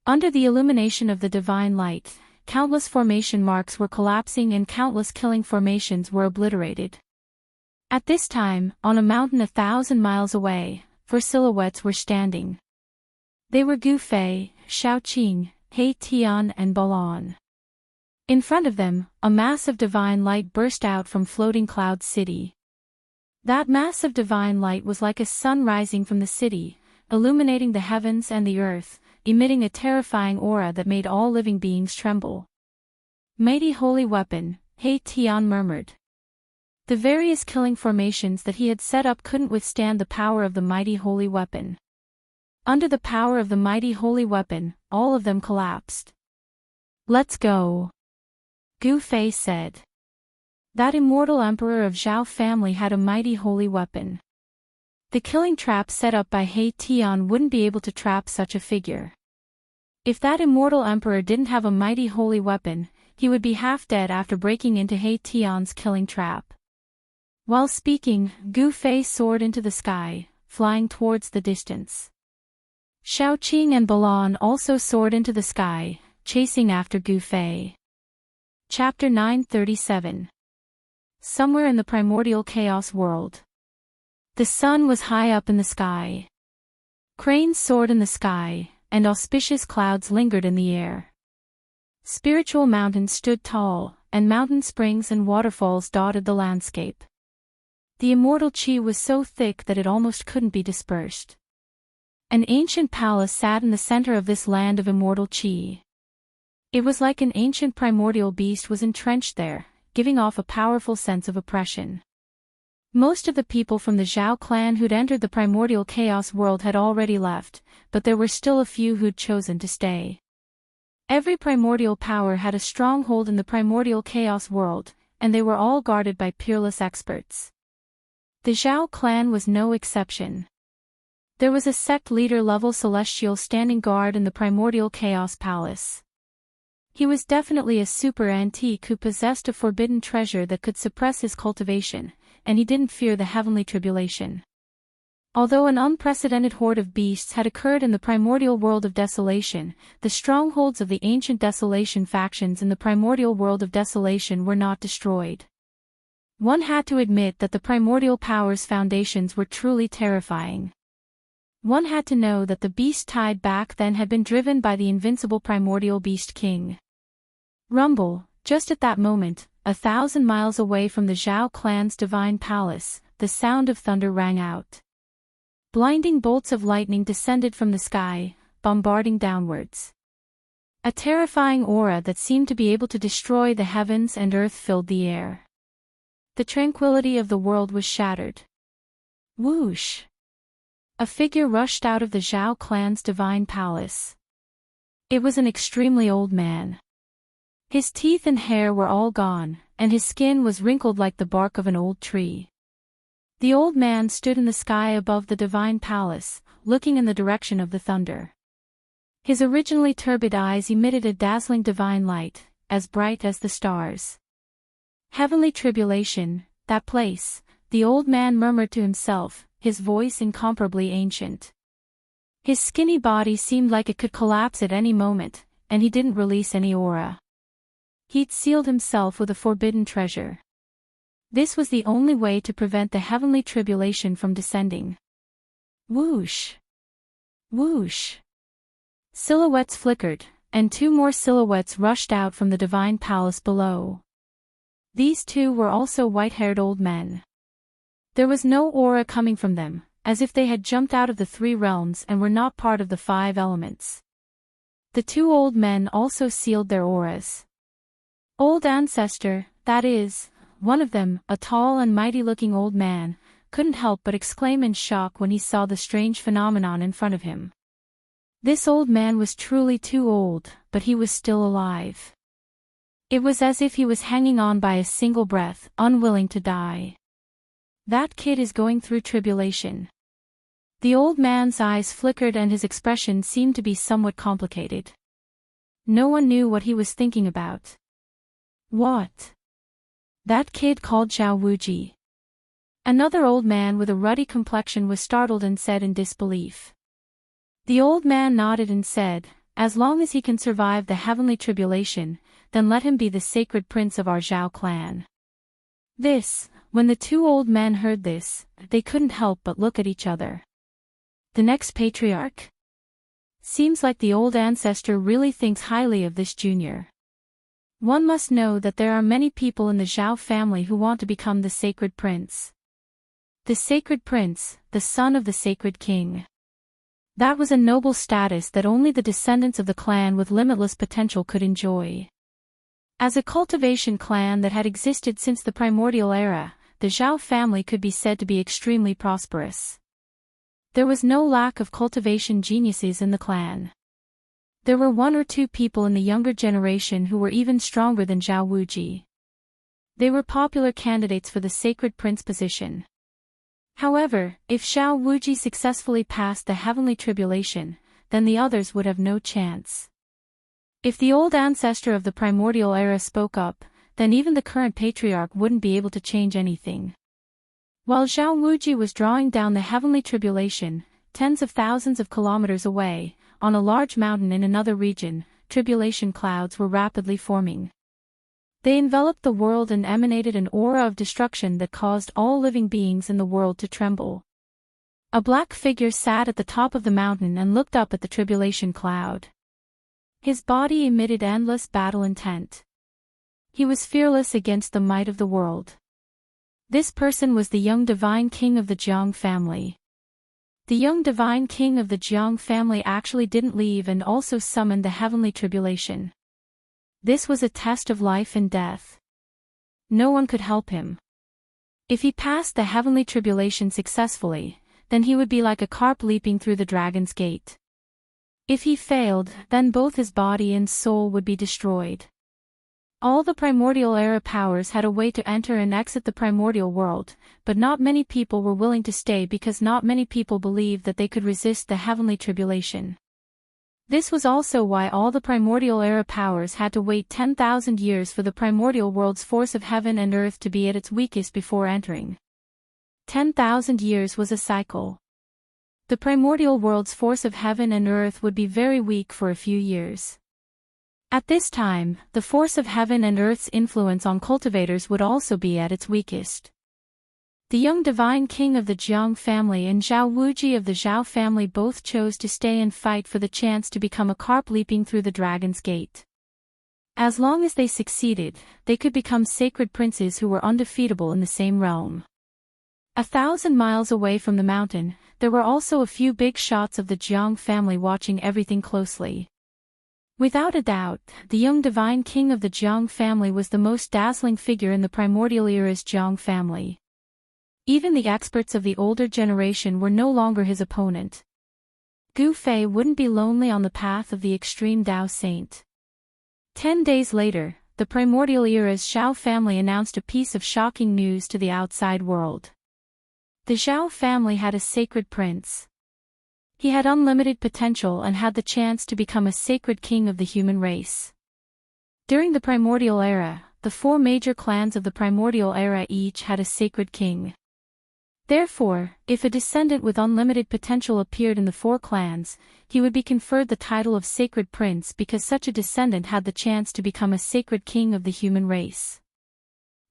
Under the illumination of the divine light, countless formation marks were collapsing and countless killing formations were obliterated. At this time, on a mountain 1,000 miles away, 4 silhouettes were standing. They were Gu Fei, Shaoqing, He Tian and Balan. In front of them, a massive divine light burst out from floating cloud city. That massive divine light was like a sun rising from the city, illuminating the heavens and the earth, emitting a terrifying aura that made all living beings tremble. Mighty holy weapon, He Tian murmured. The various killing formations that he had set up couldn't withstand the power of the mighty holy weapon. Under the power of the mighty holy weapon, all of them collapsed. Let's go. Gu Fei said. That immortal emperor of Zhao family had a mighty holy weapon. The killing trap set up by He Tian wouldn't be able to trap such a figure. If that immortal emperor didn't have a mighty holy weapon, he would be half dead after breaking into He Tian's killing trap. While speaking, Gu Fei soared into the sky, flying towards the distance. Shaoqing and Balan also soared into the sky, chasing after Gu Fei. Chapter 937. Somewhere in the primordial chaos world. The sun was high up in the sky. Cranes soared in the sky, and auspicious clouds lingered in the air. Spiritual mountains stood tall, and mountain springs and waterfalls dotted the landscape. The immortal chi was so thick that it almost couldn't be dispersed. An ancient palace sat in the center of this land of immortal chi. It was like an ancient primordial beast was entrenched there, giving off a powerful sense of oppression. Most of the people from the Zhao clan who'd entered the primordial chaos world had already left, but there were still a few who'd chosen to stay. Every primordial power had a stronghold in the primordial chaos world, and they were all guarded by peerless experts. The Zhao clan was no exception. There was a sect leader-level celestial standing guard in the primordial chaos palace. He was definitely a super antique who possessed a forbidden treasure that could suppress his cultivation, and he didn't fear the heavenly tribulation. Although an unprecedented horde of beasts had occurred in the primordial world of desolation, the strongholds of the ancient desolation factions in the primordial world of desolation were not destroyed. One had to admit that the primordial power's foundations were truly terrifying. One had to know that the beast tide back then had been driven by the invincible primordial beast king. Rumble, just at that moment, 1,000 miles away from the Zhao clan's divine palace, the sound of thunder rang out. Blinding bolts of lightning descended from the sky, bombarding downwards. A terrifying aura that seemed to be able to destroy the heavens and earth filled the air. The tranquility of the world was shattered. Whoosh! A figure rushed out of the Zhao clan's divine palace. It was an extremely old man. His teeth and hair were all gone, and his skin was wrinkled like the bark of an old tree. The old man stood in the sky above the divine palace, looking in the direction of the thunder. His originally turbid eyes emitted a dazzling divine light, as bright as the stars. Heavenly tribulation, that place, the old man murmured to himself, his voice incomparably ancient. His skinny body seemed like it could collapse at any moment, and he didn't release any aura. He'd sealed himself with a forbidden treasure. This was the only way to prevent the heavenly tribulation from descending. Whoosh! Whoosh! Silhouettes flickered, and two more silhouettes rushed out from the divine palace below. These two were also white-haired old men. There was no aura coming from them, as if they had jumped out of the three realms and were not part of the five elements. The two old men also sealed their auras. Old Ancestor, that is, one of them, a tall and mighty-looking old man, couldn't help but exclaim in shock when he saw the strange phenomenon in front of him. This old man was truly too old, but he was still alive. It was as if he was hanging on by a single breath, unwilling to die. That kid is going through tribulation. The old man's eyes flickered and his expression seemed to be somewhat complicated. No one knew what he was thinking about. What? That kid called Zhao Wuji. Another old man with a ruddy complexion was startled and said in disbelief. The old man nodded and said, "As long as he can survive the heavenly tribulation, then let him be the sacred prince of our Zhao clan." When the two old men heard this, they couldn't help but look at each other. The next patriarch? Seems like the old ancestor really thinks highly of this junior. One must know that there are many people in the Zhao family who want to become the sacred prince. The sacred prince, the son of the sacred king. That was a noble status that only the descendants of the clan with limitless potential could enjoy. As a cultivation clan that had existed since the primordial era, the Zhao family could be said to be extremely prosperous. There was no lack of cultivation geniuses in the clan. There were one or two people in the younger generation who were even stronger than Zhao Wuji. They were popular candidates for the sacred prince position. However, if Zhao Wuji successfully passed the heavenly tribulation, then the others would have no chance. If the old ancestor of the primordial era spoke up, then even the current patriarch wouldn't be able to change anything. While Zhao Wuji was drawing down the heavenly tribulation, tens of thousands of kilometers away, on a large mountain in another region, tribulation clouds were rapidly forming. They enveloped the world and emanated an aura of destruction that caused all living beings in the world to tremble. A black figure sat at the top of the mountain and looked up at the tribulation cloud. His body emitted endless battle intent. He was fearless against the might of the world. This person was the young divine king of the Jiang family. The young divine king of the Jiang family actually didn't leave and also summoned the heavenly tribulation. This was a test of life and death. No one could help him. If he passed the heavenly tribulation successfully, then he would be like a carp leaping through the dragon's gate. If he failed, then both his body and soul would be destroyed. All the primordial era powers had a way to enter and exit the primordial world, but not many people were willing to stay because not many people believed that they could resist the heavenly tribulation. This was also why all the primordial era powers had to wait 10,000 years for the primordial world's force of heaven and earth to be at its weakest before entering. 10,000 years was a cycle. The primordial world's force of heaven and earth would be very weak for a few years. At this time, the force of heaven and earth's influence on cultivators would also be at its weakest. The young divine king of the Jiang family and Zhao Wuji of the Zhao family both chose to stay and fight for the chance to become a carp leaping through the dragon's gate. As long as they succeeded, they could become sacred princes who were undefeatable in the same realm. 1,000 miles away from the mountain, there were also a few big shots of the Jiang family watching everything closely. Without a doubt, the young divine king of the Jiang family was the most dazzling figure in the primordial era's Jiang family. Even the experts of the older generation were no longer his opponent. Gu Fei wouldn't be lonely on the path of the extreme Dao saint. 10 days later, the primordial era's Zhao family announced a piece of shocking news to the outside world. The Zhao family had a sacred prince. He had unlimited potential and had the chance to become a sacred king of the human race. During the primordial era, the 4 major clans of the primordial era each had a sacred king. Therefore, if a descendant with unlimited potential appeared in the 4 clans, he would be conferred the title of sacred prince because such a descendant had the chance to become a sacred king of the human race.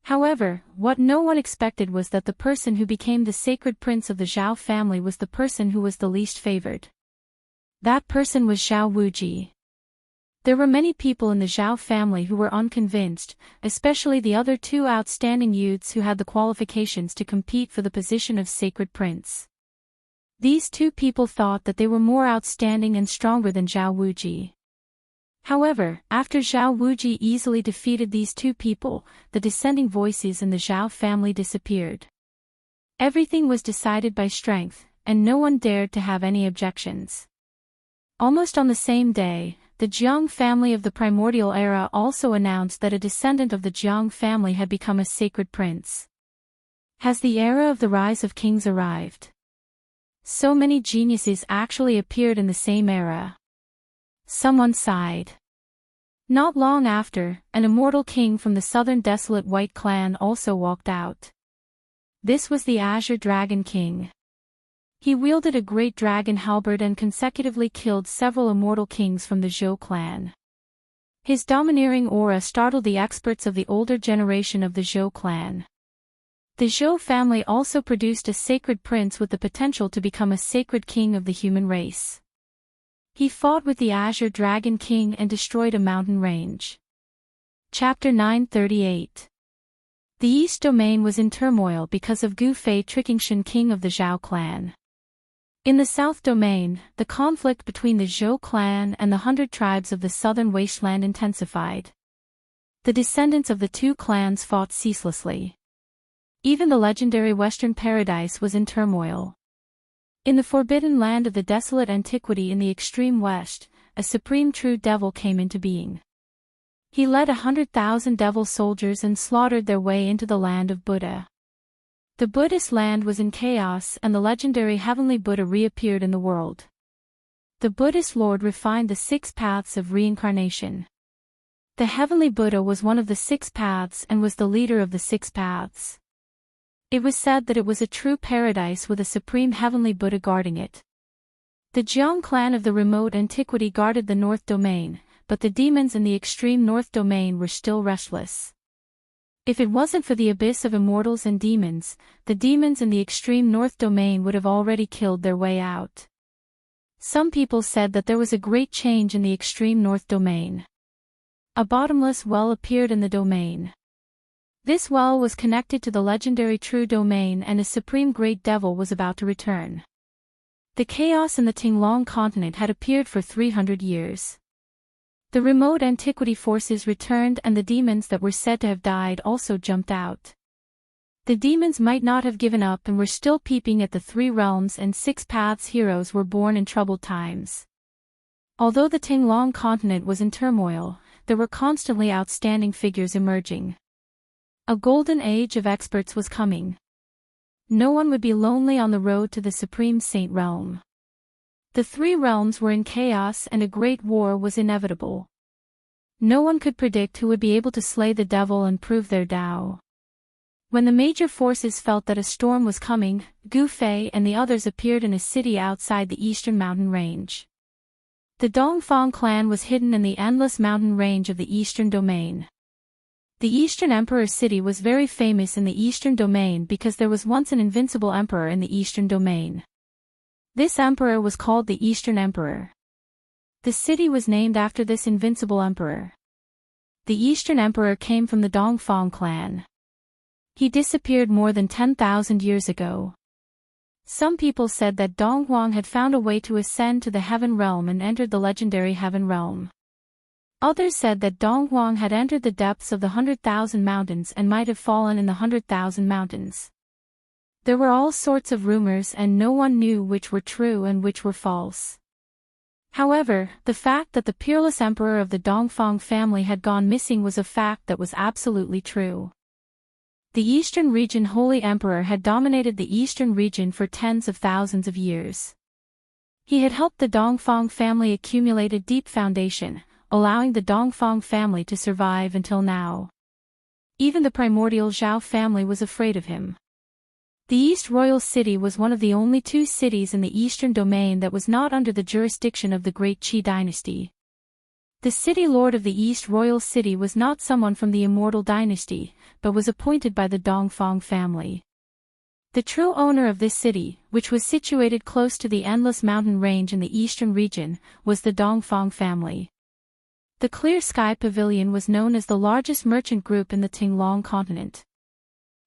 However, what no one expected was that the person who became the sacred prince of the Zhao family was the person who was the least favored. That person was Zhao Wuji. There were many people in the Zhao family who were unconvinced, especially the other 2 outstanding youths who had the qualifications to compete for the position of sacred prince. These 2 people thought that they were more outstanding and stronger than Zhao Wuji. However, after Zhao Wuji easily defeated these 2 people, the dissenting voices in the Zhao family disappeared. Everything was decided by strength, and no one dared to have any objections. Almost on the same day, the Jiang family of the primordial era also announced that a descendant of the Jiang family had become a sacred prince. Has the era of the rise of kings arrived? So many geniuses actually appeared in the same era. Someone sighed. Not long after, an immortal king from the southern desolate White clan also walked out. This was the Azure Dragon King. He wielded a great dragon halberd and consecutively killed several immortal kings from the Zhou clan. His domineering aura startled the experts of the older generation of the Zhou clan. The Zhou family also produced a sacred prince with the potential to become a sacred king of the human race. He fought with the Azure Dragon King and destroyed a mountain range. Chapter 938. The East Domain was in turmoil because of Gu Fei tricking Shen King of the Zhao clan. In the South Domain, the conflict between the Zhou clan and the 100 tribes of the southern wasteland intensified. The descendants of the 2 clans fought ceaselessly. Even the legendary Western Paradise was in turmoil. In the forbidden land of the desolate antiquity in the extreme west, a supreme true devil came into being. He led 100,000 devil soldiers and slaughtered their way into the land of Buddha. The Buddhist land was in chaos and the legendary heavenly Buddha reappeared in the world. The Buddhist Lord refined the 6 paths of reincarnation. The heavenly Buddha was one of the 6 paths and was the leader of the 6 paths. It was said that it was a true paradise with a supreme heavenly Buddha guarding it. The Jiang clan of the remote antiquity guarded the North Domain, but the demons in the extreme North Domain were still restless. If it wasn't for the abyss of immortals and demons, the demons in the extreme North Domain would have already killed their way out. Some people said that there was a great change in the extreme North Domain. A bottomless well appeared in the domain. This well was connected to the legendary True Domain and a supreme great devil was about to return. The chaos in the Tinglong continent had appeared for 300 years. The remote antiquity forces returned and the demons that were said to have died also jumped out. The demons might not have given up and were still peeping at the 3 realms and 6 paths. Heroes were born in troubled times. Although the Tinglong continent was in turmoil, there were constantly outstanding figures emerging. A golden age of experts was coming. No one would be lonely on the road to the Supreme Saint Realm. The 3 realms were in chaos and a great war was inevitable. No one could predict who would be able to slay the devil and prove their Tao. When the major forces felt that a storm was coming, Gu Fei and the others appeared in a city outside the eastern mountain range. The Dongfang clan was hidden in the endless mountain range of the eastern domain. The Eastern Emperor city was very famous in the Eastern Domain because there was once an invincible emperor in the Eastern Domain. This emperor was called the Eastern Emperor. The city was named after this invincible emperor. The Eastern Emperor came from the Dongfang clan. He disappeared more than 10,000 years ago. Some people said that Donghuang had found a way to ascend to the Heaven Realm and entered the legendary Heaven Realm. Others said that Dong Huang had entered the depths of the 100,000 mountains and might have fallen in the 100,000 mountains. There were all sorts of rumors and no one knew which were true and which were false. However, the fact that the peerless emperor of the Dongfang family had gone missing was a fact that was absolutely true. The Eastern region Holy Emperor had dominated the Eastern region for tens of thousands of years. He had helped the Dongfang family accumulate a deep foundation, allowing the Dongfang family to survive until now. Even the primordial Zhao family was afraid of him. The East Royal City was one of the only two cities in the Eastern Domain that was not under the jurisdiction of the Great Qi dynasty. The city lord of the East Royal City was not someone from the Immortal dynasty, but was appointed by the Dongfang family. The true owner of this city, which was situated close to the endless mountain range in the eastern region, was the Dongfang family. The Clear Sky Pavilion was known as the largest merchant group in the Tinglong continent.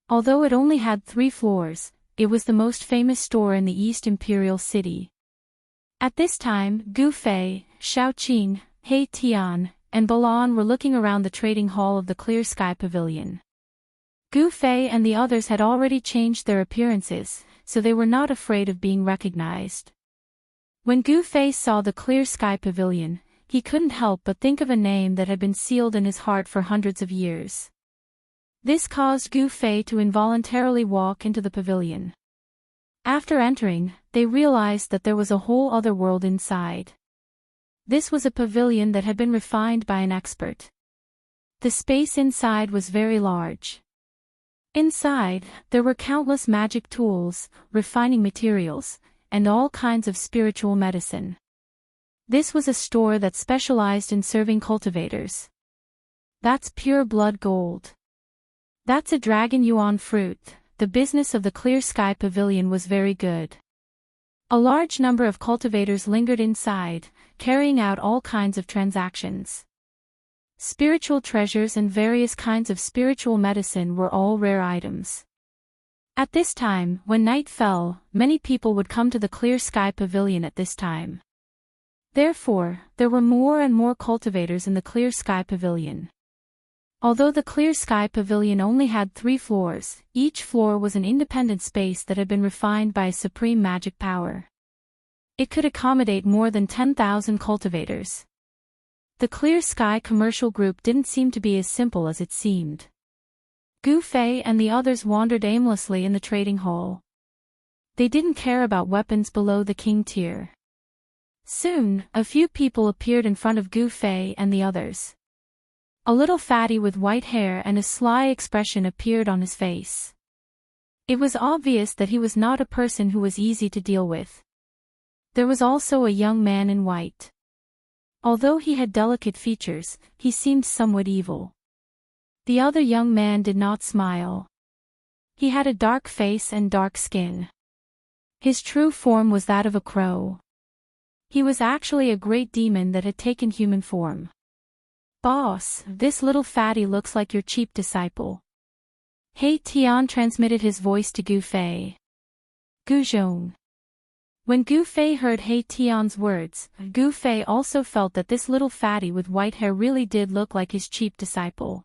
Although it only had 3 floors, it was the most famous store in the East Imperial City. At this time, Gu Fei, Xiaoqing, He Tian, and Balan were looking around the trading hall of the Clear Sky Pavilion. Gu Fei and the others had already changed their appearances, so they were not afraid of being recognized. When Gu Fei saw the Clear Sky Pavilion, he couldn't help but think of a name that had been sealed in his heart for hundreds of years. This caused Gu Fei to involuntarily walk into the pavilion. After entering, they realized that there was a whole other world inside. This was a pavilion that had been refined by an expert. The space inside was very large. Inside, there were countless magic tools, refining materials, and all kinds of spiritual medicine. This was a store that specialized in serving cultivators. That's pure blood gold. That's a dragon yuan fruit. The business of the Clear Sky Pavilion was very good. A large number of cultivators lingered inside, carrying out all kinds of transactions. Spiritual treasures and various kinds of spiritual medicine were all rare items. At this time, when night fell, many people would come to the Clear Sky Pavilion at this time. Therefore, there were more and more cultivators in the Clear Sky Pavilion. Although the Clear Sky Pavilion only had 3 floors, each floor was an independent space that had been refined by a supreme magic power. It could accommodate more than 10,000 cultivators. The Clear Sky commercial group didn't seem to be as simple as it seemed. Gu Fei and the others wandered aimlessly in the trading hall. They didn't care about weapons below the king tier. Soon, a few people appeared in front of Gu Fei and the others. A little fatty with white hair and a sly expression appeared on his face. It was obvious that he was not a person who was easy to deal with. There was also a young man in white. Although he had delicate features, he seemed somewhat evil. The other young man did not smile. He had a dark face and dark skin. His true form was that of a crow. He was actually a great demon that had taken human form. "Boss, this little fatty looks like your cheap disciple." He Tian transmitted his voice to Gu Fei. Gu Zhong. When Gu Fei heard He Tian's words, Gu Fei also felt that this little fatty with white hair really did look like his cheap disciple.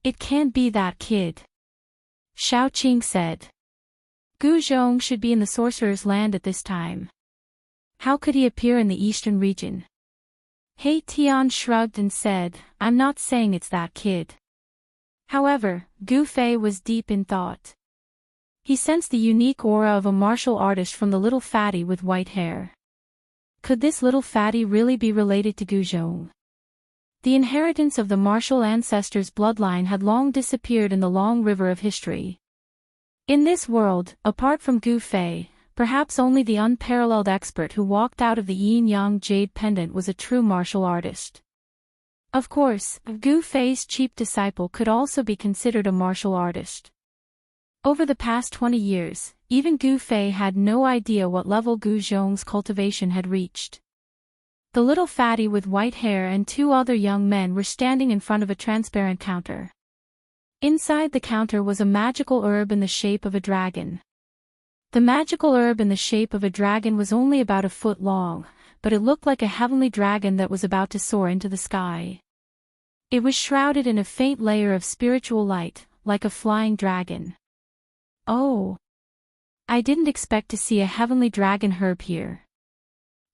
"It can't be that kid," Xiaoqing said. Gu Zhong should be in the sorcerer's land at this time. How could he appear in the eastern region? He Tian shrugged and said, "I'm not saying it's that kid." However, Gu Fei was deep in thought. He sensed the unique aura of a martial artist from the little fatty with white hair. Could this little fatty really be related to Gu Zhong? The inheritance of the martial ancestors' bloodline had long disappeared in the long river of history. In this world, apart from Gu Fei, perhaps only the unparalleled expert who walked out of the yin-yang jade pendant was a true martial artist. Of course, Gu Fei's cheap disciple could also be considered a martial artist. Over the past 20 years, even Gu Fei had no idea what level Gu Zhong's cultivation had reached. The little fatty with white hair and 2 other young men were standing in front of a transparent counter. Inside the counter was a magical herb in the shape of a dragon. The magical herb in the shape of a dragon was only about a foot long, but it looked like a heavenly dragon that was about to soar into the sky. It was shrouded in a faint layer of spiritual light, like a flying dragon. Oh! I didn't expect to see a heavenly dragon herb here.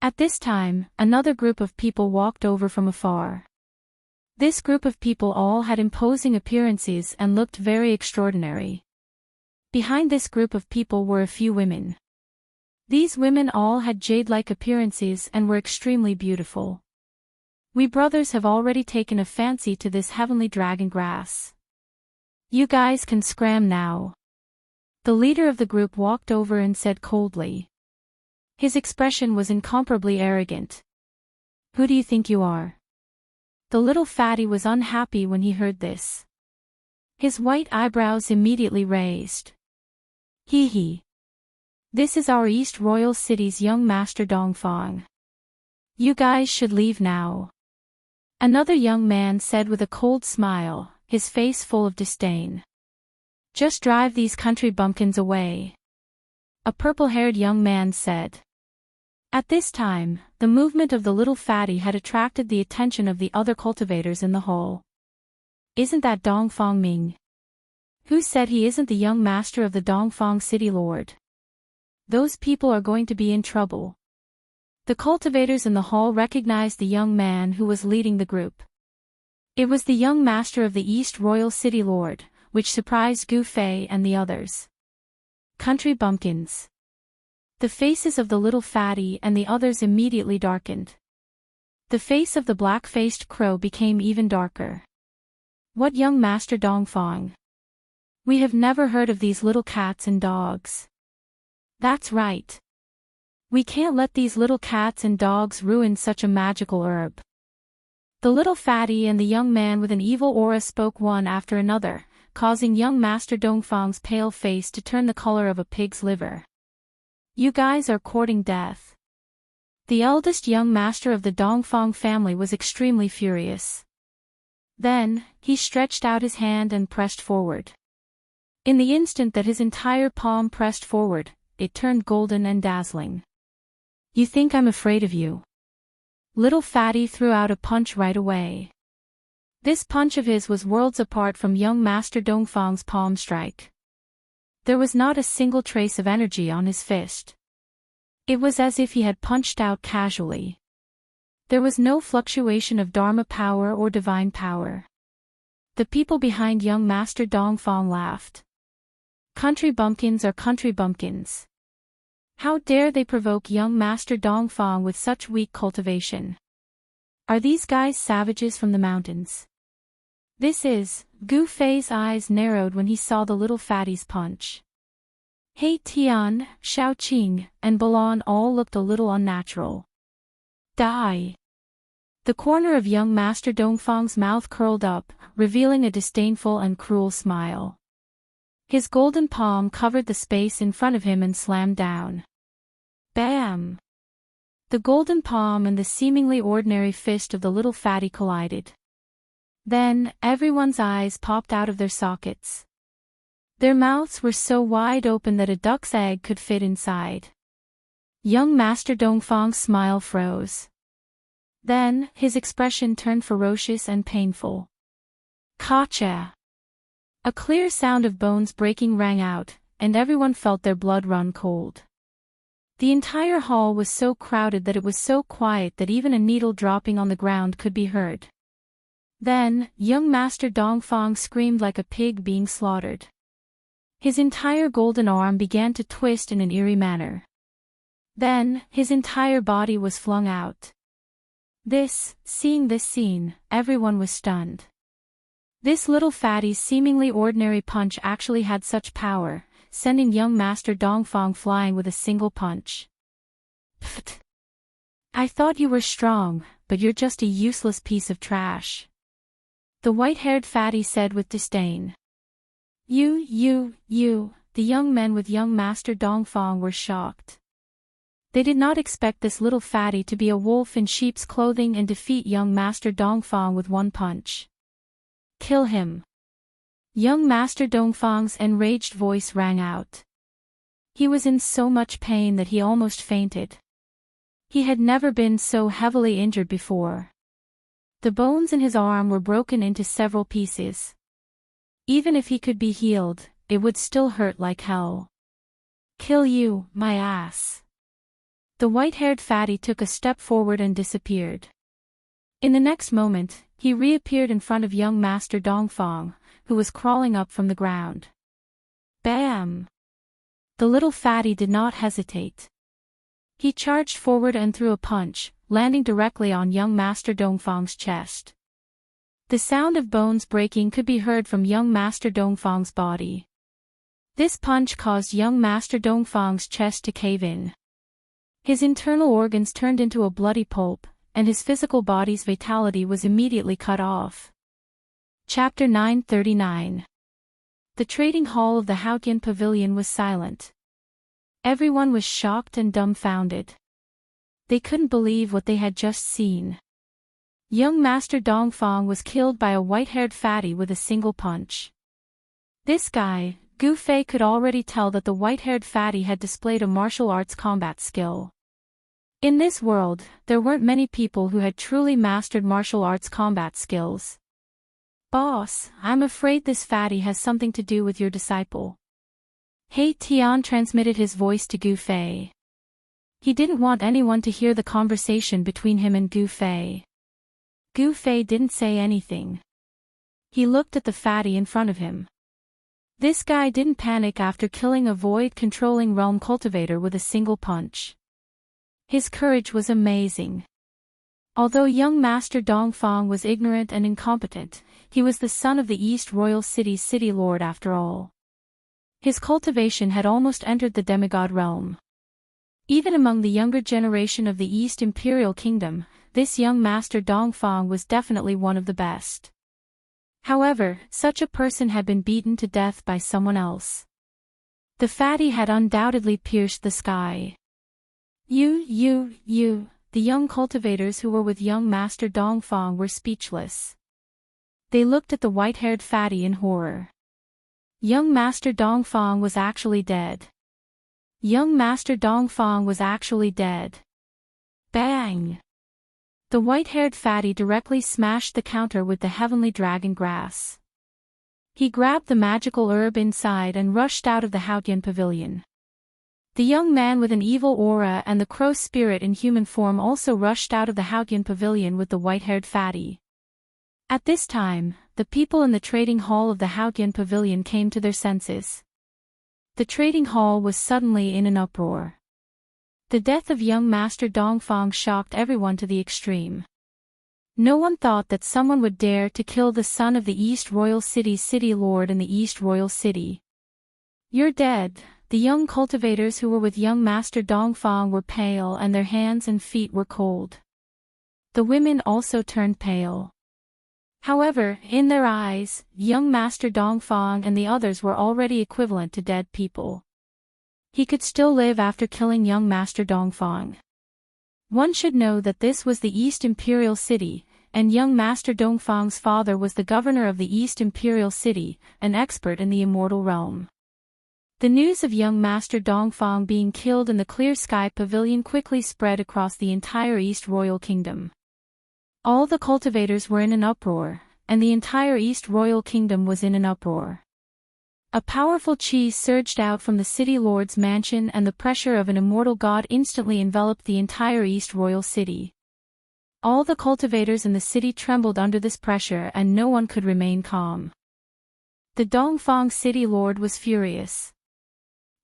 At this time, another group of people walked over from afar. This group of people all had imposing appearances and looked very extraordinary. Behind this group of people were a few women. These women all had jade-like appearances and were extremely beautiful. We brothers have already taken a fancy to this heavenly dragon grass. You guys can scram now. The leader of the group walked over and said coldly. His expression was incomparably arrogant. Who do you think you are? The little fatty was unhappy when he heard this. His white eyebrows immediately raised. Hee hee. This is our East Royal City's young master Dongfang. You guys should leave now. Another young man said with a cold smile, his face full of disdain. Just drive these country bumpkins away. A purple-haired young man said. At this time, the movement of the little fatty had attracted the attention of the other cultivators in the hall. Isn't that Dongfang Ming? Who said he isn't the young master of the Dongfang City Lord? Those people are going to be in trouble. The cultivators in the hall recognized the young man who was leading the group. It was the young master of the East Royal City Lord, which surprised Gu Fei and the others. Country bumpkins. The faces of the little fatty and the others immediately darkened. The face of the black-faced crow became even darker. What young master Dongfang? We have never heard of these little cats and dogs. That's right. We can't let these little cats and dogs ruin such a magical herb. The little fatty and the young man with an evil aura spoke one after another, causing young master Dongfang's pale face to turn the color of a pig's liver. You guys are courting death. The eldest young master of the Dongfang family was extremely furious. Then, he stretched out his hand and pressed forward. In the instant that his entire palm pressed forward, it turned golden and dazzling. You think I'm afraid of you? Little fatty threw out a punch right away. This punch of his was worlds apart from young master Dongfang's palm strike. There was not a single trace of energy on his fist. It was as if he had punched out casually. There was no fluctuation of Dharma power or divine power. The people behind young master Dongfang laughed. Country bumpkins are country bumpkins. How dare they provoke young master Dongfang with such weak cultivation? Are these guys savages from the mountains? This is. Gu Fei's eyes narrowed when he saw the little fatty's punch. He Tian, Shaoqing, and Balan all looked a little unnatural. Die! The corner of young master Dongfang's mouth curled up, revealing a disdainful and cruel smile. His golden palm covered the space in front of him and slammed down. Bam! The golden palm and the seemingly ordinary fist of the little fatty collided. Then, everyone's eyes popped out of their sockets. Their mouths were so wide open that a duck's egg could fit inside. Young master Dongfang's smile froze. Then, his expression turned ferocious and painful. Kacha! A clear sound of bones breaking rang out, and everyone felt their blood run cold. The entire hall was so crowded that it was so quiet that even a needle dropping on the ground could be heard. Then, young master Dongfang screamed like a pig being slaughtered. His entire golden arm began to twist in an eerie manner. Then, his entire body was flung out. Seeing this scene, everyone was stunned. This little fatty's seemingly ordinary punch actually had such power, sending young master Dongfang flying with a single punch. Pfft! I thought you were strong, but you're just a useless piece of trash. The white-haired fatty said with disdain. You, the young men with young master Dongfang were shocked. They did not expect this little fatty to be a wolf in sheep's clothing and defeat young master Dongfang with one punch. Kill him. Young master Dongfang's enraged voice rang out. He was in so much pain that he almost fainted. He had never been so heavily injured before. The bones in his arm were broken into several pieces. Even if he could be healed, it would still hurt like hell. "Kill you, my ass." The white-haired fatty took a step forward and disappeared. In the next moment, he reappeared in front of young Master Dongfang, who was crawling up from the ground. Bam! The little fatty did not hesitate. He charged forward and threw a punch, landing directly on young Master Dongfang's chest. The sound of bones breaking could be heard from young Master Dongfang's body. This punch caused young Master Dongfang's chest to cave in. His internal organs turned into a bloody pulp, and his physical body's vitality was immediately cut off. Chapter 939. The trading hall of the Haotian Pavilion was silent. Everyone was shocked and dumbfounded. They couldn't believe what they had just seen. Young Master Dongfang was killed by a white-haired fatty with a single punch. This guy, Gu Fei, could already tell that the white-haired fatty had displayed a martial arts combat skill. In this world, there weren't many people who had truly mastered martial arts combat skills. "Boss, I'm afraid this fatty has something to do with your disciple." He Tian transmitted his voice to Gu Fei. He didn't want anyone to hear the conversation between him and Gu Fei. Gu Fei didn't say anything. He looked at the fatty in front of him. This guy didn't panic after killing a void-controlling realm cultivator with a single punch. His courage was amazing. Although young Master Dongfang was ignorant and incompetent, he was the son of the East Royal City's city lord after all. His cultivation had almost entered the demigod realm. Even among the younger generation of the East Imperial Kingdom, this young Master Dongfang was definitely one of the best. However, such a person had been beaten to death by someone else. The fatty had undoubtedly pierced the sky. The young cultivators who were with young Master Dongfang were speechless. They looked at the white-haired fatty in horror. Young Master Dongfang was actually dead. Young Master Dongfang was actually dead. Bang! The white-haired fatty directly smashed the counter with the heavenly dragon grass. He grabbed the magical herb inside and rushed out of the Haotian Pavilion. The young man with an evil aura and the crow spirit in human form also rushed out of the Haotian Pavilion with the white-haired fatty. At this time, the people in the trading hall of the Haotian Pavilion came to their senses. The trading hall was suddenly in an uproar. The death of young Master Dongfang shocked everyone to the extreme. No one thought that someone would dare to kill the son of the East Royal City's city lord in the East Royal City. "You're dead." The young cultivators who were with young Master Dongfang were pale and their hands and feet were cold. The women also turned pale. However, in their eyes, young Master Dongfang and the others were already equivalent to dead people. He could still live after killing young Master Dongfang. One should know that this was the East Imperial City, and young Master Dongfang's father was the governor of the East Imperial City, an expert in the immortal realm. The news of young Master Dongfang being killed in the Clear Sky Pavilion quickly spread across the entire East Royal Kingdom. All the cultivators were in an uproar, and the entire East Royal Kingdom was in an uproar. A powerful chi surged out from the city lord's mansion and the pressure of an immortal god instantly enveloped the entire East Royal City. All the cultivators in the city trembled under this pressure and no one could remain calm. The Dongfang city lord was furious.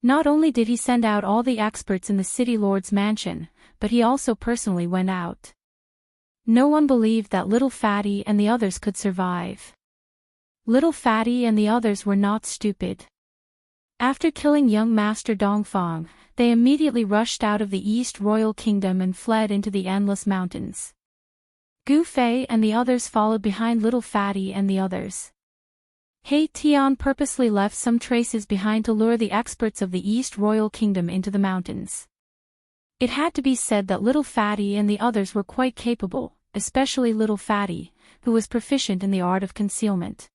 Not only did he send out all the experts in the city lord's mansion, but he also personally went out. No one believed that Little Fatty and the others could survive. Little Fatty and the others were not stupid. After killing young Master Dongfang, they immediately rushed out of the East Royal Kingdom and fled into the Endless Mountains. Gu Fei and the others followed behind Little Fatty and the others. He Tian purposely left some traces behind to lure the experts of the East Royal Kingdom into the mountains. It had to be said that Little Fatty and the others were quite capable, especially Little Fatty, who was proficient in the art of concealment.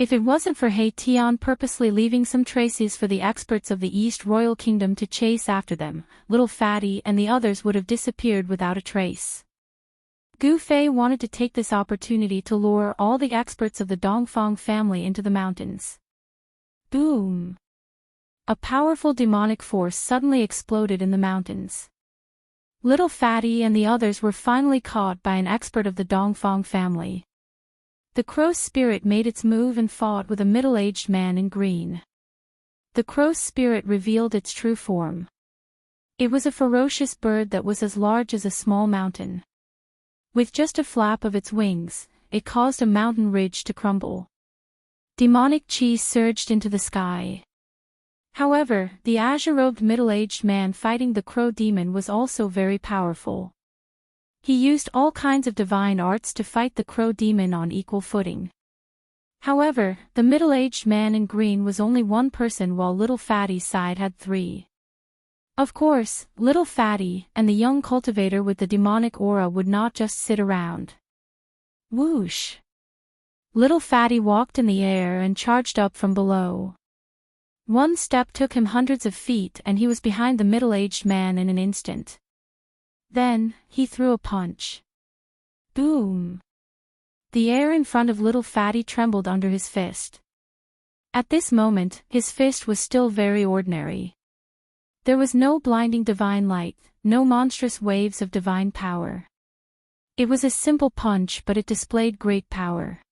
If it wasn't for Tian purposely leaving some traces for the experts of the East Royal Kingdom to chase after them, Little Fatty and the others would have disappeared without a trace. Gu Fei wanted to take this opportunity to lure all the experts of the Dongfang family into the mountains. Boom! A powerful demonic force suddenly exploded in the mountains. Little Fatty and the others were finally caught by an expert of the Dongfang family. The crow's spirit made its move and fought with a middle-aged man in green. The crow's spirit revealed its true form. It was a ferocious bird that was as large as a small mountain. With just a flap of its wings, it caused a mountain ridge to crumble. Demonic chi surged into the sky. However, the azure-robed middle-aged man fighting the crow demon was also very powerful. He used all kinds of divine arts to fight the crow demon on equal footing. However, the middle-aged man in green was only one person while Little Fatty's side had three. Of course, Little Fatty and the young cultivator with the demonic aura would not just sit around. Whoosh! Little Fatty walked in the air and charged up from below. One step took him hundreds of feet and he was behind the middle-aged man in an instant. Then, he threw a punch. Boom! The air in front of Little Fatty trembled under his fist. At this moment, his fist was still very ordinary. There was no blinding divine light, no monstrous waves of divine power. It was a simple punch but it displayed great power.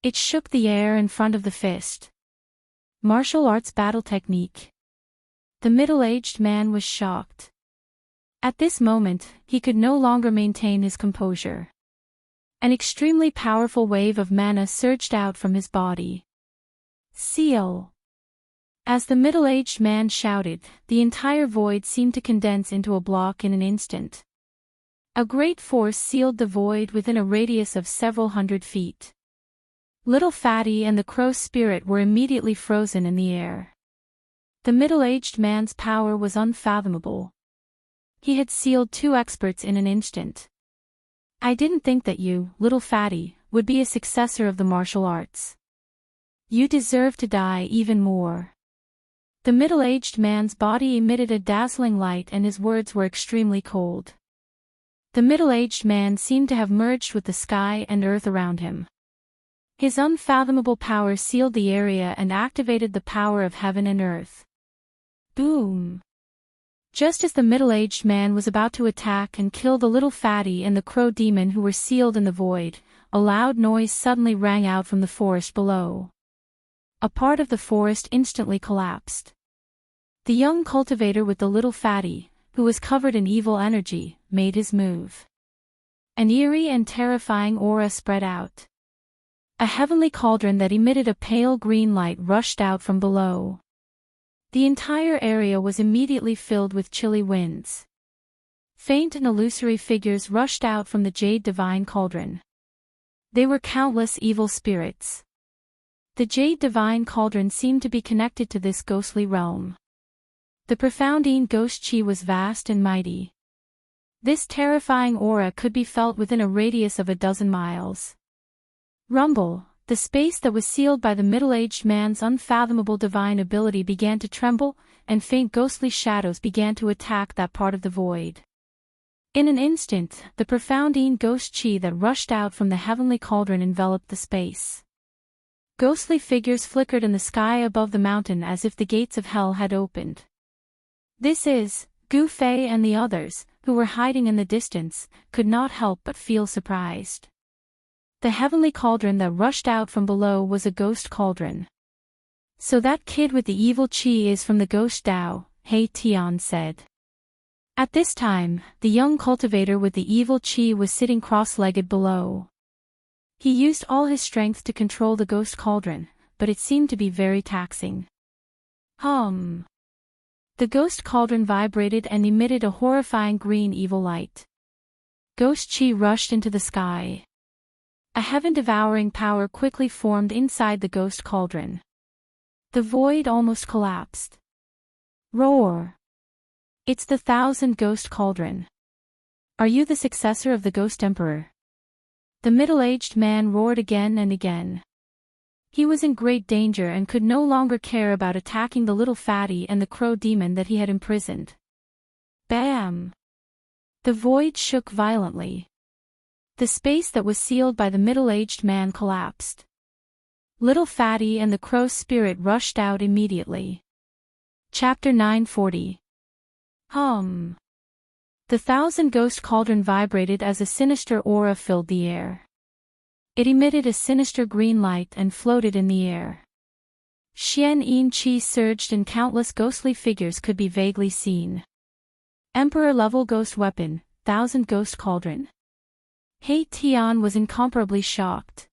It shook the air in front of the fist. Martial arts battle technique. The middle-aged man was shocked. At this moment, he could no longer maintain his composure. An extremely powerful wave of mana surged out from his body. Seal! As the middle-aged man shouted, the entire void seemed to condense into a block in an instant. A great force sealed the void within a radius of several hundred feet. Little Fatty and the crow's spirit were immediately frozen in the air. The middle-aged man's power was unfathomable. He had sealed two experts in an instant. I didn't think that you, Little Fatty, would be a successor of the martial arts. You deserve to die even more. The middle-aged man's body emitted a dazzling light and his words were extremely cold. The middle-aged man seemed to have merged with the sky and earth around him. His unfathomable power sealed the area and activated the power of heaven and earth. Boom! Just as the middle-aged man was about to attack and kill the Little Fatty and the crow demon who were sealed in the void, a loud noise suddenly rang out from the forest below. A part of the forest instantly collapsed. The young cultivator with the Little Fatty, who was covered in evil energy, made his move. An eerie and terrifying aura spread out. A heavenly cauldron that emitted a pale green light rushed out from below. The entire area was immediately filled with chilly winds. Faint and illusory figures rushed out from the jade divine cauldron. They were countless evil spirits. The jade divine cauldron seemed to be connected to this ghostly realm. The profoundine ghost chi was vast and mighty. This terrifying aura could be felt within a radius of a dozen miles. Rumble, the space that was sealed by the middle-aged man's unfathomable divine ability began to tremble, and faint ghostly shadows began to attack that part of the void. In an instant, the profoundine ghost chi that rushed out from the heavenly cauldron enveloped the space. Ghostly figures flickered in the sky above the mountain as if the gates of hell had opened. This is, Gu Fei and the others, who were hiding in the distance, could not help but feel surprised. The heavenly cauldron that rushed out from below was a ghost cauldron. So that kid with the evil chi is from the ghost Dao, Tian said. At this time, the young cultivator with the evil chi was sitting cross-legged below. He used all his strength to control the ghost cauldron, but it seemed to be very taxing. The ghost cauldron vibrated and emitted a horrifying green evil light. Ghost chi rushed into the sky. A heaven-devouring power quickly formed inside the ghost cauldron. The void almost collapsed. Roar! It's the 1,000 Ghost Cauldron. Are you the successor of the Ghost Emperor? The middle-aged man roared again and again. He was in great danger and could no longer care about attacking the little fatty and the crow demon that he had imprisoned. Bam! The void shook violently. The space that was sealed by the middle-aged man collapsed. Little fatty and the crow spirit rushed out immediately. Chapter 940. The 1,000-ghost cauldron vibrated as a sinister aura filled the air. It emitted a sinister green light and floated in the air. Xian Qi surged and countless ghostly figures could be vaguely seen. Emperor-level ghost weapon, 1,000-ghost cauldron. He Tian was incomparably shocked.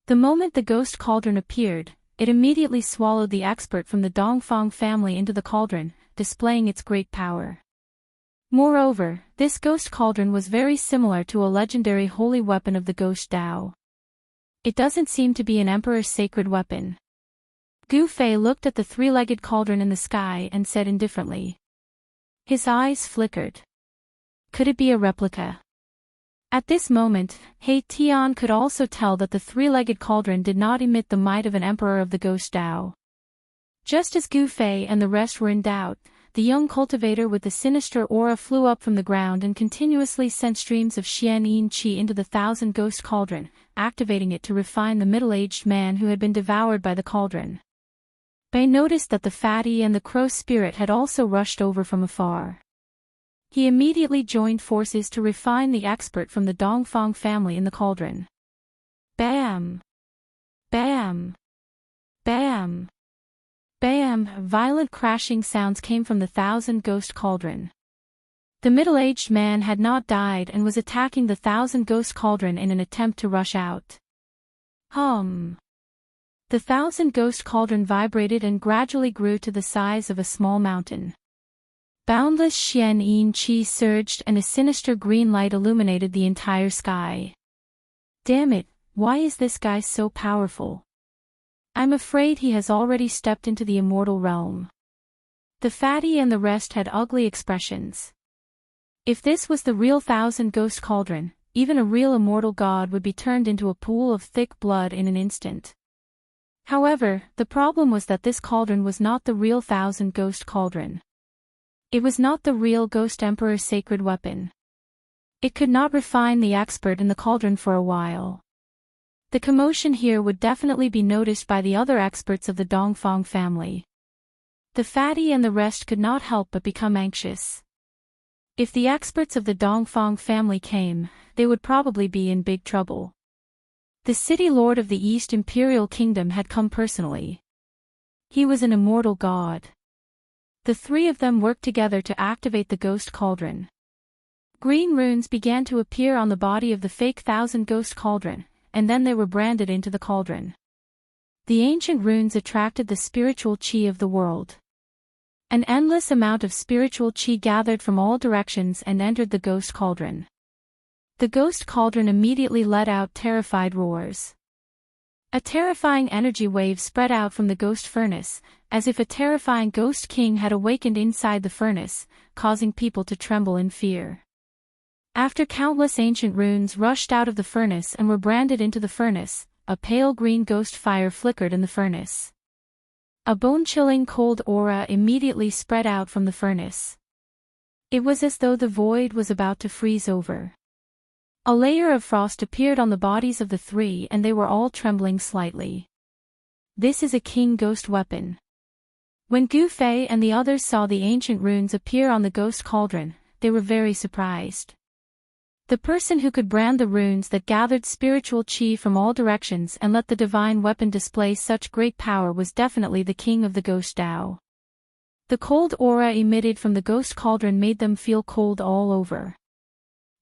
The moment the ghost cauldron appeared, it immediately swallowed the expert from the Dongfang family into the cauldron, displaying its great power. Moreover, this ghost cauldron was very similar to a legendary holy weapon of the ghost Dao. It doesn't seem to be an emperor's sacred weapon. Gu Fei looked at the three-legged cauldron in the sky and said indifferently. His eyes flickered. Could it be a replica? At this moment, He Tian could also tell that the three-legged cauldron did not emit the might of an emperor of the ghost Dao. Just as Gu Fei and the rest were in doubt, the young cultivator with the sinister aura flew up from the ground and continuously sent streams of Xian Qi into the 1,000-ghost cauldron, activating it to refine the middle-aged man who had been devoured by the cauldron. Bei noticed that the fatty and the crow spirit had also rushed over from afar. He immediately joined forces to refine the expert from the Dongfang family in the cauldron. Bam! Bam! Bam! Bam! Violent crashing sounds came from the 1,000-ghost cauldron. The middle-aged man had not died and was attacking the 1,000-ghost cauldron in an attempt to rush out. The 1,000-ghost cauldron vibrated and gradually grew to the size of a small mountain. Boundless Xian Qi surged and a sinister green light illuminated the entire sky. Damn it, why is this guy so powerful? I'm afraid he has already stepped into the immortal realm. The fatty and the rest had ugly expressions. If this was the real 1,000-ghost cauldron, even a real immortal god would be turned into a pool of thick blood in an instant. However, the problem was that this cauldron was not the real 1,000-ghost cauldron. It was not the real Ghost Emperor's sacred weapon. It could not refine the expert in the cauldron for a while. The commotion here would definitely be noticed by the other experts of the Dongfang family. The fatty and the rest could not help but become anxious. If the experts of the Dongfang family came, they would probably be in big trouble. The city lord of the East Imperial Kingdom had come personally. He was an immortal god. The three of them worked together to activate the ghost cauldron. Green runes began to appear on the body of the fake 1,000-ghost cauldron, and then they were branded into the cauldron. The ancient runes attracted the spiritual qi of the world. An endless amount of spiritual qi gathered from all directions and entered the ghost cauldron. The ghost cauldron immediately let out terrified roars. A terrifying energy wave spread out from the ghost furnace, as if a terrifying ghost king had awakened inside the furnace, causing people to tremble in fear. After countless ancient runes rushed out of the furnace and were branded into the furnace, a pale green ghost fire flickered in the furnace. A bone-chilling cold aura immediately spread out from the furnace. It was as though the void was about to freeze over. A layer of frost appeared on the bodies of the three and they were all trembling slightly. This is a king ghost weapon. When Gu Fei and the others saw the ancient runes appear on the ghost cauldron, they were very surprised. The person who could brand the runes that gathered spiritual qi from all directions and let the divine weapon display such great power was definitely the king of the ghost Dao. The cold aura emitted from the ghost cauldron made them feel cold all over.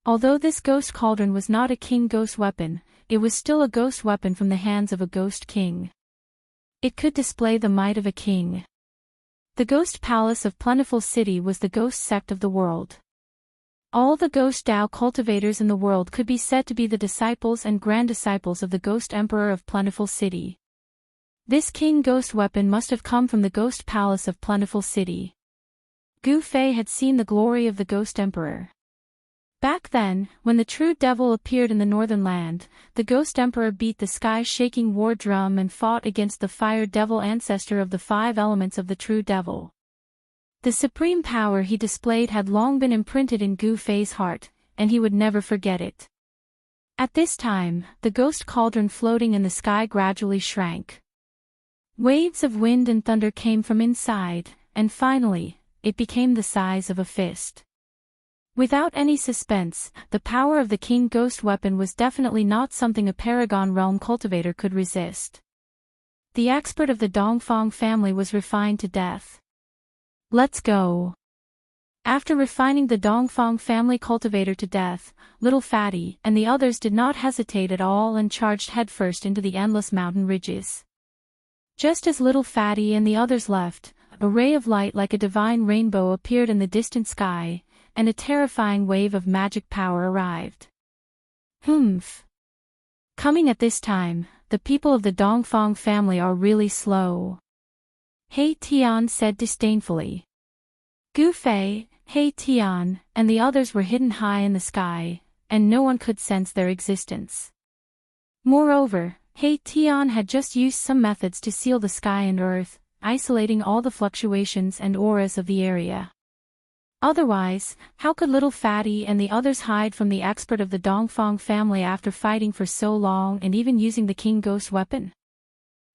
Although this ghost cauldron was not a king ghost weapon, it was still a ghost weapon from the hands of a ghost king. It could display the might of a king. The ghost palace of Plentiful City was the ghost sect of the world. All the ghost Dao cultivators in the world could be said to be the disciples and grand disciples of the ghost emperor of Plentiful City. This king ghost weapon must have come from the ghost palace of Plentiful City. Gu Fei had seen the glory of the ghost emperor. Back then, when the true devil appeared in the northern land, the ghost emperor beat the sky-shaking war drum and fought against the fire devil, ancestor of the 5 elements of the true devil. The supreme power he displayed had long been imprinted in Gu Fei's heart, and he would never forget it. At this time, the ghost cauldron floating in the sky gradually shrank. Waves of wind and thunder came from inside, and finally, it became the size of a fist. Without any suspense, the power of the king ghost weapon was definitely not something a paragon realm cultivator could resist. The expert of the Dongfang family was refined to death. Let's go. After refining the Dongfang family cultivator to death, Little Fatty and the others did not hesitate at all and charged headfirst into the endless mountain ridges. Just as Little Fatty and the others left, a ray of light like a divine rainbow appeared in the distant sky, and a terrifying wave of magic power arrived. Humph. Coming at this time, the people of the Dongfang family are really slow. Hei Tian said disdainfully. Gu Fei, Hei Tian, and the others were hidden high in the sky, and no one could sense their existence. Moreover, Hei Tian had just used some methods to seal the sky and earth, isolating all the fluctuations and auras of the area. Otherwise, how could Little Fatty and the others hide from the expert of the Dongfang family after fighting for so long and even using the king ghost weapon?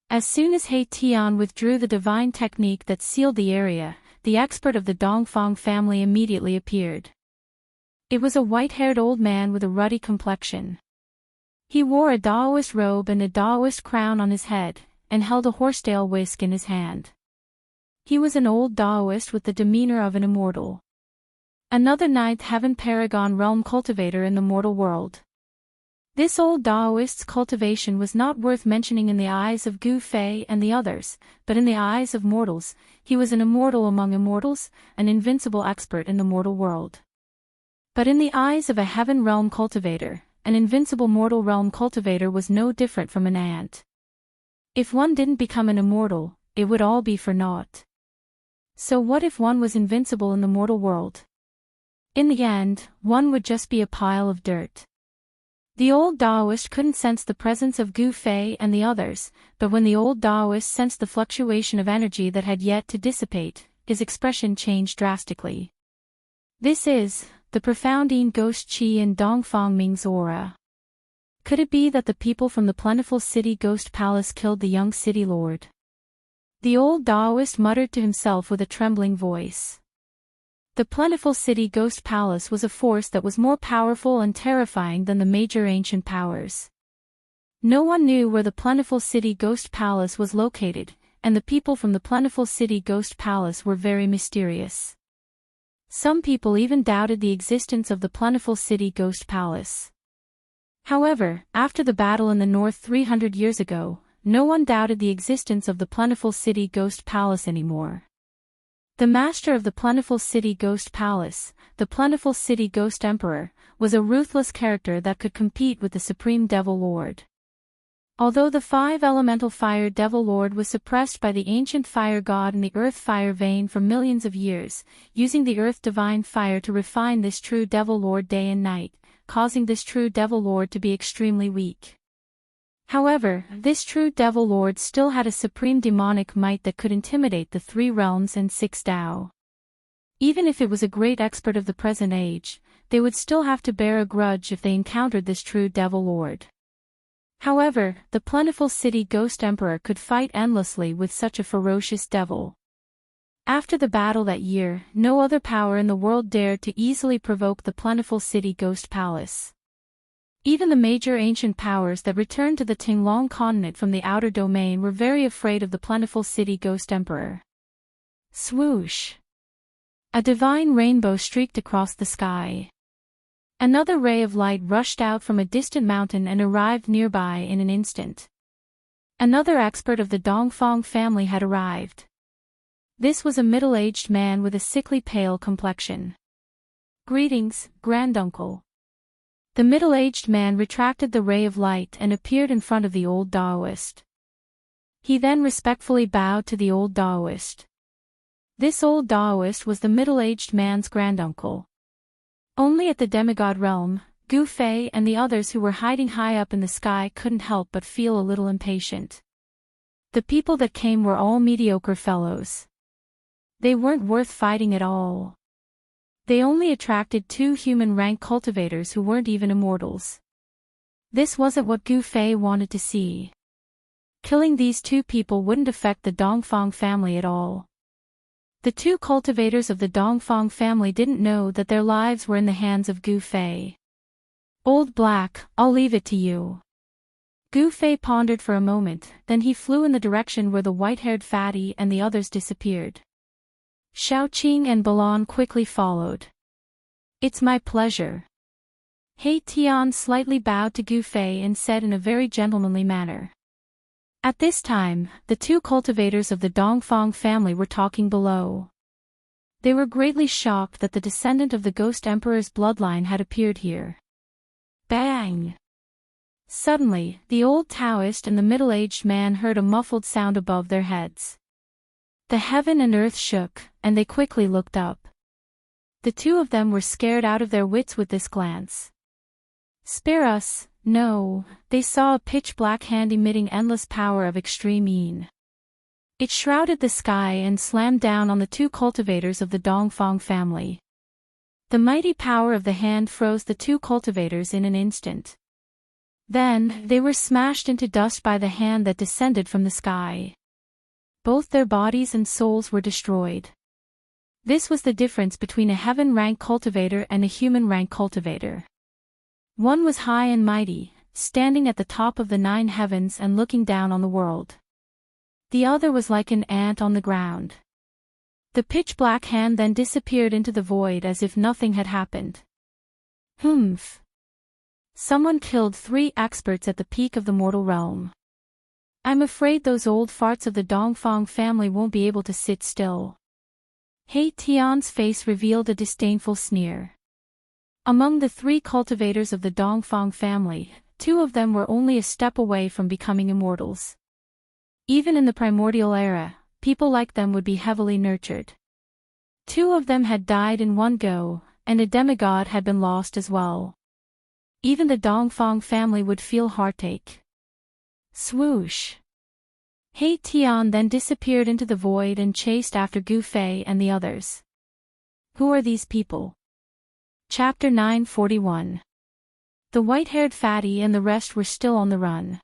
As soon as Hei Tian withdrew the divine technique that sealed the area, the expert of the Dongfang family immediately appeared. It was a white-haired old man with a ruddy complexion. He wore a Daoist robe and a Daoist crown on his head, and held a horsetail whisk in his hand. He was an old Daoist with the demeanor of an immortal. Another ninth heaven paragon realm cultivator in the mortal world. This old Daoist's cultivation was not worth mentioning in the eyes of Gu Fei and the others, but in the eyes of mortals, he was an immortal among immortals, an invincible expert in the mortal world. But in the eyes of a heaven realm cultivator, an invincible mortal realm cultivator was no different from an ant. If one didn't become an immortal, it would all be for naught. So what if one was invincible in the mortal world? In the end, one would just be a pile of dirt. The old Daoist couldn't sense the presence of Gu Fei and the others, but when the old Daoist sensed the fluctuation of energy that had yet to dissipate, his expression changed drastically. This is the profound Yin Ghost Qi in Dongfang Ming's aura. Could it be that the people from the plentiful city ghost palace killed the young city lord? The old Daoist muttered to himself with a trembling voice. The plentiful city ghost palace was a force that was more powerful and terrifying than the major ancient powers. No one knew where the plentiful city ghost palace was located, and the people from the plentiful city ghost palace were very mysterious. Some people even doubted the existence of the plentiful city ghost palace. However, after the battle in the north 300 years ago, no one doubted the existence of the plentiful city ghost palace anymore. The master of the plentiful city ghost palace, the plentiful city ghost emperor, was a ruthless character that could compete with the supreme devil lord. Although the 5 elemental fire devil lord was suppressed by the ancient fire god in the earth fire vein for millions of years, using the earth divine fire to refine this true devil lord day and night, causing this true devil lord to be extremely weak. However, this true devil lord still had a supreme demonic might that could intimidate the 3 realms and 6 Tao. Even if it was a great expert of the present age, they would still have to bear a grudge if they encountered this true devil lord. However, the plentiful city ghost emperor could fight endlessly with such a ferocious devil. After the battle that year, no other power in the world dared to easily provoke the plentiful city ghost palace. Even the major ancient powers that returned to the Tinglong continent from the outer domain were very afraid of the plentiful city ghost emperor. Swoosh! A divine rainbow streaked across the sky. Another ray of light rushed out from a distant mountain and arrived nearby in an instant. Another expert of the Dongfang family had arrived. This was a middle-aged man with a sickly pale complexion. Greetings, granduncle. The middle-aged man retracted the ray of light and appeared in front of the old Daoist. He then respectfully bowed to the old Daoist. This old Daoist was the middle-aged man's granduncle. Only at the demigod realm, Gu Fei and the others who were hiding high up in the sky couldn't help but feel a little impatient. The people that came were all mediocre fellows. They weren't worth fighting at all. They only attracted 2 human rank cultivators who weren't even immortals. This wasn't what Gu Fei wanted to see. Killing these 2 people wouldn't affect the Dongfang family at all. The 2 cultivators of the Dongfang family didn't know that their lives were in the hands of Gu Fei. Old Black, I'll leave it to you. Gu Fei pondered for a moment, then he flew in the direction where the white-haired fatty and the others disappeared. Xiaoqing and Balan quickly followed. It's my pleasure. He Tian slightly bowed to Gu Fei and said in a very gentlemanly manner. At this time, the 2 cultivators of the Dongfang family were talking below. They were greatly shocked that the descendant of the Ghost Emperor's bloodline had appeared here. Bang! Suddenly, the old Taoist and the middle-aged man heard a muffled sound above their heads. The heaven and earth shook, and they quickly looked up. The 2 of them were scared out of their wits with this glance. Spare us. No, they saw a pitch-black hand emitting endless power of extreme yin. It shrouded the sky and slammed down on the 2 cultivators of the Dongfang family. The mighty power of the hand froze the 2 cultivators in an instant. Then, they were smashed into dust by the hand that descended from the sky. Both their bodies and souls were destroyed. This was the difference between a heaven-rank cultivator and a human-rank cultivator. One was high and mighty, standing at the top of the 9 heavens and looking down on the world. The other was like an ant on the ground. The pitch-black hand then disappeared into the void as if nothing had happened. Humph. Someone killed 3 experts at the peak of the mortal realm. I'm afraid those old farts of the Dongfang family won't be able to sit still. He Tian's face revealed a disdainful sneer. Among the 3 cultivators of the Dongfang family, 2 of them were only a step away from becoming immortals. Even in the primordial era, people like them would be heavily nurtured. 2 of them had died in one go, and a demigod had been lost as well. Even the Dongfang family would feel heartache. Swoosh! He Tian then disappeared into the void and chased after Gu Fei and the others. Who are these people? Chapter 941. The white-haired fatty and the rest were still on the run.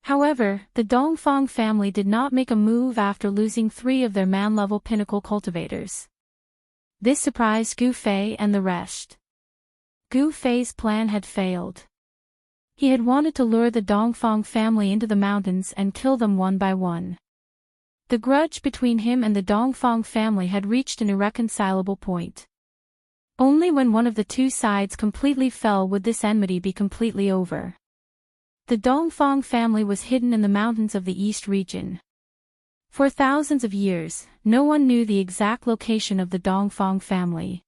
However, the Dongfang family did not make a move after losing 3 of their man-level pinnacle cultivators. This surprised Gu Fei and the rest. Gu Fei's plan had failed. He had wanted to lure the Dongfang family into the mountains and kill them one by one. The grudge between him and the Dongfang family had reached an irreconcilable point. Only when one of the 2 sides completely fell would this enmity be completely over. The Dongfang family was hidden in the mountains of the East region. For thousands of years, no one knew the exact location of the Dongfang family.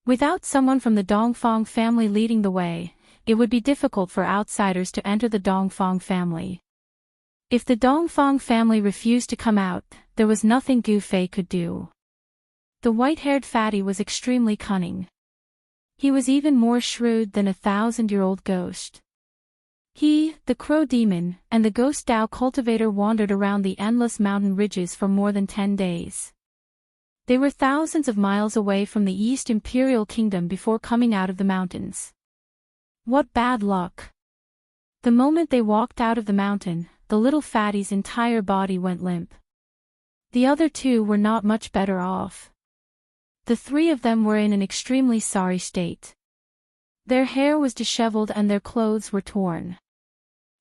Without someone from the Dongfang family leading the way, it would be difficult for outsiders to enter the Dongfang family. If the Dongfang family refused to come out, there was nothing Gu Fei could do. The white-haired fatty was extremely cunning. He was even more shrewd than a 1,000-year-old ghost. He, the crow demon, and the ghost Dao cultivator wandered around the endless mountain ridges for more than 10 days. They were thousands of miles away from the East Imperial Kingdom before coming out of the mountains. What bad luck! The moment they walked out of the mountain, the little fatty's entire body went limp. The other 2 were not much better off. The 3 of them were in an extremely sorry state. Their hair was disheveled and their clothes were torn.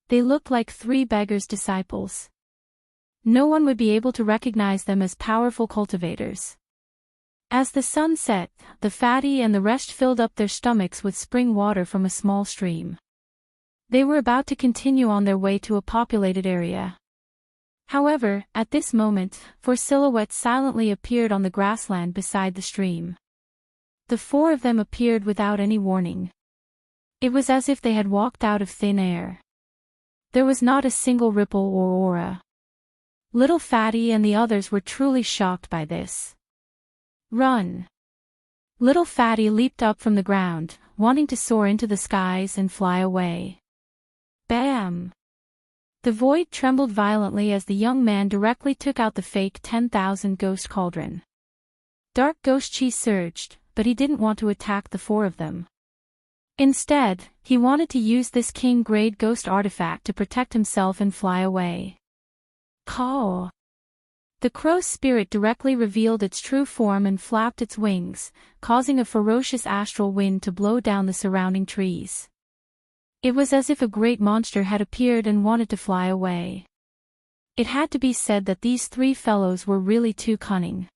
They looked like 3 beggars' disciples. No one would be able to recognize them as powerful cultivators. As the sun set, the fatty and the rest filled up their stomachs with spring water from a small stream. They were about to continue on their way to a populated area. However, at this moment, 4 silhouettes silently appeared on the grassland beside the stream. The 4 of them appeared without any warning. It was as if they had walked out of thin air. There was not a single ripple or aura. Little Fatty and the others were truly shocked by this. Run! Little Fatty leaped up from the ground, wanting to soar into the skies and fly away. Bam! The void trembled violently as the young man directly took out the fake 10,000 ghost cauldron. Dark Ghost Chi surged, but he didn't want to attack the four of them. Instead, he wanted to use this king-grade ghost artifact to protect himself and fly away. Caw! The crow's spirit directly revealed its true form and flapped its wings, causing a ferocious astral wind to blow down the surrounding trees. It was as if a great monster had appeared and wanted to fly away. It had to be said that these three fellows were really too cunning.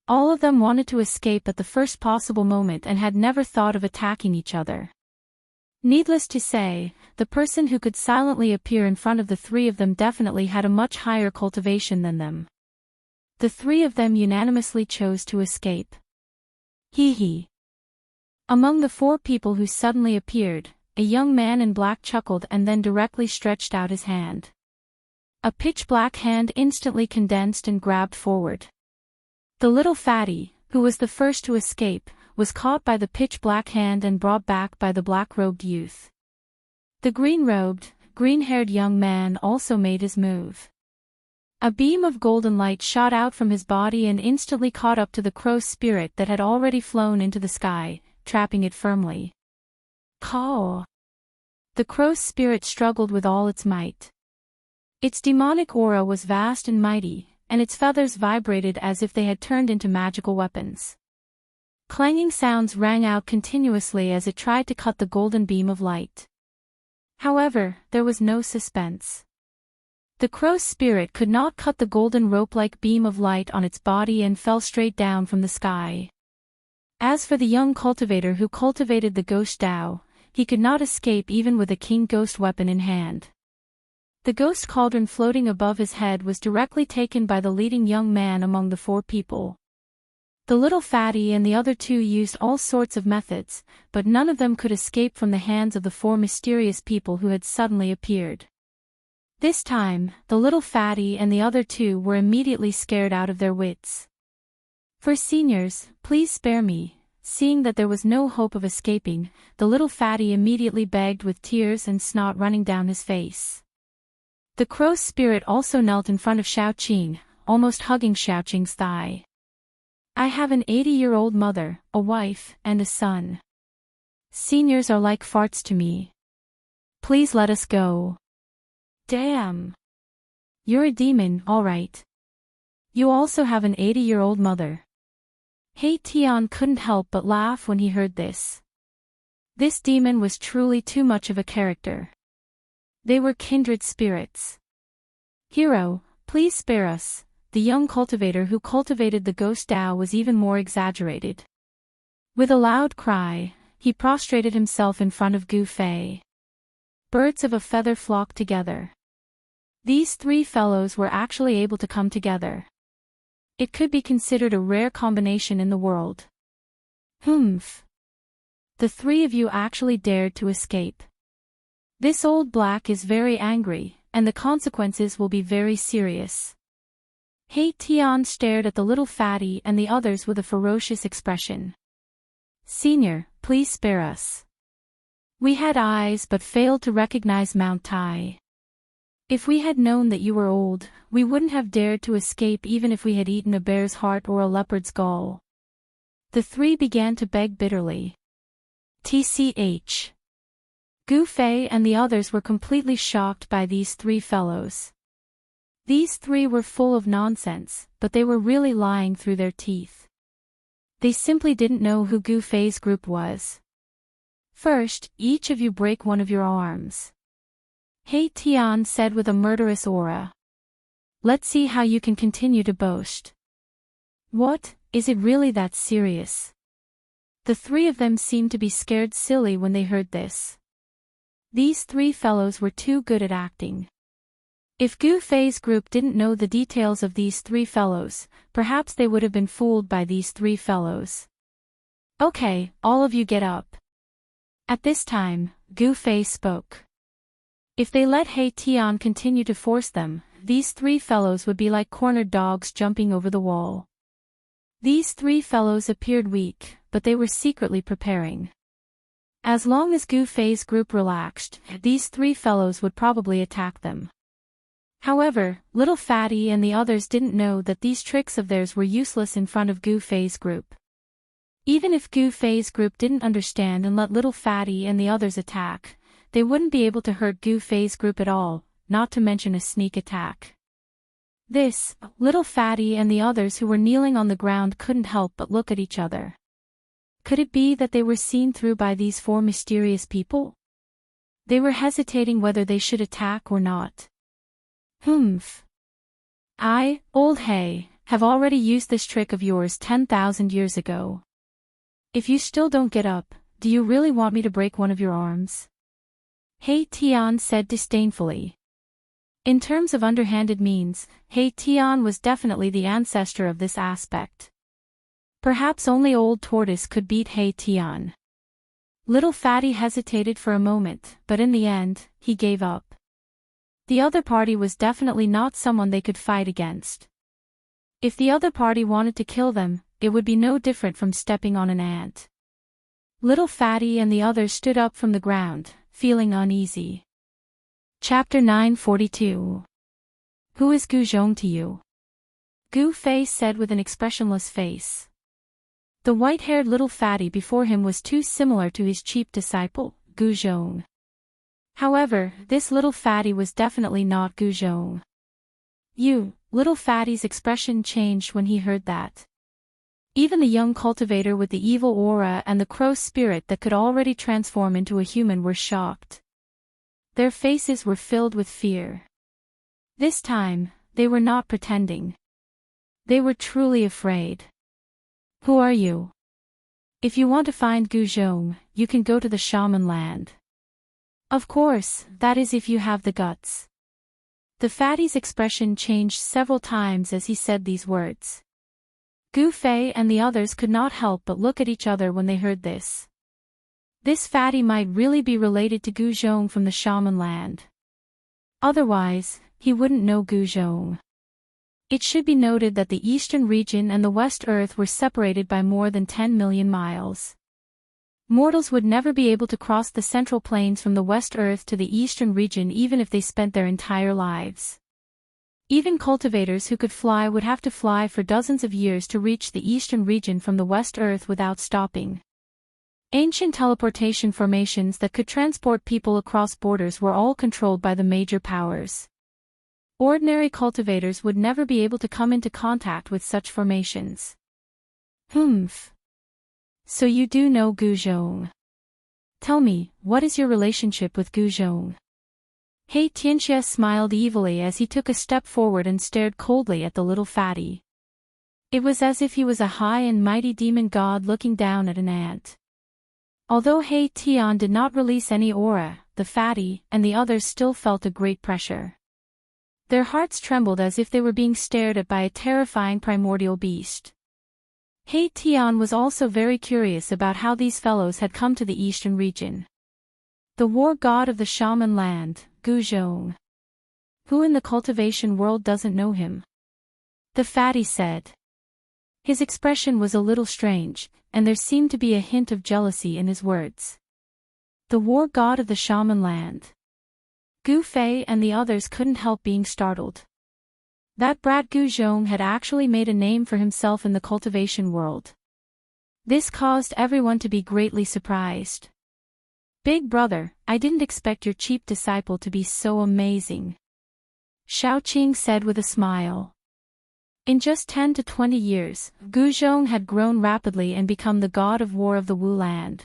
All of them wanted to escape at the first possible moment and had never thought of attacking each other. Needless to say, the person who could silently appear in front of the three of them definitely had a much higher cultivation than them. The three of them unanimously chose to escape. Hee hee. Among the four people who suddenly appeared, a young man in black chuckled and then directly stretched out his hand. A pitch-black hand instantly condensed and grabbed forward. The little fatty, who was the first to escape, was caught by the pitch-black hand and brought back by the black-robed youth. The green-robed, green-haired young man also made his move. A beam of golden light shot out from his body and instantly caught up to the crow's spirit that had already flown into the sky, trapping it firmly. Caw! The crow's spirit struggled with all its might. Its demonic aura was vast and mighty, and its feathers vibrated as if they had turned into magical weapons. Clanging sounds rang out continuously as it tried to cut the golden beam of light. However, there was no suspense. The crow's spirit could not cut the golden rope-like beam of light on its body and fell straight down from the sky. As for the young cultivator who cultivated the ghost Tao, he could not escape even with a king ghost weapon in hand. The ghost cauldron floating above his head was directly taken by the leading young man among the four people. The little fatty and the other two used all sorts of methods, but none of them could escape from the hands of the four mysterious people who had suddenly appeared. This time, the little fatty and the other two were immediately scared out of their wits. "For seniors, please spare me." Seeing that there was no hope of escaping, the little fatty immediately begged with tears and snot running down his face. The crow's spirit also knelt in front of Xiaoqing, almost hugging Xiaoqing's thigh. "I have an 80-year-old mother, a wife, and a son. Seniors are like farts to me. Please let us go." "Damn. You're a demon, all right. You also have an 80-year-old mother." He Tian couldn't help but laugh when he heard this. This demon was truly too much of a character. They were kindred spirits. "Hero, please spare us." The young cultivator who cultivated the ghost Tao was even more exaggerated. With a loud cry, he prostrated himself in front of Gu Fei. Birds of a feather flocked together. These three fellows were actually able to come together. It could be considered a rare combination in the world. Humph. The three of you actually dared to escape. This old black is very angry, and the consequences will be very serious. He Tian stared at the little fatty and the others with a ferocious expression. "Senior, please spare us. We had eyes but failed to recognize Mount Tai. If we had known that you were old, we wouldn't have dared to escape even if we had eaten a bear's heart or a leopard's gall." The three began to beg bitterly. TCH. Gu Fei and the others were completely shocked by these three fellows. These three were full of nonsense, but they were really lying through their teeth. They simply didn't know who Gu Fei's group was. "First, each of you break one of your arms," He Tian said with a murderous aura. "Let's see how you can continue to boast." "What, is it really that serious?" The three of them seemed to be scared silly when they heard this. These three fellows were too good at acting. If Gu Fei's group didn't know the details of these three fellows, perhaps they would have been fooled by these three fellows. "Okay, all of you get up." At this time, Gu Fei spoke. If they let He Tian continue to force them, these three fellows would be like cornered dogs jumping over the wall. These three fellows appeared weak, but they were secretly preparing. As long as Gu Fei's group relaxed, these three fellows would probably attack them. However, Little Fatty and the others didn't know that these tricks of theirs were useless in front of Gu Fei's group. Even if Gu Fei's group didn't understand and let Little Fatty and the others attack, they wouldn't be able to hurt Gu Fei's group at all, not to mention a sneak attack. This, Little Fatty and the others who were kneeling on the ground couldn't help but look at each other. Could it be that they were seen through by these four mysterious people? They were hesitating whether they should attack or not. Humph. I, Old Hay, have already used this trick of yours 10,000 years ago. If you still don't get up, do you really want me to break one of your arms? He Tian said disdainfully. In terms of underhanded means, He Tian was definitely the ancestor of this aspect. Perhaps only Old Tortoise could beat He Tian. Little Fatty hesitated for a moment, but in the end, he gave up. The other party was definitely not someone they could fight against. If the other party wanted to kill them, it would be no different from stepping on an ant. Little Fatty and the others stood up from the ground, feeling uneasy. Chapter 942. Who is Gu Zhong to you? Gu Fei said with an expressionless face. The white-haired Little Fatty before him was too similar to his cheap disciple, Gu Zhong. However, this Little Fatty was definitely not Gu Zhong. Little Fatty's expression changed when he heard that. Even the young cultivator with the evil aura and the crow spirit that could already transform into a human were shocked. Their faces were filled with fear. This time, they were not pretending. They were truly afraid. Who are you? If you want to find Gu Zhong, you can go to the shaman land. Of course, that is if you have the guts. The fatty's expression changed several times as he said these words. Gu Fei and the others could not help but look at each other when they heard this. This fatty might really be related to Gu Zhong from the shaman land. Otherwise, he wouldn't know Gu Zhong. It should be noted that the eastern region and the west earth were separated by more than 10 million miles. Mortals would never be able to cross the central plains from the west earth to the eastern region even if they spent their entire lives. Even cultivators who could fly would have to fly for dozens of years to reach the eastern region from the west earth without stopping. Ancient teleportation formations that could transport people across borders were all controlled by the major powers. Ordinary cultivators would never be able to come into contact with such formations. Humph. So you do know Gu Zhong. Tell me, what is your relationship with Gu Zhong? He Tianxia smiled evilly as he took a step forward and stared coldly at the little fatty. It was as if he was a high and mighty demon god looking down at an ant. Although He Tian did not release any aura, the fatty and the others still felt a great pressure. Their hearts trembled as if they were being stared at by a terrifying primordial beast. He Tian was also very curious about how these fellows had come to the eastern region. The war god of the shaman land, Gu Zhong. Who in the cultivation world doesn't know him? The fatty said. His expression was a little strange, and there seemed to be a hint of jealousy in his words. The war god of the shaman land. Gu Fei and the others couldn't help being startled. That brat Gu Zhong had actually made a name for himself in the cultivation world. This caused everyone to be greatly surprised. Big brother, I didn't expect your cheap disciple to be so amazing. Xiaoqing said with a smile. In just 10 to 20 years, Gu Zhong had grown rapidly and become the god of war of the Wu land.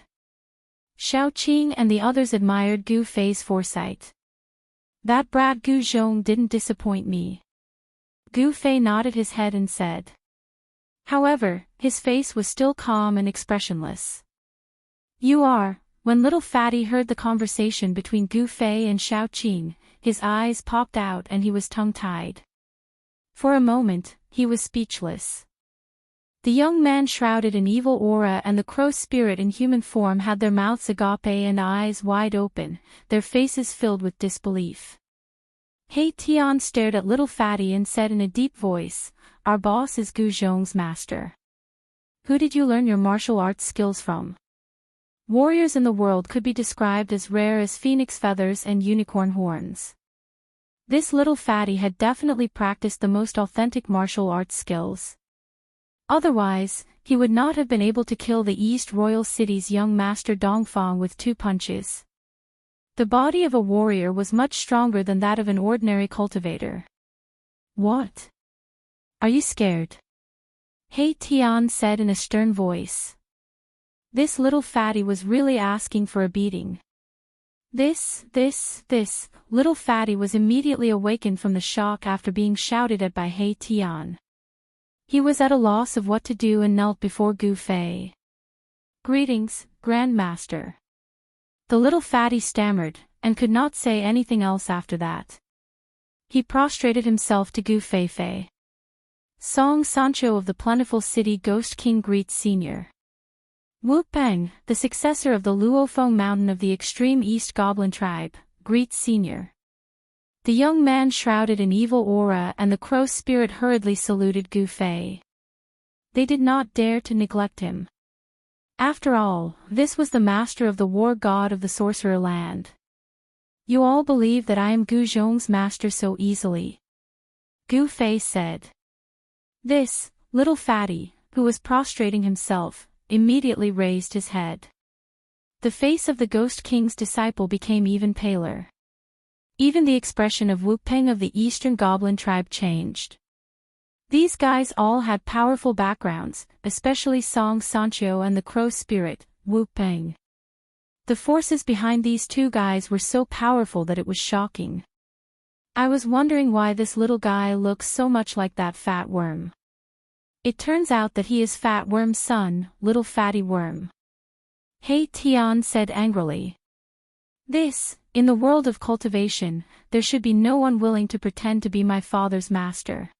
Xiaoqing and the others admired Gu Fei's foresight. That brat Gu Zhong didn't disappoint me. Gu Fei nodded his head and said. However, his face was still calm and expressionless. You are. When little fatty heard the conversation between Gu Fei and Xiaoqing, his eyes popped out and he was tongue-tied. For a moment, he was speechless. The young man shrouded in evil aura and the crow spirit in human form had their mouths agape and eyes wide open, their faces filled with disbelief. He Tian stared at little fatty and said in a deep voice, Our boss is Gu Zhong's master. Who did you learn your martial arts skills from? Warriors in the world could be described as rare as phoenix feathers and unicorn horns. This little fatty had definitely practiced the most authentic martial arts skills. Otherwise, he would not have been able to kill the East Royal City's young master Dongfang with 2 punches. The body of a warrior was much stronger than that of an ordinary cultivator. What? Are you scared? He Tian said in a stern voice. This little fatty was really asking for a beating. This little fatty was immediately awakened from the shock after being shouted at by He Tian. He was at a loss of what to do and knelt before Gu Fei. Greetings, Grandmaster. The little fatty stammered, and could not say anything else after that. He prostrated himself to Gu Fei. Song Sancho of the plentiful city Ghost King greets Senior. Wu Peng, the successor of the Luofeng Mountain of the extreme East Goblin tribe, greets Senior. The young man shrouded in evil aura and the crow spirit hurriedly saluted Gu Fei. They did not dare to neglect him. After all, this was the master of the war god of the sorcerer land. You all believe that I am Gu Zhong's master so easily? Gu Fei said. This little fatty, who was prostrating himself, immediately raised his head. The face of the Ghost King's disciple became even paler. Even the expression of Wu Peng of the Eastern Goblin tribe changed. These guys all had powerful backgrounds, especially Song Sancho and the Crow Spirit, Wu Peng. The forces behind these 2 guys were so powerful that it was shocking. I was wondering why this little guy looks so much like that fat worm. It turns out that he is Fat Worm's son, Little Fatty Worm. He Tian said angrily. In the world of cultivation, there should be no one willing to pretend to be my father's master.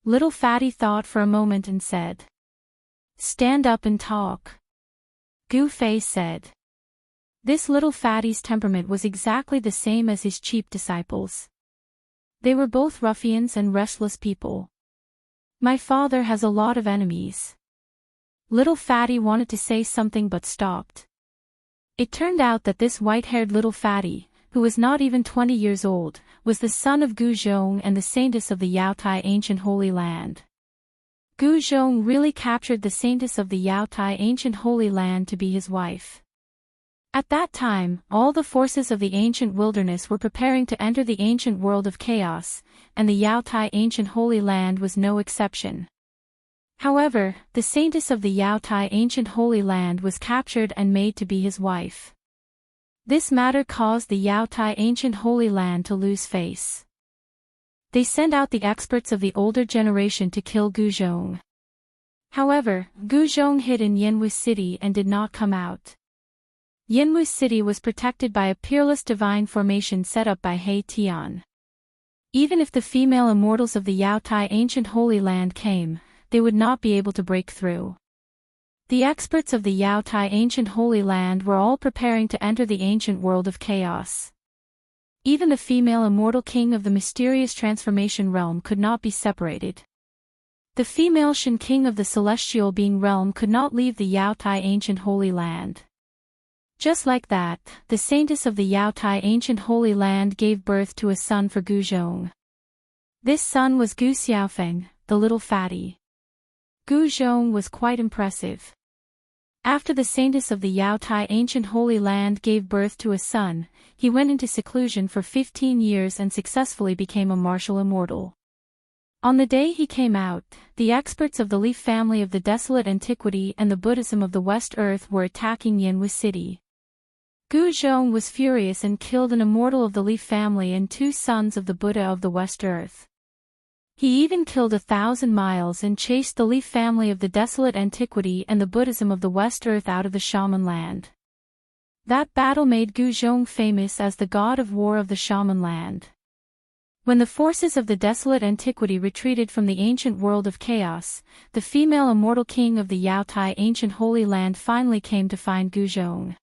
Little Fatty thought for a moment and said. Stand up and talk. Gu Fei said. This little fatty's temperament was exactly the same as his cheap disciples. They were both ruffians and restless people. My father has a lot of enemies. Little fatty wanted to say something but stopped. It turned out that this white-haired little fatty, who was not even 20 years old, was the son of Gu Zhong and the saintess of the Yaotai ancient holy land. Gu Zhong really captured the saintess of the Yaotai ancient holy land to be his wife. At that time, all the forces of the ancient wilderness were preparing to enter the ancient world of chaos, and the Yaotai ancient holy land was no exception. However, the saintess of the Yaotai ancient holy land was captured and made to be his wife. This matter caused the Yaotai ancient holy land to lose face. They sent out the experts of the older generation to kill Gu Zhong. However, Gu Zhong hid in Yanwu City and did not come out. Yanwu City was protected by a peerless divine formation set up by He Tian. Even if the female immortals of the Yaotai ancient holy land came, they would not be able to break through. The experts of the Yaotai ancient holy land were all preparing to enter the ancient world of chaos. Even the female immortal king of the mysterious transformation realm could not be separated. The female Shen king of the celestial being realm could not leave the Yaotai ancient holy land. Just like that, the saintess of the Yaotai ancient holy land gave birth to a son for Gu Zhong. This son was Gu Xiaofeng, the little fatty. Gu Zhong was quite impressive. After the saintess of the Yaotai ancient holy land gave birth to a son, he went into seclusion for 15 years and successfully became a martial immortal. On the day he came out, the experts of the Leaf family of the Desolate Antiquity and the Buddhism of the West Earth were attacking Yanwu City. Gu Zhong was furious and killed an immortal of the Leaf family and 2 sons of the Buddha of the West Earth. He even killed 1,000 miles and chased the Leaf family of the Desolate Antiquity and the Buddhism of the West Earth out of the Shaman land. That battle made Gu Zhong famous as the god of war of the Shaman land. When the forces of the Desolate Antiquity retreated from the ancient world of chaos, the female immortal king of the Yaotai ancient holy land finally came to find Gu Zhong.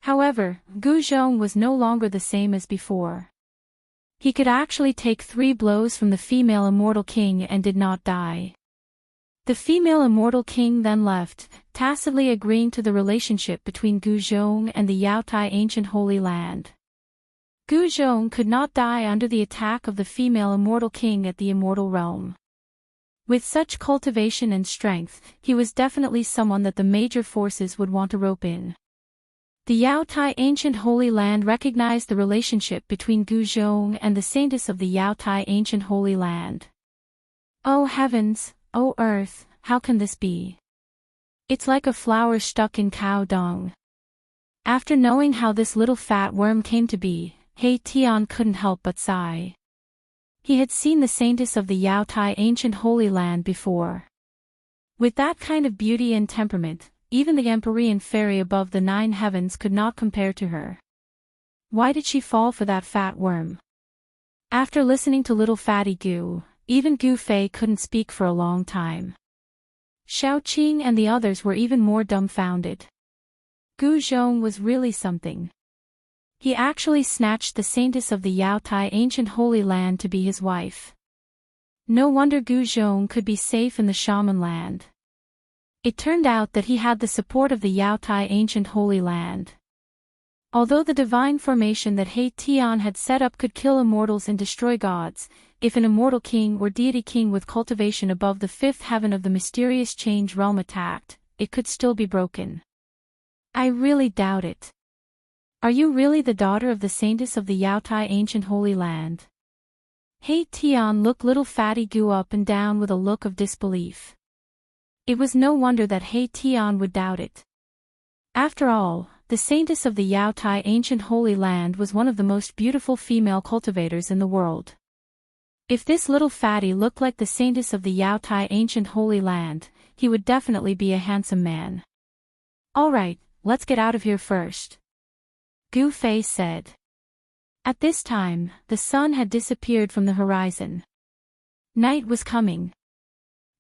However, Gu Zhong was no longer the same as before. He could actually take 3 blows from the female immortal king and did not die. The female immortal king then left, tacitly agreeing to the relationship between Gu Zhong and the Yaotai ancient Holy Land. Gu Zhong could not die under the attack of the female immortal king at the immortal realm. With such cultivation and strength, he was definitely someone that the major forces would want to rope in. The Yaotai ancient Holy Land recognized the relationship between Gu Zhong and the saintess of the Yaotai ancient Holy Land. Oh heavens, oh earth, how can this be? It's like a flower stuck in cow dung. After knowing how this little fat worm came to be, He Tian couldn't help but sigh. He had seen the saintess of the Yaotai ancient Holy Land before. With that kind of beauty and temperament, even the Empyrean fairy above the 9 heavens could not compare to her. Why did she fall for that fat worm? After listening to little fatty Gu, even Gu Fei couldn't speak for a long time. Xiao Qing and the others were even more dumbfounded. Gu Zhong was really something. He actually snatched the saintess of the Yaotai ancient Holy Land to be his wife. No wonder Gu Zhong could be safe in the shaman land. It turned out that he had the support of the Yaotai ancient Holy Land. Although the divine formation that He Tian had set up could kill immortals and destroy gods, if an immortal king or deity king with cultivation above the 5th heaven of the mysterious change realm attacked, it could still be broken. I really doubt it. Are you really the daughter of the saintess of the Yaotai ancient Holy Land? He Tian looked little fatty Gu up and down with a look of disbelief. It was no wonder that He Tian would doubt it. After all, the saintess of the Yaotai ancient Holy Land was one of the most beautiful female cultivators in the world. If this little fatty looked like the saintess of the Yaotai ancient Holy Land, he would definitely be a handsome man. Alright, let's get out of here first. Gu Fei said. At this time, the sun had disappeared from the horizon. Night was coming.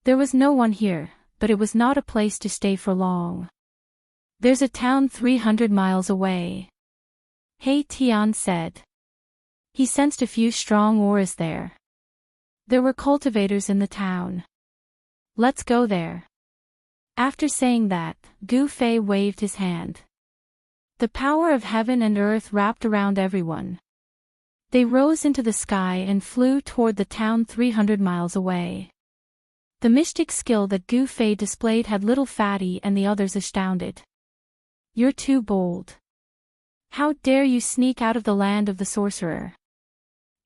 There was no one here, but it was not a place to stay for long. There's a town 300 miles away. He Tian said. He sensed a few strong auras there. There were cultivators in the town. Let's go there. After saying that, Gu Fei waved his hand. The power of heaven and earth wrapped around everyone. They rose into the sky and flew toward the town 300 miles away. The mystic skill that Gu Fei displayed had little fatty and the others astounded. You're too bold. How dare you sneak out of the land of the sorcerer?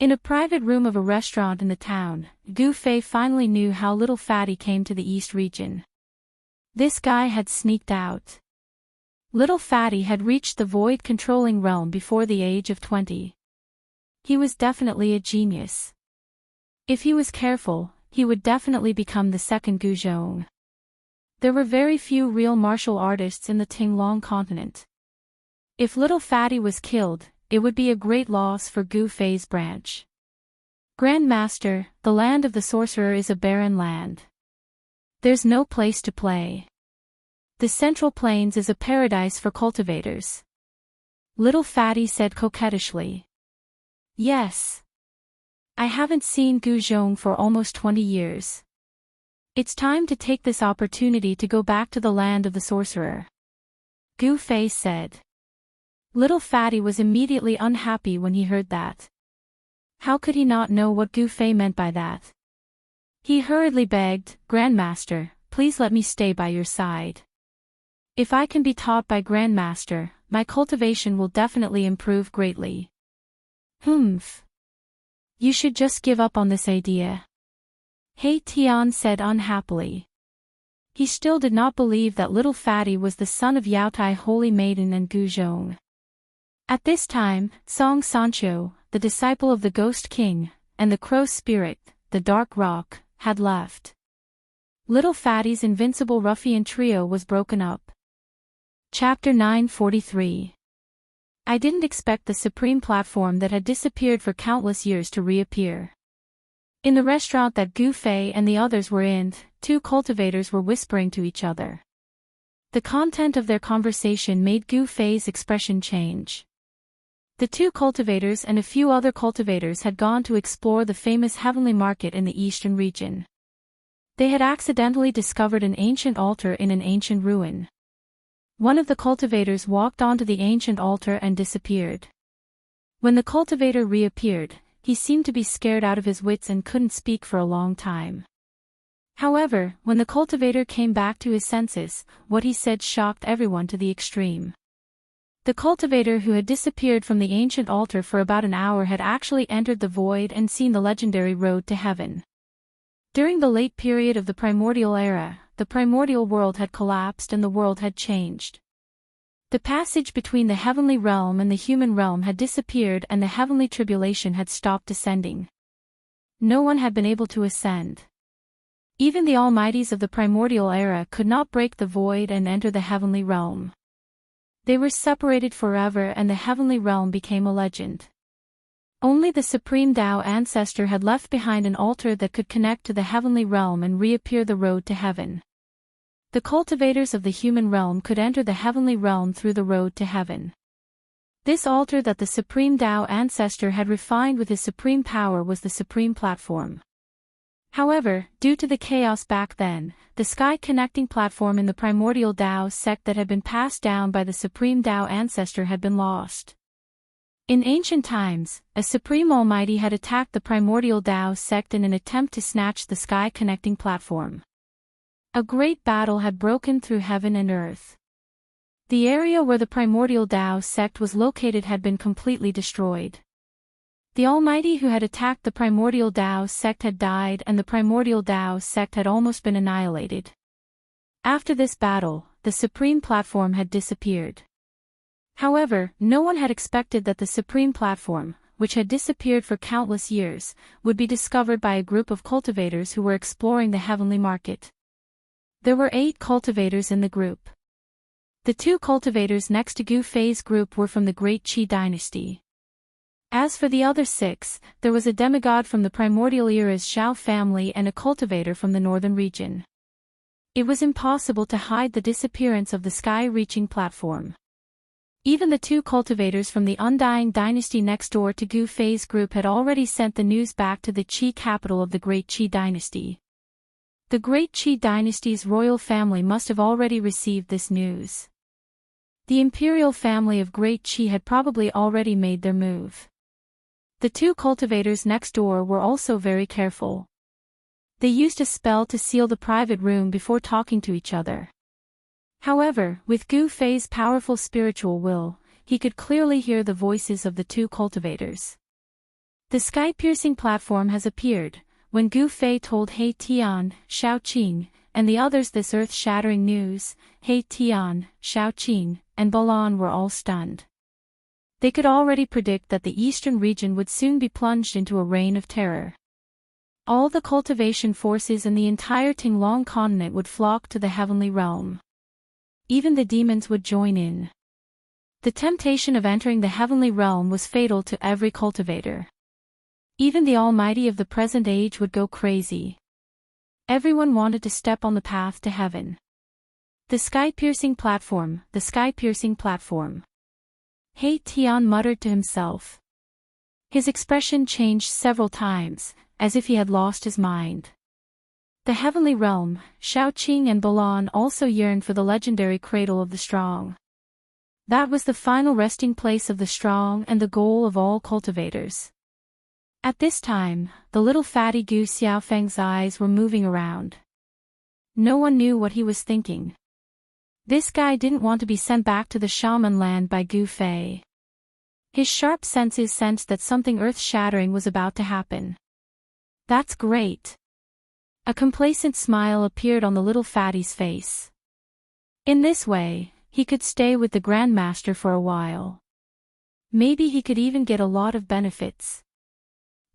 In a private room of a restaurant in the town, Gu Fei finally knew how little fatty came to the East region. This guy had sneaked out. Little fatty had reached the void-controlling realm before the age of 20. He was definitely a genius. If he was careful, he would definitely become the second Gu Zhong. There were very few real martial artists in the Tinglong continent. If little fatty was killed, it would be a great loss for Gu Fei's branch. Grand Master, the land of the sorcerer is a barren land. There's no place to play. The Central Plains is a paradise for cultivators. Little fatty said coquettishly. Yes. I haven't seen Gu Zhong for almost 20 years. It's time to take this opportunity to go back to the land of the sorcerer. Gu Fei said. Little fatty was immediately unhappy when he heard that. How could he not know what Gu Fei meant by that? He hurriedly begged, Grandmaster, please let me stay by your side. If I can be taught by Grandmaster, my cultivation will definitely improve greatly. Humph. You should just give up on this idea. He Tian said unhappily. He still did not believe that little fatty was the son of Yaotai Holy Maiden and Gu Zhong. At this time, Song Sancho, the disciple of the Ghost King, and the Crow Spirit, the Dark Rock, had left. Little fatty's invincible ruffian trio was broken up. Chapter 943. I didn't expect the supreme platform that had disappeared for countless years to reappear. In the restaurant that Gu Fei and the others were in, 2 cultivators were whispering to each other. The content of their conversation made Gu Fei's expression change. The 2 cultivators and a few other cultivators had gone to explore the famous heavenly market in the eastern region. They had accidentally discovered an ancient altar in an ancient ruin. One of the cultivators walked onto the ancient altar and disappeared. When the cultivator reappeared, he seemed to be scared out of his wits and couldn't speak for a long time. However, when the cultivator came back to his senses, what he said shocked everyone to the extreme. The cultivator who had disappeared from the ancient altar for about an hour had actually entered the void and seen the legendary road to heaven. During the late period of the primordial era, the primordial world had collapsed and the world had changed. The passage between the heavenly realm and the human realm had disappeared and the heavenly tribulation had stopped descending. No one had been able to ascend. Even the almighties of the primordial era could not break the void and enter the heavenly realm. They were separated forever and the heavenly realm became a legend. Only the Supreme Tao Ancestor had left behind an altar that could connect to the heavenly realm and reappear the road to heaven. The cultivators of the human realm could enter the heavenly realm through the road to heaven. This altar that the Supreme Tao Ancestor had refined with his supreme power was the supreme platform. However, due to the chaos back then, the sky connecting platform in the primordial Tao sect that had been passed down by the Supreme Tao Ancestor had been lost. In ancient times, a Supreme Almighty had attacked the primordial Tao sect in an attempt to snatch the sky connecting platform. A great battle had broken through heaven and earth. The area where the primordial Tao sect was located had been completely destroyed. The Almighty who had attacked the primordial Tao sect had died and the primordial Tao sect had almost been annihilated. After this battle, the supreme platform had disappeared. However, no one had expected that the supreme platform, which had disappeared for countless years, would be discovered by a group of cultivators who were exploring the heavenly market. There were 8 cultivators in the group. The 2 cultivators next to Gu Fei's group were from the Great Qi dynasty. As for the other 6, there was a demigod from the primordial era's Xiao family and a cultivator from the northern region. It was impossible to hide the disappearance of the sky-reaching platform. Even the 2 cultivators from the Undying dynasty next door to Gu Fei's group had already sent the news back to the Qi capital of the Great Qi dynasty. The Great Qi dynasty's royal family must have already received this news. The imperial family of Great Qi had probably already made their move. The 2 cultivators next door were also very careful. They used a spell to seal the private room before talking to each other. However, with Gu Fei's powerful spiritual will, he could clearly hear the voices of the 2 cultivators. The sky-piercing platform has appeared. When Gu Fei told He Tian, Xiao Qing, and the others this earth-shattering news, He Tian, Xiao Qing, and Balan were all stunned. They could already predict that the eastern region would soon be plunged into a reign of terror. All the cultivation forces in the entire Tinglong continent would flock to the heavenly realm. Even the demons would join in. The temptation of entering the heavenly realm was fatal to every cultivator. Even the Almighty of the present age would go crazy. Everyone wanted to step on the path to heaven. The sky-piercing platform, the sky-piercing platform. He Tian muttered to himself. His expression changed several times, as if he had lost his mind. The heavenly realm, Xiao Qing and Balan also yearned for the legendary cradle of the strong. That was the final resting place of the strong and the goal of all cultivators. At this time, the little fatty Gu Xiaofeng's eyes were moving around. No one knew what he was thinking. This guy didn't want to be sent back to the shaman land by Gu Fei. His sharp senses sensed that something earth-shattering was about to happen. That's great. A complacent smile appeared on the little fatty's face. In this way, he could stay with the Grand Master for a while. Maybe he could even get a lot of benefits.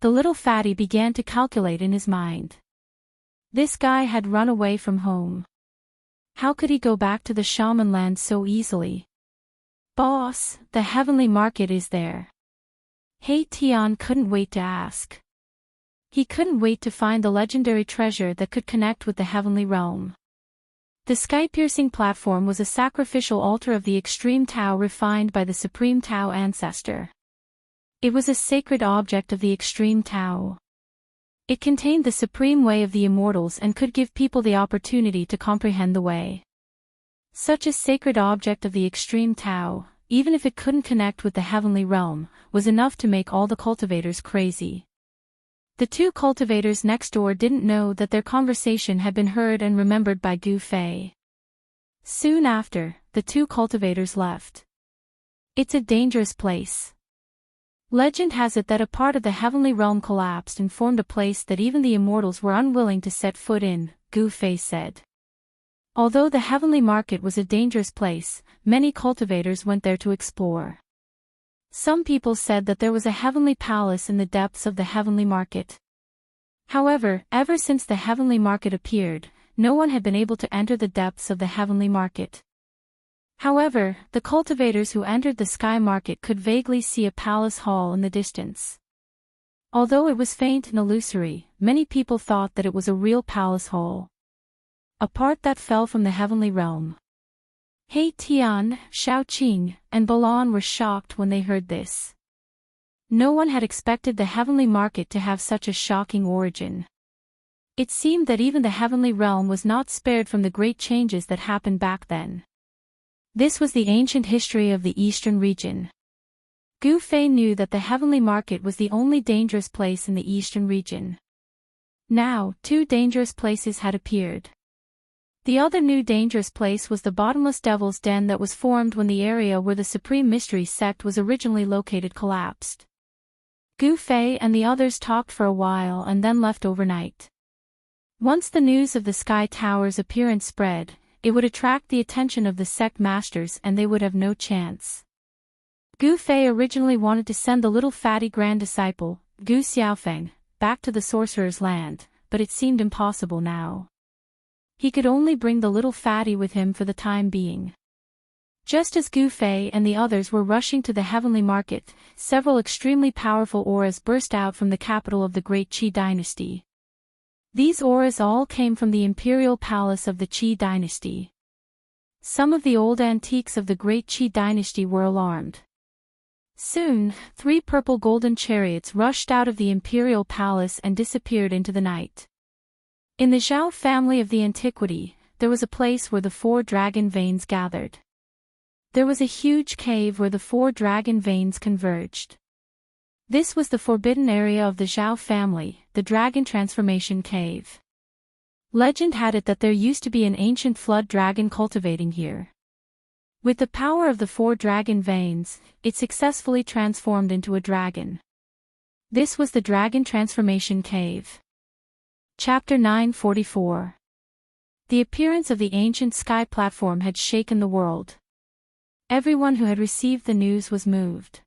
The little fatty began to calculate in his mind. This guy had run away from home. How could he go back to the shaman land so easily? Boss, the heavenly market is there. He Tian couldn't wait to ask. He couldn't wait to find the legendary treasure that could connect with the heavenly realm. The sky-piercing platform was a sacrificial altar of the extreme Tao refined by the Supreme Tao Ancestor. It was a sacred object of the extreme Tao. It contained the supreme way of the immortals and could give people the opportunity to comprehend the way. Such a sacred object of the extreme Tao, even if it couldn't connect with the heavenly realm, was enough to make all the cultivators crazy. The two cultivators next door didn't know that their conversation had been heard and remembered by Gu Fei. Soon after, the two cultivators left. It's a dangerous place. Legend has it that a part of the heavenly realm collapsed and formed a place that even the immortals were unwilling to set foot in, Gu Fei said. Although the heavenly market was a dangerous place, many cultivators went there to explore. Some people said that there was a heavenly palace in the depths of the heavenly market. However, ever since the heavenly market appeared, no one had been able to enter the depths of the heavenly market. However, the cultivators who entered the sky market could vaguely see a palace hall in the distance. Although it was faint and illusory, many people thought that it was a real palace hall. A part that fell from the heavenly realm. He Tian, Shaoqing, and Balan were shocked when they heard this. No one had expected the heavenly market to have such a shocking origin. It seemed that even the heavenly realm was not spared from the great changes that happened back then. This was the ancient history of the eastern region. Gu Fei knew that the heavenly market was the only dangerous place in the eastern region. Now, two dangerous places had appeared. The other new dangerous place was the bottomless devil's den that was formed when the area where the Supreme Mystery sect was originally located collapsed. Gu Fei and the others talked for a while and then left overnight. Once the news of the Sky Tower's appearance spread, it would attract the attention of the sect masters and they would have no chance. Gu Fei originally wanted to send the little fatty grand disciple, Gu Xiaofeng, back to the sorcerer's land, but it seemed impossible now. He could only bring the little fatty with him for the time being. Just as Gu Fei and the others were rushing to the heavenly market, several extremely powerful auras burst out from the capital of the Great Qi dynasty. These auras all came from the imperial palace of the Qi dynasty. Some of the old antiques of the Great Qi dynasty were alarmed. Soon, 3 purple golden chariots rushed out of the imperial palace and disappeared into the night. In the Zhao family of the antiquity, there was a place where the 4 dragon veins gathered. There was a huge cave where the 4 dragon veins converged. This was the forbidden area of the Zhao family, the Dragon Transformation Cave. Legend had it that there used to be an ancient flood dragon cultivating here. With the power of the 4 dragon veins, it successfully transformed into a dragon. This was the Dragon Transformation Cave. Chapter 944. The appearance of the ancient sky platform had shaken the world. Everyone who had received the news was moved.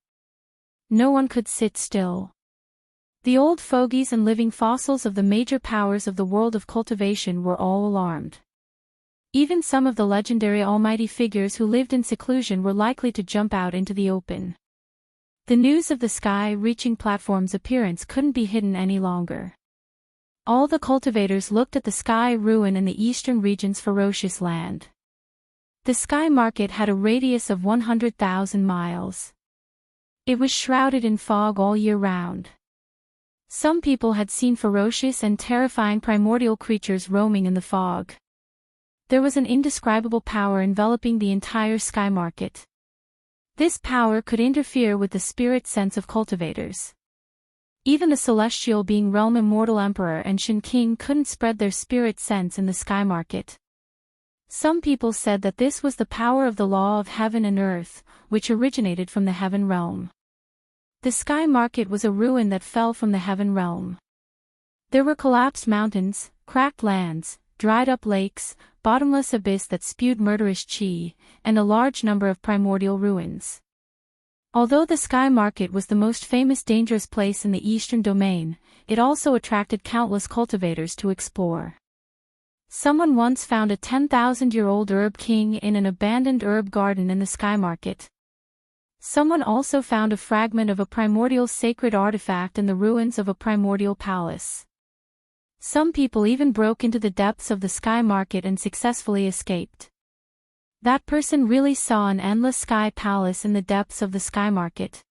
No one could sit still. The old fogies and living fossils of the major powers of the world of cultivation were all alarmed. Even some of the legendary almighty figures who lived in seclusion were likely to jump out into the open. The news of the sky-reaching platform's appearance couldn't be hidden any longer. All the cultivators looked at the sky ruin in the eastern region's ferocious land. The sky market had a radius of 100,000 miles. It was shrouded in fog all year round. Some people had seen ferocious and terrifying primordial creatures roaming in the fog. There was an indescribable power enveloping the entire sky market. This power could interfere with the spirit sense of cultivators. Even the celestial being Realm Immortal Emperor and Shin King couldn't spread their spirit sense in the sky market. Some people said that this was the power of the law of heaven and earth, which originated from the heaven realm. The sky market was a ruin that fell from the heaven realm. There were collapsed mountains, cracked lands, dried-up lakes, bottomless abyss that spewed murderous qi, and a large number of primordial ruins. Although the sky market was the most famous dangerous place in the eastern domain, it also attracted countless cultivators to explore. Someone once found a 10,000-year-old herb king in an abandoned herb garden in the sky market. Someone also found a fragment of a primordial sacred artifact in the ruins of a primordial palace. Some people even broke into the depths of the sky market and successfully escaped. That person really saw an endless sky palace in the depths of the sky market.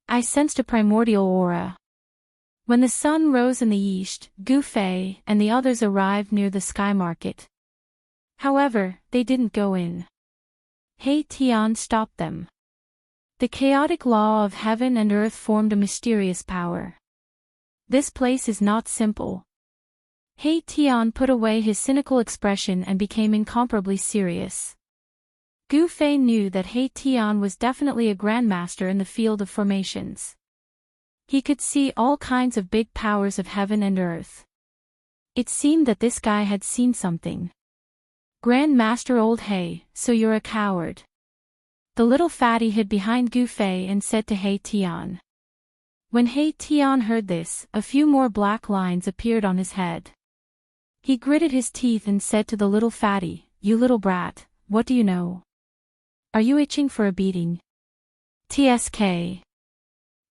I sensed a primordial aura. When the sun rose in the east, Gu Fei and the others arrived near the sky market. However, they didn't go in. He Tian stopped them. The chaotic law of heaven and earth formed a mysterious power. This place is not simple. He Tian put away his cynical expression and became incomparably serious. Gu Fei knew that He Tian was definitely a grandmaster in the field of formations. He could see all kinds of big powers of heaven and earth. It seemed that this guy had seen something. Grandmaster Old He, so you're a coward. The little fatty hid behind Gu Fei and said to He Tian. When He Tian heard this, a few more black lines appeared on his head. He gritted his teeth and said to the little fatty, "You little brat, what do you know? Are you itching for a beating?" TSK.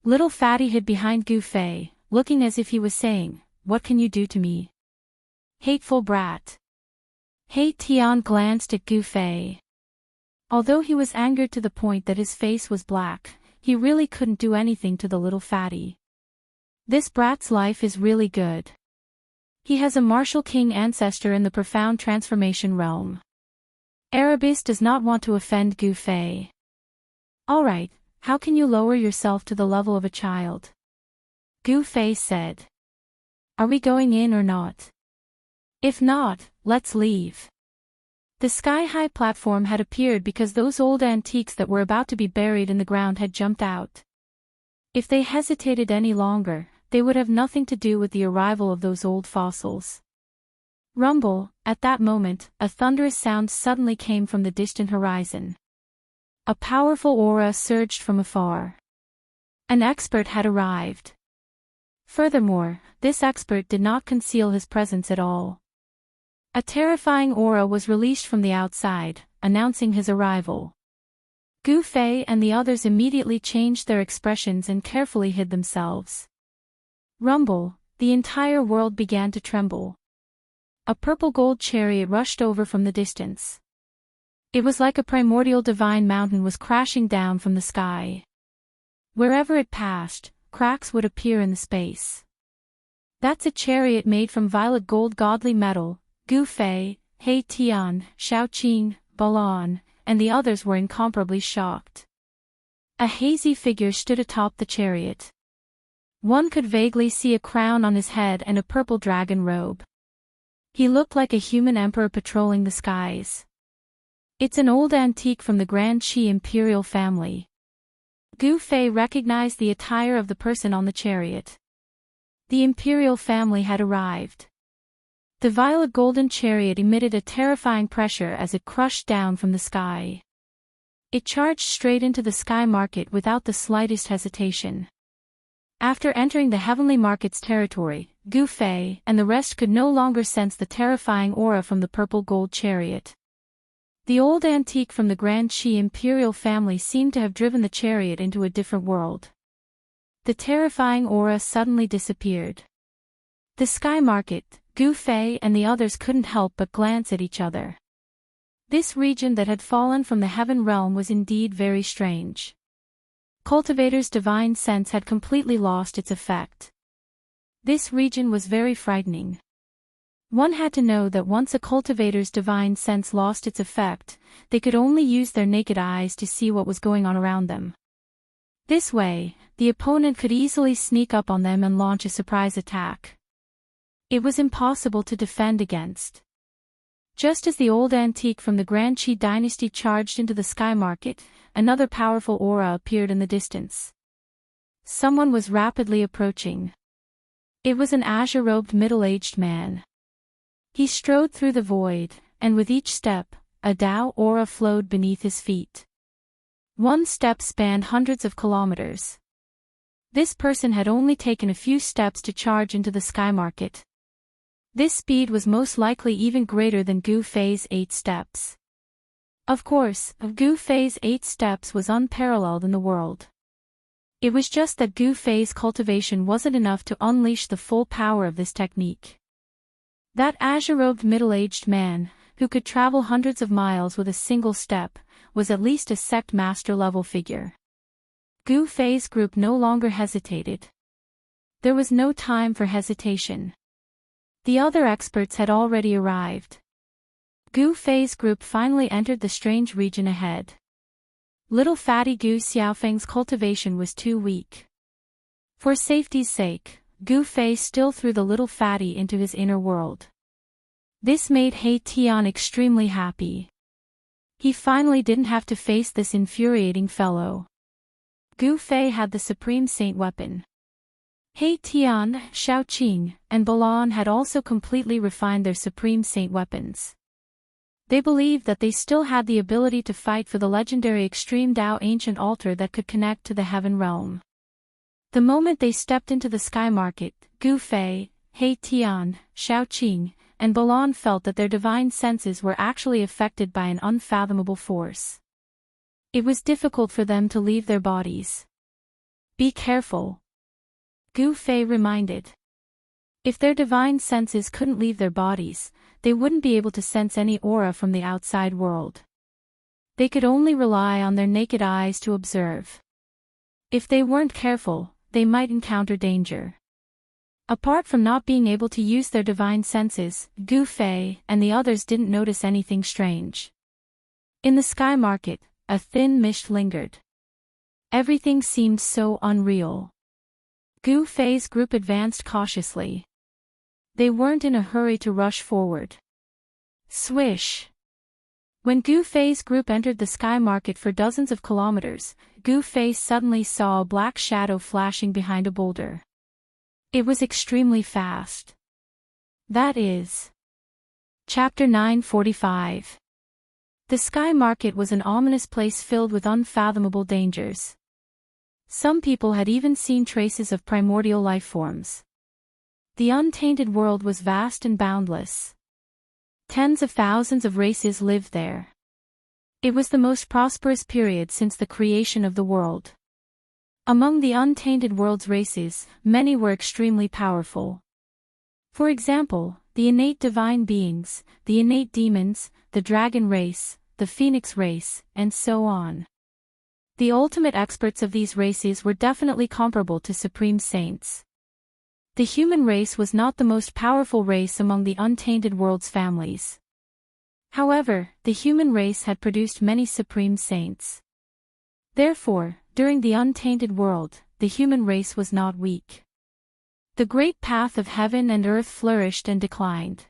Little fatty hid behind Gu Fei, looking as if he was saying, "What can you do to me? Hateful brat." He Tian glanced at Gu Fei. Although he was angered to the point that his face was black, he really couldn't do anything to the little fatty. This brat's life is really good. He has a martial king ancestor in the profound transformation realm. Erebus does not want to offend Gu Fei. Alright, how can you lower yourself to the level of a child? Gu Fei said. Are we going in or not? If not, let's leave. The sky-high platform had appeared because those old antiques that were about to be buried in the ground had jumped out. If they hesitated any longer, they would have nothing to do with the arrival of those old fossils. Rumble, at that moment, a thunderous sound suddenly came from the distant horizon. A powerful aura surged from afar. An expert had arrived. Furthermore, this expert did not conceal his presence at all. A terrifying aura was released from the outside, announcing his arrival. Gu Fei and the others immediately changed their expressions and carefully hid themselves. Rumble, the entire world began to tremble. A purple gold chariot rushed over from the distance. It was like a primordial divine mountain was crashing down from the sky. Wherever it passed, cracks would appear in the space. That's a chariot made from violet gold godly metal. Gu Fei, He Tian, Shaoqing, Balan, and the others were incomparably shocked. A hazy figure stood atop the chariot. One could vaguely see a crown on his head and a purple dragon robe. He looked like a human emperor patrolling the skies. It's an old antique from the Grand Qi imperial family. Gu Fei recognized the attire of the person on the chariot. The imperial family had arrived. The violet golden chariot emitted a terrifying pressure as it crushed down from the sky. It charged straight into the sky market without the slightest hesitation. After entering the heavenly market's territory, Gu Fei and the rest could no longer sense the terrifying aura from the purple gold chariot. The old antique from the Grand Qi imperial family seemed to have driven the chariot into a different world. The terrifying aura suddenly disappeared. The sky market, Gu Fei and the others couldn't help but glance at each other. This region that had fallen from the heaven realm was indeed very strange. Cultivator's divine sense had completely lost its effect. This region was very frightening. One had to know that once a cultivator's divine sense lost its effect, they could only use their naked eyes to see what was going on around them. This way, the opponent could easily sneak up on them and launch a surprise attack. It was impossible to defend against. Just as the old antique from the Grand Qi dynasty charged into the sky market, another powerful aura appeared in the distance. Someone was rapidly approaching. It was an azure-robed middle-aged man. He strode through the void, and with each step, a Tao aura flowed beneath his feet. One step spanned hundreds of kilometers. This person had only taken a few steps to charge into the sky market. This speed was most likely even greater than Gu Fei's 8 steps. Of course, Gu Fei's 8 steps was unparalleled in the world. It was just that Gu Fei's cultivation wasn't enough to unleash the full power of this technique. That azure-robed middle-aged man, who could travel hundreds of miles with a single step, was at least a sect master level figure. Gu Fei's group no longer hesitated. There was no time for hesitation. The other experts had already arrived. Gu Fei's group finally entered the strange region ahead. Little fatty Gu Xiaofeng's cultivation was too weak. For safety's sake, Gu Fei still threw the little fatty into his inner world. This made He Tian extremely happy. He finally didn't have to face this infuriating fellow. Gu Fei had the Supreme Saint weapon. He Tian, Shaoqing, and Balan had also completely refined their Supreme Saint weapons. They believed that they still had the ability to fight for the legendary Extreme Dao ancient altar that could connect to the heaven realm. The moment they stepped into the sky market, Gu Fei, He Tian, Shaoqing, and Balan felt that their divine senses were actually affected by an unfathomable force. It was difficult for them to leave their bodies. Be careful, Gu Fei reminded. If their divine senses couldn't leave their bodies, they wouldn't be able to sense any aura from the outside world. They could only rely on their naked eyes to observe. If they weren't careful, they might encounter danger. Apart from not being able to use their divine senses, Gu Fei and the others didn't notice anything strange. In the sky market, a thin mist lingered. Everything seemed so unreal. Gu Fei's group advanced cautiously. They weren't in a hurry to rush forward. Swish! When Gu Fei's group entered the sky market for dozens of kilometers, Gu Fei suddenly saw a black shadow flashing behind a boulder. It was extremely fast. That is. Chapter 945. The sky market was an ominous place filled with unfathomable dangers. Some people had even seen traces of primordial life forms. The untainted world was vast and boundless. Tens of thousands of races lived there. It was the most prosperous period since the creation of the world. Among the untainted world's races, many were extremely powerful. For example, the innate divine beings, the innate demons, the dragon race, the phoenix race, and so on. The ultimate experts of these races were definitely comparable to supreme saints. The human race was not the most powerful race among the untainted world's families. However, the human race had produced many supreme saints. Therefore, during the untainted world, the human race was not weak. The great path of heaven and earth flourished and declined.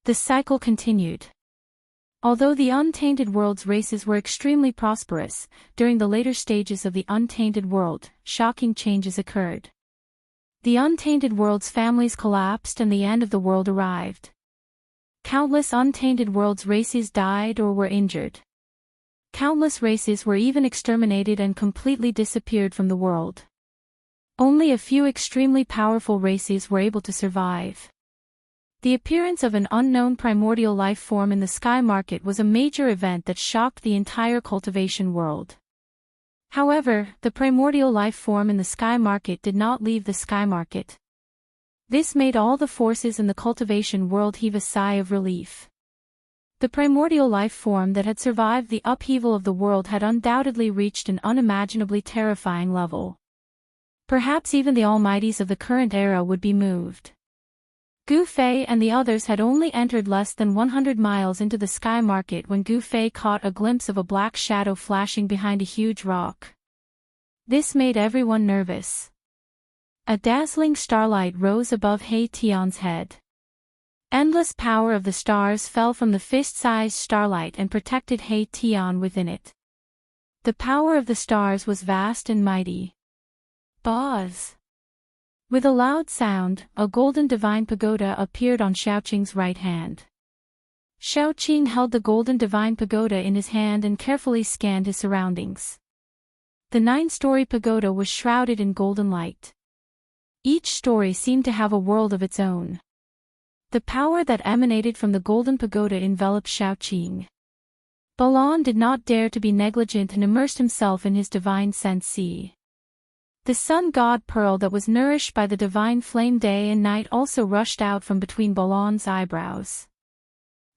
The cycle continued. Although the untainted world's races were extremely prosperous, during the later stages of the untainted world, shocking changes occurred. The untainted world's families collapsed and the end of the world arrived. Countless untainted world's races died or were injured. Countless races were even exterminated and completely disappeared from the world. Only a few extremely powerful races were able to survive. The appearance of an unknown primordial life form in the sky market was a major event that shocked the entire cultivation world. However, the primordial life form in the sky market did not leave the sky market. This made all the forces in the cultivation world heave a sigh of relief. The primordial life form that had survived the upheaval of the world had undoubtedly reached an unimaginably terrifying level. Perhaps even the almighties of the current era would be moved. Gu Fei and the others had only entered less than 100 miles into the sky market when Gu Fei caught a glimpse of a black shadow flashing behind a huge rock. This made everyone nervous. A dazzling starlight rose above He Tian's head. Endless power of the stars fell from the fist-sized starlight and protected He Tian within it. The power of the stars was vast and mighty. Buzz! With a loud sound, a golden divine pagoda appeared on Shaoqing's right hand. Shaoqing held the golden divine pagoda in his hand and carefully scanned his surroundings. The 9-story pagoda was shrouded in golden light. Each story seemed to have a world of its own. The power that emanated from the golden pagoda enveloped Shaoqing. Balan did not dare to be negligent and immersed himself in his divine sense sea. The sun god pearl that was nourished by the divine flame day and night also rushed out from between Balan's eyebrows.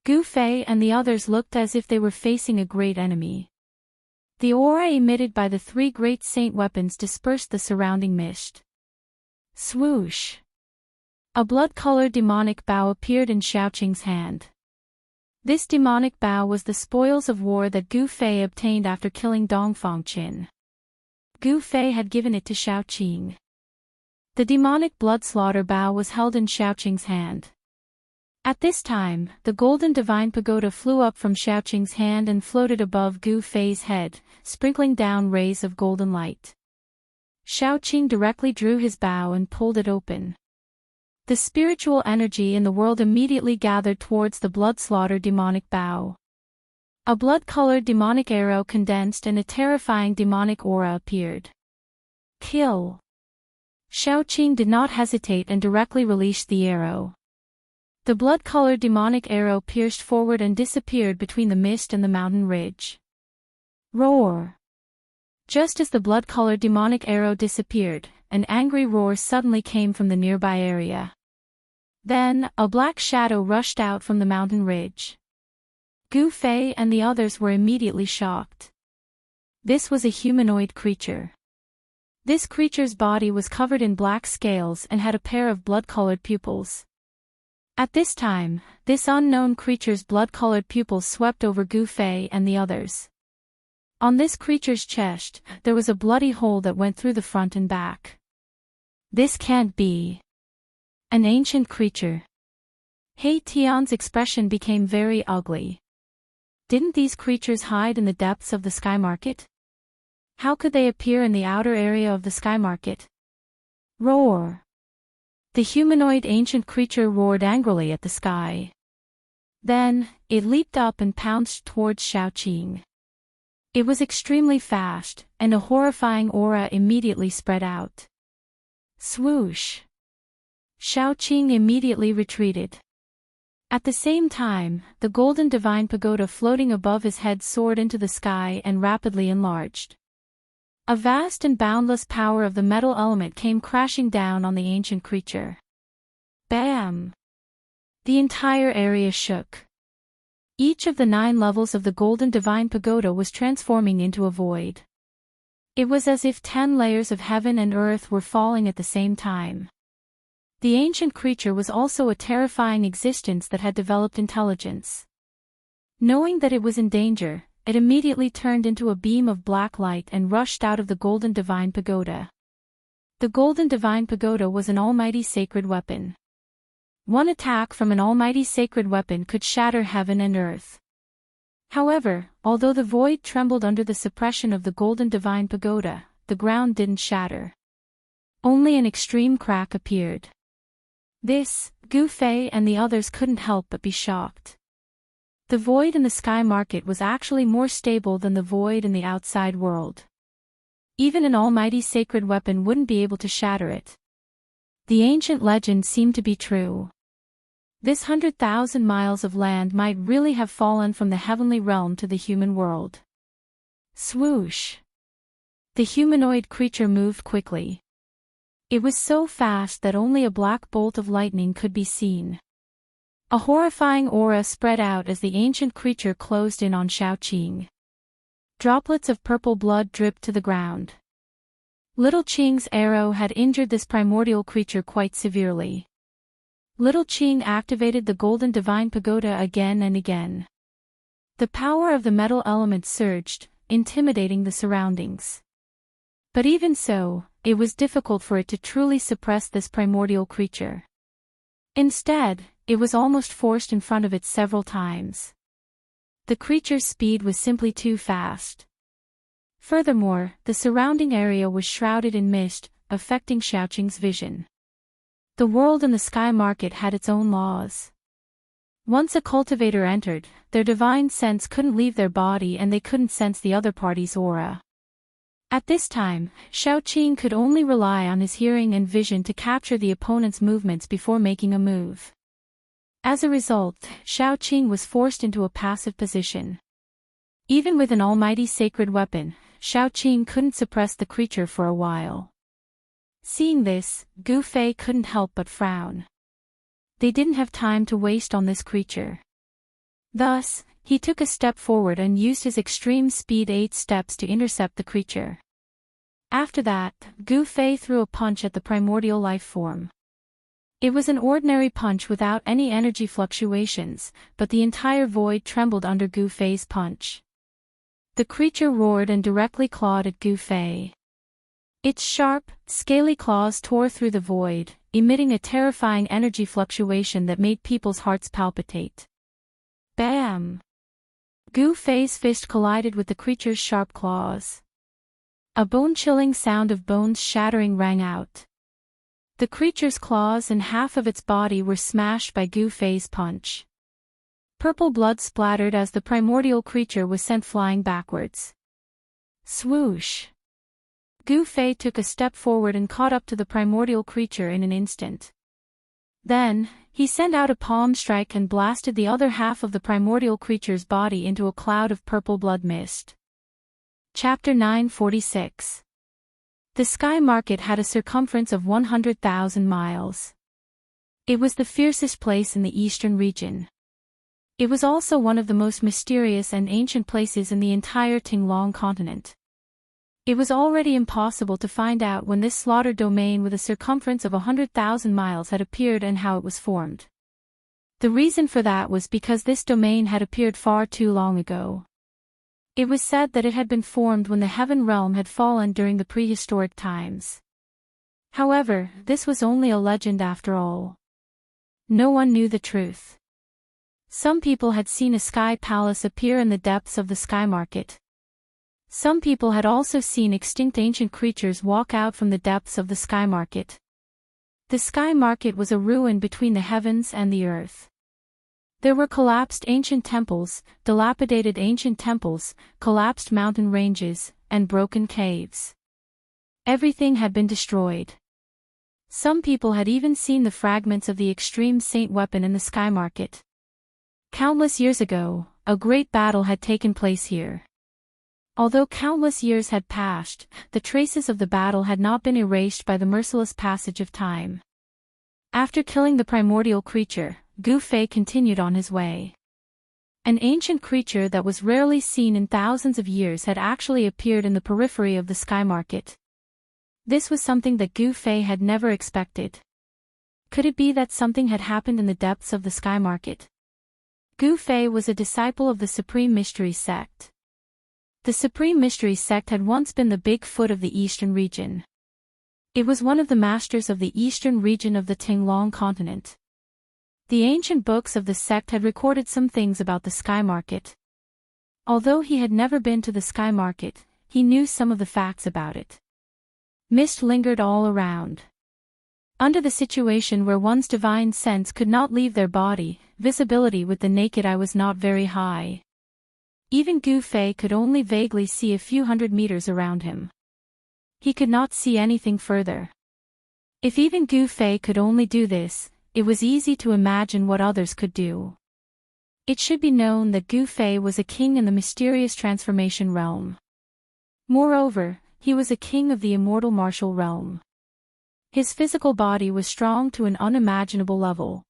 Gu Fei and the others looked as if they were facing a great enemy. The aura emitted by the 3 great saint weapons dispersed the surrounding mist. Swoosh! A blood-colored demonic bow appeared in Xiaoqing's hand. This demonic bow was the spoils of war that Gu Fei obtained after killing Dongfang Qin. Gu Fei had given it to Xiaoqing. The demonic blood slaughter bow was held in Xiaoqing's hand. At this time, the golden divine pagoda flew up from Xiaoqing's hand and floated above Gu Fei's head, sprinkling down rays of golden light. Xiaoqing directly drew his bow and pulled it open. The spiritual energy in the world immediately gathered towards the blood-slaughter demonic bow. A blood-colored demonic arrow condensed and a terrifying demonic aura appeared. Kill! Xiaoqing did not hesitate and directly released the arrow. The blood-colored demonic arrow pierced forward and disappeared between the mist and the mountain ridge. Roar! Just as the blood-colored demonic arrow disappeared, an angry roar suddenly came from the nearby area. Then, a black shadow rushed out from the mountain ridge. Gu Fei and the others were immediately shocked. This was a humanoid creature. This creature's body was covered in black scales and had a pair of blood-colored pupils. At this time, this unknown creature's blood-colored pupils swept over Gu Fei and the others. On this creature's chest, there was a bloody hole that went through the front and back. This can't be. An ancient creature. He Tian's expression became very ugly. Didn't these creatures hide in the depths of the sky market? How could they appear in the outer area of the sky market? Roar! The humanoid ancient creature roared angrily at the sky. Then, it leaped up and pounced towards Xiaoqing. It was extremely fast, and a horrifying aura immediately spread out. Swoosh! Xiaoqing immediately retreated. At the same time, the golden divine pagoda floating above his head soared into the sky and rapidly enlarged. A vast and boundless power of the metal element came crashing down on the ancient creature. Bam! The entire area shook. Each of the 9 levels of the golden divine pagoda was transforming into a void. It was as if 10 layers of heaven and earth were falling at the same time. The ancient creature was also a terrifying existence that had developed intelligence. Knowing that it was in danger, it immediately turned into a beam of black light and rushed out of the golden divine pagoda. The golden divine pagoda was an almighty sacred weapon. One attack from an almighty sacred weapon could shatter heaven and earth. However, although the void trembled under the suppression of the golden divine pagoda, the ground didn't shatter. Only an extreme crack appeared. This, Gu Fei and the others couldn't help but be shocked. The void in the sky market was actually more stable than the void in the outside world. Even an almighty sacred weapon wouldn't be able to shatter it. The ancient legend seemed to be true. This 100,000 miles of land might really have fallen from the heavenly realm to the human world. Swoosh! The humanoid creature moved quickly. It was so fast that only a black bolt of lightning could be seen. A horrifying aura spread out as the ancient creature closed in on Xiaoqing. Droplets of purple blood dripped to the ground. Little Qing's arrow had injured this primordial creature quite severely. Little Qing activated the golden divine pagoda again and again. The power of the metal element surged, intimidating the surroundings. But even so, it was difficult for it to truly suppress this primordial creature. Instead, it was almost forced in front of it several times. The creature's speed was simply too fast. Furthermore, the surrounding area was shrouded in mist, affecting Xiaoqing's vision. The world and the sky market had its own laws. Once a cultivator entered, their divine sense couldn't leave their body and they couldn't sense the other party's aura. At this time, Xiaoqing could only rely on his hearing and vision to capture the opponent's movements before making a move. As a result, Xiaoqing was forced into a passive position. Even with an almighty sacred weapon, Xiaoqing couldn't suppress the creature for a while. Seeing this, Gu Fei couldn't help but frown. They didn't have time to waste on this creature. Thus, he took a step forward and used his extreme speed 8 steps to intercept the creature. After that, Gu Fei threw a punch at the primordial life form. It was an ordinary punch without any energy fluctuations, but the entire void trembled under Gu Fei's punch. The creature roared and directly clawed at Gu Fei. Its sharp, scaly claws tore through the void, emitting a terrifying energy fluctuation that made people's hearts palpitate. Bam! Gu Fei's fist collided with the creature's sharp claws. A bone-chilling sound of bones shattering rang out. The creature's claws and half of its body were smashed by Gu Fei's punch. Purple blood splattered as the primordial creature was sent flying backwards. Swoosh! Gu Fei took a step forward and caught up to the primordial creature in an instant. Then, he sent out a palm strike and blasted the other half of the primordial creature's body into a cloud of purple blood mist. Chapter 946. The Sky Market had a circumference of 100,000 miles. It was the fiercest place in the eastern region. It was also one of the most mysterious and ancient places in the entire Tinglong continent. It was already impossible to find out when this slaughtered domain with a circumference of 100,000 miles had appeared and how it was formed. The reason for that was because this domain had appeared far too long ago. It was said that it had been formed when the Heaven Realm had fallen during the prehistoric times. However, this was only a legend after all. No one knew the truth. Some people had seen a sky palace appear in the depths of the Sky Market. Some people had also seen extinct ancient creatures walk out from the depths of the Sky Market. The Sky Market was a ruin between the heavens and the earth. There were collapsed ancient temples, dilapidated ancient temples, collapsed mountain ranges, and broken caves. Everything had been destroyed. Some people had even seen the fragments of the Extreme Saint weapon in the Sky Market. Countless years ago, a great battle had taken place here. Although countless years had passed, the traces of the battle had not been erased by the merciless passage of time. After killing the primordial creature, Gu Fei continued on his way. An ancient creature that was rarely seen in thousands of years had actually appeared in the periphery of the Sky Market. This was something that Gu Fei had never expected. Could it be that something had happened in the depths of the Sky Market? Gu Fei was a disciple of the Supreme Mystery Sect. The Supreme Mystery Sect had once been the Big Foot of the Eastern region. It was one of the masters of the Eastern region of the Tinglong continent. The ancient books of the sect had recorded some things about the Sky Market. Although he had never been to the Sky Market, he knew some of the facts about it. Mist lingered all around. Under the situation where one's divine sense could not leave their body, visibility with the naked eye was not very high. Even Gu Fei could only vaguely see a few hundred meters around him. He could not see anything further. If even Gu Fei could only do this, it was easy to imagine what others could do. It should be known that Gu Fei was a king in the mysterious transformation realm. Moreover, he was a king of the immortal martial realm. His physical body was strong to an unimaginable level.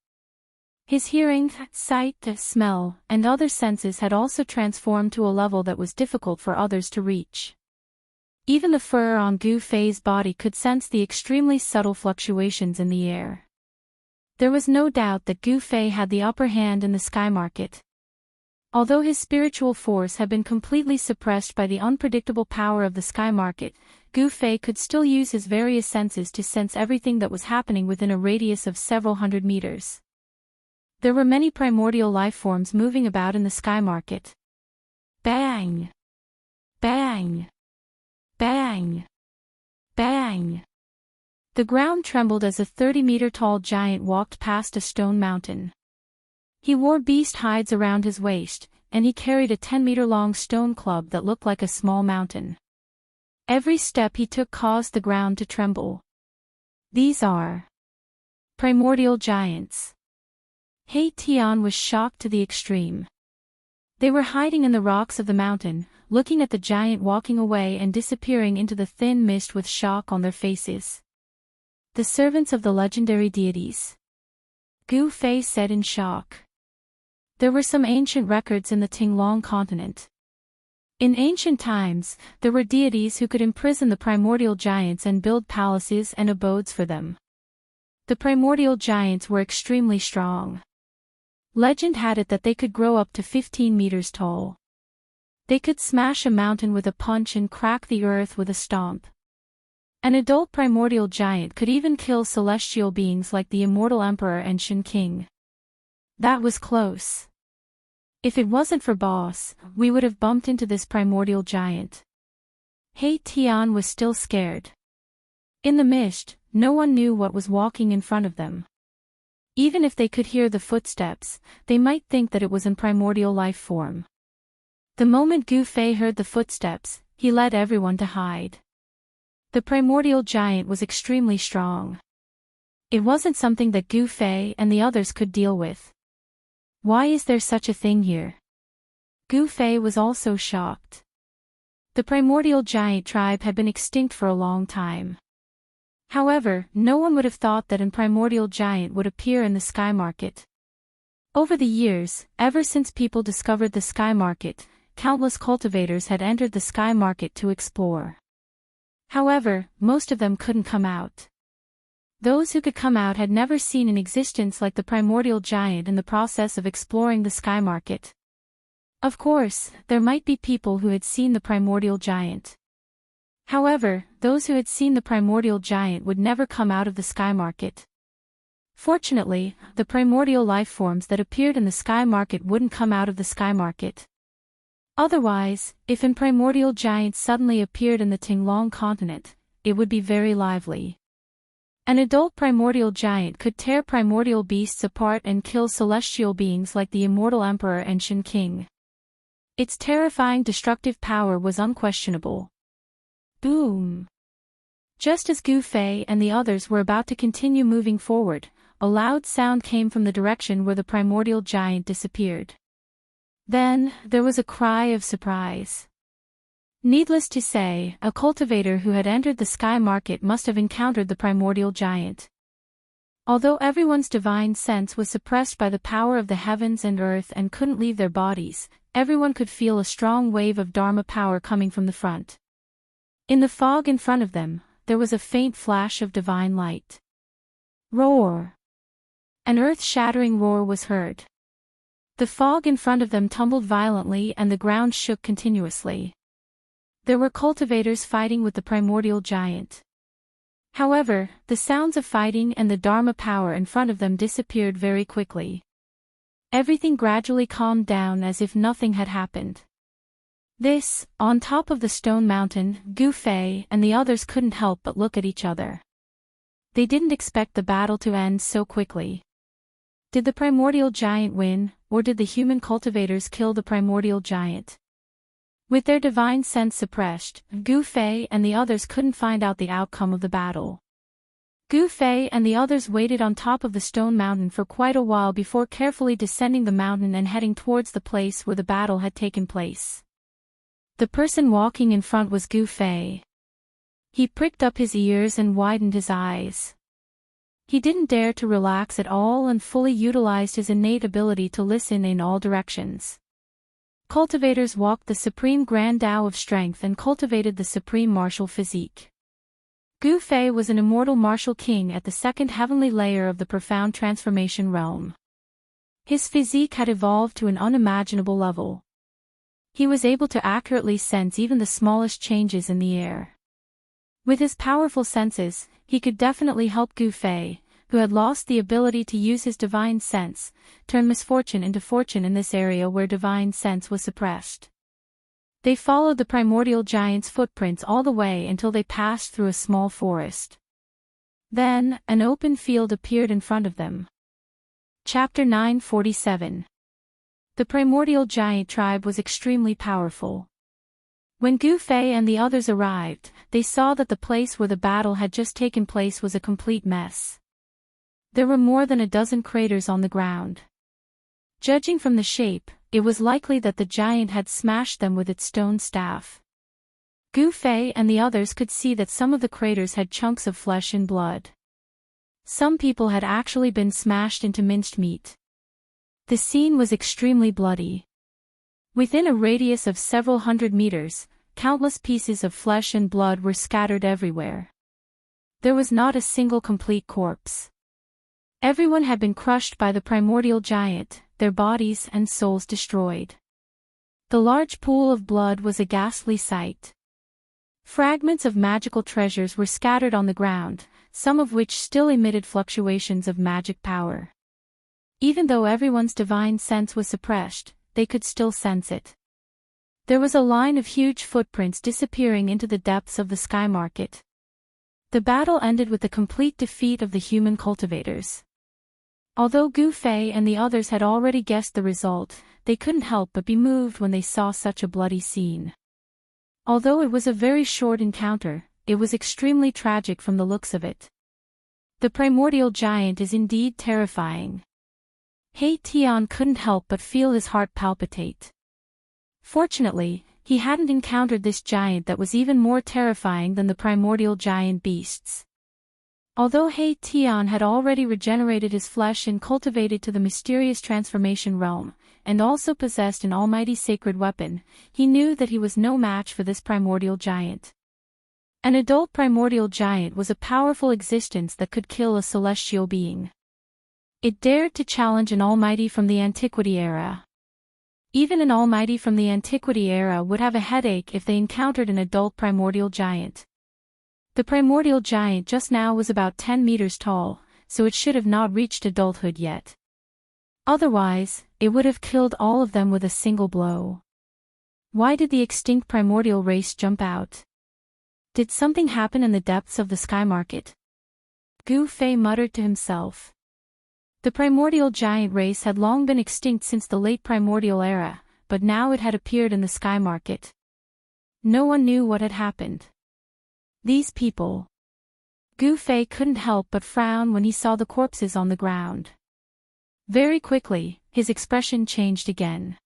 His hearing, sight, smell, and other senses had also transformed to a level that was difficult for others to reach. Even the fur on Gu Fei's body could sense the extremely subtle fluctuations in the air. There was no doubt that Gu Fei had the upper hand in the Sky Market. Although his spiritual force had been completely suppressed by the unpredictable power of the Sky Market, Gu Fei could still use his various senses to sense everything that was happening within a radius of several hundred meters. There were many primordial life forms moving about in the Sky Market. Bang! Bang! Bang! Bang! The ground trembled as a 30-meter-tall giant walked past a stone mountain. He wore beast hides around his waist, and he carried a 10-meter-long stone club that looked like a small mountain. Every step he took caused the ground to tremble. These are primordial giants. Hei Tian was shocked to the extreme. They were hiding in the rocks of the mountain, looking at the giant walking away and disappearing into the thin mist with shock on their faces. The servants of the legendary deities. Gu Fei said in shock. There were some ancient records in the Tinglong continent. In ancient times, there were deities who could imprison the primordial giants and build palaces and abodes for them. The primordial giants were extremely strong. Legend had it that they could grow up to 15 meters tall. They could smash a mountain with a punch and crack the earth with a stomp. An adult primordial giant could even kill celestial beings like the immortal Emperor Enchanting. That was close. If it wasn't for Boss, we would have bumped into this primordial giant. Hey Tian was still scared. In the mist, no one knew what was walking in front of them. Even if they could hear the footsteps, they might think that it was in primordial life form. The moment Gu Fei heard the footsteps, he led everyone to hide. The primordial giant was extremely strong. It wasn't something that Gu Fei and the others could deal with. Why is there such a thing here? Gu Fei was also shocked. The primordial giant tribe had been extinct for a long time. However, no one would have thought that a primordial giant would appear in the sky market. Over the years, ever since people discovered the sky market, countless cultivators had entered the sky market to explore. However, most of them couldn't come out. Those who could come out had never seen an existence like the primordial giant in the process of exploring the sky market. Of course, there might be people who had seen the primordial giant. However, those who had seen the primordial giant would never come out of the sky market. Fortunately, the primordial life forms that appeared in the sky market wouldn't come out of the sky market. Otherwise, if a primordial giant suddenly appeared in the Tinglong continent, it would be very lively. An adult primordial giant could tear primordial beasts apart and kill celestial beings like the immortal Emperor Enchanting. Its terrifying destructive power was unquestionable. Boom! Just as Gu Fei and the others were about to continue moving forward, a loud sound came from the direction where the primordial giant disappeared. Then, there was a cry of surprise. Needless to say, a cultivator who had entered the sky market must have encountered the primordial giant. Although everyone's divine sense was suppressed by the power of the heavens and earth and couldn't leave their bodies, everyone could feel a strong wave of Dharma power coming from the front. In the fog in front of them, there was a faint flash of divine light. Roar! An earth-shattering roar was heard. The fog in front of them tumbled violently and the ground shook continuously. There were cultivators fighting with the primordial giant. However, the sounds of fighting and the Dharma power in front of them disappeared very quickly. Everything gradually calmed down as if nothing had happened. This, on top of the stone mountain, Gu Fei and the others couldn't help but look at each other. They didn't expect the battle to end so quickly. Did the primordial giant win, or did the human cultivators kill the primordial giant? With their divine sense suppressed, Gu Fei and the others couldn't find out the outcome of the battle. Gu Fei and the others waited on top of the stone mountain for quite a while before carefully descending the mountain and heading towards the place where the battle had taken place. The person walking in front was Gu Fei. He pricked up his ears and widened his eyes. He didn't dare to relax at all and fully utilized his innate ability to listen in all directions. Cultivators walked the supreme grand Tao of strength and cultivated the supreme martial physique. Gu Fei was an immortal martial king at the second heavenly layer of the profound transformation realm. His physique had evolved to an unimaginable level. He was able to accurately sense even the smallest changes in the air. With his powerful senses, he could definitely help Gu Fei, who had lost the ability to use his divine sense, turn misfortune into fortune in this area where divine sense was suppressed. They followed the primordial giant's footprints all the way until they passed through a small forest. Then, an open field appeared in front of them. Chapter 947. The primordial giant tribe was extremely powerful. When Gu Fei and the others arrived, they saw that the place where the battle had just taken place was a complete mess. There were more than a dozen craters on the ground. Judging from the shape, it was likely that the giant had smashed them with its stone staff. Gu Fei and the others could see that some of the craters had chunks of flesh and blood. Some people had actually been smashed into minced meat. The scene was extremely bloody. Within a radius of several hundred meters, countless pieces of flesh and blood were scattered everywhere. There was not a single complete corpse. Everyone had been crushed by the primordial giant, their bodies and souls destroyed. The large pool of blood was a ghastly sight. Fragments of magical treasures were scattered on the ground, some of which still emitted fluctuations of magic power. Even though everyone's divine sense was suppressed, they could still sense it. There was a line of huge footprints disappearing into the depths of the sky market. The battle ended with the complete defeat of the human cultivators. Although Gu Fei and the others had already guessed the result, they couldn't help but be moved when they saw such a bloody scene. Although it was a very short encounter, it was extremely tragic from the looks of it. The primordial giant is indeed terrifying. He Tian couldn't help but feel his heart palpitate. Fortunately, he hadn't encountered this giant that was even more terrifying than the primordial giant beasts. Although He Tian had already regenerated his flesh and cultivated to the mysterious transformation realm, and also possessed an almighty sacred weapon, he knew that he was no match for this primordial giant. An adult primordial giant was a powerful existence that could kill a celestial being. It dared to challenge an almighty from the antiquity era. Even an almighty from the antiquity era would have a headache if they encountered an adult primordial giant. The primordial giant just now was about 10 meters tall, so it should have not reached adulthood yet. Otherwise, it would have killed all of them with a single blow. Why did the extinct primordial race jump out? Did something happen in the depths of the sky market? Gu Fei muttered to himself. The primordial giant race had long been extinct since the late primordial era, but now it had appeared in the sky market. No one knew what had happened. These people. Gu Fei couldn't help but frown when he saw the corpses on the ground. Very quickly, his expression changed again.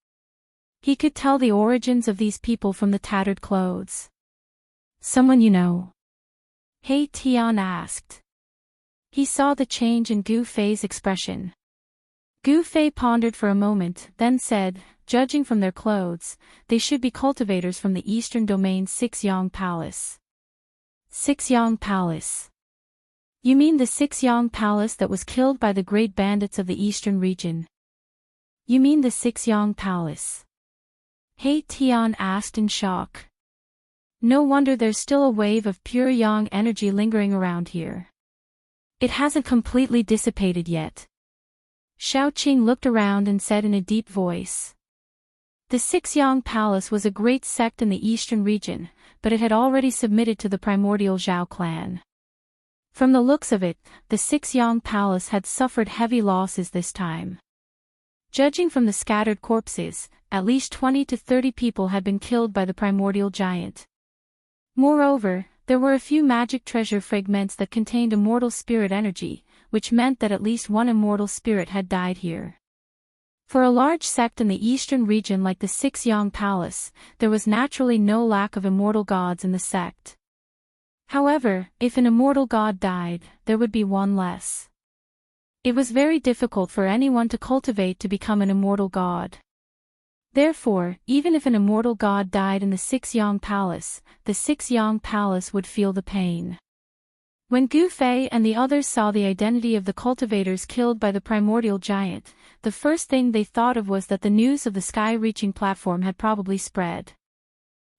He could tell the origins of these people from the tattered clothes. Someone you know? He Tian asked. He saw the change in Gu Fei's expression. Gu Fei pondered for a moment, then said, judging from their clothes, they should be cultivators from the eastern domain's Six-Yang Palace. Six-Yang Palace. You mean the Six-Yang Palace that was killed by the great bandits of the eastern region? You mean the Six-Yang Palace? He Tian asked in shock. No wonder there's still a wave of pure yang energy lingering around here. It hasn't completely dissipated yet. Xiaoqing looked around and said in a deep voice. The Six-Yang Palace was a great sect in the eastern region, but it had already submitted to the primordial Zhao clan. From the looks of it, the Six-Yang Palace had suffered heavy losses this time. Judging from the scattered corpses, at least 20 to 30 people had been killed by the primordial giant. Moreover, there were a few magic treasure fragments that contained immortal spirit energy, which meant that at least one immortal spirit had died here. For a large sect in the eastern region like the Six-Yang Palace, there was naturally no lack of immortal gods in the sect. However, if an immortal god died, there would be one less. It was very difficult for anyone to cultivate to become an immortal god. Therefore, even if an immortal god died in the Six-Yang Palace, the Six-Yang Palace would feel the pain. When Gu Fei and the others saw the identity of the cultivators killed by the primordial giant, the first thing they thought of was that the news of the sky-reaching platform had probably spread.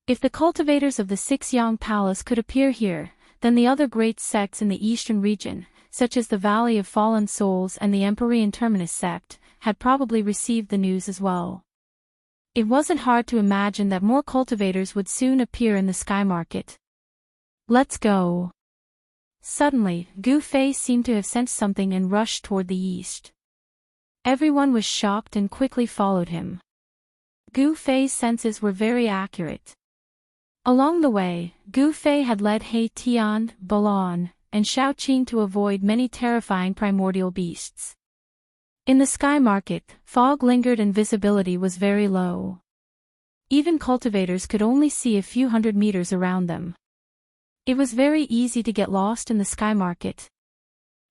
If the cultivators of the Six-Yang Palace could appear here, then the other great sects in the eastern region, such as the Valley of Fallen Souls and the Empyrean Terminus sect, had probably received the news as well. It wasn't hard to imagine that more cultivators would soon appear in the sky market. Let's go. Suddenly, Gu Fei seemed to have sensed something and rushed toward the east. Everyone was shocked and quickly followed him. Gu Fei's senses were very accurate. Along the way, Gu Fei had led He Tian, Balon, and Xiaoqing to avoid many terrifying primordial beasts. In the sky market, fog lingered and visibility was very low. Even cultivators could only see a few hundred meters around them. It was very easy to get lost in the sky market.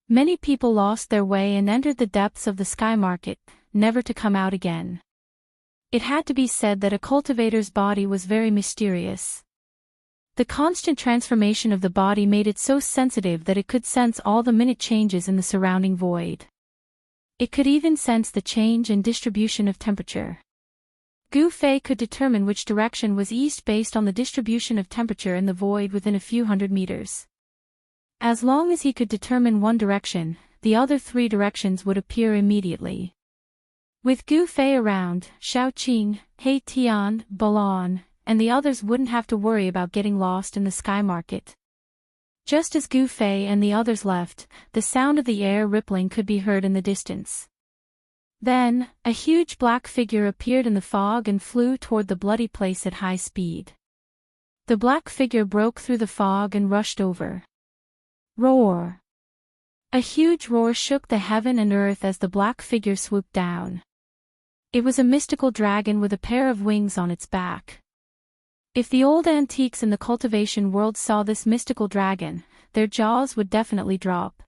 Many people lost their way and entered the depths of the sky market, never to come out again. It had to be said that a cultivator's body was very mysterious. The constant transformation of the body made it so sensitive that it could sense all the minute changes in the surrounding void. It could even sense the change and distribution of temperature. Gu Fei could determine which direction was east based on the distribution of temperature in the void within a few hundred meters. As long as he could determine one direction, the other 3 directions would appear immediately. With Gu Fei around, Xiaoqing, He Tian, Balon, and the others wouldn't have to worry about getting lost in the sky market. Just as Gu Fei and the others left, the sound of the air rippling could be heard in the distance. Then, a huge black figure appeared in the fog and flew toward the bloody place at high speed. The black figure broke through the fog and rushed over. Roar! A huge roar shook the heaven and earth as the black figure swooped down. It was a mystical dragon with a pair of wings on its back. If the old antiques in the cultivation world saw this mystical dragon, their jaws would definitely drop.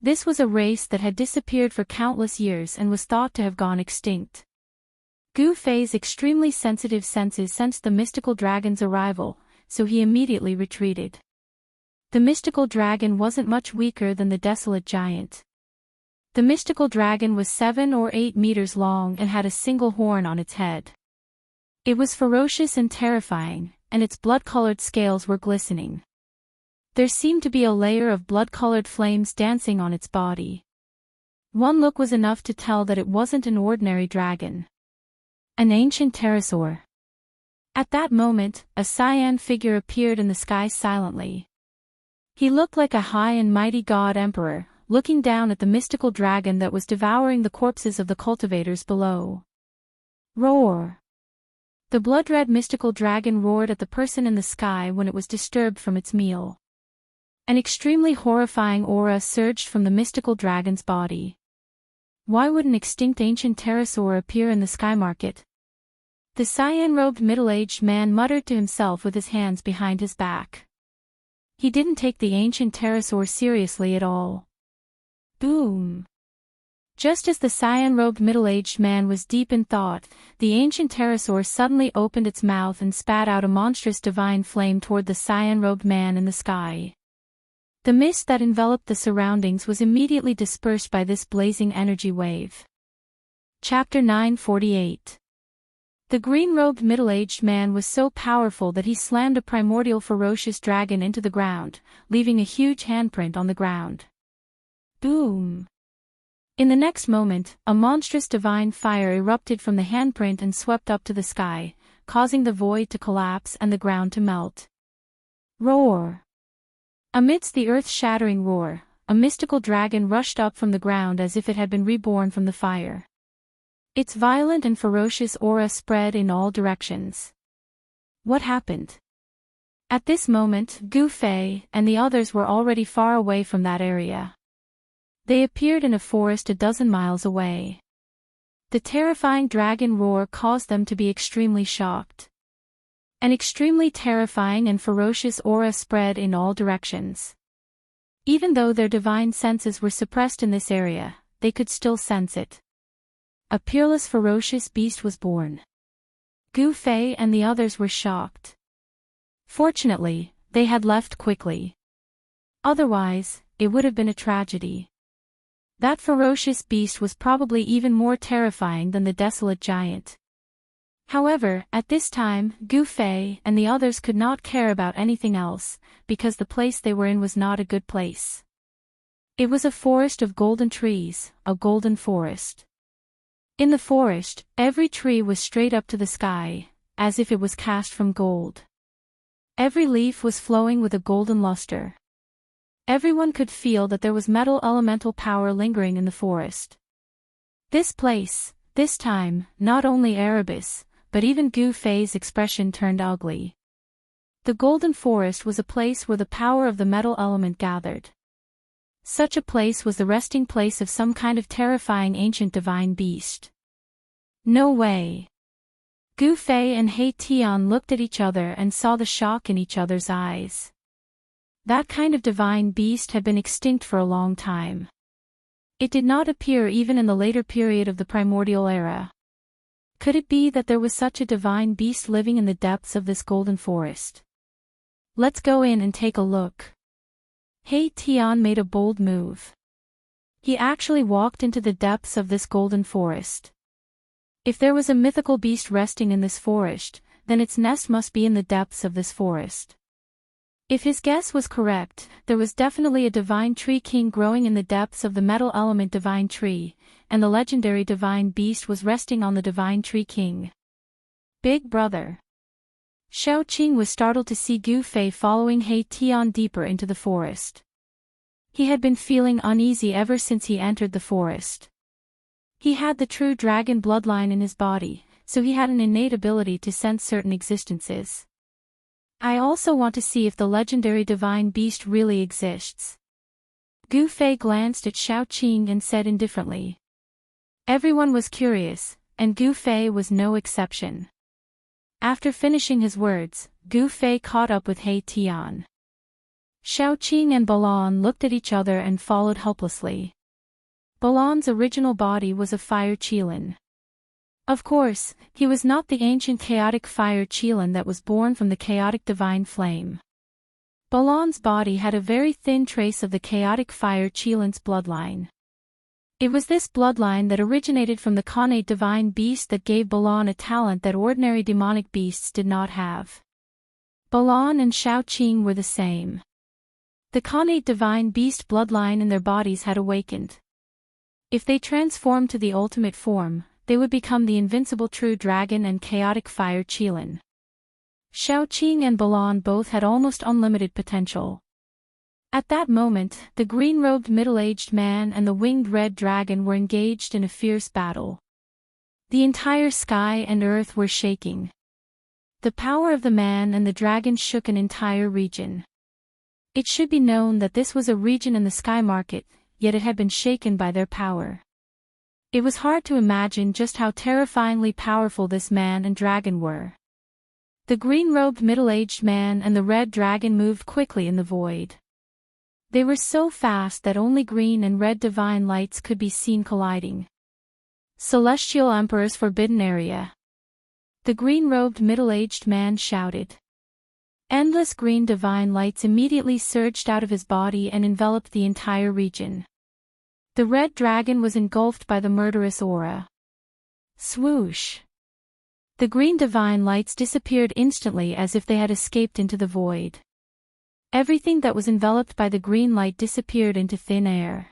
This was a race that had disappeared for countless years and was thought to have gone extinct. Gu Fei's extremely sensitive senses sensed the mystical dragon's arrival, so he immediately retreated. The mystical dragon wasn't much weaker than the desolate giant. The mystical dragon was 7 or 8 meters long and had a single horn on its head. It was ferocious and terrifying, and its blood-colored scales were glistening. There seemed to be a layer of blood-colored flames dancing on its body. One look was enough to tell that it wasn't an ordinary dragon. An ancient pterosaur. At that moment, a cyan figure appeared in the sky silently. He looked like a high and mighty god-emperor, looking down at the mystical dragon that was devouring the corpses of the cultivators below. Roar! The blood-red mystical dragon roared at the person in the sky when it was disturbed from its meal. An extremely horrifying aura surged from the mystical dragon's body. Why would an extinct ancient pterosaur appear in the sky market? The cyan-robed middle-aged man muttered to himself with his hands behind his back. He didn't take the ancient pterosaur seriously at all. Boom! Just as the cyan-robed middle-aged man was deep in thought, the ancient pterosaur suddenly opened its mouth and spat out a monstrous divine flame toward the cyan-robed man in the sky. The mist that enveloped the surroundings was immediately dispersed by this blazing energy wave. Chapter 948. The green-robed middle-aged man was so powerful that he slammed a primordial ferocious dragon into the ground, leaving a huge handprint on the ground. Boom! In the next moment, a monstrous divine fire erupted from the handprint and swept up to the sky, causing the void to collapse and the ground to melt. Roar! Amidst the earth-shattering roar, a mystical dragon rushed up from the ground as if it had been reborn from the fire. Its violent and ferocious aura spread in all directions. What happened? At this moment, Gu Fei and the others were already far away from that area. They appeared in a forest a dozen miles away. The terrifying dragon roar caused them to be extremely shocked. An extremely terrifying and ferocious aura spread in all directions. Even though their divine senses were suppressed in this area, they could still sense it. A peerless ferocious beast was born. Gu Fei and the others were shocked. Fortunately, they had left quickly. Otherwise, it would have been a tragedy. That ferocious beast was probably even more terrifying than the desolate giant. However, at this time, Gu Fei and the others could not care about anything else, because the place they were in was not a good place. It was a forest of golden trees, a golden forest. In the forest, every tree was straight up to the sky, as if it was cast from gold. Every leaf was flowing with a golden luster. Everyone could feel that there was metal elemental power lingering in the forest. This place, this time, not only Erebus, but even Gu Fei's expression turned ugly. The golden forest was a place where the power of the metal element gathered. Such a place was the resting place of some kind of terrifying ancient divine beast. No way. Gu Fei and He Tian looked at each other and saw the shock in each other's eyes. That kind of divine beast had been extinct for a long time. It did not appear even in the later period of the primordial era. Could it be that there was such a divine beast living in the depths of this golden forest? Let's go in and take a look. Hei Tian made a bold move. He actually walked into the depths of this golden forest. If there was a mythical beast resting in this forest, then its nest must be in the depths of this forest. If his guess was correct, there was definitely a divine tree king growing in the depths of the metal element divine tree, and the legendary divine beast was resting on the divine tree king. Big brother. Xiao Qing was startled to see Gu Fei following Hei Tian deeper into the forest. He had been feeling uneasy ever since he entered the forest. He had the true dragon bloodline in his body, so he had an innate ability to sense certain existences. I also want to see if the legendary divine beast really exists. Gu Fei glanced at Xiao Qing and said indifferently. Everyone was curious, and Gu Fei was no exception. After finishing his words, Gu Fei caught up with Hei Tian. Xiao Qing and Balan looked at each other and followed helplessly. Balan's original body was a fire qilin. Of course, he was not the ancient chaotic fire qilin that was born from the chaotic divine flame. Balan's body had a very thin trace of the chaotic fire qilin's bloodline. It was this bloodline that originated from the Khanate divine beast that gave Balan a talent that ordinary demonic beasts did not have. Balan and Xiao Qing were the same. The Khanate divine beast bloodline in their bodies had awakened. If they transformed to the ultimate form, they would become the invincible true dragon and chaotic fire qilin. Xiao Qing and Balan both had almost unlimited potential. At that moment, the green-robed middle-aged man and the winged red dragon were engaged in a fierce battle. The entire sky and earth were shaking. The power of the man and the dragon shook an entire region. It should be known that this was a region in the sky market, yet it had been shaken by their power. It was hard to imagine just how terrifyingly powerful this man and dragon were. The green-robed middle-aged man and the red dragon moved quickly in the void. They were so fast that only green and red divine lights could be seen colliding. Celestial Emperor's Forbidden Area. The green-robed middle-aged man shouted. Endless green divine lights immediately surged out of his body and enveloped the entire region. The red dragon was engulfed by the murderous aura. Swoosh! The green divine lights disappeared instantly as if they had escaped into the void. Everything that was enveloped by the green light disappeared into thin air.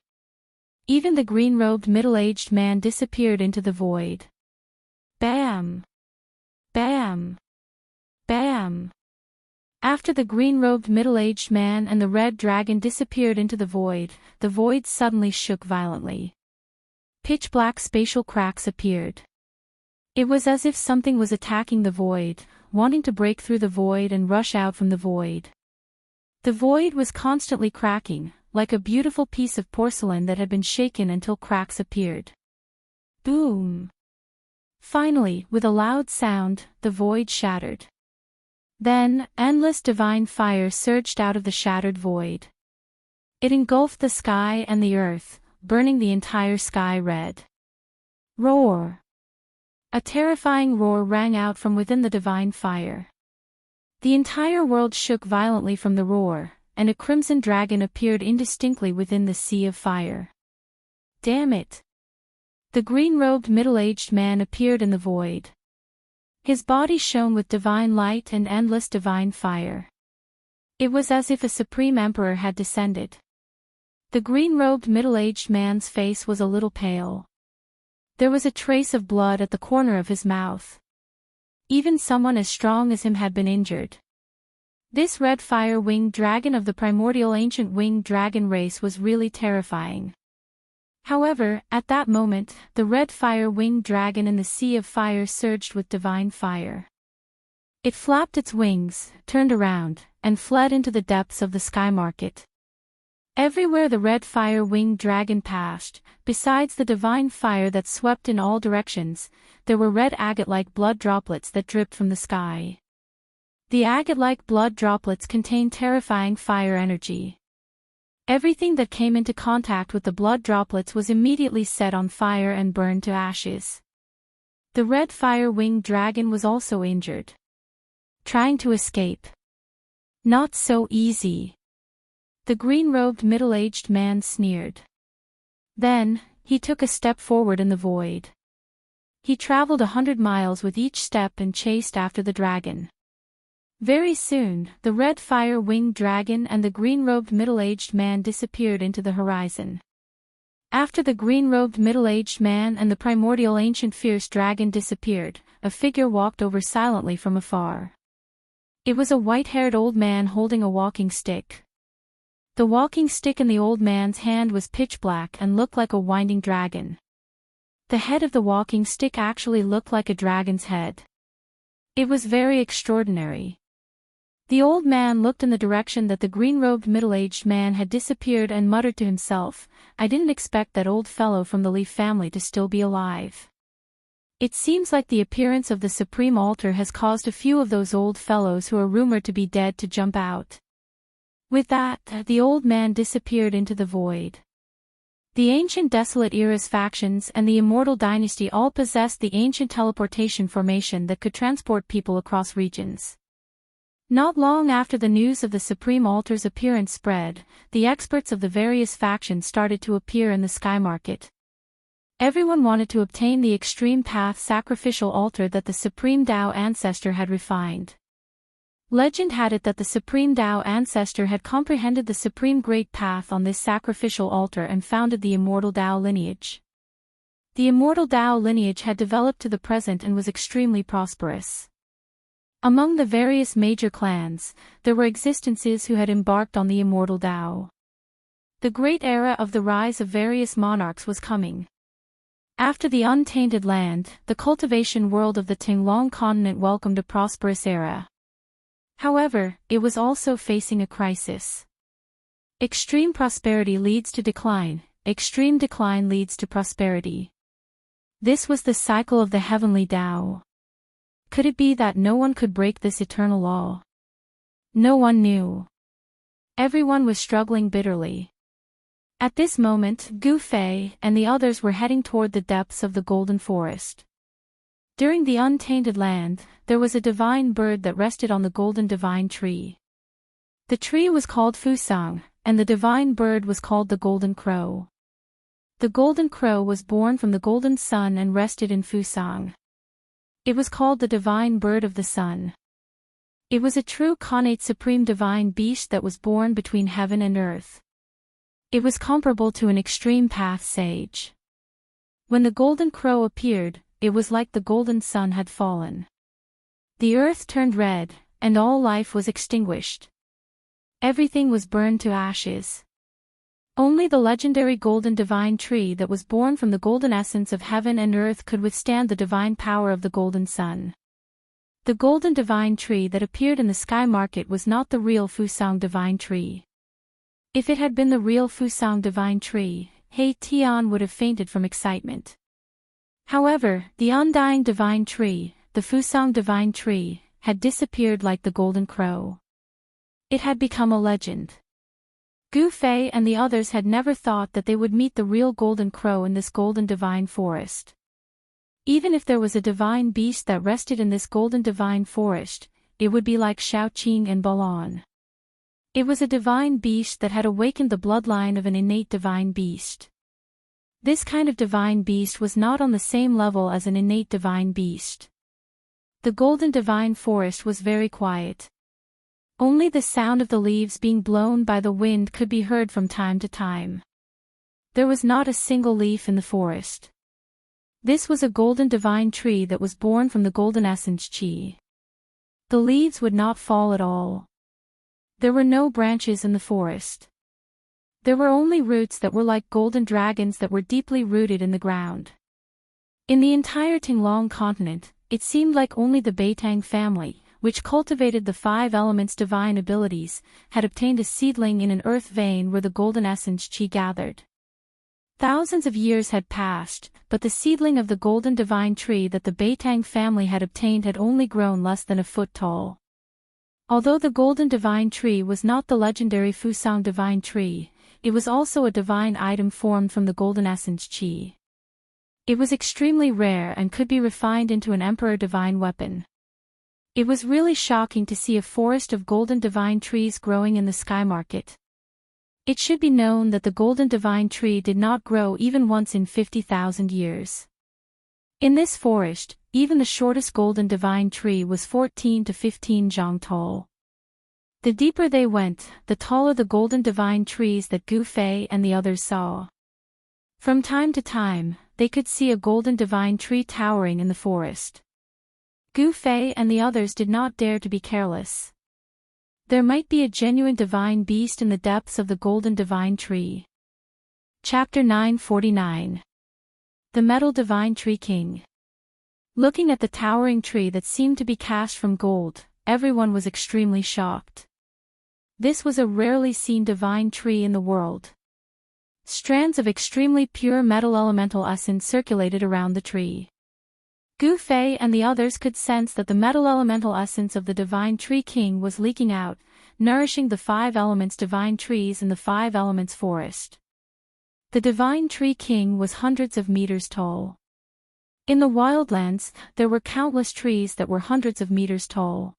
Even the green-robed middle-aged man disappeared into the void. Bam! Bam! Bam! After the green-robed middle-aged man and the red dragon disappeared into the void suddenly shook violently. Pitch-black spatial cracks appeared. It was as if something was attacking the void, wanting to break through the void and rush out from the void. The void was constantly cracking, like a beautiful piece of porcelain that had been shaken until cracks appeared. Boom! Finally, with a loud sound, the void shattered. Then, endless divine fire surged out of the shattered void. It engulfed the sky and the earth, burning the entire sky red. Roar! A terrifying roar rang out from within the divine fire. The entire world shook violently from the roar, and a crimson dragon appeared indistinctly within the sea of fire. Damn it! The green-robed middle-aged man appeared in the void. His body shone with divine light and endless divine fire. It was as if a supreme emperor had descended. The green-robed middle-aged man's face was a little pale. There was a trace of blood at the corner of his mouth. Even someone as strong as him had been injured. This red fire-winged dragon of the primordial ancient winged dragon race was really terrifying. However, at that moment, the red fire-winged dragon in the sea of fire surged with divine fire. It flapped its wings, turned around, and fled into the depths of the sky market. Everywhere the red fire-winged dragon passed, besides the divine fire that swept in all directions, there were red agate-like blood droplets that dripped from the sky. The agate-like blood droplets contained terrifying fire energy. Everything that came into contact with the blood droplets was immediately set on fire and burned to ashes. The red fire-winged dragon was also injured. Trying to escape. Not so easy. The green-robed middle-aged man sneered. Then, he took a step forward in the void. He traveled 100 miles with each step and chased after the dragon. Very soon, the red fire-winged dragon and the green-robed middle-aged man disappeared into the horizon. After the green-robed middle-aged man and the primordial ancient fierce dragon disappeared, a figure walked over silently from afar. It was a white-haired old man holding a walking stick. The walking stick in the old man's hand was pitch black and looked like a winding dragon. The head of the walking stick actually looked like a dragon's head. It was very extraordinary. The old man looked in the direction that the green-robed middle-aged man had disappeared and muttered to himself, "I didn't expect that old fellow from the Leaf family to still be alive. It seems like the appearance of the Supreme Altar has caused a few of those old fellows who are rumored to be dead to jump out." With that, the old man disappeared into the void. The ancient Desolate Era's factions and the Immortal Dynasty all possessed the ancient teleportation formation that could transport people across regions. Not long after the news of the Supreme Altar's appearance spread, the experts of the various factions started to appear in the sky market. Everyone wanted to obtain the extreme path sacrificial altar that the Supreme Tao Ancestor had refined. Legend had it that the Supreme Tao Ancestor had comprehended the Supreme Great Path on this sacrificial altar and founded the Immortal Tao lineage. The Immortal Tao lineage had developed to the present and was extremely prosperous. Among the various major clans, there were existences who had embarked on the Immortal Tao. The great era of the rise of various monarchs was coming. After the Untainted Land, the cultivation world of the Tinglong continent welcomed a prosperous era. However, it was also facing a crisis. Extreme prosperity leads to decline, extreme decline leads to prosperity. This was the cycle of the heavenly Tao. Could it be that no one could break this eternal law? No one knew. Everyone was struggling bitterly. At this moment, Gu Fei and the others were heading toward the depths of the Golden Forest. During the Untainted Land, there was a divine bird that rested on the golden divine tree. The tree was called Fusang, and the divine bird was called the Golden Crow. The Golden Crow was born from the Golden Sun and rested in Fusang. It was called the Divine Bird of the Sun. It was a true connate supreme divine beast that was born between heaven and earth. It was comparable to an extreme path sage. When the Golden Crow appeared, it was like the Golden Sun had fallen. The earth turned red, and all life was extinguished. Everything was burned to ashes. Only the legendary golden divine tree that was born from the golden essence of heaven and earth could withstand the divine power of the Golden Sun. The golden divine tree that appeared in the sky market was not the real Fusang divine tree. If it had been the real Fusang divine tree, He Tian would have fainted from excitement. However, the undying divine tree, the Fusang divine tree, had disappeared like the Golden Crow. It had become a legend. Gu Fei and the others had never thought that they would meet the real Golden Crow in this golden divine forest. Even if there was a divine beast that rested in this golden divine forest, it would be like Shaoqing and Balan. It was a divine beast that had awakened the bloodline of an innate divine beast. This kind of divine beast was not on the same level as an innate divine beast. The golden divine forest was very quiet. Only the sound of the leaves being blown by the wind could be heard from time to time. There was not a single leaf in the forest. This was a golden divine tree that was born from the golden essence Qi. The leaves would not fall at all. There were no branches in the forest. There were only roots that were like golden dragons that were deeply rooted in the ground. In the entire Tinglong continent, it seemed like only the Beitang family, which cultivated the 5 elements' divine abilities, had obtained a seedling in an earth vein where the golden essence Qi gathered. Thousands of years had passed, but the seedling of the golden divine tree that the Beitang family had obtained had only grown less than a foot tall. Although the golden divine tree was not the legendary Fusang divine tree, it was also a divine item formed from the golden essence Qi. It was extremely rare and could be refined into an emperor divine weapon. It was really shocking to see a forest of golden divine trees growing in the sky market. It should be known that the golden divine tree did not grow even once in 50,000 years. In this forest, even the shortest golden divine tree was 14 to 15 zhang tall. The deeper they went, the taller the golden divine trees that Gu Fei and the others saw. From time to time, they could see a golden divine tree towering in the forest. Gu Fei and the others did not dare to be careless. There might be a genuine divine beast in the depths of the golden divine tree. Chapter 949. The Metal Divine Tree King. Looking at the towering tree that seemed to be cast from gold, everyone was extremely shocked. This was a rarely seen divine tree in the world. Strands of extremely pure metal elemental essence circulated around the tree. Gu Fei and the others could sense that the metal elemental essence of the Divine Tree King was leaking out, nourishing the 5 elements divine trees in the 5 elements forest. The Divine Tree King was hundreds of meters tall. In the wildlands, there were countless trees that were hundreds of meters tall.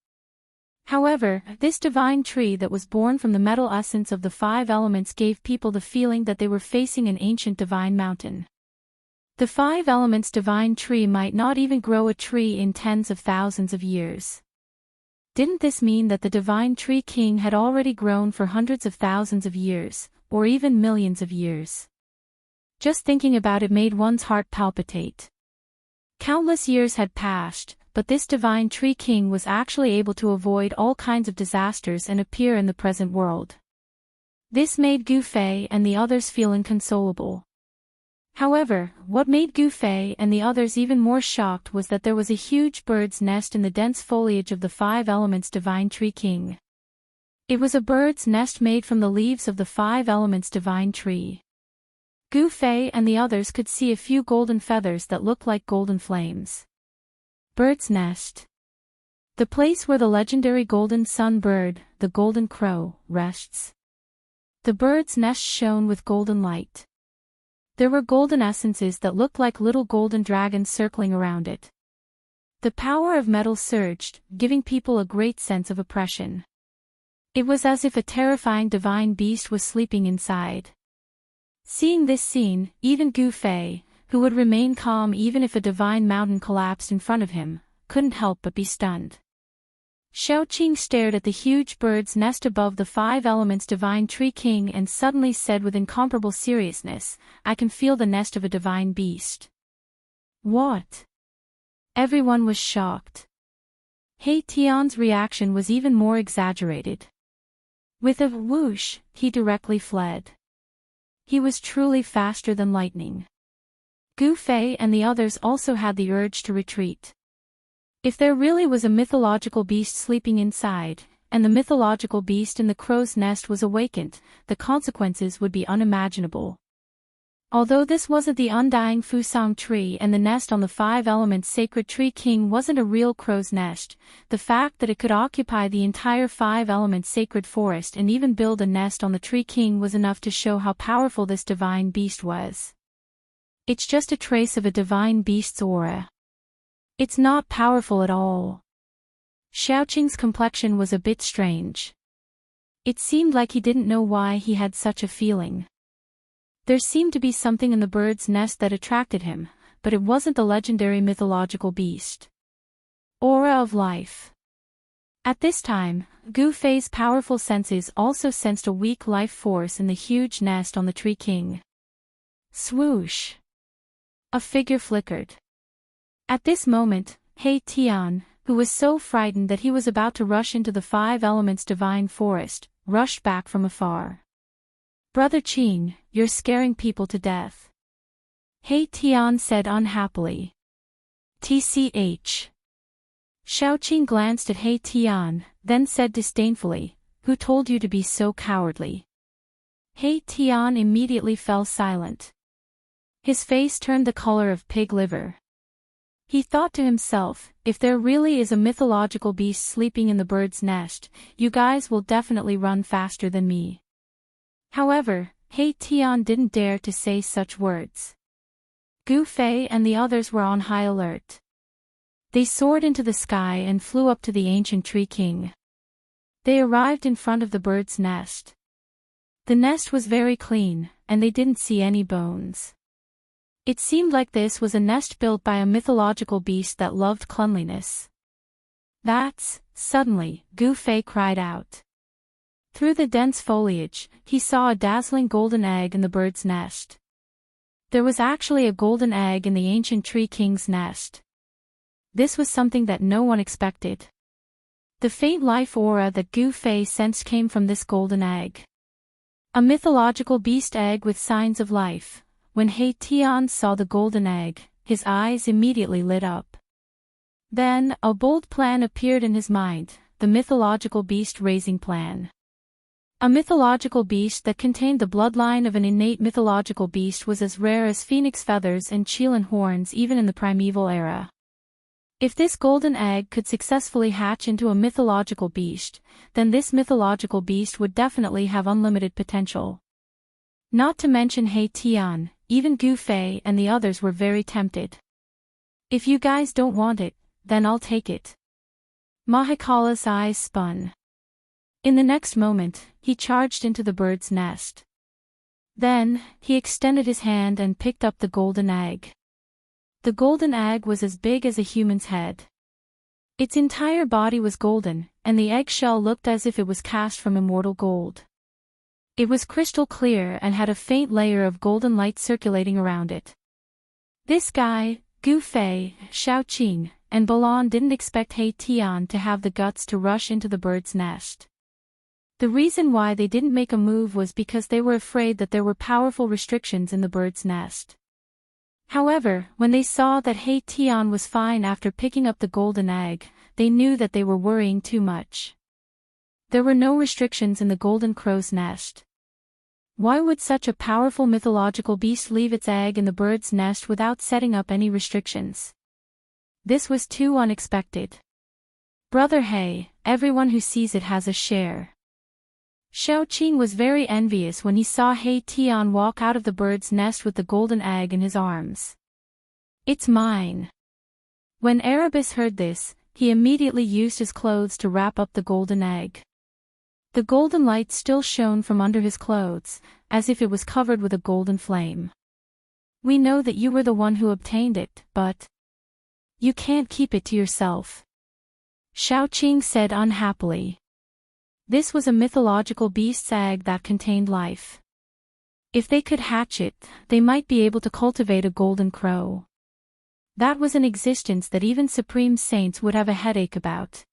However, this divine tree that was born from the metal essence of the 5 elements gave people the feeling that they were facing an ancient divine mountain. The 5 elements divine tree might not even grow a tree in tens of thousands of years. Didn't this mean that the Divine Tree King had already grown for hundreds of thousands of years, or even millions of years? Just thinking about it made one's heart palpitate. Countless years had passed, but this Divine Tree King was actually able to avoid all kinds of disasters and appear in the present world. This made Gu Fei and the others feel inconsolable. However, what made Gu Fei and the others even more shocked was that there was a huge bird's nest in the dense foliage of the 5 elements Divine Tree King. It was a bird's nest made from the leaves of the 5 elements divine tree. Gu Fei and the others could see a few golden feathers that looked like golden flames. Bird's nest. The place where the legendary golden sun bird, the golden crow, rests. The bird's nest shone with golden light. There were golden essences that looked like little golden dragons circling around it. The power of metal surged, giving people a great sense of oppression. It was as if a terrifying divine beast was sleeping inside. Seeing this scene, even Gu Fei, who would remain calm even if a divine mountain collapsed in front of him, couldn't help but be stunned. Xiaoqing stared at the huge bird's nest above the 5 elements Divine Tree King and suddenly said with incomparable seriousness, "I can feel the nest of a divine beast." What? Everyone was shocked. He Tian's reaction was even more exaggerated. With a whoosh, he directly fled. He was truly faster than lightning. Gu Fei and the others also had the urge to retreat. If there really was a mythological beast sleeping inside, and the mythological beast in the crow's nest was awakened, the consequences would be unimaginable. Although this wasn't the undying Fusang tree and the nest on the 5 elements sacred tree king wasn't a real crow's nest, the fact that it could occupy the entire 5 elements sacred forest and even build a nest on the tree king was enough to show how powerful this divine beast was. It's just a trace of a divine beast's aura. It's not powerful at all. Xiaoqing's complexion was a bit strange. It seemed like he didn't know why he had such a feeling. There seemed to be something in the bird's nest that attracted him, but it wasn't the legendary mythological beast. Aura of life. At this time, Gu Fei's powerful senses also sensed a weak life force in the huge nest on the tree king. Swoosh. A figure flickered. At this moment, He Tian, who was so frightened that he was about to rush into the 5 elements divine forest, rushed back from afar. "Brother Qing, you're scaring people to death," He Tian said unhappily. "Tch." Xiaoqing glanced at He Tian, then said disdainfully, "Who told you to be so cowardly?" He Tian immediately fell silent. His face turned the color of pig liver. He thought to himself, if there really is a mythological beast sleeping in the bird's nest, you guys will definitely run faster than me. However, He Tian didn't dare to say such words. Gu Fei and the others were on high alert. They soared into the sky and flew up to the ancient tree king. They arrived in front of the bird's nest. The nest was very clean, and they didn't see any bones. It seemed like this was a nest built by a mythological beast that loved cleanliness. Suddenly, Gu Fei cried out. Through the dense foliage, he saw a dazzling golden egg in the bird's nest. There was actually a golden egg in the ancient tree king's nest. This was something that no one expected. The faint life aura that Gu Fei sensed came from this golden egg. A mythological beast egg with signs of life. When He Tian saw the golden egg, his eyes immediately lit up. Then, a bold plan appeared in his mind, the mythological beast raising plan. A mythological beast that contained the bloodline of an innate mythological beast was as rare as phoenix feathers and qilin horns even in the primeval era. If this golden egg could successfully hatch into a mythological beast, then this mythological beast would definitely have unlimited potential. Not to mention He Tian, even Gu Fei and the others were very tempted. If you guys don't want it, then I'll take it. Mahikala's eyes spun. In the next moment, he charged into the bird's nest. Then, he extended his hand and picked up the golden egg. The golden egg was as big as a human's head. Its entire body was golden, and the eggshell looked as if it was cast from immortal gold. It was crystal clear and had a faint layer of golden light circulating around it. This guy, Gu Fei, Shaoqing, and Balan didn't expect He Tian to have the guts to rush into the bird's nest. The reason why they didn't make a move was because they were afraid that there were powerful restrictions in the bird's nest. However, when they saw that He Tian was fine after picking up the golden egg, they knew that they were worrying too much. There were no restrictions in the golden crow's nest. Why would such a powerful mythological beast leave its egg in the bird's nest without setting up any restrictions? This was too unexpected. Brother He, everyone who sees it has a share. Shaoqing was very envious when he saw He Tian walk out of the bird's nest with the golden egg in his arms. It's mine. When Erebus heard this, he immediately used his clothes to wrap up the golden egg. The golden light still shone from under his clothes, as if it was covered with a golden flame. We know that you were the one who obtained it, but you can't keep it to yourself. Shaoqing said unhappily. This was a mythological beast's egg that contained life. If they could hatch it, they might be able to cultivate a golden crow. That was an existence that even supreme saints would have a headache about.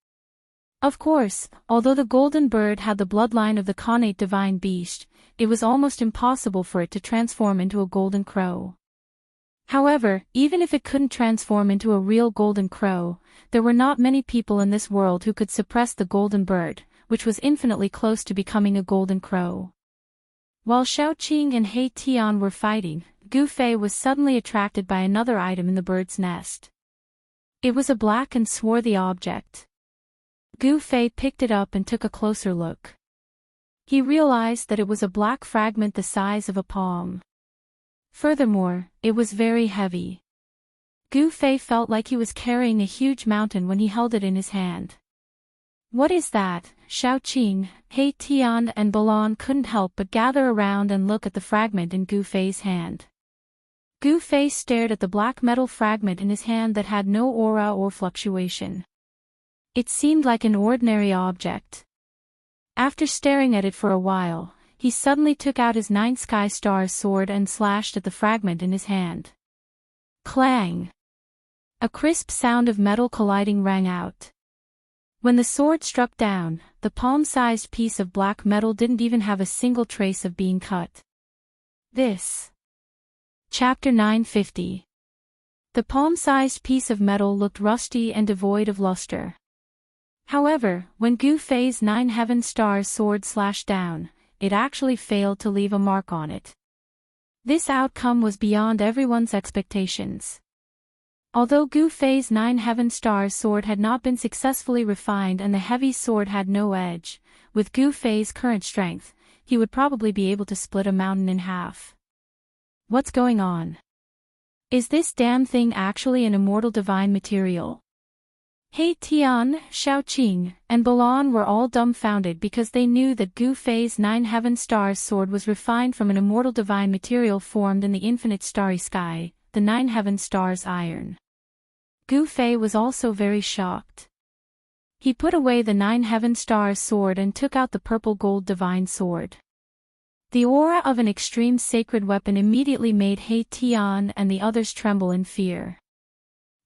Of course, although the golden bird had the bloodline of the connate divine beast, it was almost impossible for it to transform into a golden crow. However, even if it couldn't transform into a real golden crow, there were not many people in this world who could suppress the golden bird, which was infinitely close to becoming a golden crow. While Shaoqing and He Tian were fighting, Gu Fei was suddenly attracted by another item in the bird's nest. It was a black and swarthy object. Gu Fei picked it up and took a closer look. He realized that it was a black fragment the size of a palm. Furthermore, it was very heavy. Gu Fei felt like he was carrying a huge mountain when he held it in his hand. What is that? Shaoqing, He Tian and Balan couldn't help but gather around and look at the fragment in Gu Fei's hand. Gu Fei stared at the black metal fragment in his hand that had no aura or fluctuation. It seemed like an ordinary object. After staring at it for a while, he suddenly took out his 9 sky stars sword and slashed at the fragment in his hand. Clang! A crisp sound of metal colliding rang out. When the sword struck down, the palm-sized piece of black metal didn't even have a single trace of being cut. This. Chapter 950. The palm-sized piece of metal looked rusty and devoid of luster. However, when Gu Fei's 9 heaven stars sword slashed down, it actually failed to leave a mark on it. This outcome was beyond everyone's expectations. Although Gu Fei's 9 heaven stars sword had not been successfully refined and the heavy sword had no edge, with Gu Fei's current strength, he would probably be able to split a mountain in half. What's going on? Is this damn thing actually an immortal divine material? He Tian, Shaoqing, and Balan were all dumbfounded because they knew that Gu Fei's 9 heaven stars sword was refined from an immortal divine material formed in the infinite starry sky, the 9 heaven stars iron. Gu Fei was also very shocked. He put away the 9 heaven stars sword and took out the purple gold divine sword. The aura of an extreme sacred weapon immediately made He Tian and the others tremble in fear.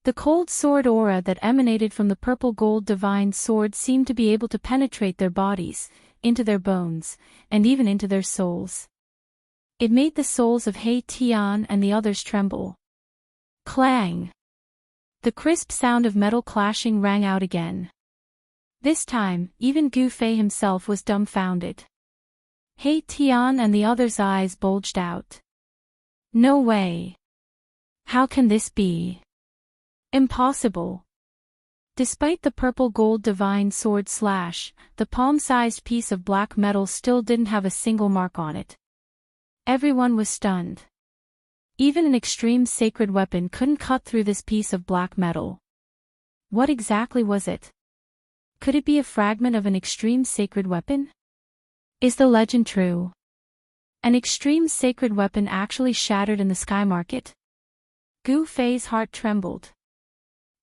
The cold sword aura that emanated from the purple gold divine sword seemed to be able to penetrate their bodies, into their bones, and even into their souls. It made the souls of He Tian and the others tremble. Clang! The crisp sound of metal clashing rang out again. This time, even Gu Fei himself was dumbfounded. He Tian and the others' eyes bulged out. No way! How can this be? Impossible. Despite the purple gold divine sword slash, the palm-sized piece of black metal still didn't have a single mark on it. Everyone was stunned. Even an extreme sacred weapon couldn't cut through this piece of black metal. What exactly was it? Could it be a fragment of an extreme sacred weapon? Is the legend true? An extreme sacred weapon actually shattered in the sky market? Gu Fei's heart trembled.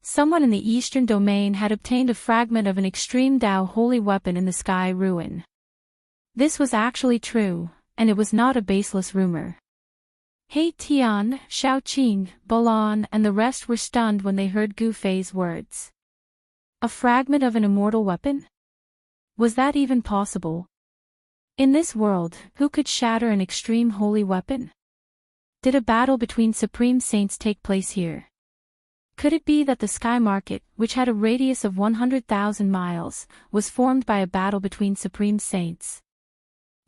Someone in the eastern domain had obtained a fragment of an extreme Dao holy weapon in the sky ruin. This was actually true, and it was not a baseless rumor. He Tian, Shaoqing, Balan and the rest were stunned when they heard Gu Fei's words. A fragment of an immortal weapon? Was that even possible? In this world, who could shatter an extreme holy weapon? Did a battle between supreme saints take place here? Could it be that the sky market, which had a radius of 100,000 miles, was formed by a battle between supreme saints?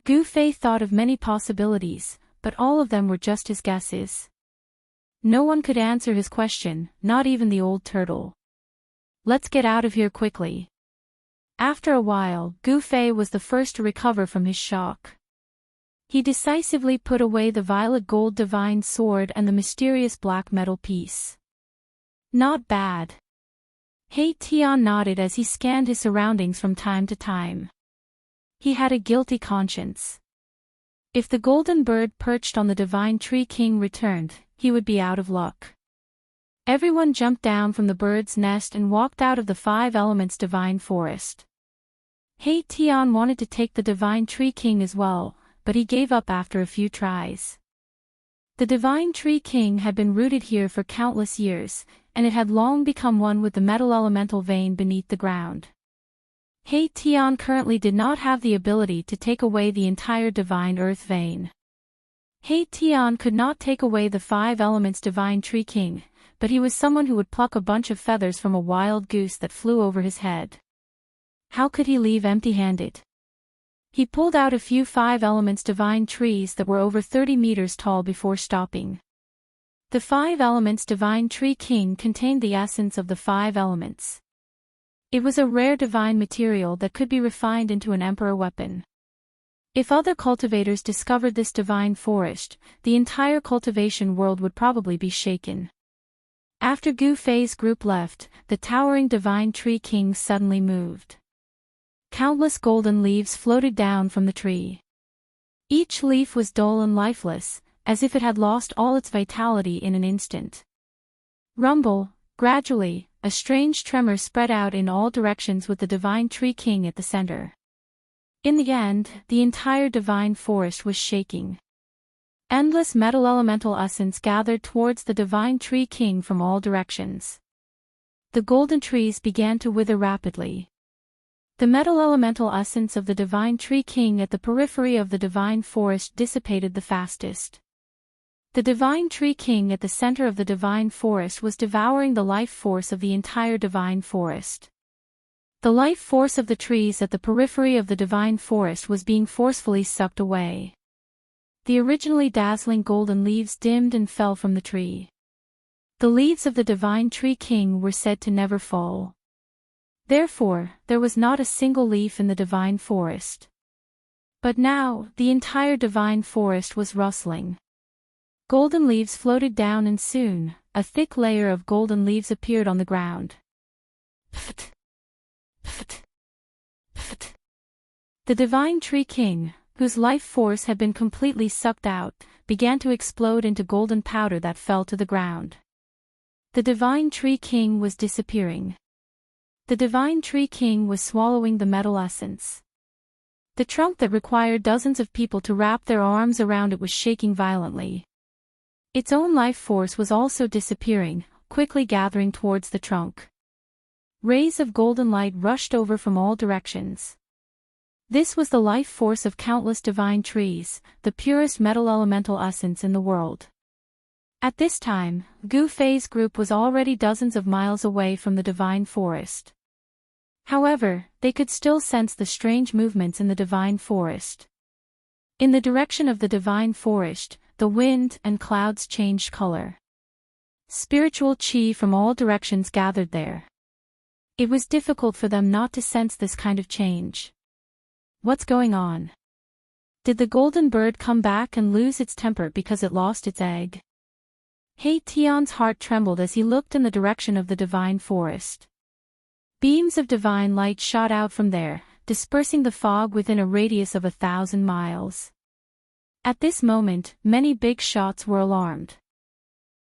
Gu Fei thought of many possibilities, but all of them were just his guesses. No one could answer his question, not even the old turtle. Let's get out of here quickly. After a while, Gu Fei was the first to recover from his shock. He decisively put away the violet gold divine sword and the mysterious black metal piece. Not bad. He Tian nodded as he scanned his surroundings from time to time. He had a guilty conscience. If the golden bird perched on the divine tree king returned, he would be out of luck. Everyone jumped down from the bird's nest and walked out of the 5 elements divine forest. He Tian wanted to take the divine tree king as well, but he gave up after a few tries. The divine tree king had been rooted here for countless years, and it had long become one with the metal elemental vein beneath the ground. He Tian currently did not have the ability to take away the entire divine earth vein. He Tian could not take away the 5 elements divine tree king, but he was someone who would pluck a bunch of feathers from a wild goose that flew over his head. How could he leave empty-handed? He pulled out a few 5 elements divine trees that were over 30 meters tall before stopping. The 5 elements divine tree king contained the essence of the 5 elements. It was a rare divine material that could be refined into an emperor weapon. If other cultivators discovered this divine forest, the entire cultivation world would probably be shaken. After Gu Fei's group left, the towering divine tree king suddenly moved. Countless golden leaves floated down from the tree. Each leaf was dull and lifeless, as if it had lost all its vitality in an instant. Rumble, gradually, a strange tremor spread out in all directions with the divine tree king at the center. In the end, the entire divine forest was shaking. Endless metal elemental essence gathered towards the divine tree king from all directions. The golden trees began to wither rapidly. The metal elemental essence of the divine tree king at the periphery of the divine forest dissipated the fastest. The divine tree king at the center of the divine forest was devouring the life force of the entire divine forest. The life force of the trees at the periphery of the divine forest was being forcefully sucked away. The originally dazzling golden leaves dimmed and fell from the tree. The leaves of the divine tree king were said to never fall. Therefore, there was not a single leaf in the divine forest. But now, the entire divine forest was rustling. Golden leaves floated down and soon, a thick layer of golden leaves appeared on the ground. Pft! Pft! Pft! The divine tree king, whose life force had been completely sucked out, began to explode into golden powder that fell to the ground. The divine tree king was disappearing. The divine tree king was swallowing the metal essence. The trunk that required dozens of people to wrap their arms around it was shaking violently. Its own life force was also disappearing, quickly gathering towards the trunk. Rays of golden light rushed over from all directions. This was the life force of countless divine trees, the purest metal elemental essence in the world. At this time, Gu Fei's group was already dozens of miles away from the divine forest. However, they could still sense the strange movements in the divine forest. In the direction of the divine forest, the wind and clouds changed color. Spiritual chi from all directions gathered there. It was difficult for them not to sense this kind of change. What's going on? Did the golden bird come back and lose its temper because it lost its egg? He Tian's heart trembled as he looked in the direction of the divine forest. Beams of divine light shot out from there, dispersing the fog within a radius of 1,000 miles. At this moment, many big shots were alarmed.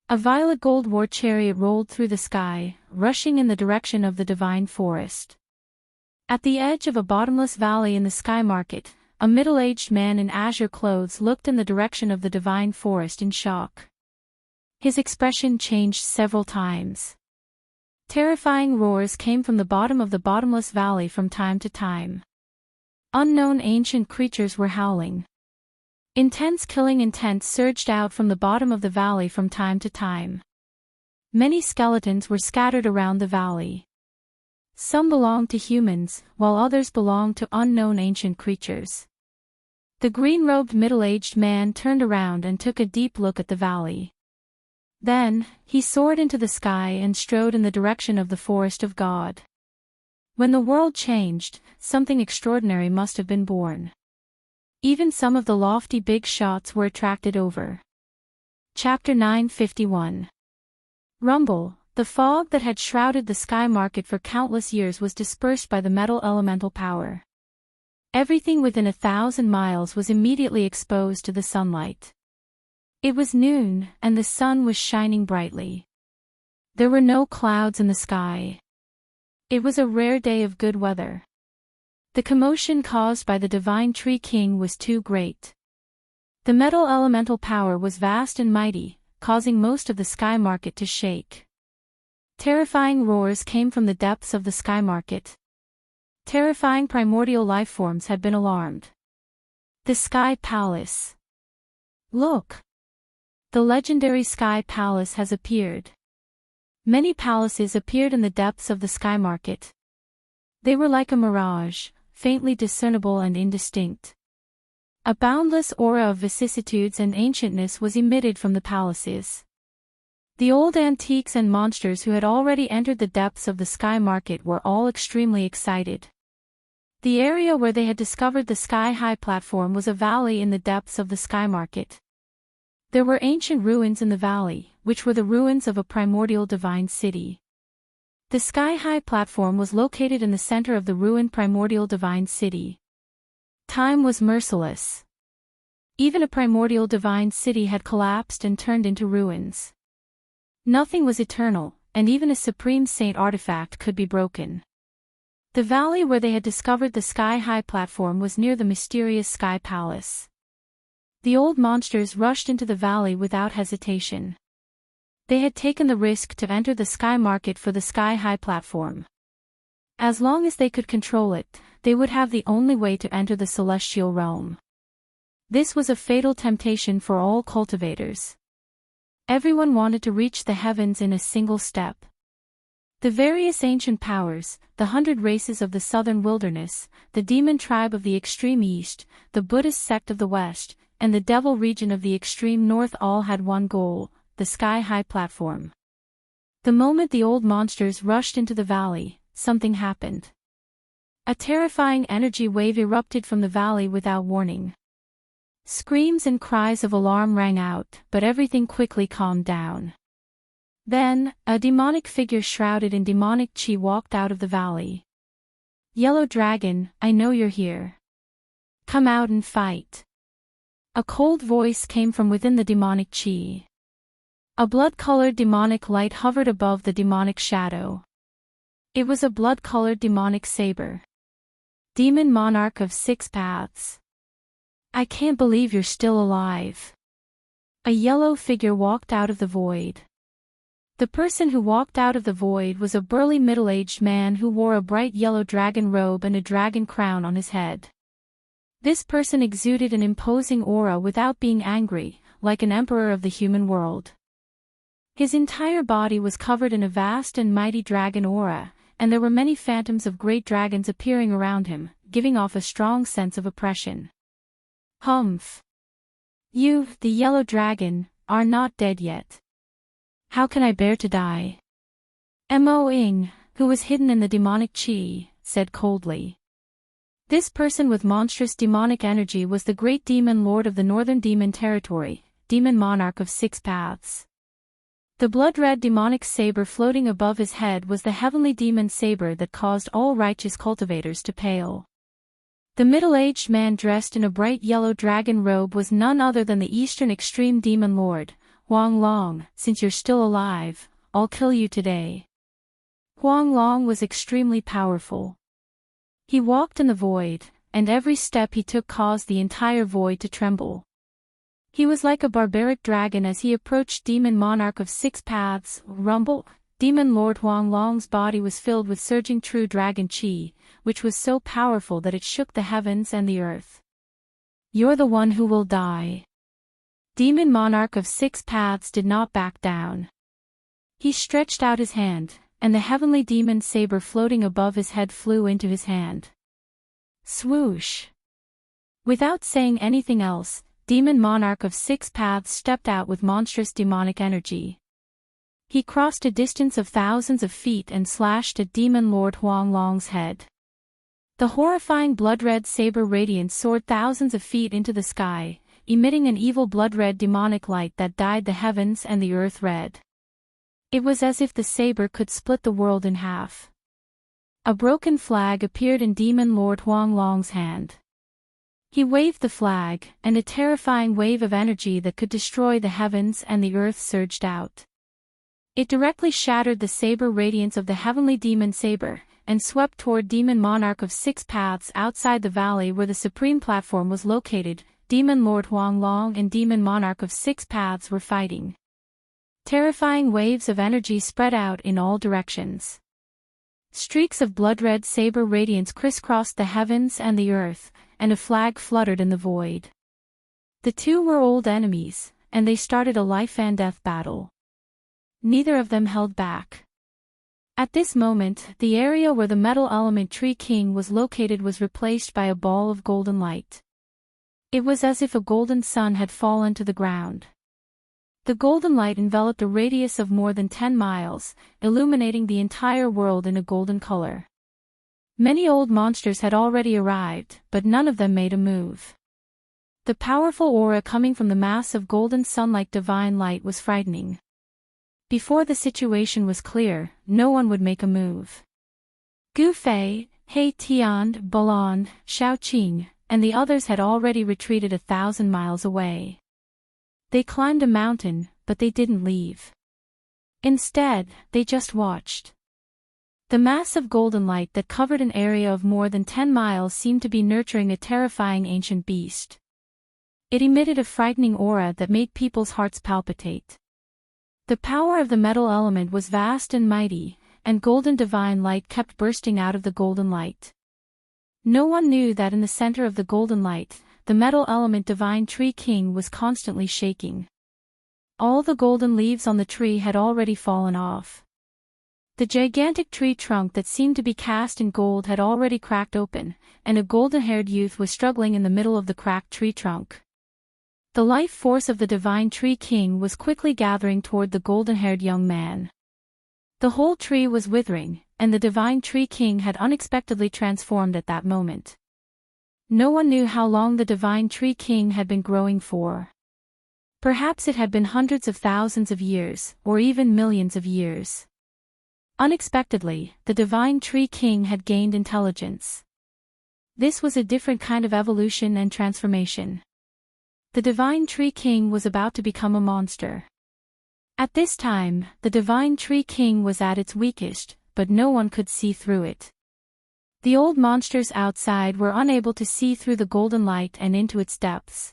A violet gold war chariot rolled through the sky, rushing in the direction of the divine forest. At the edge of a bottomless valley in the sky market, a middle-aged man in azure clothes looked in the direction of the divine forest in shock. His expression changed several times. Terrifying roars came from the bottom of the bottomless valley from time to time. Unknown ancient creatures were howling. Intense killing intent surged out from the bottom of the valley from time to time. Many skeletons were scattered around the valley. Some belonged to humans, while others belonged to unknown ancient creatures. The green-robed middle-aged man turned around and took a deep look at the valley. Then, he soared into the sky and strode in the direction of the forest of God. When the world changed, something extraordinary must have been born. Even some of the lofty big shots were attracted over. Chapter 951. Rumble. The fog that had shrouded the sky market for countless years was dispersed by the metal elemental power. Everything within 1,000 miles was immediately exposed to the sunlight. It was noon, and the sun was shining brightly. There were no clouds in the sky. It was a rare day of good weather. The commotion caused by the divine tree king was too great. The metal elemental power was vast and mighty, causing most of the sky market to shake. Terrifying roars came from the depths of the sky market. Terrifying primordial lifeforms had been alarmed. The Sky Palace. Look! The legendary Sky Palace has appeared. Many palaces appeared in the depths of the sky market. They were like a mirage, faintly discernible and indistinct. A boundless aura of vicissitudes and ancientness was emitted from the palaces. The old antiques and monsters who had already entered the depths of the sky market were all extremely excited. The area where they had discovered the sky-high platform was a valley in the depths of the sky market. There were ancient ruins in the valley, which were the ruins of a primordial divine city. The sky-high platform was located in the center of the ruined primordial divine city. Time was merciless. Even a primordial divine city had collapsed and turned into ruins. Nothing was eternal, and even a supreme saint artifact could be broken. The valley where they had discovered the sky-high platform was near the mysterious Sky Palace. The old monsters rushed into the valley without hesitation. They had taken the risk to enter the sky market for the sky-high platform. As long as they could control it, they would have the only way to enter the celestial realm. This was a fatal temptation for all cultivators. Everyone wanted to reach the heavens in a single step. The various ancient powers, the 100 races of the southern wilderness, the demon tribe of the extreme east, the Buddhist sect of the west, and the devil region of the extreme north all had one goal, the sky-high platform. The moment the old monsters rushed into the valley, something happened. A terrifying energy wave erupted from the valley without warning. Screams and cries of alarm rang out, but everything quickly calmed down. Then, a demonic figure shrouded in demonic chi walked out of the valley. "Yellow Dragon, I know you're here. Come out and fight." A cold voice came from within the demonic chi. A blood-colored demonic light hovered above the demonic shadow. It was a blood-colored demonic saber. Demon Monarch of 6 Paths. "I can't believe you're still alive." A yellow figure walked out of the void. The person who walked out of the void was a burly middle-aged man who wore a bright yellow dragon robe and a dragon crown on his head. This person exuded an imposing aura without being angry, like an emperor of the human world. His entire body was covered in a vast and mighty dragon aura, and there were many phantoms of great dragons appearing around him, giving off a strong sense of oppression. "Humph! You, the yellow dragon, are not dead yet. How can I bear to die?" Mo Ing, who was hidden in the demonic chi, said coldly. This person with monstrous demonic energy was the great demon lord of the northern demon territory, Demon Monarch of 6 Paths. The blood-red demonic saber floating above his head was the heavenly demon saber that caused all righteous cultivators to pale. The middle-aged man dressed in a bright yellow dragon robe was none other than the Eastern Extreme Demon Lord, Huang Long. "Since you're still alive, I'll kill you today." Huang Long was extremely powerful. He walked in the void, and every step he took caused the entire void to tremble. He was like a barbaric dragon as he approached Demon Monarch of 6 Paths. Rumble! Demon Lord Huang Long's body was filled with surging true dragon chi, which was so powerful that it shook the heavens and the earth. "You're the one who will die." Demon Monarch of 6 Paths did not back down. He stretched out his hand, and the heavenly demon saber floating above his head flew into his hand. Swoosh! Without saying anything else, Demon Monarch of 6 Paths stepped out with monstrous demonic energy. He crossed a distance of thousands of feet and slashed at Demon Lord Huang Long's head. The horrifying blood-red saber radiance soared thousands of feet into the sky, emitting an evil blood-red demonic light that dyed the heavens and the earth red. It was as if the saber could split the world in half. A broken flag appeared in Demon Lord Huang Long's hand. He waved the flag, and a terrifying wave of energy that could destroy the heavens and the earth surged out. It directly shattered the saber radiance of the heavenly demon saber, and swept toward Demon Monarch of 6 Paths outside the valley where the supreme platform was located. Demon Lord Huang Long and Demon Monarch of 6 Paths were fighting. Terrifying waves of energy spread out in all directions. Streaks of blood-red saber radiance crisscrossed the heavens and the earth, and a flag fluttered in the void. The two were old enemies, and they started a life-and-death battle. Neither of them held back. At this moment, the area where the metal element Tree King was located was replaced by a ball of golden light. It was as if a golden sun had fallen to the ground. The golden light enveloped a radius of more than 10 miles, illuminating the entire world in a golden color. Many old monsters had already arrived, but none of them made a move. The powerful aura coming from the mass of golden sun-like divine light was frightening. Before the situation was clear, no one would make a move. Gu Fei, He Tian, Balan, Xiaoqing, and the others had already retreated 1,000 miles away. They climbed a mountain, but they didn't leave. Instead, they just watched. The massive golden light that covered an area of more than 10 miles seemed to be nurturing a terrifying ancient beast. It emitted a frightening aura that made people's hearts palpitate. The power of the metal element was vast and mighty, and golden divine light kept bursting out of the golden light. No one knew that in the center of the golden light, the metal element divine Tree King was constantly shaking. All the golden leaves on the tree had already fallen off. The gigantic tree trunk that seemed to be cast in gold had already cracked open, and a golden-haired youth was struggling in the middle of the cracked tree trunk. The life force of the divine Tree King was quickly gathering toward the golden-haired young man. The whole tree was withering, and the divine Tree King had unexpectedly transformed at that moment. No one knew how long the Divine Tree King had been growing for. Perhaps it had been hundreds of thousands of years, or even millions of years. Unexpectedly, the Divine Tree King had gained intelligence. This was a different kind of evolution and transformation. The Divine Tree King was about to become a monster. At this time, the Divine Tree King was at its weakest, but no one could see through it. The old monsters outside were unable to see through the golden light and into its depths.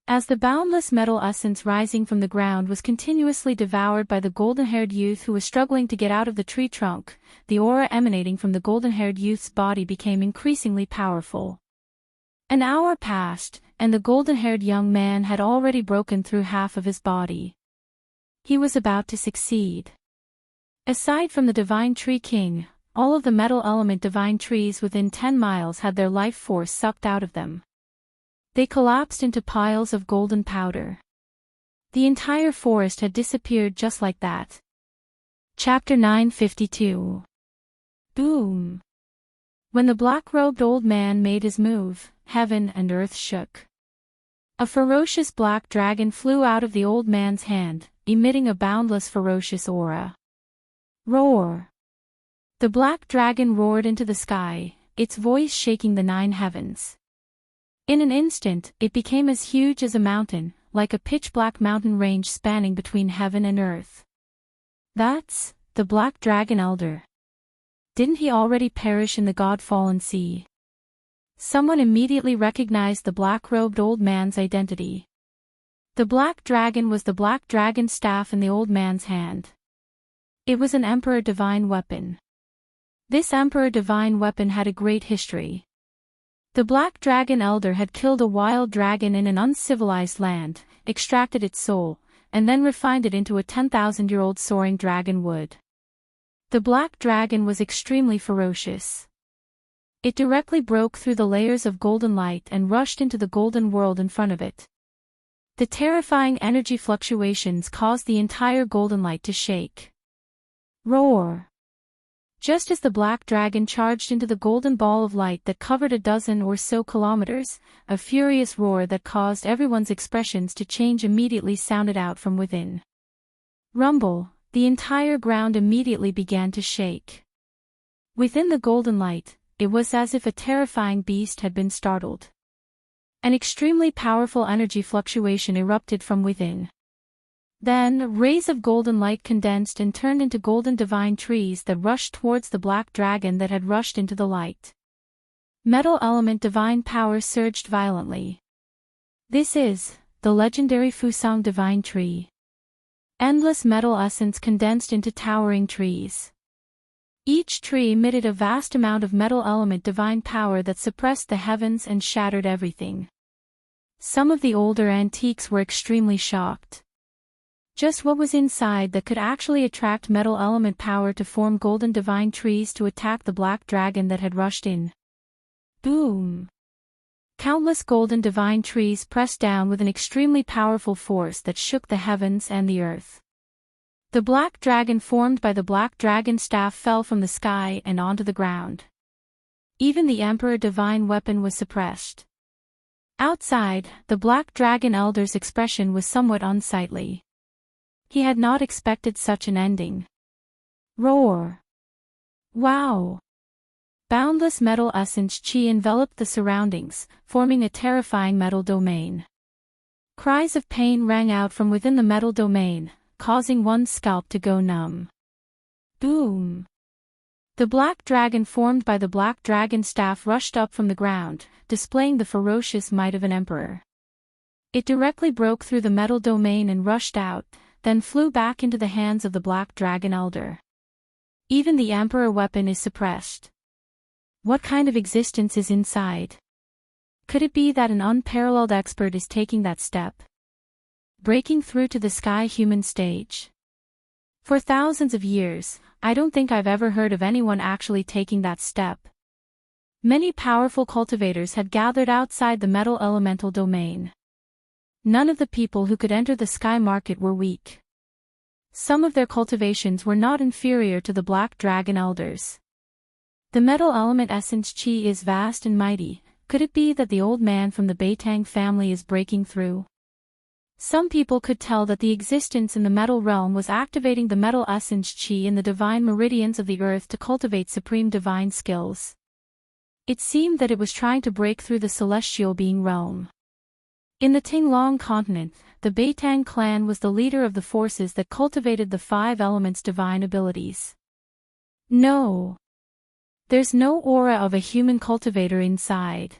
As the boundless metal essence rising from the ground was continuously devoured by the golden-haired youth who was struggling to get out of the tree trunk, the aura emanating from the golden-haired youth's body became increasingly powerful. An hour passed, and the golden-haired young man had already broken through half of his body. He was about to succeed. Aside from the Divine Tree King, all of the metal element divine trees within 10 miles had their life force sucked out of them. They collapsed into piles of golden powder. The entire forest had disappeared just like that. Chapter 952. Boom! When the black-robed old man made his move, heaven and earth shook. A ferocious black dragon flew out of the old man's hand, emitting a boundless ferocious aura. Roar! The black dragon roared into the sky, its voice shaking the 9 heavens. In an instant, it became as huge as a mountain, like a pitch-black mountain range spanning between heaven and earth. That's the Black Dragon Elder. Didn't he already perish in the God-fallen sea? Someone immediately recognized the black-robed old man's identity. The black dragon was the black dragon staff in the old man's hand. It was an Emperor Divine weapon. This Emperor Divine weapon had a great history. The Black Dragon Elder had killed a wild dragon in an uncivilized land, extracted its soul, and then refined it into a 10,000-year-old soaring dragon wood. The Black Dragon was extremely ferocious. It directly broke through the layers of golden light and rushed into the golden world in front of it. The terrifying energy fluctuations caused the entire golden light to shake. Roar! Just as the black dragon charged into the golden ball of light that covered a dozen or so kilometers, a furious roar that caused everyone's expressions to change immediately sounded out from within. Rumble, the entire ground immediately began to shake. Within the golden light, it was as if a terrifying beast had been startled. An extremely powerful energy fluctuation erupted from within. Then, rays of golden light condensed and turned into golden divine trees that rushed towards the black dragon that had rushed into the light. Metal element divine power surged violently. This is the legendary Fusang divine tree. Endless metal essence condensed into towering trees. Each tree emitted a vast amount of metal element divine power that suppressed the heavens and shattered everything. Some of the older antiques were extremely shocked. Just what was inside that could actually attract metal element power to form golden divine trees to attack the black dragon that had rushed in? Boom! Countless golden divine trees pressed down with an extremely powerful force that shook the heavens and the earth. The black dragon formed by the black dragon staff fell from the sky and onto the ground. Even the Emperor divine weapon was suppressed. Outside, the black dragon elder's expression was somewhat unsightly. He had not expected such an ending. Roar! Wow! Boundless metal essence chi enveloped the surroundings, forming a terrifying metal domain. Cries of pain rang out from within the metal domain, causing one's scalp to go numb. Boom! The black dragon formed by the black dragon staff rushed up from the ground, displaying the ferocious might of an emperor. It directly broke through the metal domain and rushed out, then flew back into the hands of the black dragon elder. Even the emperor weapon is suppressed. What kind of existence is inside? Could it be that an unparalleled expert is taking that step? Breaking through to the sky human stage? For thousands of years, I don't think I've ever heard of anyone actually taking that step. Many powerful cultivators had gathered outside the metal elemental domain. None of the people who could enter the sky market were weak. Some of their cultivations were not inferior to the black dragon elders. The metal element essence chi is vast and mighty, Could it be that the old man from the Beitang family is breaking through? Some people could tell that the existence in the metal realm was activating the metal essence chi in the divine meridians of the earth to cultivate supreme divine skills. It seemed that it was trying to break through the celestial being realm. In the Tinglong continent, the Beitang clan was the leader of the forces that cultivated the 5 elements' divine abilities. No. There's no aura of a human cultivator inside.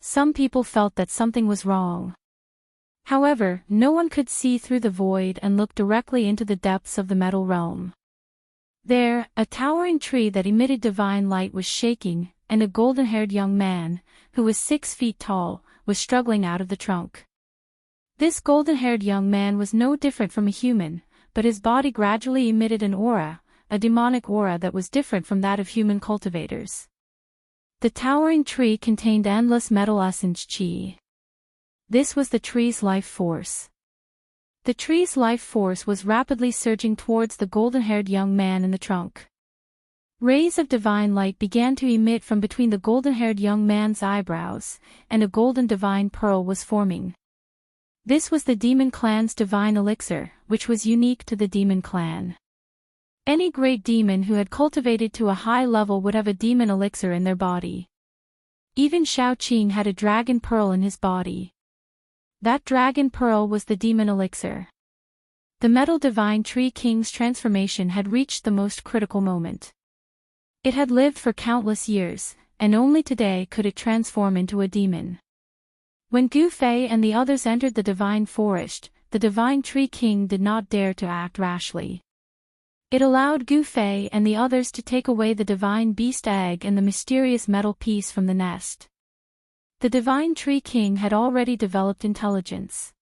Some people felt that something was wrong. However, no one could see through the void and look directly into the depths of the metal realm. There, a towering tree that emitted divine light was shaking, and a golden-haired young man, who was 6 feet tall, was struggling out of the trunk. This golden-haired young man was no different from a human, but his body gradually emitted an aura, a demonic aura that was different from that of human cultivators. The towering tree contained endless metal essence chi. This was the tree's life force. The tree's life force was rapidly surging towards the golden-haired young man in the trunk. Rays of divine light began to emit from between the golden-haired young man's eyebrows, and a golden divine pearl was forming. This was the demon clan's divine elixir, which was unique to the demon clan. Any great demon who had cultivated to a high level would have a demon elixir in their body. Even Shaoqing had a dragon pearl in his body. That dragon pearl was the demon elixir. The metal divine tree king's transformation had reached the most critical moment. It had lived for countless years, and only today could it transform into a demon. When Gu Fei and the others entered the divine forest, the divine tree king did not dare to act rashly. It allowed Gu Fei and the others to take away the divine beast egg and the mysterious metal piece from the nest. The divine tree king had already developed intelligence.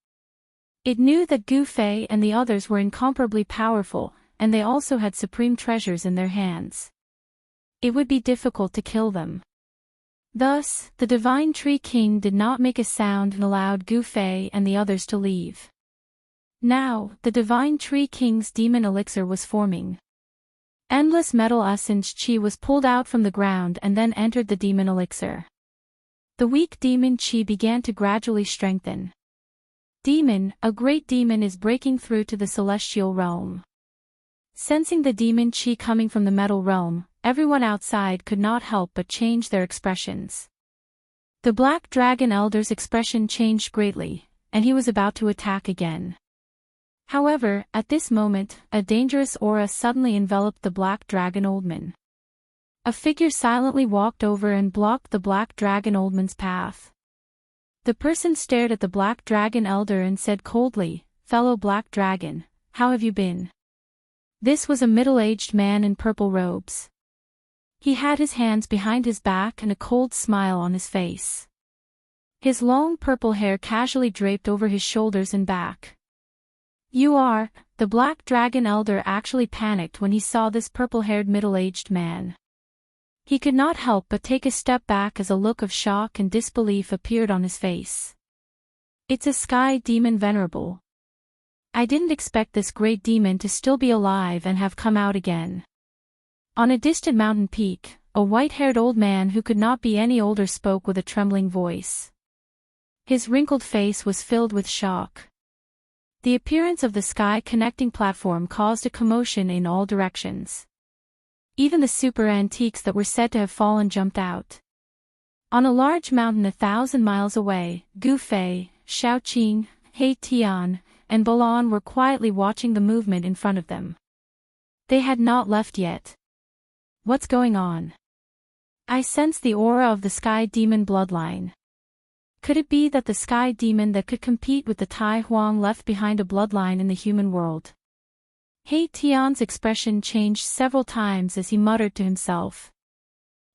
It knew that Gu Fei and the others were incomparably powerful, and they also had supreme treasures in their hands. It would be difficult to kill them. Thus, the divine tree king did not make a sound and allowed Gu Fei and the others to leave. Now, the divine tree king's demon elixir was forming. Endless metal essence chi was pulled out from the ground and then entered the demon elixir. The weak demon chi began to gradually strengthen. Demon, a great demon is breaking through to the celestial realm. Sensing the demon chi coming from the metal realm, everyone outside could not help but change their expressions. The black dragon elder's expression changed greatly, and he was about to attack again. However, at this moment, a dangerous aura suddenly enveloped the black dragon oldman. A figure silently walked over and blocked the black dragon oldman's path. The person stared at the black dragon elder and said coldly, "Fellow black dragon, how have you been?" This was a middle-aged man in purple robes. He had his hands behind his back and a cold smile on his face. His long purple hair casually draped over his shoulders and back. The black dragon elder actually panicked when he saw this purple-haired middle-aged man. He could not help but take a step back as a look of shock and disbelief appeared on his face. "It's a sky demon venerable. I didn't expect this great demon to still be alive and have come out again." On a distant mountain peak, a white-haired old man who could not be any older spoke with a trembling voice. His wrinkled face was filled with shock. The appearance of the sky connecting platform caused a commotion in all directions. Even the super antiques that were said to have fallen jumped out. On a large mountain 1,000 miles away, Gu Fei, Shaoqing, He Tian, and Balan were quietly watching the movement in front of them. They had not left yet. "What's going on? I sense the aura of the sky demon bloodline. Could it be that the sky demon that could compete with the Tai Huang left behind a bloodline in the human world?" He Tian's expression changed several times as he muttered to himself.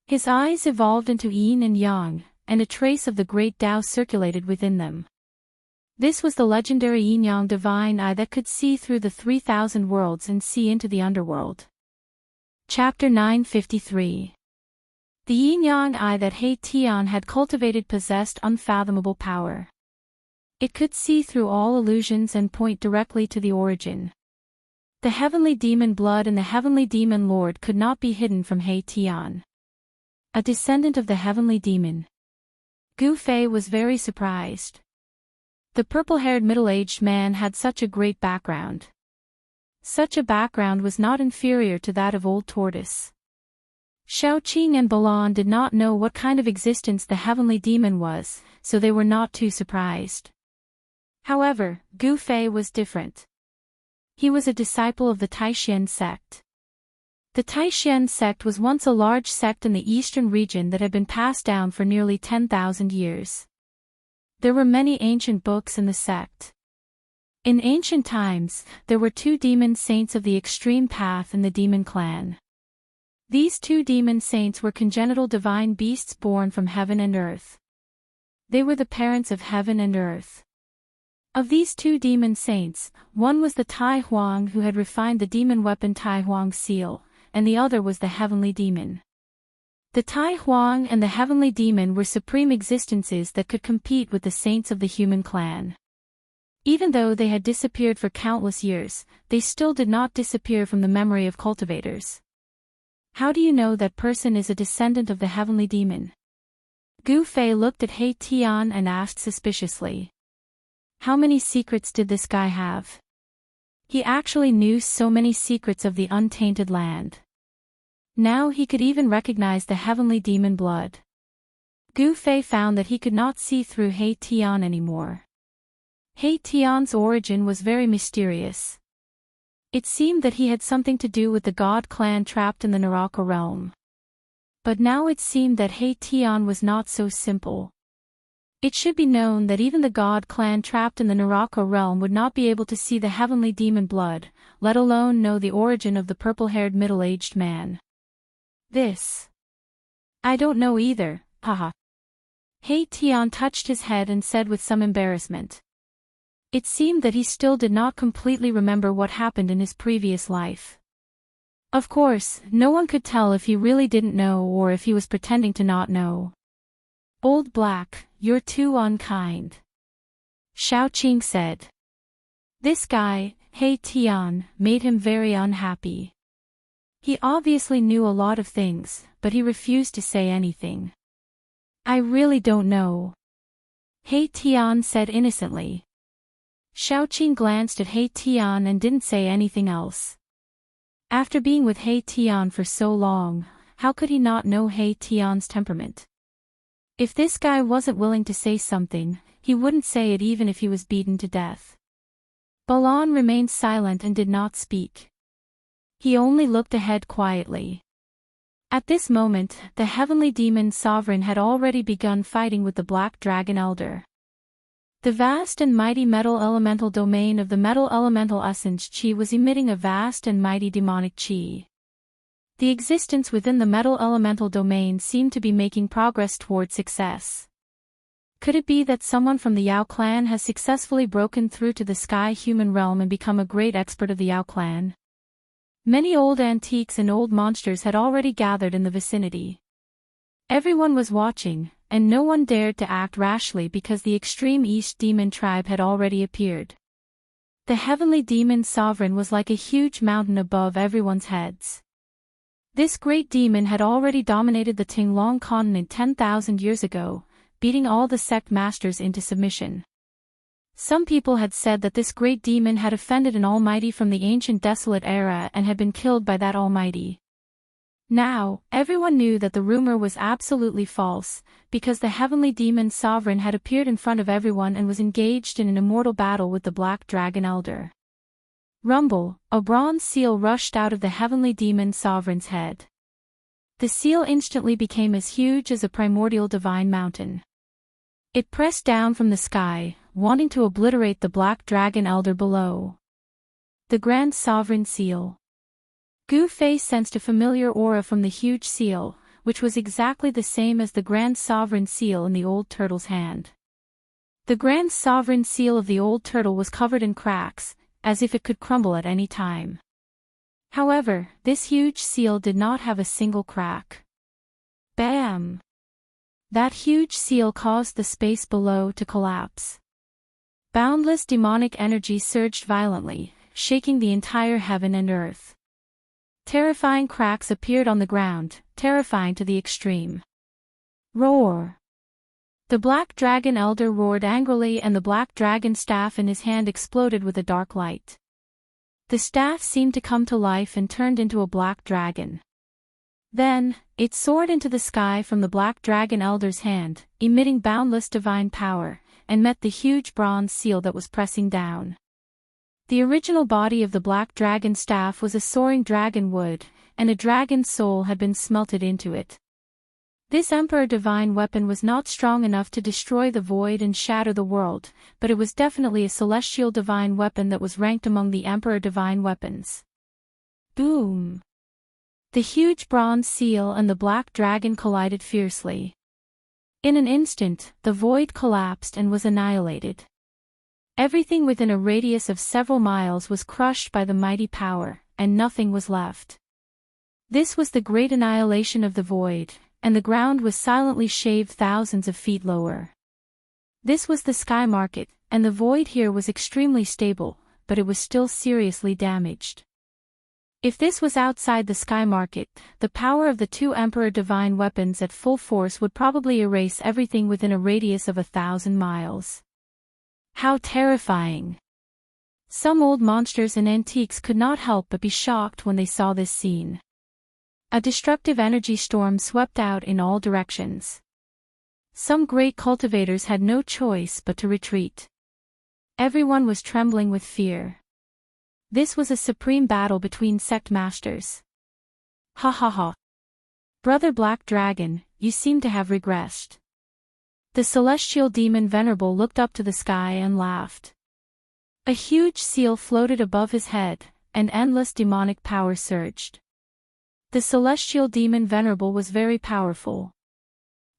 His eyes evolved into yin and yang, and a trace of the great Tao circulated within them. This was the legendary yin-yang divine eye that could see through the 3,000 worlds and see into the underworld. Chapter 953. The yin-yang eye that He Tian had cultivated possessed unfathomable power. It could see through all illusions and point directly to the origin. The heavenly demon blood and the heavenly demon lord could not be hidden from He Tian. A descendant of the heavenly demon. Gu Fei was very surprised. The purple-haired middle-aged man had such a great background. Such a background was not inferior to that of Old Tortoise. Xiaoqing and Balan did not know what kind of existence the heavenly demon was, so they were not too surprised. However, Gu Fei was different. He was a disciple of the Taishan sect. The Taishan sect was once a large sect in the eastern region that had been passed down for nearly 10,000 years. There were many ancient books in the sect. In ancient times, there were 2 demon saints of the extreme path in the demon clan. These 2 demon saints were congenital divine beasts born from heaven and earth. They were the parents of heaven and earth. Of these 2 demon saints, one was the Tai Huang who had refined the demon weapon Tai Huang seal, and the other was the heavenly demon. The Tai Huang and the heavenly demon were supreme existences that could compete with the saints of the human clan. Even though they had disappeared for countless years, they still did not disappear from the memory of cultivators. How do you know that person is a descendant of the heavenly demon? Gu Fei looked at He Tian and asked suspiciously. How many secrets did this guy have? He actually knew so many secrets of the untainted land. Now he could even recognize the heavenly demon blood. Gu Fei found that he could not see through He Tian anymore. He Tian's origin was very mysterious. It seemed that he had something to do with the god clan trapped in the Naraka realm. But now it seemed that He Tian was not so simple. It should be known that even the god clan trapped in the Naraka realm would not be able to see the heavenly demon blood, let alone know the origin of the purple-haired middle-aged man. I don't know either, haha. He Tian touched his head and said with some embarrassment. It seemed that he still did not completely remember what happened in his previous life. Of course, no one could tell if he really didn't know or if he was pretending to not know. Old Black, you're too unkind. Xiaoqing said. This guy, He Tian, made him very unhappy. He obviously knew a lot of things, but he refused to say anything. I really don't know. He Tian said innocently. Xiaoqing glanced at He Tian and didn't say anything else. After being with He Tian for so long, how could he not know He Tian's temperament? If this guy wasn't willing to say something, he wouldn't say it even if he was beaten to death. Balan remained silent and did not speak. He only looked ahead quietly. At this moment, the heavenly demon sovereign had already begun fighting with the black dragon elder. The vast and mighty metal elemental domain of the metal elemental essence chi was emitting a vast and mighty demonic chi. The existence within the metal elemental domain seemed to be making progress toward success. Could it be that someone from the Yao clan has successfully broken through to the sky human realm and become a great expert of the Yao clan? Many old antiques and old monsters had already gathered in the vicinity. Everyone was watching, and no one dared to act rashly because the extreme East demon tribe had already appeared. The heavenly demon sovereign was like a huge mountain above everyone's heads. This great demon had already dominated the Tinglong continent 10,000 years ago, beating all the sect masters into submission. Some people had said that this great demon had offended an almighty from the ancient desolate era and had been killed by that almighty. Now, everyone knew that the rumor was absolutely false, because the heavenly demon sovereign had appeared in front of everyone and was engaged in an immortal battle with the black dragon elder. Rumble, a bronze seal rushed out of the heavenly demon sovereign's head. The seal instantly became as huge as a primordial divine mountain. It pressed down from the sky, wanting to obliterate the black dragon elder below. The Grand Sovereign Seal. Gu Fei sensed a familiar aura from the huge seal, which was exactly the same as the Grand Sovereign Seal in the old turtle's hand. The Grand Sovereign Seal of the old turtle was covered in cracks, as if it could crumble at any time. However, this huge seal did not have a single crack. Bam! That huge seal caused the space below to collapse. Boundless demonic energy surged violently, shaking the entire heaven and earth. Terrifying cracks appeared on the ground, terrifying to the extreme. Roar! The black dragon elder roared angrily and the black dragon staff in his hand exploded with a dark light. The staff seemed to come to life and turned into a black dragon. Then, it soared into the sky from the black dragon elder's hand, emitting boundless divine power, and met the huge bronze seal that was pressing down. The original body of the black dragon staff was a soaring dragon wood, and a dragon's soul had been smelted into it. This Emperor Divine weapon was not strong enough to destroy the void and shatter the world, but it was definitely a celestial divine weapon that was ranked among the Emperor Divine weapons. Boom! The huge bronze seal and the black dragon collided fiercely. In an instant, the void collapsed and was annihilated. Everything within a radius of several miles was crushed by the mighty power, and nothing was left. This was the great annihilation of the void, and the ground was silently shaved thousands of feet lower. This was the sky market, and the void here was extremely stable, but it was still seriously damaged. If this was outside the sky market, the power of the two Emperor Divine weapons at full force would probably erase everything within a radius of 1,000 miles. How terrifying! Some old monsters and antiques could not help but be shocked when they saw this scene. A destructive energy storm swept out in all directions. Some great cultivators had no choice but to retreat. Everyone was trembling with fear. This was a supreme battle between sect masters. Ha ha ha. Brother Black Dragon, you seem to have regressed. The celestial demon Venerable looked up to the sky and laughed. A huge seal floated above his head, and endless demonic power surged. The celestial demon Venerable was very powerful.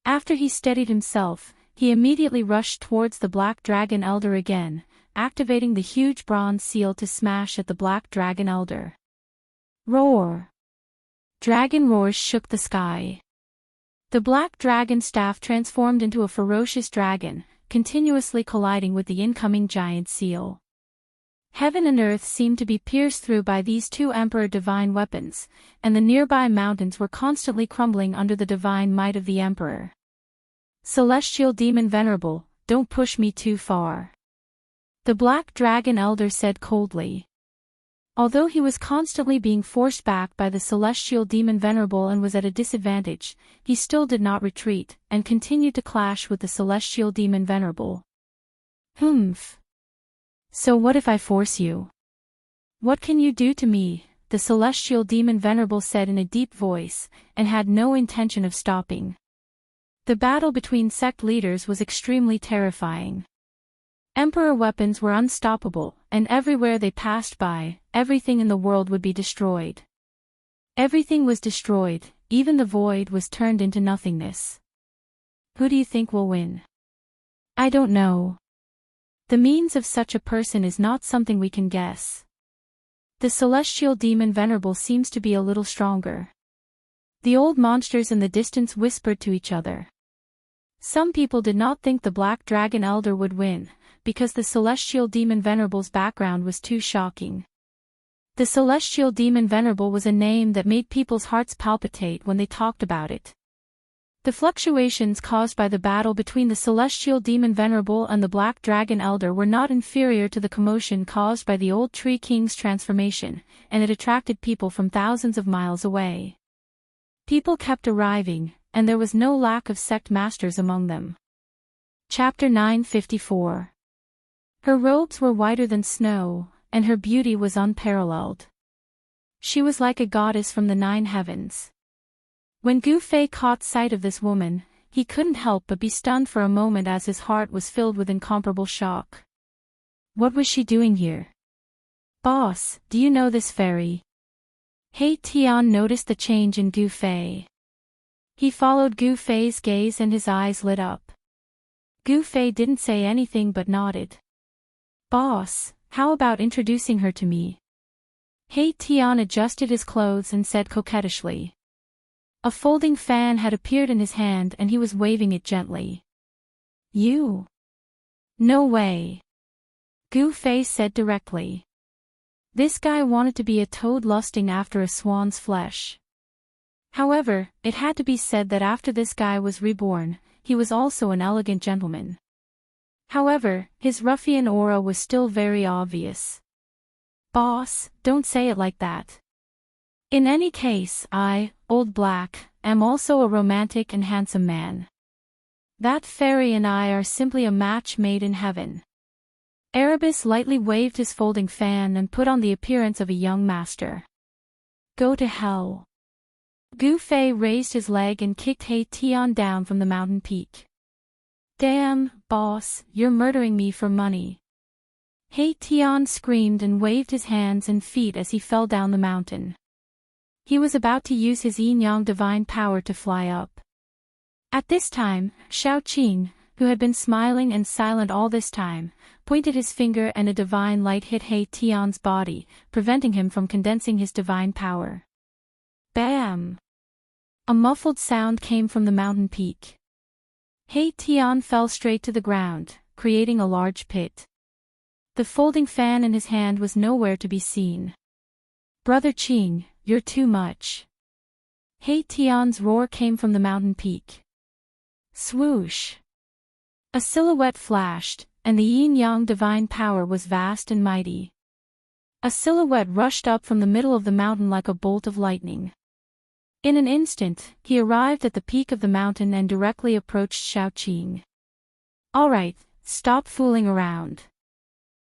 After he steadied himself, he immediately rushed towards the Black Dragon Elder again, activating the huge bronze seal to smash at the Black Dragon Elder. Roar! Dragon roars shook the sky. The black dragon staff transformed into a ferocious dragon, continuously colliding with the incoming giant seal. Heaven and earth seemed to be pierced through by these two Emperor Divine weapons, and the nearby mountains were constantly crumbling under the divine might of the Emperor. Celestial Demon Venerable, don't push me too far. The Black Dragon Elder said coldly. Although he was constantly being forced back by the Celestial Demon Venerable and was at a disadvantage, he still did not retreat, and continued to clash with the Celestial Demon Venerable. Humph. So what if I force you? What can you do to me? The Celestial Demon Venerable said in a deep voice, and had no intention of stopping. The battle between sect leaders was extremely terrifying. Emperor weapons were unstoppable, and everywhere they passed by, everything in the world would be destroyed. Everything was destroyed, even the void was turned into nothingness. Who do you think will win? I don't know. The means of such a person is not something we can guess. The Celestial Demon Venerable seems to be a little stronger. The old monsters in the distance whispered to each other. Some people did not think the Black Dragon Elder would win, because the Celestial Demon Venerable's background was too shocking. The Celestial Demon Venerable was a name that made people's hearts palpitate when they talked about it. The fluctuations caused by the battle between the Celestial Demon Venerable and the Black Dragon Elder were not inferior to the commotion caused by the old Tree King's transformation, and it attracted people from thousands of miles away. People kept arriving, and there was no lack of sect masters among them. Chapter 954. Her robes were whiter than snow, and her beauty was unparalleled. She was like a goddess from the 9 heavens. When Gu Fei caught sight of this woman, he couldn't help but be stunned for a moment as his heart was filled with incomparable shock. What was she doing here? Boss, do you know this fairy? He Tian noticed the change in Gu Fei. He followed Gu Fei's gaze and his eyes lit up. Gu Fei didn't say anything but nodded. Boss, how about introducing her to me? He Tian adjusted his clothes and said coquettishly. A folding fan had appeared in his hand and he was waving it gently. You? No way. Gu Fei said directly. This guy wanted to be a toad lusting after a swan's flesh. However, it had to be said that after this guy was reborn, he was also an elegant gentleman. However, his ruffian aura was still very obvious. "Boss, don't say it like that. In any case, I, Old Black, am also a romantic and handsome man. That fairy and I are simply a match made in heaven." Erebus lightly waved his folding fan and put on the appearance of a young master. "Go to hell." Gu Fei raised his leg and kicked He Tian down from the mountain peak. "Damn, boss, you're murdering me for money." He Tian screamed and waved his hands and feet as he fell down the mountain. He was about to use his yin-yang divine power to fly up. At this time, Shao Qing, who had been smiling and silent all this time, pointed his finger and a divine light hit He Tian's body, preventing him from condensing his divine power. Bam! A muffled sound came from the mountain peak. He Tian fell straight to the ground, creating a large pit. The folding fan in his hand was nowhere to be seen. "Brother Qing, you're too much." He Tian's roar came from the mountain peak. Swoosh! A silhouette flashed, and the yin-yang divine power was vast and mighty. A silhouette rushed up from the middle of the mountain like a bolt of lightning. In an instant, he arrived at the peak of the mountain and directly approached Shao Qing. "All right, stop fooling around."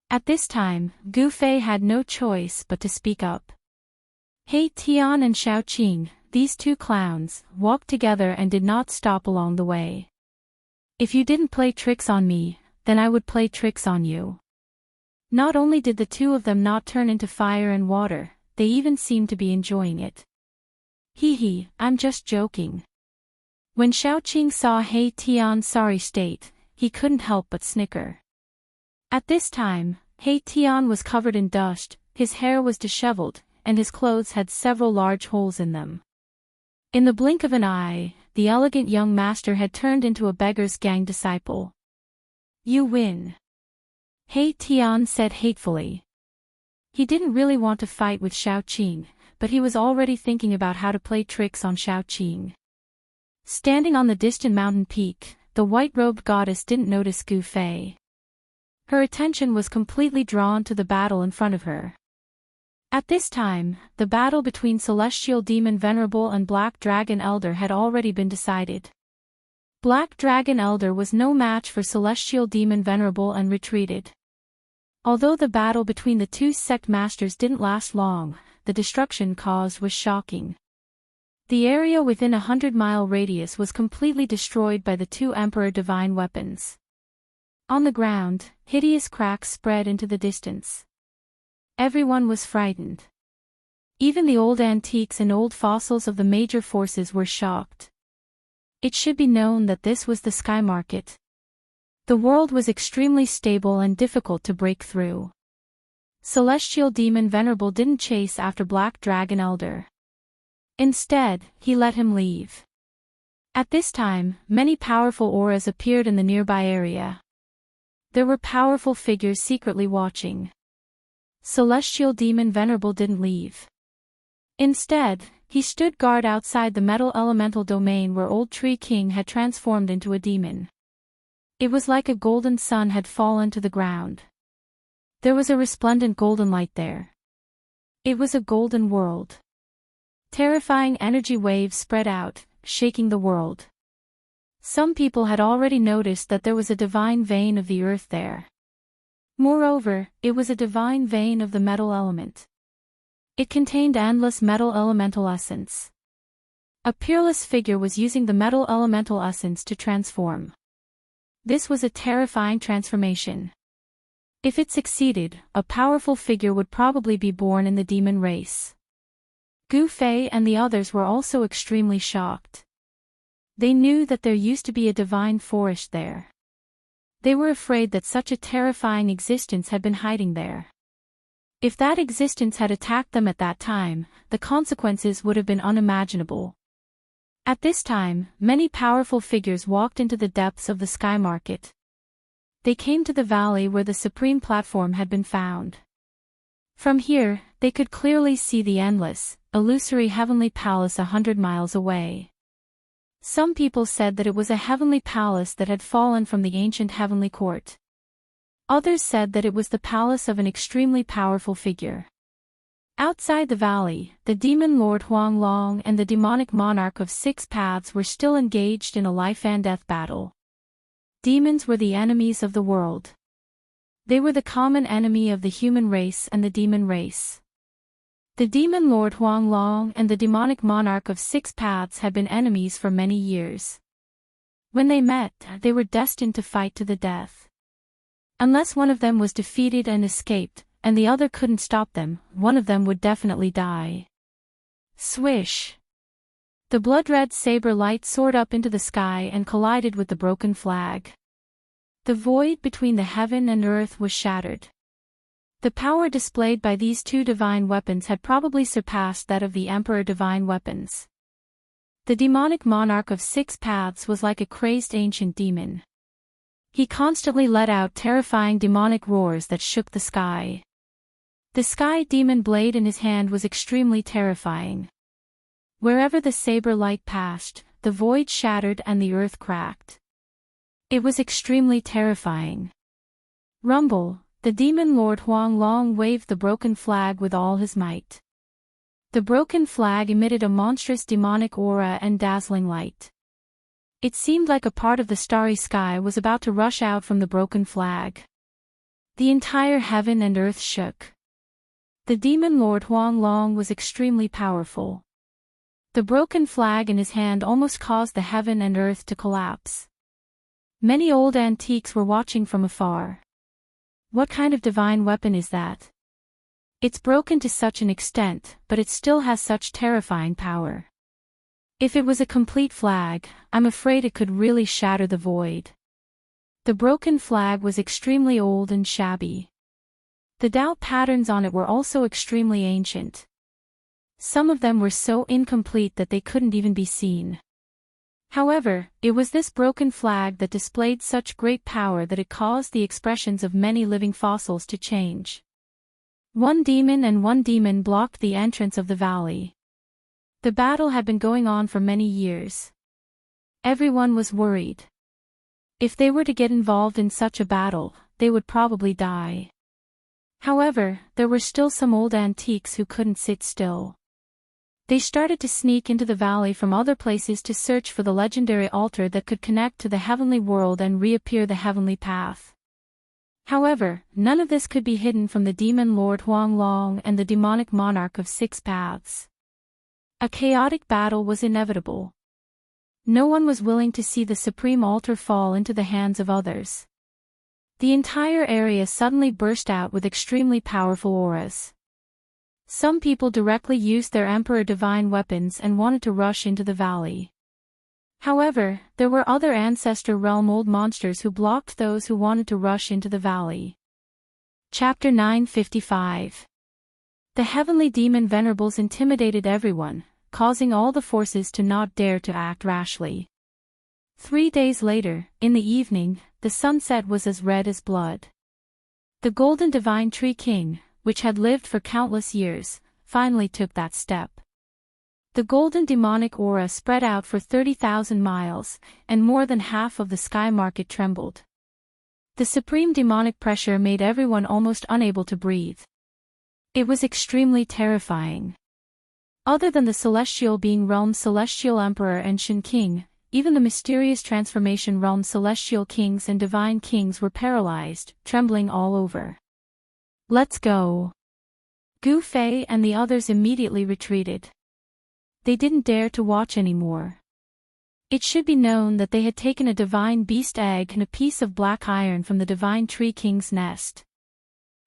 At this time, Gu Fei had no choice but to speak up. He Tian and Shao Qing, these two clowns, walked together and did not stop along the way. "If you didn't play tricks on me, then I would play tricks on you." Not only did the two of them not turn into fire and water, they even seemed to be enjoying it. "Hee, I'm just joking." When Shao Qing saw He Tian's sorry state, he couldn't help but snicker. At this time, He Tian was covered in dust, his hair was disheveled, and his clothes had several large holes in them. In the blink of an eye, the elegant young master had turned into a beggar's gang disciple. "You win," He Tian said hatefully. He didn't really want to fight with Shao Qing, but he was already thinking about how to play tricks on Shao Qing. Standing on the distant mountain peak, the white-robed goddess didn't notice Gu Fei. Her attention was completely drawn to the battle in front of her. At this time, the battle between Celestial Demon Venerable and Black Dragon Elder had already been decided. Black Dragon Elder was no match for Celestial Demon Venerable and retreated. Although the battle between the two sect masters didn't last long, the destruction caused was shocking. The area within a 100-mile radius was completely destroyed by the two Emperor Divine weapons. On the ground, hideous cracks spread into the distance. Everyone was frightened. Even the old antiques and old fossils of the major forces were shocked. It should be known that this was the Sky Market. The world was extremely stable and difficult to break through. Celestial Demon Venerable didn't chase after Black Dragon Elder. Instead, he let him leave. At this time, many powerful auras appeared in the nearby area. There were powerful figures secretly watching. Celestial Demon Venerable didn't leave. Instead, he stood guard outside the metal elemental domain where Old Tree King had transformed into a demon. It was like a golden sun had fallen to the ground. There was a resplendent golden light there. It was a golden world. Terrifying energy waves spread out, shaking the world. Some people had already noticed that there was a divine vein of the earth there. Moreover, it was a divine vein of the metal element. It contained endless metal elemental essence. A peerless figure was using the metal elemental essence to transform. This was a terrifying transformation. If it succeeded, a powerful figure would probably be born in the demon race. Gu Fei and the others were also extremely shocked. They knew that there used to be a divine forest there. They were afraid that such a terrifying existence had been hiding there. If that existence had attacked them at that time, the consequences would have been unimaginable. At this time, many powerful figures walked into the depths of the Sky Market. They came to the valley where the supreme platform had been found. From here, they could clearly see the endless, illusory heavenly palace 100 miles away. Some people said that it was a heavenly palace that had fallen from the ancient heavenly court. Others said that it was the palace of an extremely powerful figure. Outside the valley, the demon lord Huang Long and the demonic monarch of Six Paths were still engaged in a life-and-death battle. Demons were the enemies of the world. They were the common enemy of the human race and the demon race. The demon lord Huang Long and the demonic monarch of Six Paths had been enemies for many years. When they met, they were destined to fight to the death. Unless one of them was defeated and escaped, and the other couldn't stop them, one of them would definitely die. Swish! The blood-red saber light soared up into the sky and collided with the broken flag. The void between the heaven and earth was shattered. The power displayed by these two divine weapons had probably surpassed that of the Emperor divine weapons. The demonic monarch of Six Paths was like a crazed ancient demon. He constantly let out terrifying demonic roars that shook the sky. The sky demon blade in his hand was extremely terrifying. Wherever the saber light passed, the void shattered and the earth cracked. It was extremely terrifying. Rumble! The demon lord Huang Long waved the broken flag with all his might. The broken flag emitted a monstrous demonic aura and dazzling light. It seemed like a part of the starry sky was about to rush out from the broken flag. The entire heaven and earth shook. The demon lord Huang Long was extremely powerful. The broken flag in his hand almost caused the heaven and earth to collapse. Many old antiques were watching from afar. What kind of divine weapon is that? It's broken to such an extent, but it still has such terrifying power. If it was a complete flag, I'm afraid it could really shatter the void. The broken flag was extremely old and shabby. The Tao patterns on it were also extremely ancient. Some of them were so incomplete that they couldn't even be seen. However, it was this broken flag that displayed such great power that it caused the expressions of many living fossils to change. One demon blocked the entrance of the valley. The battle had been going on for many years. Everyone was worried. If they were to get involved in such a battle, they would probably die. However, there were still some old antiques who couldn't sit still. They started to sneak into the valley from other places to search for the legendary altar that could connect to the heavenly world and reappear the heavenly path. However, none of this could be hidden from the demon lord Huang Long and the demonic monarch of Six Paths. A chaotic battle was inevitable. No one was willing to see the supreme altar fall into the hands of others. The entire area suddenly burst out with extremely powerful auras. Some people directly used their Emperor divine weapons and wanted to rush into the valley. However, there were other Ancestor Realm old monsters who blocked those who wanted to rush into the valley. Chapter 955. The heavenly demon venerables intimidated everyone, causing all the forces to not dare to act rashly. 3 days later, in the evening, the sunset was as red as blood. The golden divine tree king, which had lived for countless years, finally took that step. The golden demonic aura spread out for 30,000 miles, and more than half of the sky market trembled. The supreme demonic pressure made everyone almost unable to breathe. It was extremely terrifying. Other than the celestial being realm celestial emperor and Shen king, even the mysterious transformation realm celestial kings and divine kings were paralyzed, trembling all over. Let's go. Gu Fei and the others immediately retreated. They didn't dare to watch anymore. It should be known that they had taken a divine beast egg and a piece of black iron from the divine tree king's nest.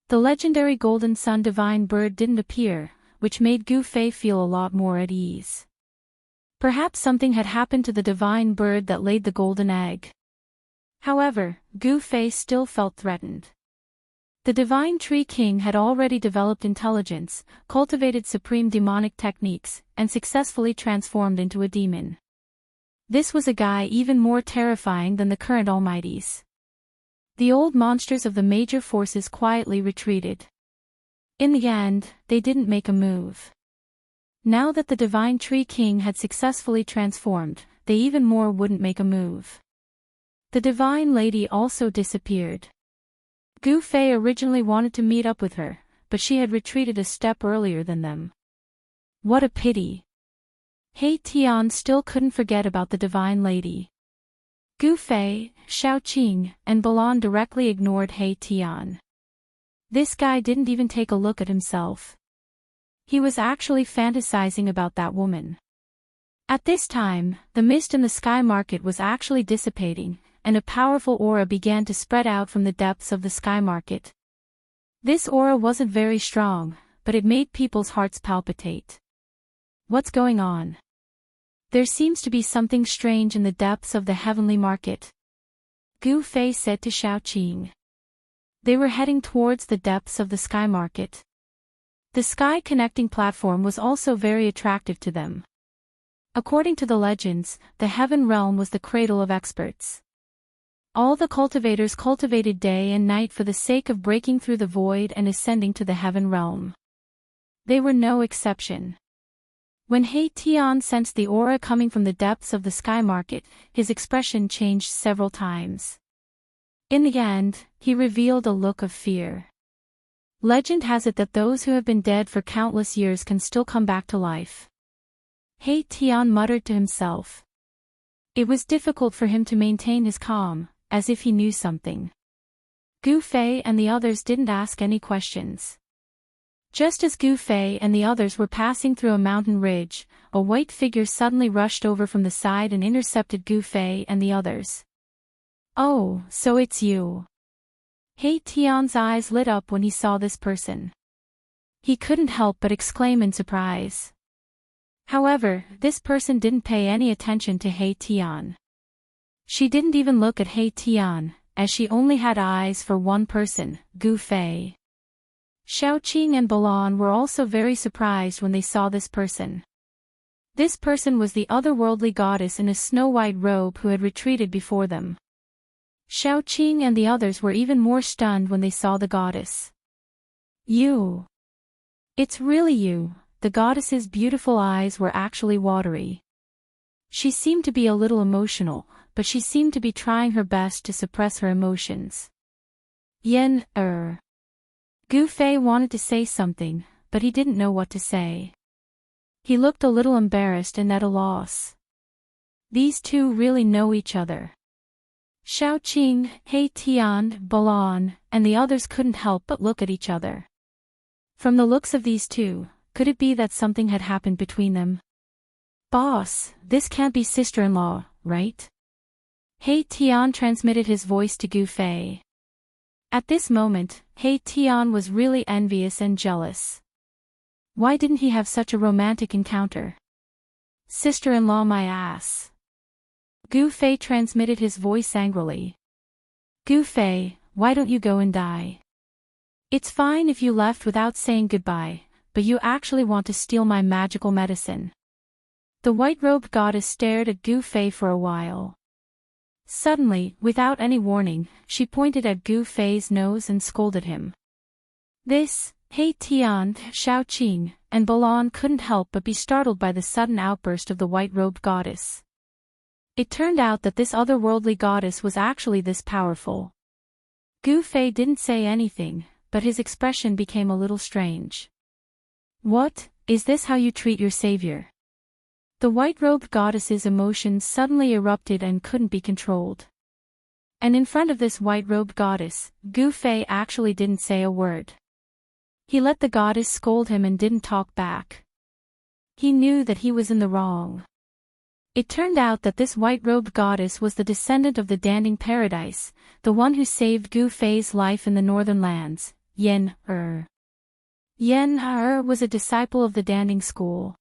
The legendary golden sun divine bird didn't appear, which made Gu Fei feel a lot more at ease. Perhaps something had happened to the divine bird that laid the golden egg. However, Gu Fei still felt threatened. The divine tree king had already developed intelligence, cultivated supreme demonic techniques, and successfully transformed into a demon. This was a guy even more terrifying than the current almighties. The old monsters of the major forces quietly retreated. In the end, they didn't make a move. Now that the divine tree king had successfully transformed, they even more wouldn't make a move. The divine lady also disappeared. Gu Fei originally wanted to meet up with her, but she had retreated a step earlier than them. What a pity. He Tian still couldn't forget about the divine lady. Gu Fei, Xiaoqing, and Balan directly ignored He Tian. This guy didn't even take a look at himself. He was actually fantasizing about that woman. At this time, the mist in the sky market was actually dissipating, and a powerful aura began to spread out from the depths of the sky market. This aura wasn't very strong, but it made people's hearts palpitate. What's going on? There seems to be something strange in the depths of the heavenly market. Gu Fei said to Xiaoqing. They were heading towards the depths of the sky market. The sky connecting platform was also very attractive to them. According to the legends, the heaven realm was the cradle of experts. All the cultivators cultivated day and night for the sake of breaking through the void and ascending to the heaven realm. They were no exception. When He Tian sensed the aura coming from the depths of the sky market, his expression changed several times. In the end, he revealed a look of fear. Legend has it that those who have been dead for countless years can still come back to life. He Tian muttered to himself. It was difficult for him to maintain his calm, as if he knew something. Gu Fei and the others didn't ask any questions. Just as Gu Fei and the others were passing through a mountain ridge, a white figure suddenly rushed over from the side and intercepted Gu Fei and the others. Oh, so it's you. He Tian's eyes lit up when he saw this person. He couldn't help but exclaim in surprise. However, this person didn't pay any attention to He Tian. She didn't even look at He Tian, as she only had eyes for one person, Gu Fei. Xiaoqing and Balan were also very surprised when they saw this person. This person was the otherworldly goddess in a snow-white robe who had retreated before them. Xiaoqing and the others were even more stunned when they saw the goddess. You! It's really you. The goddess's beautiful eyes were actually watery. She seemed to be a little emotional, but she seemed to be trying her best to suppress her emotions. Gu Fei wanted to say something, but he didn't know what to say. He looked a little embarrassed and at a loss. These two really know each other. Xiaoqing, He Tian, Balan, and the others couldn't help but look at each other. From the looks of these two, could it be that something had happened between them? Boss, this can't be sister-in-law, right? He Tian transmitted his voice to Gu Fei. At this moment, He Tian was really envious and jealous. Why didn't he have such a romantic encounter? Sister-in-law my ass. Gu Fei transmitted his voice angrily. Gu Fei, why don't you go and die? It's fine if you left without saying goodbye, but you actually want to steal my magical medicine. The white-robed goddess stared at Gu Fei for a while. Suddenly, without any warning, she pointed at Gu Fei's nose and scolded him. This, He Tian, Xiaoqing, and Balan couldn't help but be startled by the sudden outburst of the white-robed goddess. It turned out that this otherworldly goddess was actually this powerful. Gu Fei didn't say anything, but his expression became a little strange. What, is this how you treat your savior? The white-robed goddess's emotions suddenly erupted and couldn't be controlled. And in front of this white-robed goddess, Gu Fei actually didn't say a word. He let the goddess scold him and didn't talk back. He knew that he was in the wrong. It turned out that this white-robed goddess was the descendant of the Danding Paradise, the one who saved Gu Fei's life in the northern lands, Yen-Er. Yen-Er was a disciple of the Danding school.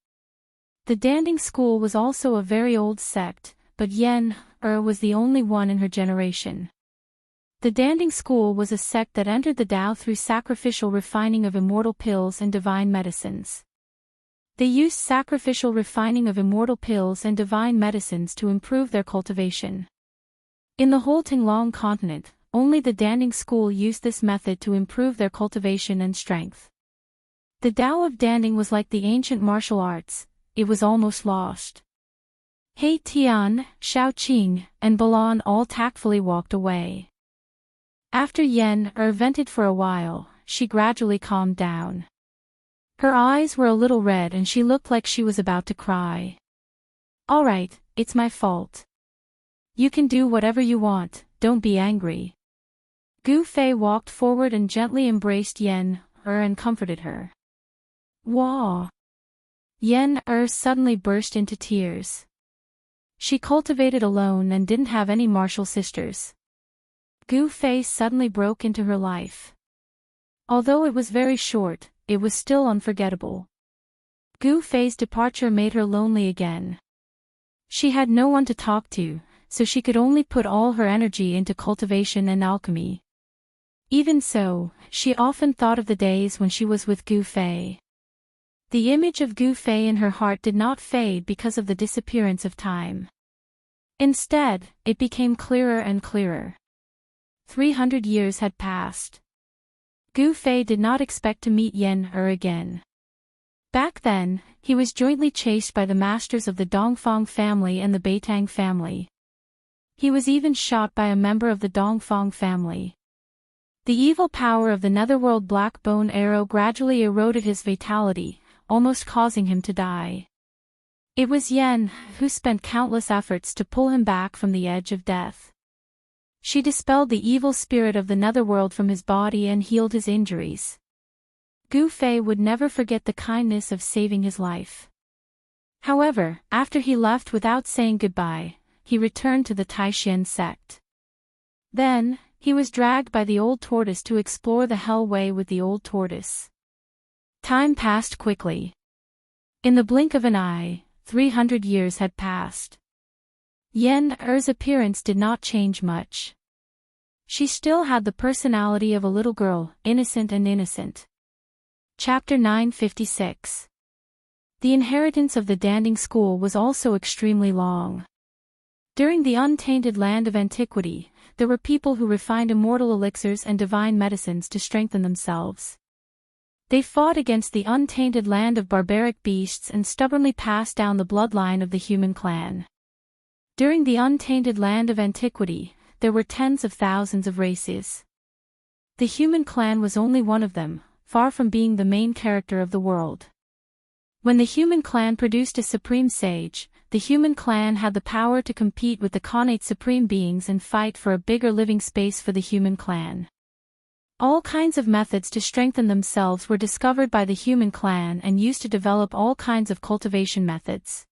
The Danding school was also a very old sect, but Yen-Er was the only one in her generation. The Danding school was a sect that entered the Tao through sacrificial refining of immortal pills and divine medicines. They used sacrificial refining of immortal pills and divine medicines to improve their cultivation. In the whole Tinglong continent, only the Danding school used this method to improve their cultivation and strength. The Tao of Danding was like the ancient martial arts, it was almost lost. He Tian, Xiaoqing, and Balan all tactfully walked away. After Yen vented for a while, she gradually calmed down. Her eyes were a little red and she looked like she was about to cry. "All right, it's my fault. You can do whatever you want, don't be angry." Gu Fei walked forward and gently embraced Yen and comforted her. Wah! Yen suddenly burst into tears. She cultivated alone and didn't have any martial sisters. Gu Fei suddenly broke into her life. Although it was very short, it was still unforgettable. Gu Fei's departure made her lonely again. She had no one to talk to, so she could only put all her energy into cultivation and alchemy. Even so, she often thought of the days when she was with Gu Fei. The image of Gu Fei in her heart did not fade because of the disappearance of time. Instead, it became clearer and clearer. 300 years had passed. Gu Fei did not expect to meet Yen again. Back then, he was jointly chased by the masters of the Dongfang family and the Beitang family. He was even shot by a member of the Dongfang family. The evil power of the netherworld black bone arrow gradually eroded his vitality, almost causing him to die. It was Yen who spent countless efforts to pull him back from the edge of death. She dispelled the evil spirit of the netherworld from his body and healed his injuries. Gu Fei would never forget the kindness of saving his life. However, after he left without saying goodbye, he returned to the Taishan sect. Then, he was dragged by the old tortoise to explore the Hell Way with the old tortoise. Time passed quickly. In the blink of an eye, 300 years had passed. Yen appearance did not change much. She still had the personality of a little girl, innocent and innocent. Chapter 956. The inheritance of the Danding school was also extremely long. During the untainted land of antiquity, there were people who refined immortal elixirs and divine medicines to strengthen themselves. They fought against the untainted land of barbaric beasts and stubbornly passed down the bloodline of the human clan. During the untainted land of antiquity, there were tens of thousands of races. The human clan was only one of them, far from being the main character of the world. When the human clan produced a supreme sage, the human clan had the power to compete with the Khanate supreme beings and fight for a bigger living space for the human clan. All kinds of methods to strengthen themselves were discovered by the human clan and used to develop all kinds of cultivation methods.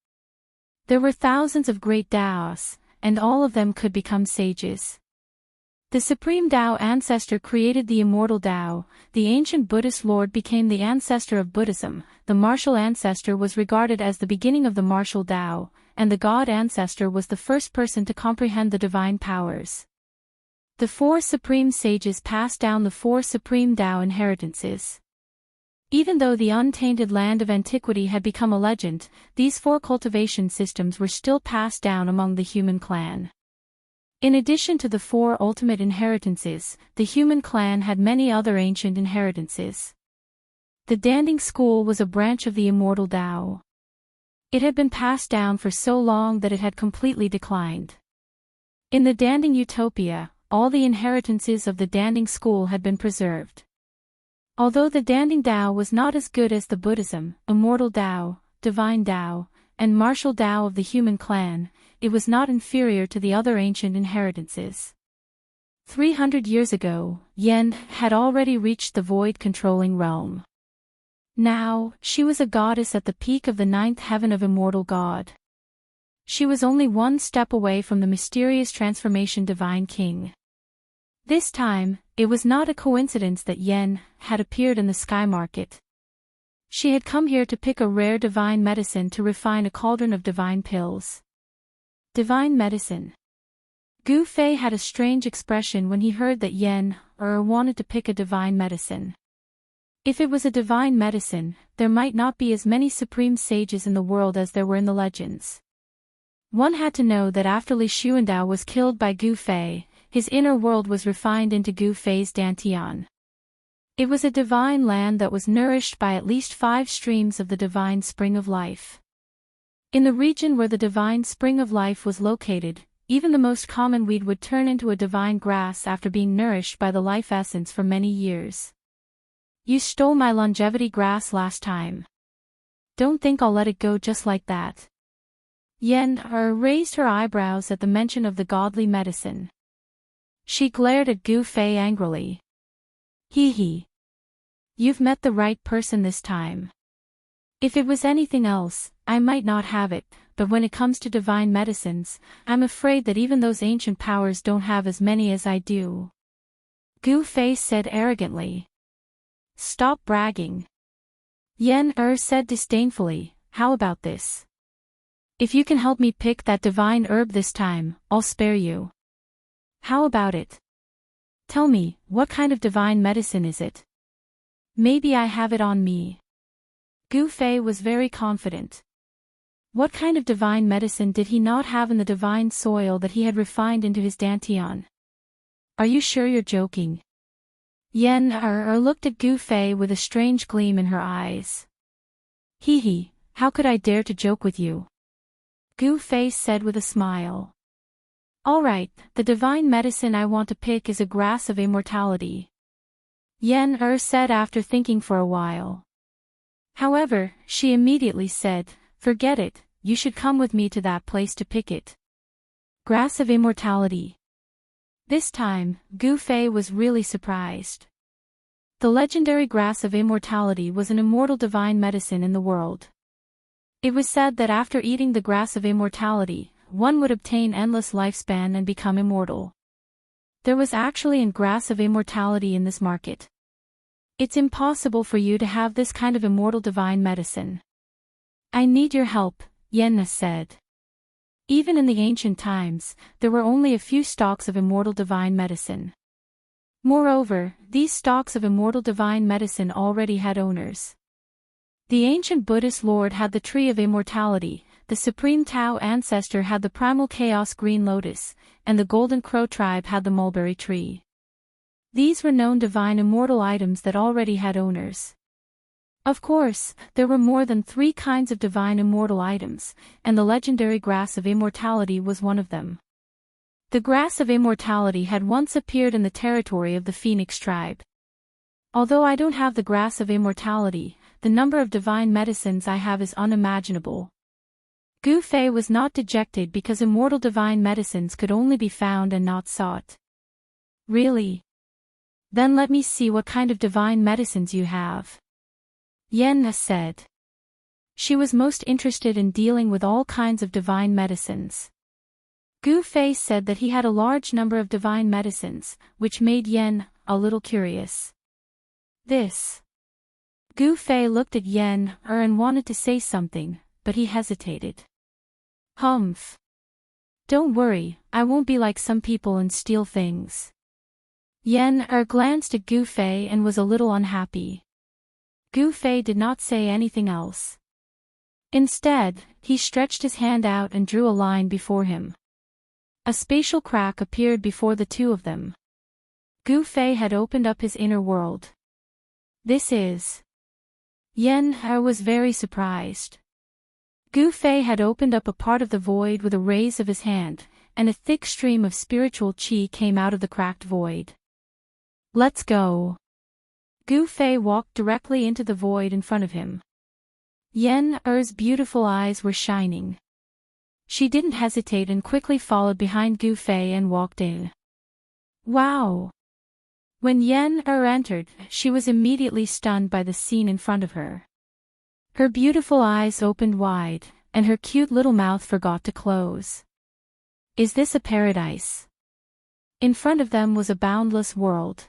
There were thousands of great Daos, and all of them could become sages. The Supreme Tao ancestor created the immortal Tao, the ancient Buddhist Lord became the ancestor of Buddhism, the martial ancestor was regarded as the beginning of the martial Tao, and the God ancestor was the first person to comprehend the divine powers. The four supreme sages passed down the four supreme Tao inheritances. Even though the untainted land of antiquity had become a legend, these four cultivation systems were still passed down among the human clan. In addition to the four ultimate inheritances, the human clan had many other ancient inheritances. The Danding school was a branch of the immortal Tao. It had been passed down for so long that it had completely declined. In the Danding utopia, all the inheritances of the Danding school had been preserved. Although the Danding Tao was not as good as the Buddhism, immortal Tao, divine Tao, and martial Tao of the human clan, it was not inferior to the other ancient inheritances. 300 years ago, Yen had already reached the void-controlling realm. Now, she was a goddess at the peak of the ninth heaven of immortal God. She was only one step away from the mysterious transformation divine king. This time, it was not a coincidence that Yen had appeared in the sky market. She had come here to pick a rare divine medicine to refine a cauldron of divine pills. Divine medicine. Gu Fei had a strange expression when he heard that Yen wanted to pick a divine medicine. If it was a divine medicine, there might not be as many supreme sages in the world as there were in the legends. One had to know that after Li Xuandao was killed by Gu Fei, his inner world was refined into Gu Fei's Dantian. It was a divine land that was nourished by at least 5 streams of the divine spring of life. In the region where the divine spring of life was located, even the most common weed would turn into a divine grass after being nourished by the life essence for many years. You stole my longevity grass last time. Don't think I'll let it go just like that. Yen raised her eyebrows at the mention of the godly medicine. She glared at Gu Fei angrily. Hee. You've met the right person this time. If it was anything else, I might not have it, but when it comes to divine medicines, I'm afraid that even those ancient powers don't have as many as I do. Gu Fei said arrogantly. Stop bragging. Yen said disdainfully, how about this? If you can help me pick that divine herb this time, I'll spare you. How about it? Tell me, what kind of divine medicine is it? Maybe I have it on me. Gu Fei was very confident. What kind of divine medicine did he not have in the divine soil that he had refined into his dantian? Are you sure you're joking? Yen looked at Gu Fei with a strange gleam in her eyes. Hee, how could I dare to joke with you? Gu Fei said with a smile. All right, the divine medicine I want to pick is a grass of immortality. Yen said after thinking for a while. However, she immediately said, forget it, you should come with me to that place to pick it. Grass of immortality. This time, Gu Fei was really surprised. The legendary grass of immortality was an immortal divine medicine in the world. It was said that after eating the grass of immortality, one would obtain endless lifespan and become immortal. There was actually a grass of immortality in this market. It's impossible for you to have this kind of immortal divine medicine. I need your help, Yen said. Even in the ancient times, there were only a few stalks of immortal divine medicine. Moreover, these stalks of immortal divine medicine already had owners. The ancient Buddhist lord had the tree of immortality, the supreme Tao ancestor had the primal chaos green lotus, and the golden crow tribe had the mulberry tree. These were known divine immortal items that already had owners. Of course, there were more than 3 kinds of divine immortal items, and the legendary grass of immortality was one of them. The grass of immortality had once appeared in the territory of the Phoenix tribe. Although I don't have the grass of immortality, the number of divine medicines I have is unimaginable. Gu Fei was not dejected because immortal divine medicines could only be found and not sought. Really? Then let me see what kind of divine medicines you have. Yen said. She was most interested in dealing with all kinds of divine medicines. Gu Fei said that he had a large number of divine medicines, which made Yen a little curious. This. Gu Fei looked at Yen and wanted to say something, but he hesitated. Humph. Don't worry, I won't be like some people and steal things. Yen glanced at Gu Fei and was a little unhappy. Gu Fei did not say anything else. Instead, he stretched his hand out and drew a line before him. A spatial crack appeared before the two of them. Gu Fei had opened up his inner world. This is. Yen was very surprised. Gu Fei had opened up a part of the void with a raise of his hand, and a thick stream of spiritual qi came out of the cracked void. Let's go. Gu Fei walked directly into the void in front of him. Yen's beautiful eyes were shining. She didn't hesitate and quickly followed behind Gu Fei and walked in. Wow! When Yen entered, she was immediately stunned by the scene in front of her. Her beautiful eyes opened wide, and her cute little mouth forgot to close. Is this a paradise? In front of them was a boundless world.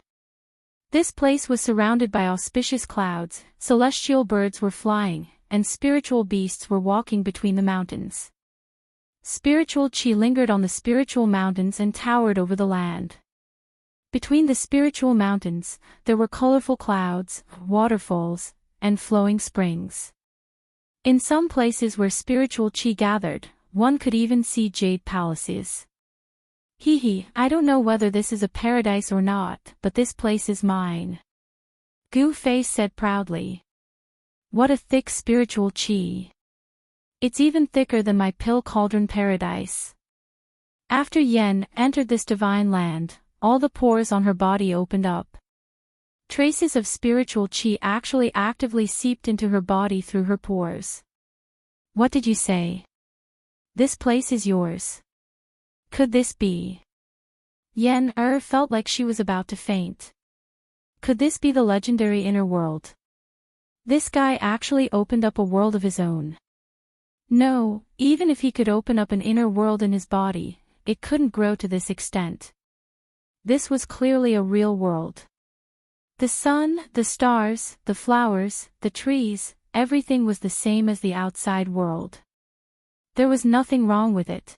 This place was surrounded by auspicious clouds, celestial birds were flying, and spiritual beasts were walking between the mountains. Spiritual qi lingered on the spiritual mountains and towered over the land. Between the spiritual mountains, there were colorful clouds, waterfalls, and flowing springs. In some places where spiritual qi gathered, one could even see jade palaces. I don't know whether this is a paradise or not, but this place is mine. Gu Fei said proudly. What a thick spiritual qi. It's even thicker than my pill cauldron paradise. After Yen entered this divine land, all the pores on her body opened up. Traces of spiritual qi actually actively seeped into her body through her pores. What did you say? This place is yours. Could this be? Yen felt like she was about to faint. Could this be the legendary inner world? This guy actually opened up a world of his own. No, even if he could open up an inner world in his body, it couldn't grow to this extent. This was clearly a real world. The sun, the stars, the flowers, the trees, everything was the same as the outside world. There was nothing wrong with it.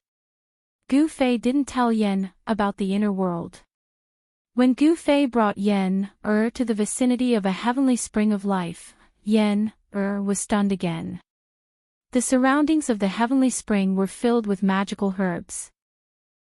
Gu Fei didn't tell Yen about the inner world. When Gu Fei brought Yen to the vicinity of a heavenly spring of life, Yen was stunned again. The surroundings of the heavenly spring were filled with magical herbs.